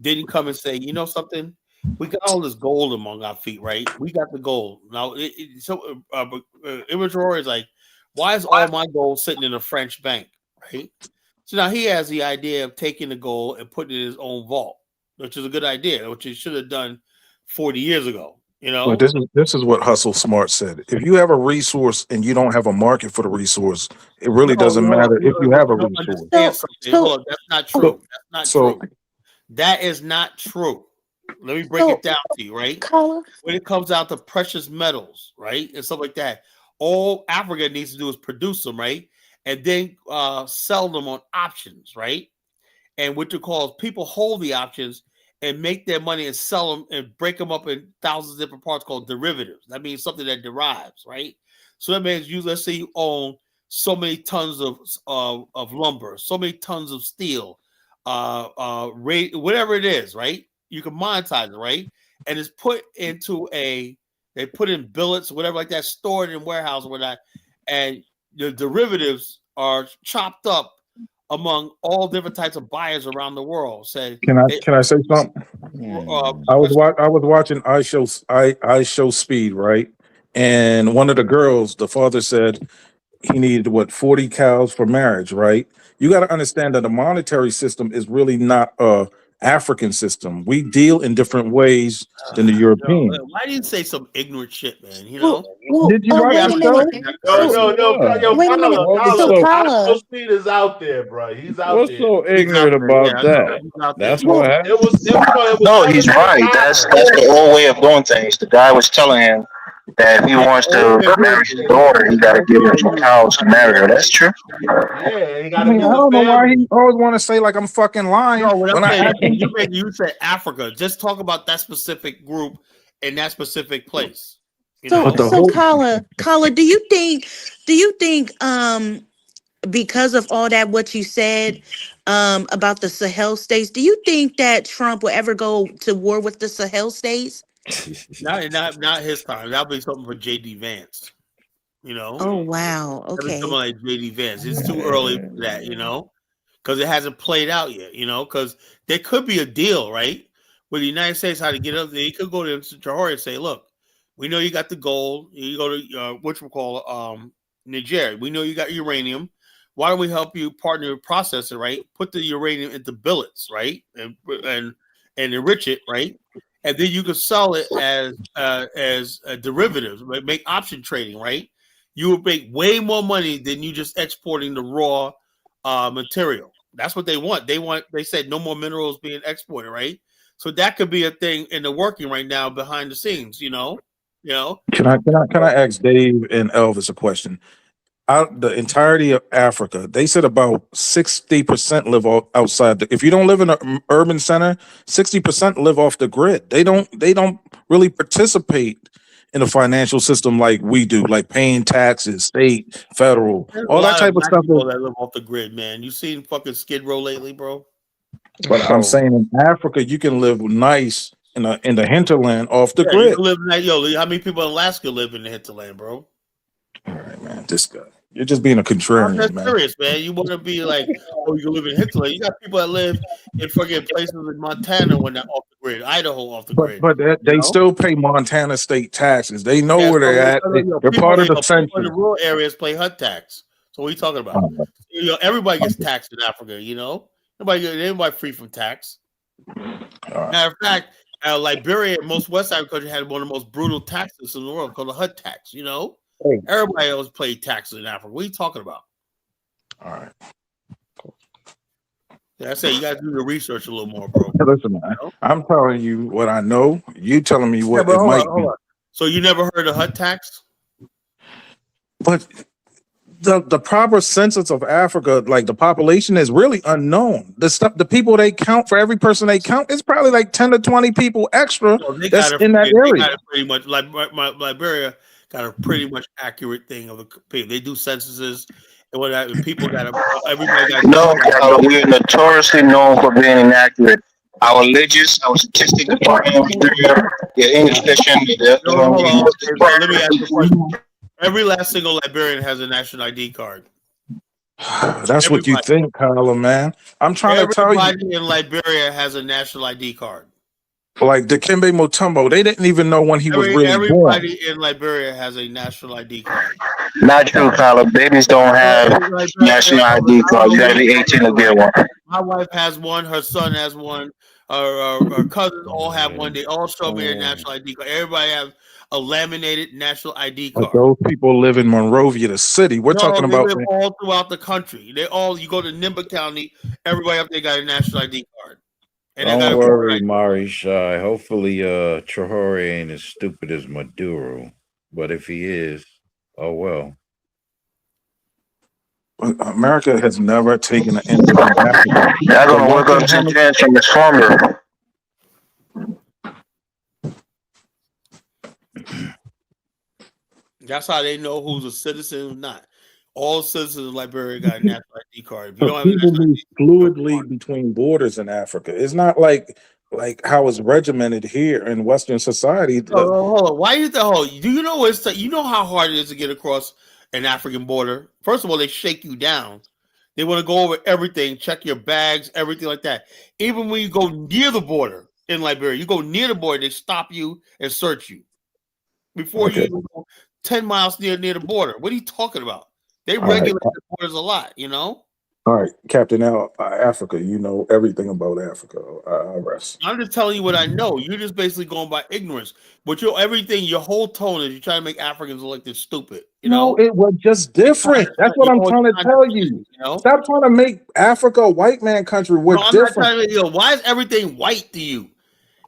didn't come and say, you know something, we got all this gold among our feet, right? We got the gold. Now, Immature is like, why is all my gold sitting in a French bank, right? So now he has the idea of taking the gold and putting it in his own vault, which is a good idea, which he should have done 40 years ago, you But know? this is what Hustle Smart said. If you have a resource and you don't have a market for the resource, it really doesn't matter if you have a don't resource. understand something. Hold on, that's not true. That's not So true. That is not true. Let me break So, it down to you, right? Carla, When it comes out to precious metals, right, and stuff like that, all Africa needs to do is produce them, right, and then sell them on options, right? And what you call people hold the options and make their money and sell them and break them up in thousands of different parts called derivatives. That means something that derives, right? So that means let's say you own so many tons of lumber, so many tons of steel, whatever it is, right? You can monetize it, right? And it's put into they put in billets, whatever like that, stored in warehouse or whatnot, and the derivatives are chopped up among all different types of buyers around the world. Say, can I say something? I was watching I Show Speed, right? And one of the girls, the father said he needed 40 cows for marriage, right? You got to understand that the monetary system is really not a African system. We deal in different ways than the European. why do you say some ignorant shit, man? You well, know? Did you watch wait a the minute. show? Yo, Wait a minute. So, Carla, Speed is out there, bro. He's out What's there. so ignorant about that? That's what happened. It was No, he's right. That's the old way of doing things. The guy was telling him that if he wants to marry his daughter, he got to give him some cows to marry her. That's true. Yeah, he got I to mean, be I the don't know why family. he always want to say like I'm fucking lying. No, what when I'm I saying ask him, you said Africa. Just talk about that specific group in that specific place. You so know? so Carla, do you think because of all that what you said about the Sahel states, do you think that Trump will ever go to war with the Sahel states? Not his time. That'll be something for JD Vance. You know? Oh wow. That'll be something Okay. like JD Vance. It's too early for that, you know? Because it hasn't played out yet, you know? Because there could be a deal, right? Where the United States had to get up there. He could go to Johor and say, look, we know you got the gold. You go to Niger. We know you got uranium. Why don't we help you partner process it, right? Put the uranium into billets, right? And enrich it, right? And then you can sell it as derivatives, right? Make option trading, right? You would make way more money than you just exporting the raw material. That's what they want. They said no more minerals being exported, right? So that could be a thing in the working right now behind the scenes, you know? can I ask Dave and Elvis a question? Out the entirety of Africa, they said about 60% live outside. If you don't live in an urban center, 60% live off the grid. They don't really participate in the financial system like we do, like paying taxes, state, federal, There's all a that lot type of of black stuff. people that live off the grid, man. You seen fucking Skid Row lately, bro? But I'm saying in Africa, you can live nice in the hinterland off the Yeah, you grid. can live like how many people in Alaska live in the hinterland, bro? All right, man, this guy. You're just being a I'm contrarian, just man. serious, man. You want to be like, oh, you can live in hinterland. You got people that live in fucking places in Montana when they're off the grid, Idaho off the grid. But You they know? still pay Montana state taxes. They know Yeah, where they're at. They're people, part of the people in census. the rural areas pay HUD tax. So what are you talking about? Everybody gets taxed in Africa. You know, everybody free from tax. Matter of fact, Liberia and most West African countries had one of the most brutal taxes in the world called the HUD tax. You know, everybody else paid taxes in Africa. What are you talking about? All right. Yeah, I say you got to do the research a little more, bro. Listen, man, I'm telling you what I know. You telling me what but it might be. So you never heard of HUD tax? But the proper census of Africa, like the population, is really unknown. The people they count, for every person they count, it's probably like 10 to 20 people extra that's in that area. They got it pretty much. Like Liberia got a pretty much accurate thing of the people. They do censuses and whatnot. People got everybody got. No, we're notoriously known for being inaccurate. Our religious, our statistics, they're inefficient. Let me ask you a question. Every last single Liberian has a national ID card. That's what you think, Kyler, man. I'm trying to tell you. Everybody in Liberia has a national ID card. Like Dikembe Mutombo, they didn't even know when he was really born. Everybody in Liberia has a national ID card. Not true, Kyler. Babies don't have national ID cards. You gotta be 18 to get one. My wife has one. Her son has one. Our cousins all have one. They all show me their national ID card. Everybody have a laminated national ID card. But those people live in Monrovia, the city. We're talking about live all throughout the country. They all, you go to Nimba County, everybody up there got a national ID card. And don't worry, Mari Shai. Hopefully, Traore ain't as stupid as Maduro. But if he is, oh well. America has never taken an interest in Africa. They're gonna work up some chance from this formula. That's how they know who's a citizen and who's not. All citizens of Liberia got a national ID card. If you don't have a People national move fluidly between borders in Africa. It's not like how it's regimented here in Western society. Hold on. Why is that? Do you know you know how hard it is to get across an African border? First of all, they shake you down. They want to go over everything, check your bags, everything like that. Even when you go near the border in Liberia, you go near the border, they stop you and search you before you even go 10 miles near the border. What are you talking about? They regulate the borders a lot, you know? All right, Captain Africa, you know everything about Africa. I rest. I'm just telling you what I know. You're just basically going by ignorance. But your whole tone is you're trying to make Africans look like they're stupid. You know, it was just different. That's what I'm trying to tell you. Stop trying to make Africa a white man country. We're different. Why is everything white to you?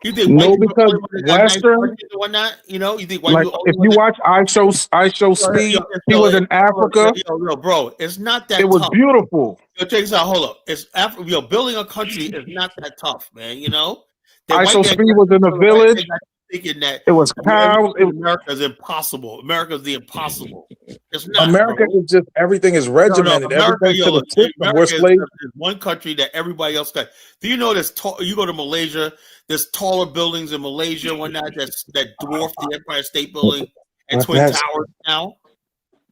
You think because Western and whatnot? You know, you think white if you watch I Show Speed, he was in Africa. Bro, it's not that. It was tough. Beautiful. Check this out. Hold up. It's Africa. Building a country is not that tough, man. You know, I Show Speed was in a village. Thinking that it was cows. America is impossible. America is the impossible. It's not. America is just everything is regimented. Everything's to the system. We're slaves. Is one country that everybody else got. Do you know this? You go to Malaysia. There's taller buildings in Malaysia and whatnot that dwarf the Empire State Building and Twin Towers now.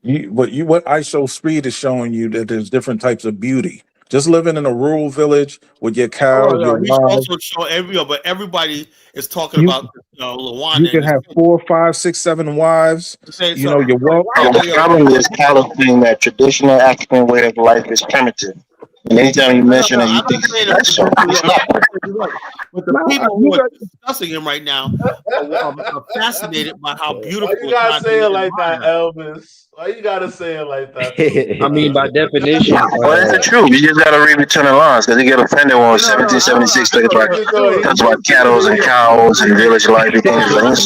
What I Show Speed is showing you that there's different types of beauty. Just living in a rural village with your cows, your he's also showing but everybody is talking about Luanda. You can have 4, 5, 6, 7 wives. You know, your wealth. The problem is Cal saying that traditional African way of life is primitive. And anytime you mention it, you think that's so. But the people who are discussing him right now are fascinated by how beautiful. Why you gotta say it like that, Elvis? Why you gotta say it like that? I mean, by definition. Well, that's the truth. You just gotta read between the lines because he get offended when 1776 talks about cattle and cows and village life and things like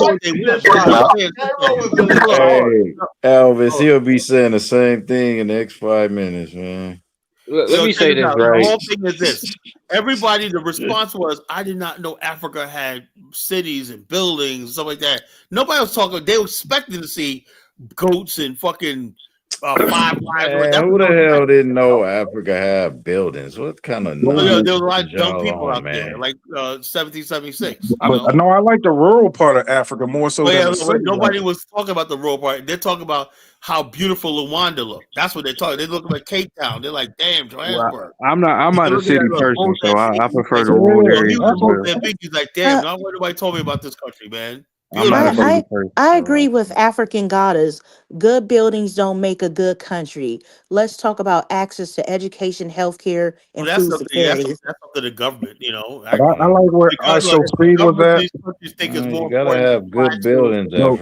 Hey, Elvis, he'll be saying the same thing in the next 5 minutes, man. Let me say this, right? The whole thing is this. Everybody, the response was, I did not know Africa had cities and buildings and stuff like that. Nobody was talking. They were expecting to see goats and fucking 5 lives. Who the hell didn't know Africa had buildings? What kind of there was a lot of young people out there, like 1776. I like the rural part of Africa more so than the city. Nobody was talking about the rural part. They're talking about how beautiful Luanda looked. That's what they're talking. They look like Cape Town. They're like, damn, Johannesburg. Well, I'm not a city person, so I prefer the rural areas. He's like, damn, not what nobody told me about this country, man. I agree with African goddess. Good buildings don't make a good country. Let's talk about access to education, healthcare, and food security. That's up to the government, you know. I like where I Show Speed was at. You gotta have good buildings. Those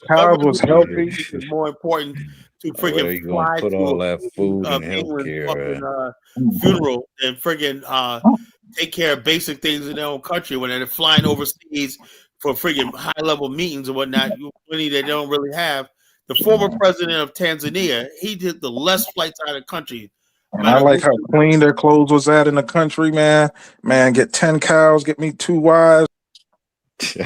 cows was healthy. It's more important to freaking fly put all that food and healthcare funeral than friggin' take care of basic things in their own country when they're flying overseas for friggin' high level meetings and whatnot. Money they don't really have The former president of Tanzania, he did the less flights out of the country. And I like how clean their clothes was at in the country, man. Man, get 10 cows, get me 2 wives.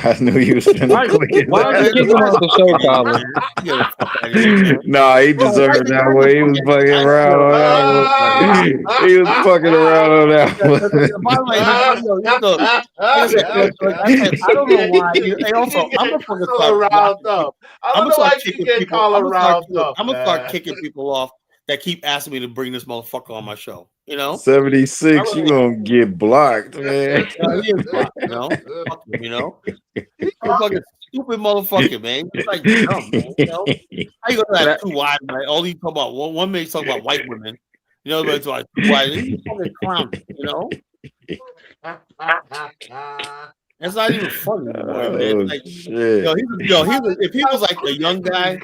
I knew you was finna click it. Why are you kicking off the show, Colin? Get the fuck out of here, man. Nah, he deserved that one. He was fucking around on that one. He was fucking around on that one. By the way, I don't know why. Hey, also, I'm gonna fucking start riled up. I don't know why you get Colin riled up. I'm gonna start kicking people off that keep asking me to bring this motherfucker on my show. You know, 76, you gonna get blocked, man. He is blocked, you know. Fuck him, you know. He's a fucking stupid motherfucker, man. He's like dumb, man. You know, how you gonna have 2 wives? Right? All you talk about one minute talk about white women, you know, but like 2 wives. He's fucking clown, you know. That's not even funny anymore, man. Like, shit. If he was like a young guy,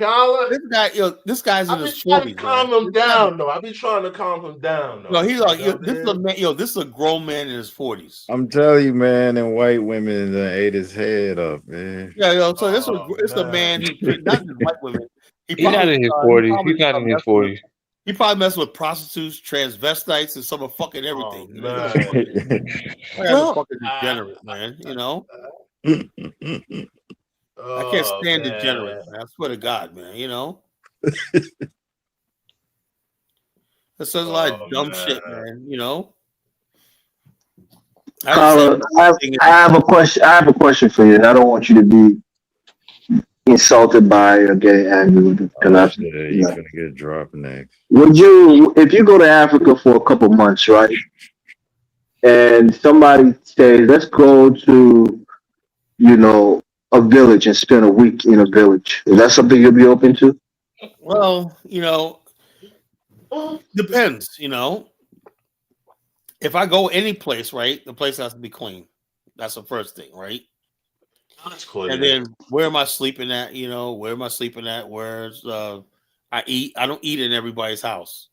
this guy's in his 40s. Calm him down, though. I be trying to calm him down. No, he's like, this is a man. This is a grown man in his 40s. I'm telling you, man, and white women ate his head up, man. Yeah, so it's a man who not just white women. He's not in his 40s. He's not in his 40s. He probably messed with prostitutes, transvestites, and some of fucking everything. Fucking degenerate, man. You know. I can't stand degenerate, man. I swear to God, man. You know. That says a lot of dumb shit, man. You know. I have a question. I have a question for you, and I don't want you to be insulted by or getting angry with it. Because you're gonna get dropped next. Would you, if you go to Africa for a couple months, right, and somebody says, "Let's go to, you know, a village and spend a week in a village," is that something you'll be open to? Well, you know, depends. You know, if I go any place, right, the place has to be clean. That's the first thing, right? That's cool. And then where am I sleeping at? You know, where am I sleeping at? Where's I eat? I don't eat in everybody's house.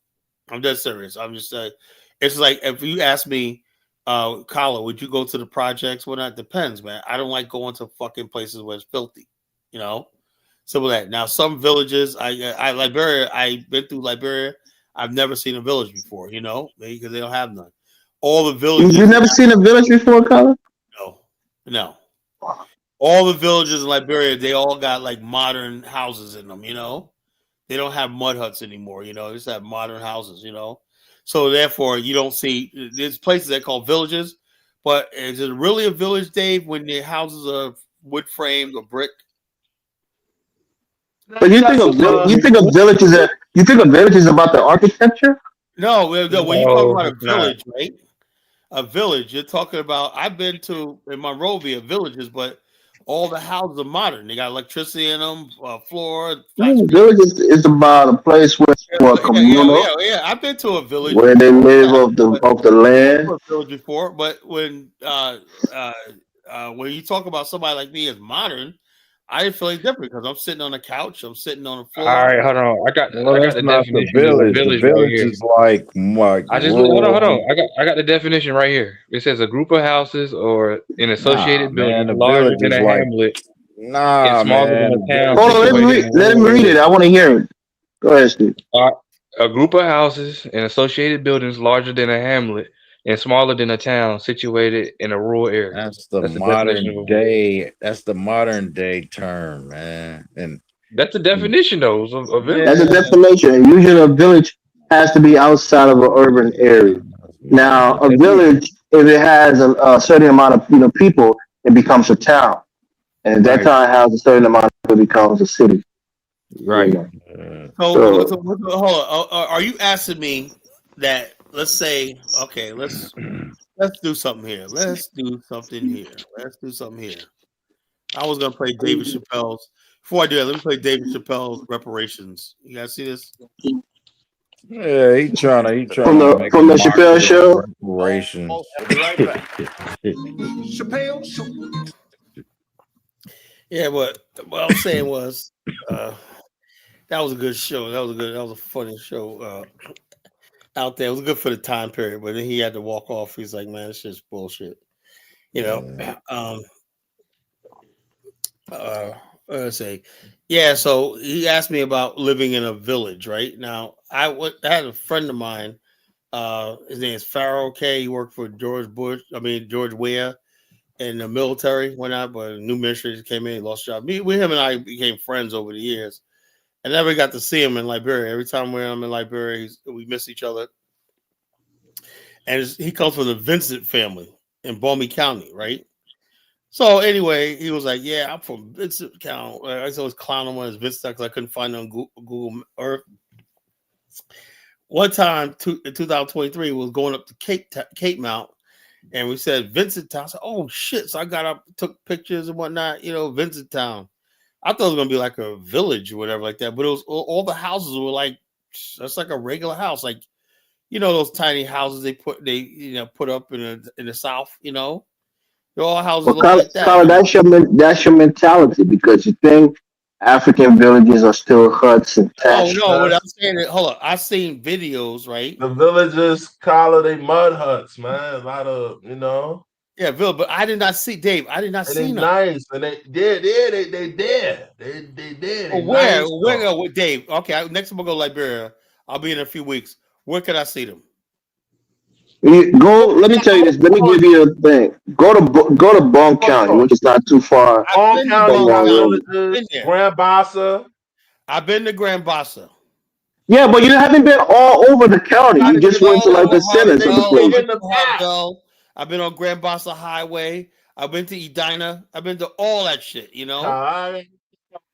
I'm dead serious. I'm just it's like if you ask me, Colin, would you go to the projects? Well, that depends, man. I don't like going to fucking places where it's filthy. You know, simple that. Now, some villages, Liberia. I've been through Liberia. I've never seen a village before. You know, because they don't have none. All the villages. You've never seen a village before, Colin? No. All the villages in Liberia, they all got like modern houses in them, you know. They don't have mud huts anymore, you know. They just have modern houses, you know. So therefore, you don't see there's places that call villages, but is it really a village, Dave, when the houses are wood framed or brick? But you think of villages about the architecture? No, when you talk about a village, right? A village, you're talking about. I've been to in Monrovia villages, but all the houses are modern. They got electricity in them, floor. Village is about a place where communal. Yeah. I've been to a village where they live of the land. A village before, but when you talk about somebody like me as modern, I feel like different because I'm sitting on a couch, I'm sitting on the floor. All right, hold on. I got the definition. The village. The village is like hold on. I got the definition right here. It says a group of houses or an associated building larger than a hamlet. Nah, smaller than a town. Hold on, let him read it. I want to hear it. Go ahead, Steve. A group of houses and associated buildings larger than a hamlet and smaller than a town situated in a rural area. That's the modern day. That's the modern day term, man. And that's the definition, though. Of village. That's a definition. Usually, a village has to be outside of an urban area. Now, a village, if it has a certain amount of people, it becomes a town, and at that time, it has a certain amount of people, it becomes a city. Right. So hold on. Are you asking me that? Let's say, okay, let's do something here. Let's do something here. I was gonna play David Chappelle's. Before I do that, let me play David Chappelle's Reparations. You guys see this? Yeah, he trying to from the Chappelle show. Reparations. Chappelle show. Yeah, what I'm saying was, that was a good show. That was a funny show. Out there, it was good for the time period, but then he had to walk off. He's like, "Man, this shit's bullshit," you know. say, yeah. So he asked me about living in a village. Right now, I had a friend of mine. His name is Pharaoh K. He worked for George Weah in the military. Went out, but a new ministry came in. He lost his job. Him and I became friends over the years. I never got to see him in Liberia. Every time I'm in Liberia, we miss each other. And he comes from the Vincent family in Balmy County, right? So anyway, he was like, "Yeah, I'm from Vincent County." I was always clowning on his Vincent because I couldn't find it on Google Earth. One time, in 2023, we was going up to Cape Mount, and we said Vincent Town. I said, "Oh shit!" So I got up, took pictures and whatnot. Vincent Town. I thought it was gonna be like a village or whatever like that, but it was all the houses were like that's like a regular house, like those tiny houses they put up in the South. They're all houses look like that. Colin, that's your mentality because you think African villages are still huts and thatched. No. What I'm saying is, hold on. I've seen videos, right? The villages, Colin, they mud huts, man. A lot of Yeah, Bill, but I did not see Dave. I did not see them. Nice, and they did. They did. Oh, where? Where? Dave? Okay, next time we'll go to Liberia. I'll be in a few weeks. Where can I see them? Go. Let me tell you this. Let me give you a thing. Go to Bone County, which is not too far. Bone County villages, Grand Bassa. I've been to Grand Bassa. Yeah, but you haven't been all over the county. You just went to the centers of the place. I've been on Grand Bassa Highway. I've been to Edina. I've been to all that shit.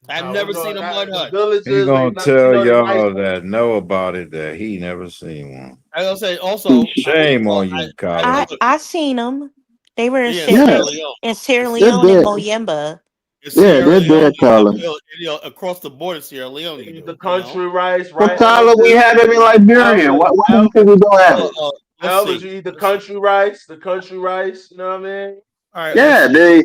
I've never seen a mud hut. He's gonna tell y'all that know about it that he never seen one. I gonna say also. Shame on you, Kyle. I seen them. They were in Sierra Leone and Moyemba. Yeah, they're there, Tyler. Across the border, Sierra Leone. The country rice, But right? Tyler, we have it in Liberia. Why do you think we don't have it? Elvis, you eat the country rice. The country rice. You know what I mean? All right. Yeah, they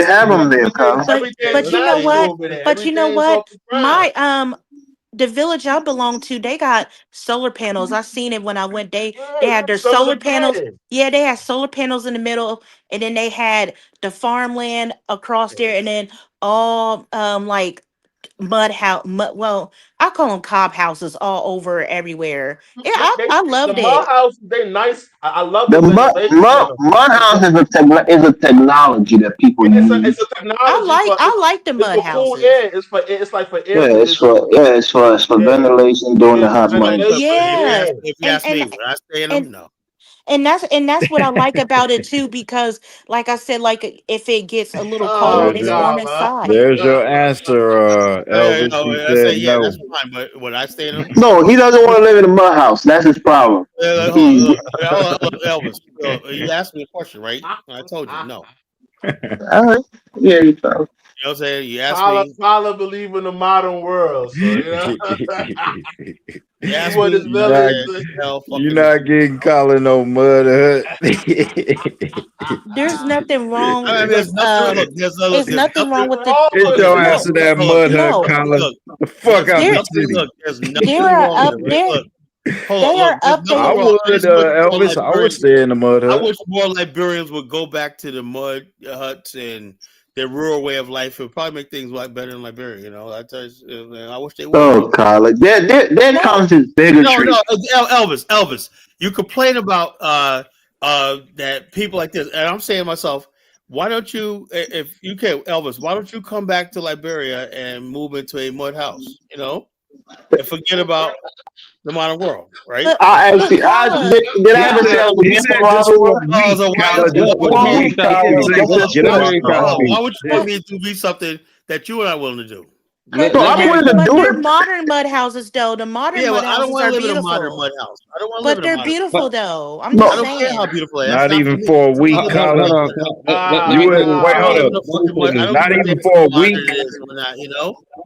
have them there, Tyler. But you know what? But you know what? My the village I belong to, they got solar panels. I seen it when I went. They had their solar panels. Yeah, they had solar panels in the middle, and then they had the farmland across there, and then all like mud house. Well, I call them cob houses all over everywhere. Yeah, I loved the it. mud houses, they nice. I love the mud house is a technology that people use. It's a technology. I like the mud houses. Cool air. It's like for air. Yeah, it's for ventilation during the hot months. Yeah, if you ask me, would I stay in them? No. And that's what I like about it too, because like I said, like if it gets a little cold, it's warm inside. There's your answer, Elvis. I say, yeah, that's fine, but would I stay in them? No, he doesn't want to live in a mud house. That's his problem. Look, Elvis, you asked me a question, right? I told you no. All right. Yeah, you know. You know what I'm saying? You asked me. Tyler believe in the modern world, so You're not getting Colin no mud hut. There's nothing wrong. There's nothing wrong with the. Get your ass to that mud hut, Colin. The fuck out the city. There's nothing They are up there. They are up there. I would, Elvis. I would stay in the mud hut. I wish more Liberians would go back to the mud huts and their rural way of life. It would probably make things like better in Liberia. I wish they would. Oh, Colin, that comes in bigotry. No, Elvis. You complain about that people like this, and I'm saying to myself, why don't you, if you can, Elvis, why don't you come back to Liberia and move into a mud house? And forget about the modern world, right? Did I ever say I was against the modern world? Why would you want me to do something that you are not willing to do? But they're modern mud houses, though. The modern mud houses I don't want to live beautiful. in a modern mud house. I don't want to but live they're in a beautiful, though. I don't care how beautiful they are. Not even for a week, Colin. You wouldn't wait. Hold up. Not even for a week.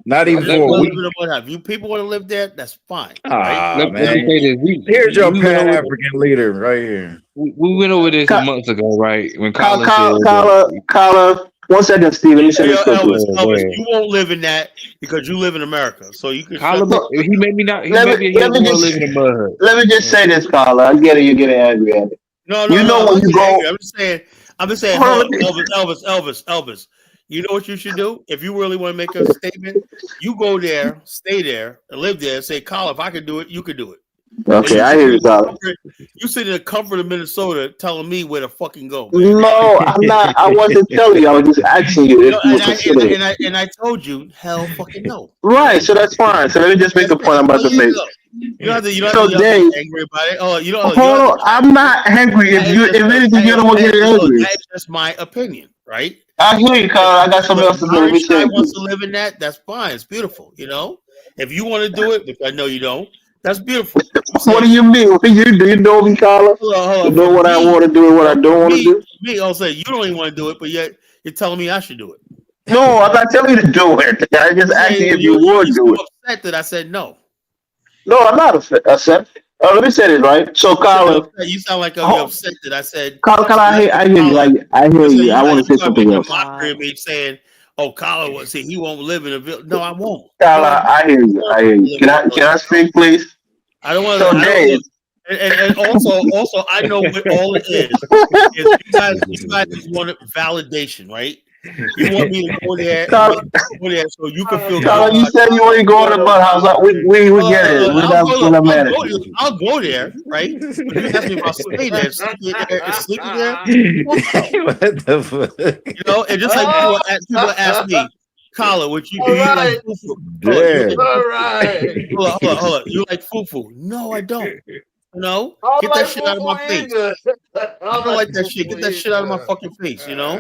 Not even for a week. If you people want to live there, that's fine. Man. Here's your Pan-African leader right here. We went over this months ago, right? When Colin Colin. 1 second, Steve. Let me say this Elvis, you won't live in that because you live in America. So you can. He made me not. He made me want to live in a mud hut. Let me just say this, Carla. I get it. You're getting angry at it. No. When you go, I'm just saying. Elvis. You know what you should do? If you really want to make a statement, you go there, stay there, and live there, and say, Kyle, if I could do it, you could do it. Okay, I hear you, Kyle. You sit in the comfort of Minnesota telling me where to fucking go, man. No, I'm not. I wasn't telling you. I was just asking you if you consider it. And I told you, hell fucking no. Right, so that's fine. So let me just make a point I'm about to make. You don't have to, you don't So, have to Dave, be angry about it. Oh, you don't. hold on. I'm not angry. If anything, you're the one getting angry. That's just my opinion, right? I hear you, Kyle. I got something else to say. If I wants to live in that, that's fine. It's beautiful, you know. If you want to do it, which I know you don't, that's beautiful. What do you mean? What do you know me, Kyle? You know what I want to do and what I don't want to do? Me, I'll say you don't even want to do it, but yet you're telling me I should do it. No, I'm not telling you to do it. I just asked you if you would do it. Upset that I said no. No, I'm not upset. Let me say this, right? So, Kyle, you sound like you're upset that I said. Kyle, I hear you. I hear you. I want to say something else. Mockery of me saying, "Oh, Kyle, see, he won't live in a village." No, I won't. Kyle, I hear you. I hear you. Can I speak, please? I don't want to. So, Dave. And also, I know what all it is you guys just want validation, right? You want me to go there, so you can feel good. You said you ain't going to the mud house. We get it. I'll go there, right? But you ask me about staying there, sleeping there. What the fuck? You know, and just like people ask me, Kala, what you do? All right. Hold on. You like fufu? No, I don't. No, get that shit out of my face. I don't like that shit. Get that shit out of my fucking face. You know,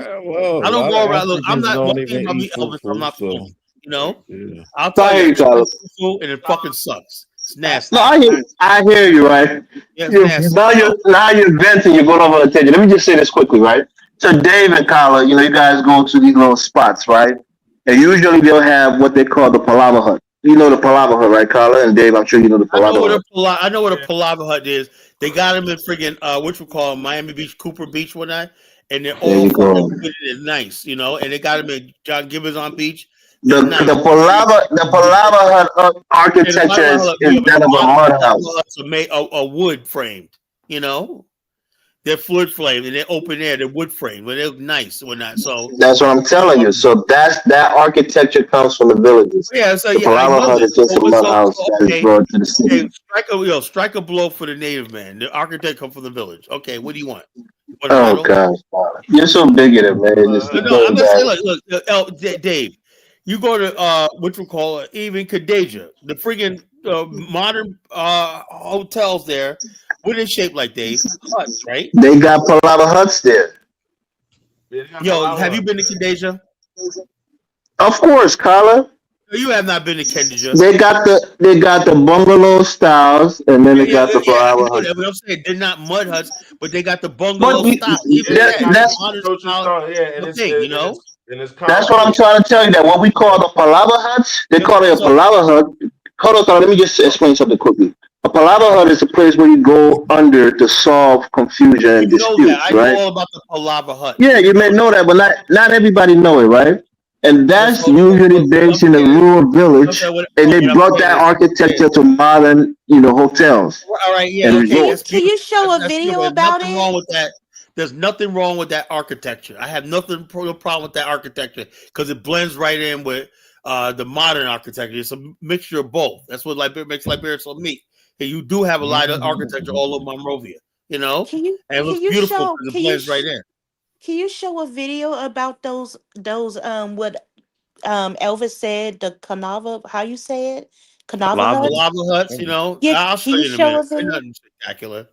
I don't go around. Look, I'm not walking about me Elvis. I'm not fufu. You know, I'll tell you, fufu, and it fucking sucks. It's nasty. No, I hear you, right? Yeah, now you're venting. You're going over attention. Let me just say this quickly, right? So Dave and Kala, you guys go to these little spots, right? And usually they'll have what they call the Palava Hut. You know the Palava Hut, right, Carla and Dave? I'm sure you know the Palava Hut. I know what a Palava Hut is. They got them in friggin' which we call Miami Beach, Cooper Beach, one night, and they're all fucking nice, you know. And they got them in John Gibbons on Beach. The Palava Hut architecture is that of a mud house. A wood framed, you know. They're wood framed and they're open air. They're wood framed, but they're nice or not. So that's what I'm telling you. So that architecture comes from the villages. Yeah, so the Palava Hut is just a mud house that is brought to the city. Strike a blow for the native man. The architect come from the village. Okay, what do you want? Oh God, you're so bigoted, man. No, I'm just saying. Look, Dave, you go to which we call it, even Khadijah, the friggin' modern hotels there. What is shaped like, Dave? Huts, right? They got Palava Huts there. Yo, have you been to Khadijah? Of course, Carla. You have not been to Khadijah. They got the bungalow styles, and then they got the Palava Huts. I'm saying they're not mud huts, but they got the bungalow styles. That's you know. That's what I'm trying to tell you. That what we call the Palava Huts, they call it a Palava Hut. Hold on, let me just explain something quickly. A Palava Hut is a place where you go under to solve confusion and disputes, I right? know all about the Palava Hut. Yeah, you may know that, but not everybody know it, right? And that's usually based in a rural village, and they brought that architecture to modern, hotels. All right, yeah. Okay, can you show a video about it? Wrong with that. There's nothing wrong with that architecture. I have no problem with that architecture because it blends right in with the modern architecture. It's a mixture of both. That's what makes Liberia so neat. And you do have a lot of architecture all over Monrovia, and it looks beautiful because it blends right in. Can you show a video about those what Elvis said, the Canava, how you say it? Palava huts, Yeah, I'll show you in a minute. They're nothing spectacular.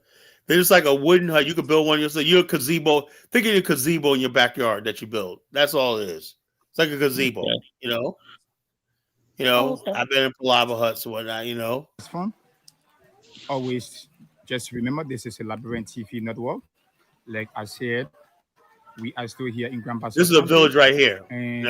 They're just like a wooden hut. You could build one yourself. You're a gazebo. Think of your gazebo in your backyard that you build. That's all it is. It's like a gazebo, I've been in Palava huts and whatnot, It's fun. Always just remember this is a Labyrinth TV network. Like I said, we are still here in Grand Bassa. This is a village right here. I'm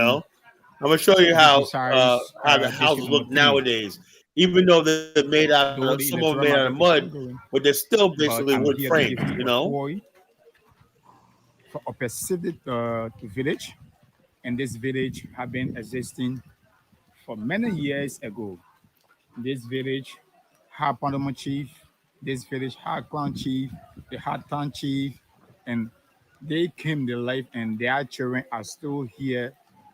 gonna show you how the houses look nowadays. Even though they're made out of some of them made out of mud, but they're still basically wood frame, For a Pacific village, and this village have been existing for many years ago. This village had Panama chief, this village had clan chief, they had town chief, and they came to life, and their children are still here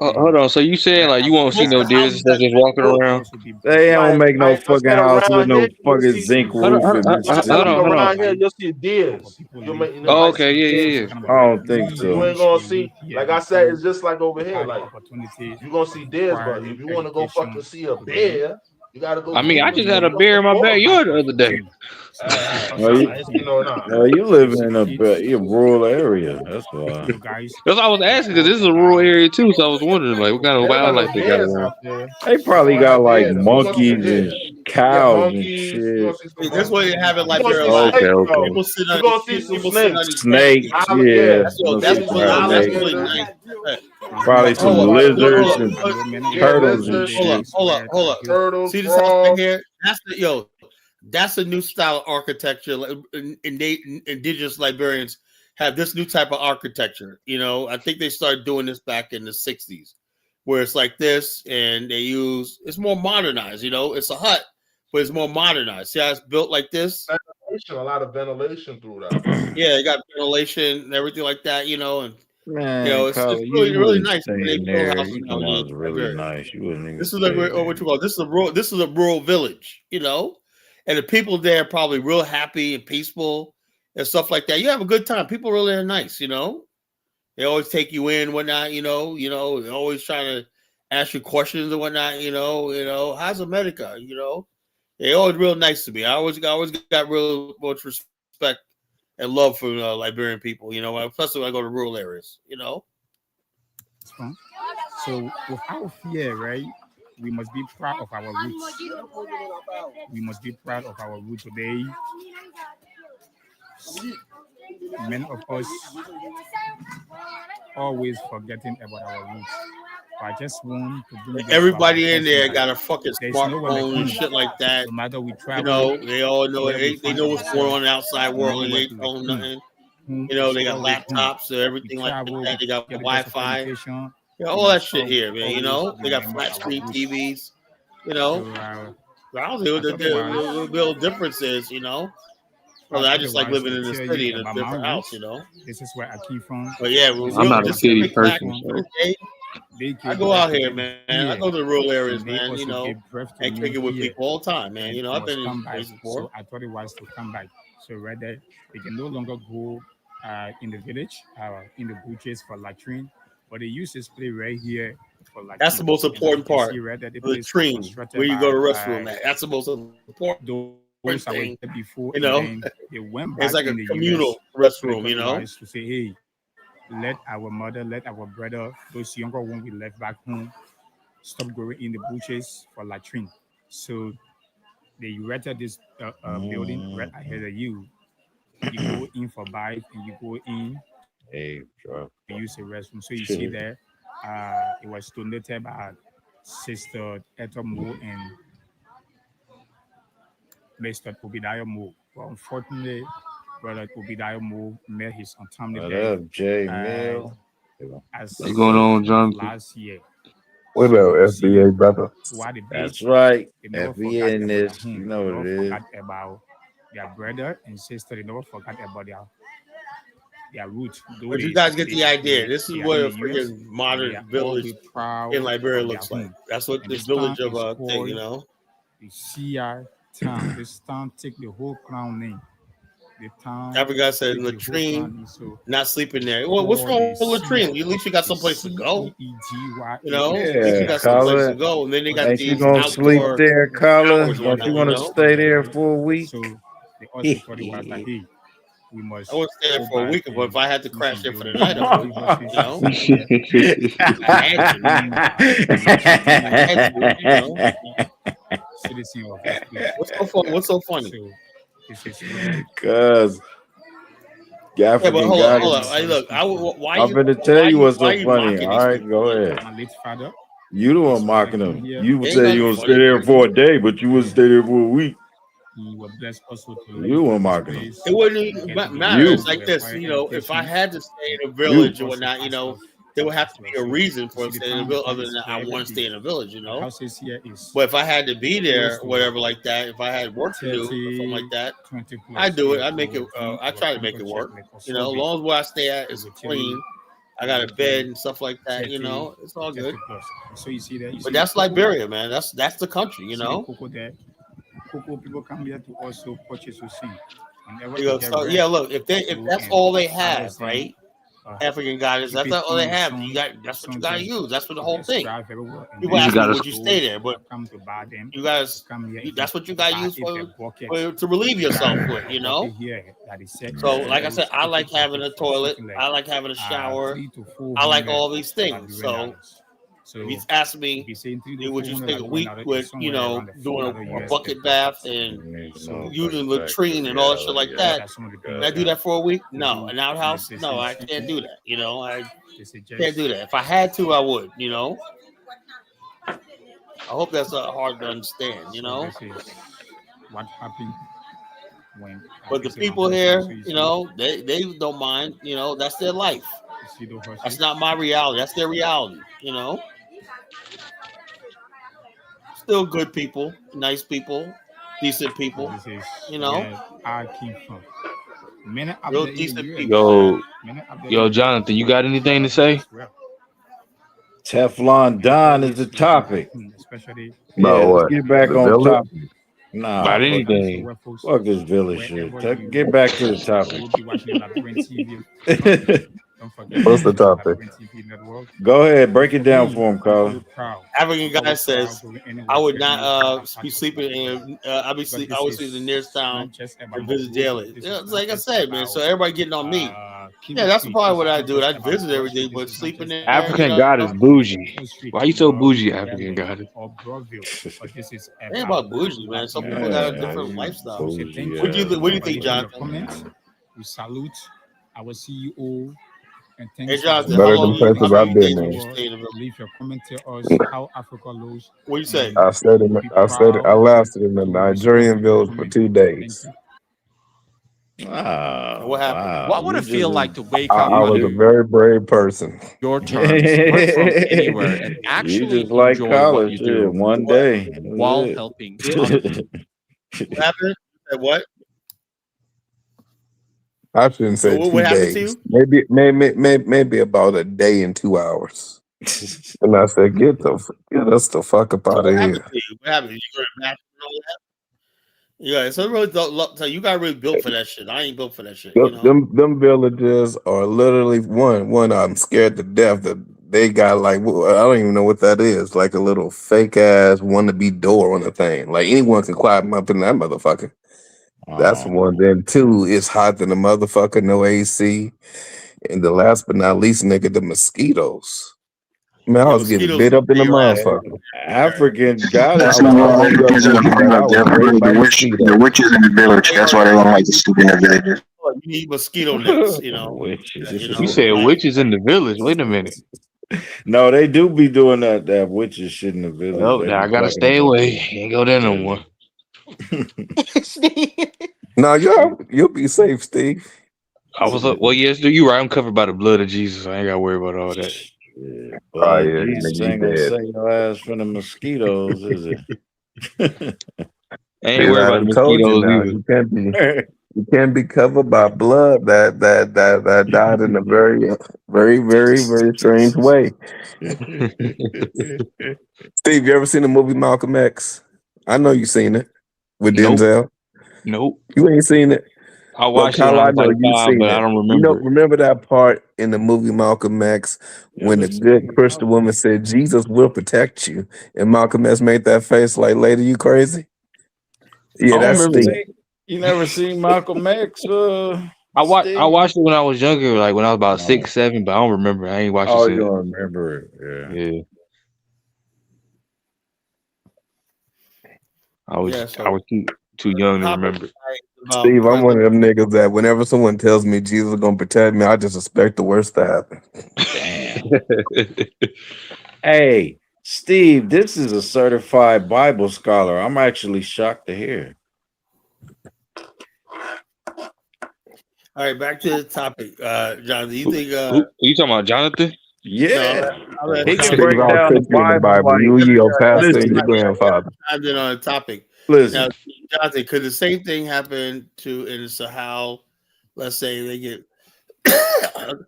Hold on. So you saying like you won't see no deers and stuff just walking around? They don't make no Like fucking instead house with around no here, you'll fucking see zinc roof in like Mississippi. around here, you'll see deers. You'll make Oh, might okay. see deers Yeah. and stuff. I don't think So you so. ain't gonna see, like I said, it's just like over here. Like you're gonna see deers, but if you want to go fucking see a bear, you gotta go. I mean, I to just had a bear in my backyard the other day. You live in a rural area. That's why. That's what I was asking because this is a rural area too, so I was wondering like what kind of wildlife they got around. They probably got like monkeys and Yeah, cows and monkeys. shit. You're gonna see some That's why you have it like they're Okay. people sit on You're gonna see some people sit on snakes. these Snakes, benches. yeah. That's what that's Snakes. really nice. Probably some lizards and turtles and shit. Hold up. Turtles, See this house right frogs. here? That's a new style of architecture. Indigenous Liberians have this new type of architecture. You know, I think they started doing this back in the 60s, where it's like this, and it's more modernized. You know, it's a hut, but it's more modernized. See how it's built like this? A lot of ventilation through that. Yeah, you got ventilation and everything like that. You know, and Man, it's Carla, really you really wouldn't nice stay when they in build there. houses You know, nowadays. it was really nice. You wouldn't even This is stay what there. you call this is a rural village, you know, and the people there are probably real happy and peaceful and stuff like that. You have a good time. People really are nice, you know. They always take you in, whatnot, you know. They're always trying to ask you questions and whatnot, you know. How's America? You know, they always real nice to me. I always got real much respect and love for Liberian people, you know, especially when I go to rural areas, you know. So without fear, right? We must be proud of our roots. We must be proud of our roots today. Many of us always forgetting about our roots. I just want to bring this Everybody in there got a fucking smartphone and like shit like that. No matter we travel, you know, they all know they know what's going on in the outside world, and they ain't telling nothing. You know, they got laptops and everything like that. They got Wi-Fi. All that shit here, man. You know, they got flat screen TVs. You know, I don't know what the real difference is. You know, well, I just like living in the city in a different house. You know, this is where I came from. But yeah, I'm not a city person. I go out here, man. I go to the rural areas, man. You know, and kick it with people all the time, man. You know, I've been in places before. So I thought it was to come back. So rather, they can no longer go in the village, in the butchers for latrine, but they use this place right here for latrine. That's the most important part. The latrine, where you go to the restroom at. That's the most important thing. Before, you know, they went back it's like a in the communal US, restroom. You know, to say, hey, let our mother, let our brother, those younger ones we left back home, stop going in the bushes for latrine. So they rented this building right ahead of you. You go in for bike and you go in. Hey, to use the restroom. So you see there, it was donated by Sister Etta Moore and Mr. Obidiah Moore. But unfortunately, Brother Obidiah Moore met his untimely What death. up, Jay Mill? What's going on, Jonathan? Last year. What about FBA, brother? That's right. FBA in this, you know what it is. Forgot about their brother and sister. They never forgot about their roots. But you guys get the idea. This is what a freaking modern village in Liberia looks like. That's what this village of thing, you know. The CI town. This town take the whole crown name. The town. Every guy said latrine, not sleeping there. Well, what's wrong with latrine? At least you got someplace to go. You know, at least you got someplace to go. And then they got Ain't these you gonna sleep there, Carla? Don't you want to know? stay there for a week? So they also thought it was like, hey, we must. I wouldn't stay there for a week, but if I had to crash there for the night, I would. You know, What's so funny? Cause African but hold God on. Hey, look, I'm gonna tell you what's so funny. All right, go ahead. You the one mocking them. You would say you gonna stay there for a day, but you wouldn't stay there for a week. You were marking them. It wouldn't even matter. It's like this, you know, if I had to stay in a village or whatnot, you know, there would have to be a reason for staying in a village other than I want to stay in a village, you know. But if I had to be there, whatever like that, if I had work to do or something like that, I do it. I make it. I try to make it work. You know, as long as where I stay at is clean, I got a bed and stuff like that. You know, it's all good. So you see that. But that's Liberia, man. That's the country, you know. Cocoa people come here to also purchase or sing. Yeah, look, if that's all they have, right? African goddess, that's all they have. That's what you gotta use. That's what the whole thing. People ask me would you stay there, but you guys, that's what you gotta use for to relieve yourself with, you know. So, like I said, I like having a toilet. I like having a shower. I like all these things. So So if he's asking me, would you take a week with, you know, doing a bucket bath and using latrine and all that shit like that? Can I do that for a week? No. An outhouse? No, I can't do that. You know, I can't do that. If I had to, I would, you know. I hope that's hard to understand, you know. What happened when? But the people here, you know, they don't mind. You know, that's their life. That's not my reality. That's their reality. You know. Still good people, nice people, decent people. You know. Real decent people. Yo, Jonathan, you got anything to say? Teflon Don is the topic. About Let's what? get back The on village? topic. Nah, About anything. Fuck this village shit. Get back to the topic. What's the topic? Go ahead, break it down for him, Carl. African guy says, I would not be sleeping in. I would sleep in the nearest town and visit daily. Yeah, it's like I said, man. So everybody getting on me. Yeah, that's probably what I do. I visit every day, but sleeping there. African God is bougie. Why you so bougie, African God? It ain't about bougie, man. Some people got a different lifestyle. What do you think, Jonathan? We salute our CEO. And thank hey, Jonathan, better than places I've been in. Leave your comment. Tell us how Africa looks. What you say? I lasted in the Nigerian village for 2 days. Wow. What happened? What would it feel like to wake up? I was a very brave person. Your terms, work from anywhere, and actually just like enjoy college, what you do one day while helping others. What happened? What? I shouldn't say So 2 what happened to days. you? Maybe about a day and 2 hours. And I said, get us the fuck up out What of happened here. to you? What happened? You go to the bathroom and all that? Yeah, so really so you got really built for that shit. I ain't built for that shit. You know? Them villages are literally one. I'm scared to death that they got like I don't even know what that is. Like a little fake ass wannabe door on the thing. Like anyone can climb up in that motherfucker. That's one. Then two, it's hot than a motherfucker. No AC. And the last but not least, nigga, the mosquitoes. Man, I was getting bit up in the motherfucker. African God. That's not what white kids are gonna bring up. They're really the witches in the village. That's why they don't like to sleep in their villages. You need mosquito nets, you know. You said witches in the village. Wait a minute. No, they do be doing that witches shit in the village. Oh, now I gotta stay away. Ain't go there no more. No, you'll be safe, Steve. I was up. Well, yes, you right. I'm covered by the blood of Jesus. I ain't gotta worry about all that. But Jesus ain't gonna save your ass from the mosquitoes, is it? I ain't worried about the mosquitoes either. You can't be covered by blood that died in a very, very, very, very strange way. Steve, you ever seen the movie Malcolm X? I know you seen it with Denzel. Nope. You ain't seen it. I watched it when I was like 5, but I don't remember. You know, remember that part in the movie Malcolm X when the good Christian woman said, Jesus will protect you. And Malcolm X made that face like, lady, you crazy? Yeah, that's Steve. You never seen Malcolm X? I watched it when I was younger, like when I was about 6, 7, but I don't remember. I ain't watched it. Oh, you don't remember it? Yeah. I was too young to remember. Steve, I'm one of them niggas that whenever someone tells me Jesus is gonna protect me, I just expect the worst to happen. Damn. Hey, Steve, this is a certified Bible scholar. I'm actually shocked to hear. All right, back to the topic. Jonathan, you think are you talking about Jonathan? Yeah. He can break down the Bible. You, your pastor, and your grandfather. I've been on a topic. Listen. Now, Jonathan, could the same thing happen in Sahel? Let's say they get a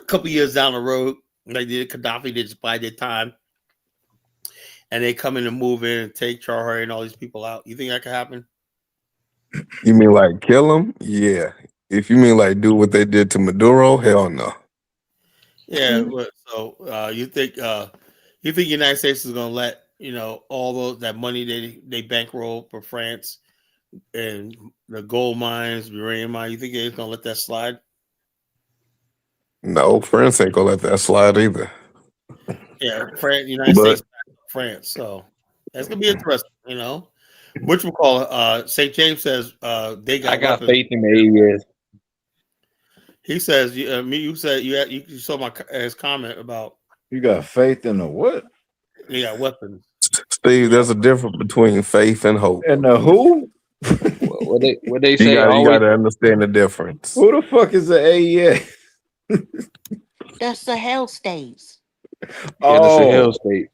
couple years down the road, like Gaddafi did, just by their time, and they come in and move in and take Charlie and all these people out. You think that could happen? You mean like kill them? Yeah. If you mean like do what they did to Maduro, hell no. Yeah. So you think the United States is going to let all that money they bankroll for France and the gold mines, uranium mines? You think they're going to let that slide? No, France ain't gonna let that slide either. Yeah, France, United States, France. So that's gonna be interesting. You know, which we'll call St. James says they got. I got weapons. faith in the AES. He says, you said you saw his comment about You got faith in the what? they got weapons. Steve, there's a difference between faith and hope. And the who? What they say? You got to understand the difference. Who the fuck is the AES? The Sahel states. Yeah, the Sahel state.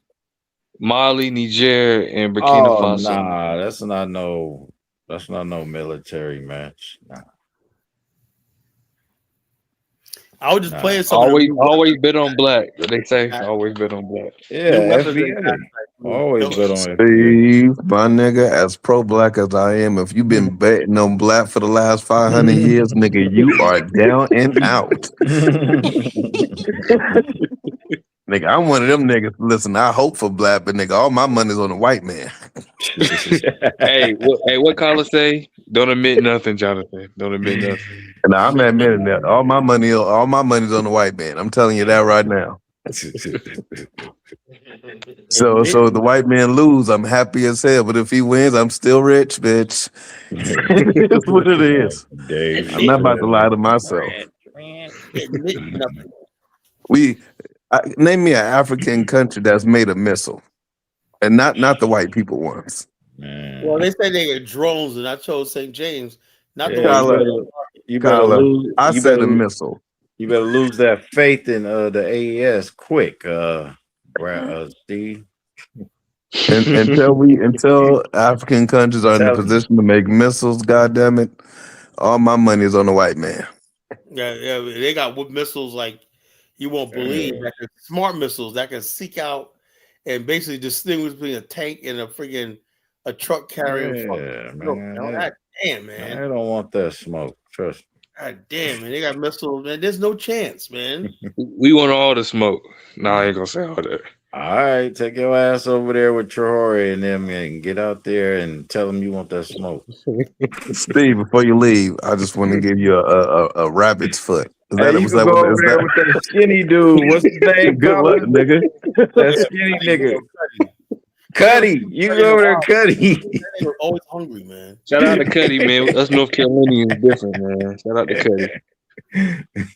Mali, Niger, and Burkina Faso. Nah, that's not no military match. Nah. I was just playing something. Always bet on black. They say always bet on black. Yeah, FBA. Always bet on Steve, my nigga, as pro-black as I am, if you've been betting on black for the last 500 years, nigga, you are down and out. Nigga, I'm one of them niggas. Listen, I hope for black, but nigga, all my money's on the white man. Hey, what Carlos say? Don't admit nothing, Jonathan. Don't admit nothing. Nah, I'm admitting that. All my money's on the white man. I'm telling you that right now. So if the white man lose, I'm happy as hell. But if he wins, I'm still rich, bitch. That's what it is. I'm not about to lie to myself. Name me an African country that's made a missile, and not the white people ones. Well, they say they get drones, and I chose St. James. Not the one. You better lose. I said a missile. You better lose that faith in the AES quick, Steve. Until African countries are in the position to make missiles, goddamn it, all my money is on the white man. Yeah, they got missiles like you won't believe. Smart missiles that can seek out and basically distinguish between a tank and a truck carrying. God damn, man. I don't want that smoke. Trust me. God damn, man. They got missiles, man. There's no chance, man. We want all the smoke. No, I ain't gonna say all that. All right, take your ass over there with Traore and them and get out there and tell them you want that smoke. Steve, before you leave, I just want to give you a rabbit's foot. Is that, you can go over there with that skinny dude. What's his name? Good luck, nigga. That skinny nigga. Cuddy, you go over there, Cuddy. They were always hungry, man. Shout out to Cuddy, man. Us North Carolinians different, man. Shout out to Cuddy.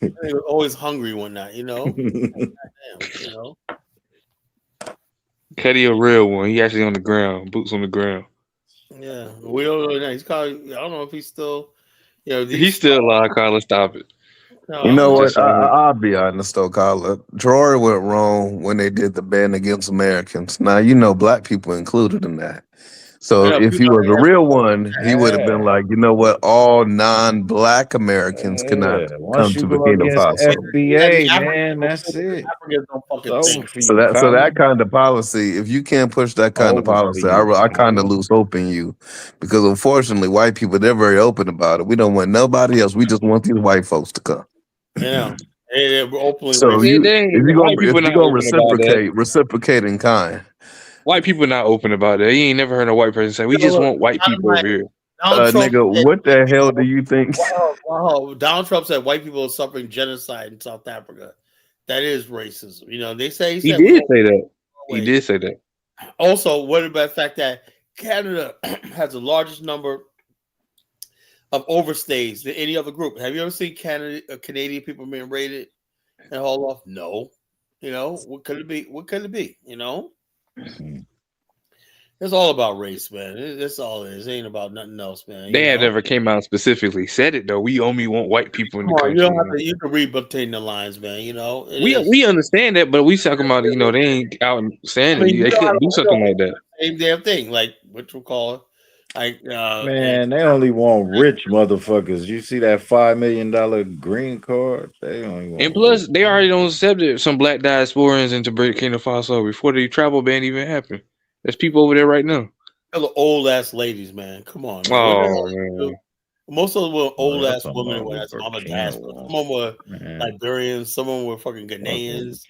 They were always hungry one night, you know. Damn, you know. Cuddy a real one. He actually on the ground, boots on the ground. Yeah, we don't know. He's probably. I don't know if he's still. He's still alive. Carlos, stop it. No, you know what? I'll be honest though, Carla. Traore went wrong when they did the ban against Americans. Now you know black people included in that. So if he was a real one, he would have been like, you know what? All non-black Americans cannot come to Burkina Faso. FBA, man, that's it. So that kind of policy, if you can't push that kind of policy, I kind of lose hope in you, because unfortunately, white people, they're very open about it. We don't want nobody else. We just want these white folks to come. Yeah, they're openly. So if you're gonna reciprocate in kind. White people not open about that. You ain't never heard a white person say, "We just want white people over here." Nigga, what the hell do you think? Wow, Donald Trump said white people are suffering genocide in South Africa. That is racism. You know, they say he did say that. He did say that. Also, what about the fact that Canada has the largest number of overstays than any other group? Have you ever seen Canadian people being raided and hauled off? No. You know, what could it be? What could it be? You know? It's all about race, man. That's all it is. It ain't about nothing else, man. They have never came out and specifically said it though. We only want white people in the country. You don't have to. You can read between the lines, man. You know. We understand that, but we talking about they ain't out saying it. They couldn't do something like that. Same damn thing, like what you call it. Like man, they only want rich motherfuckers. You see that $5 million green card? They only want. And plus, they already don't accept some black diasporans into Burkina Faso before the travel ban even happened. There's people over there right now. They're old ass ladies, man. Come on. Man. Oh man. Most of them were old ass women. Some of them were Liberians. Some of them were fucking Ghanaians.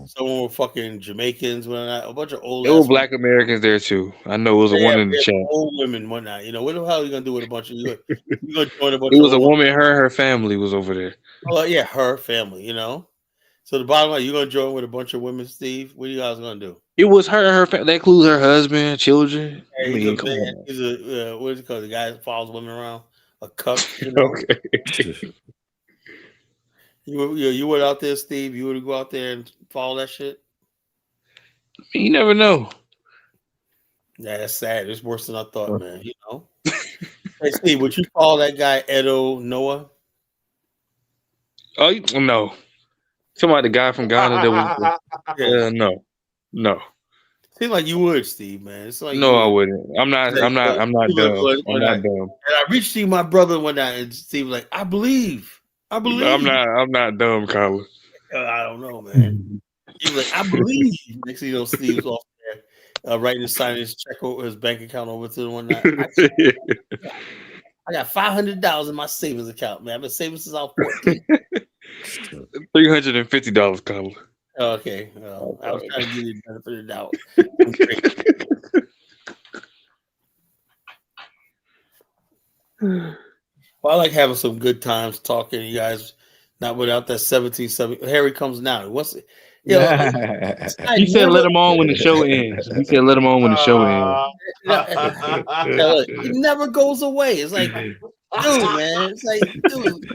Some of them were fucking Jamaicans. A bunch of old. There were black Americans there too. I know it was a one in the chat. Old women, whatnot. You know what the hell are you gonna do with a bunch of you? Gonna join a bunch. It was a woman. Her family was over there. Well, yeah, her family. You know. So the bottom line, you gonna join with a bunch of women, Steve? What are you guys gonna do? It was her and her family. That includes her husband, children. Hey, I mean, come on. He's a what is it called? The guy that follows women around, a cuck. You know? Okay. You went out there, Steve. You would go out there and follow that shit. You never know. Yeah, that's sad. It's worse than I thought, man. You know. Hey, Steve, would you follow that guy Edo Noah? Oh no. Somebody, the guy from Ghana that was no. Seems like you would, Steve, man. It's like No, I wouldn't. I'm not dumb. I'm not dumb. And I reached to my brother one night, and Steve was like, I believe. I'm not dumb, Colin. I don't know, man. He was like, I believe. Next thing you know, Steve's off there writing his signing his check over his bank account over to the one night. I got $500 in my savings account, man. I've been saving since I was 14. $350, Colin. Okay. I was trying to give you the benefit of the doubt. Well, I like having some good times talking to you guys, not without that 1770. Harry comes now. What's it? He said let him on when the show ends. He said let him on when the show ends. It never goes away. It's like, dude, man. It's like, dude.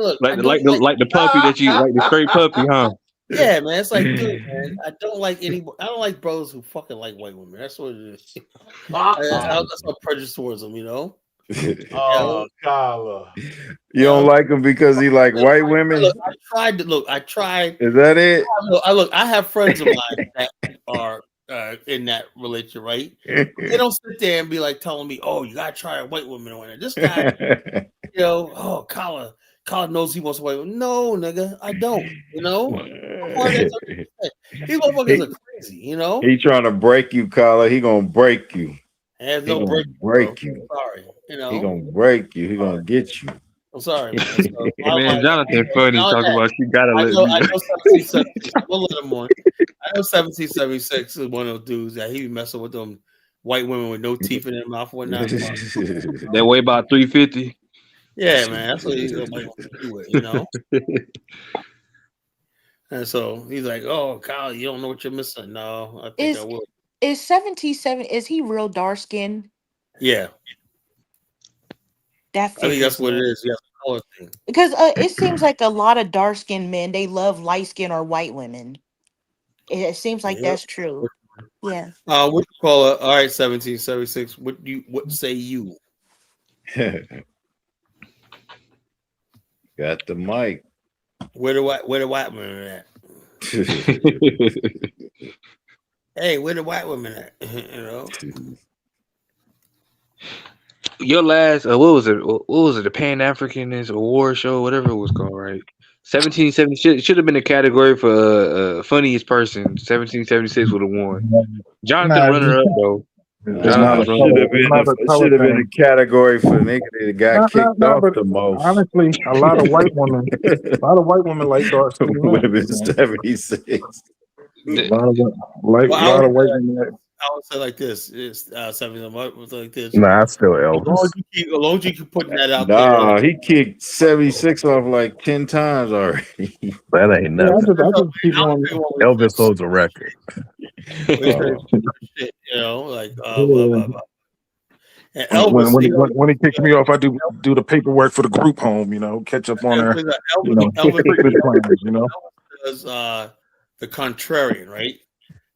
Look, like the puppy that you like, the straight puppy, huh? Yeah, man. It's like, dude, man. I don't like brothers who fucking like white women. That's what it is. That's my prejudice towards them, you know. Oh, Kyla. You don't like him because he like white women? I tried. Is that it? I have friends of mine that are in that relationship, right? They don't sit there and be like telling me, "Oh, you gotta try a white woman." Or this guy, you know, oh, Kyla knows he wants a white woman. No, nigga, I don't. You know, these motherfuckers are crazy. You know, he trying to break you, Kyla. He gonna break you. There's He no gonna break you. Sorry, you know. He gonna break you. He gonna get you. I'm sorry, man. So, man, Jonathan funny talking about you gotta I let know me. 1776. We'll let him on. I know 1776 is one of those dudes that he be messing with them white women with no teeth in their mouth, whatnot. They weigh about 350. Yeah, man, that's what he's like to do with, you know. And so he's like, "Oh, Kyle, you don't know what you're missing." No, I think I will. Is 1770? Is he real dark skinned? Yeah, I think that's what it is. Yeah, color thing. Because it seems like a lot of dark skinned men, they love light skin or white women. It seems like that's true. Yeah. What you call it? All right, 1776. What say you? Got the mic. Where the white women at? Hey, where the white women at? You know. Your last what was it? What was it? The Pan Africanist Award show, whatever it was called, right? 1770 should have been a category for funniest person. 1776 would have won. Jonathan runner up though. It should have been a category for nigga that got kicked off the most. Honestly, a lot of white women like dark skin women. 76. A lot of white women. I would say like this. It's 17. Like this. Nah, I still As long Elvis. as you keep putting that out Nah, there. he kicked 76 off like 10 times already. That ain't nothing. Elvis holds a record. Shit, you know, like and Elvis, when he kicks me off, I do the paperwork for the group home. You know, catch up on her. Elvis does the contrarian, right?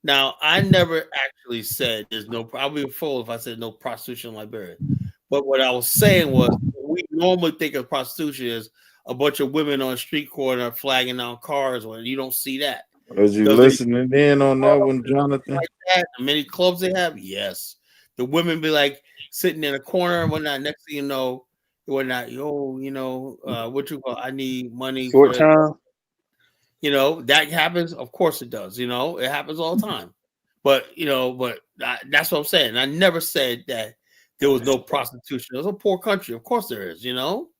Now, I never actually said there's no. I'll be a fool if I said no prostitution in Liberia. But what I was saying was, we normally think of prostitution as a bunch of women on a street corner flagging down cars. When you don't see that. Was you listening in on that one, Jonathan? Like that, the many clubs they have, yes. The women be like sitting in a corner and whatnot. Next thing you know, whatnot. Yo, you know, what you call? I need money. Short time. You know, that happens. Of course it does. You know, it happens all the time. But, you know, that's what I'm saying. I never said that there was no prostitution. It's a poor country. Of course there is, you know?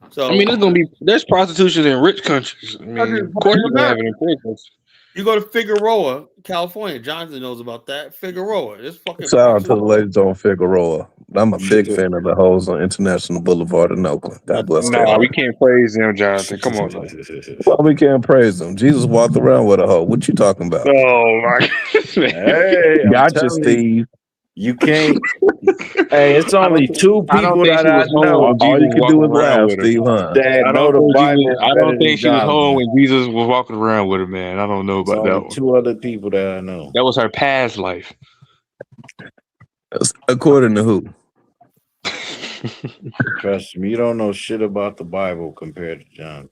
So I mean, there's prostitution in rich countries. I mean, of course you're gonna have it in poor countries. You go to Figueroa, California. Jonathan knows about that. Figueroa. It's fucking Shout out to the ladies on Figueroa. I'm a big fan of the hoes on International Boulevard in Oakland. God bless Nah, them. we can't praise them, Jonathan. Come on. Well, we can't praise them. Jesus walked around with a hoe. What you talking about? Oh my Hey, I'm Gotcha, telling you, Steve. you can't. Hey, it's only two I don't people think that she I was home know when Jesus All you was can do walking is around laugh, with her. Steve, huh? that I know don't the think Bible I better don't than think she was home Jonathan. when Jesus was walking around with her, man. I don't know It's about that only one. two other people that I know. That was her past life. According to who? Trust me, you don't know shit about the Bible compared to John.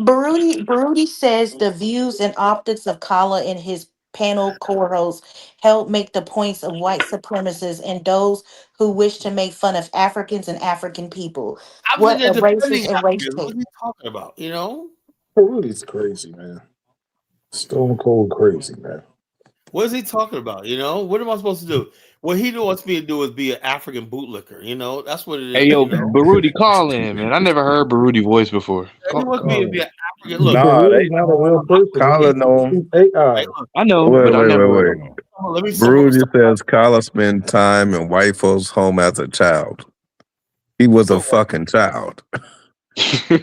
Baruti says the views and optics of Kala and his panel co-hosts help make the points of white supremacists and those who wish to make fun of Africans and African people. I'm What sitting a there defending racist and race Africans. What hate. are you talking about? You know? Rudy's crazy, man. Stone cold crazy, man. What is he talking about? You know? What am I supposed to do? What he wants me to do is be an African bootlicker. You know? That's what it is. Hey, yo, You know? Baruti, call in, man. I never heard Baruti voice before. He wants me to be Call an African. Look, Nah, they Rudy's not a real person. Kyler know him. He's AI. Hey, look, I know, Wait, but I wait, never wait, heard wait. him. let me Rudy says Kyla spent time in white folks' home as a child. He was a fucking child. Yeah,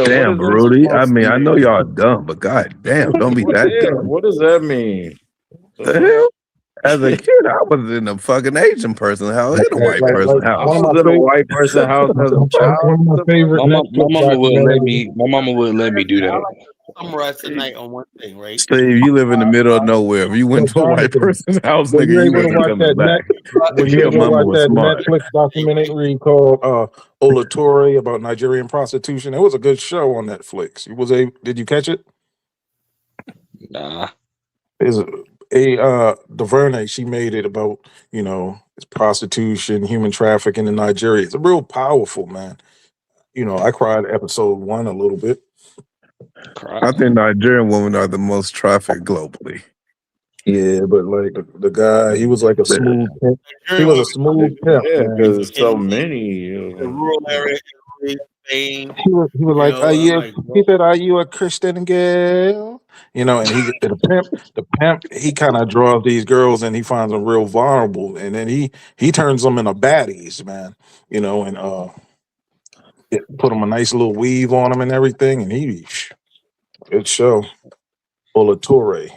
Damn, what is that Rudy. I supposed to mean, I know mean? y'all dumb, but god damn, don't be that dumb. What does that mean? The hell? As a kid, I was in a fucking Asian person's house, in a white person's I house. was in a white person house as a child. One of my favorite My Netflix mama wouldn't let documentaries. me. My mama wouldn't let me do I that. like to summarize tonight on one thing, right? Steve, you live in the middle of nowhere. If you went to a white Jonathan, person's house, were you nigga, you able to wasn't watch coming that back. were you Your able to mama watch was that smart. Netflix documentary called Olatore about Nigerian prostitution? It was a good show on Netflix. Did you catch it? Nah. There's DuVernay, she made it about, it's prostitution, human trafficking in Nigeria. It's a real powerful, man. I cried episode 1 a little bit. I think Nigerian women are the most trafficked globally. Yeah, but like the guy, he was like a smooth pimp. He was a smooth pimp, Yeah, man. because there's so many. The rural area, Spain. He was like, I'm like, he said, "Are you a Christian girl?" And the pimp, he kind of draws these girls and he finds them real vulnerable, and then he turns them into baddies, man. And put them a nice little weave on them and everything, and good show. Olatore.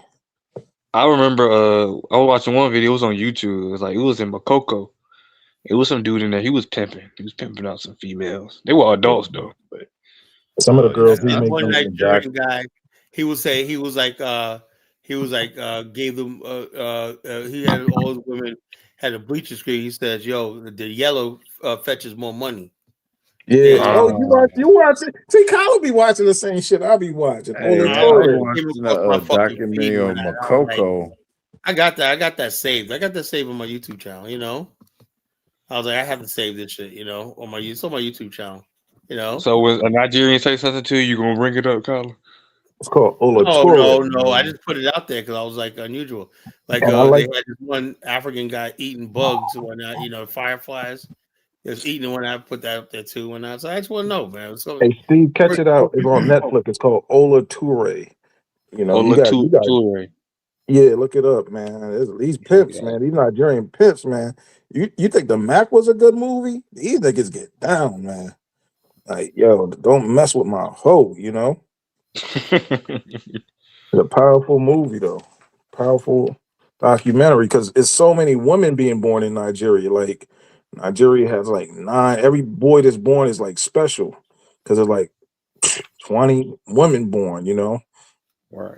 I remember I was watching one video. It was on YouTube. It was in Makoko. It was some dude in there. He was pimping. He was pimping out some females. They were adults though. But Some of the girls he that make one them Nigerian guy, he was like gave them he had all his women had a bleacher screen. He says, "Yo, the yellow fetches more money." Yeah. You watch it. See, Kyle be watching the same shit I be watching. Hey, I was watching a documentary on Makoko. I got that saved. I got that saved on my YouTube channel. I was like, I have to save this shit. On my YouTube channel. So when a Nigerian say something to you, you gonna bring it up, Kyler? It's called Olatore. No. I just put it out there because I was like unusual. Like I they like- had this one African guy eating bugs and whatnot. Fireflies. Just eating when I put that up there too. When I just want to know, man. Hey, Steve, catch it out. It's on Netflix. It's called Olatore. You got. Yeah, look it up, man. These pimps, man. These Nigerian pimps, man. You think the Mac was a good movie? These niggas get down, man. Like, yo, don't mess with my hoe, It's a powerful movie, though. Powerful documentary because it's so many women being born in Nigeria. Like, Nigeria has like 9. Every boy that's born is like special because there's like 20 women born, Right.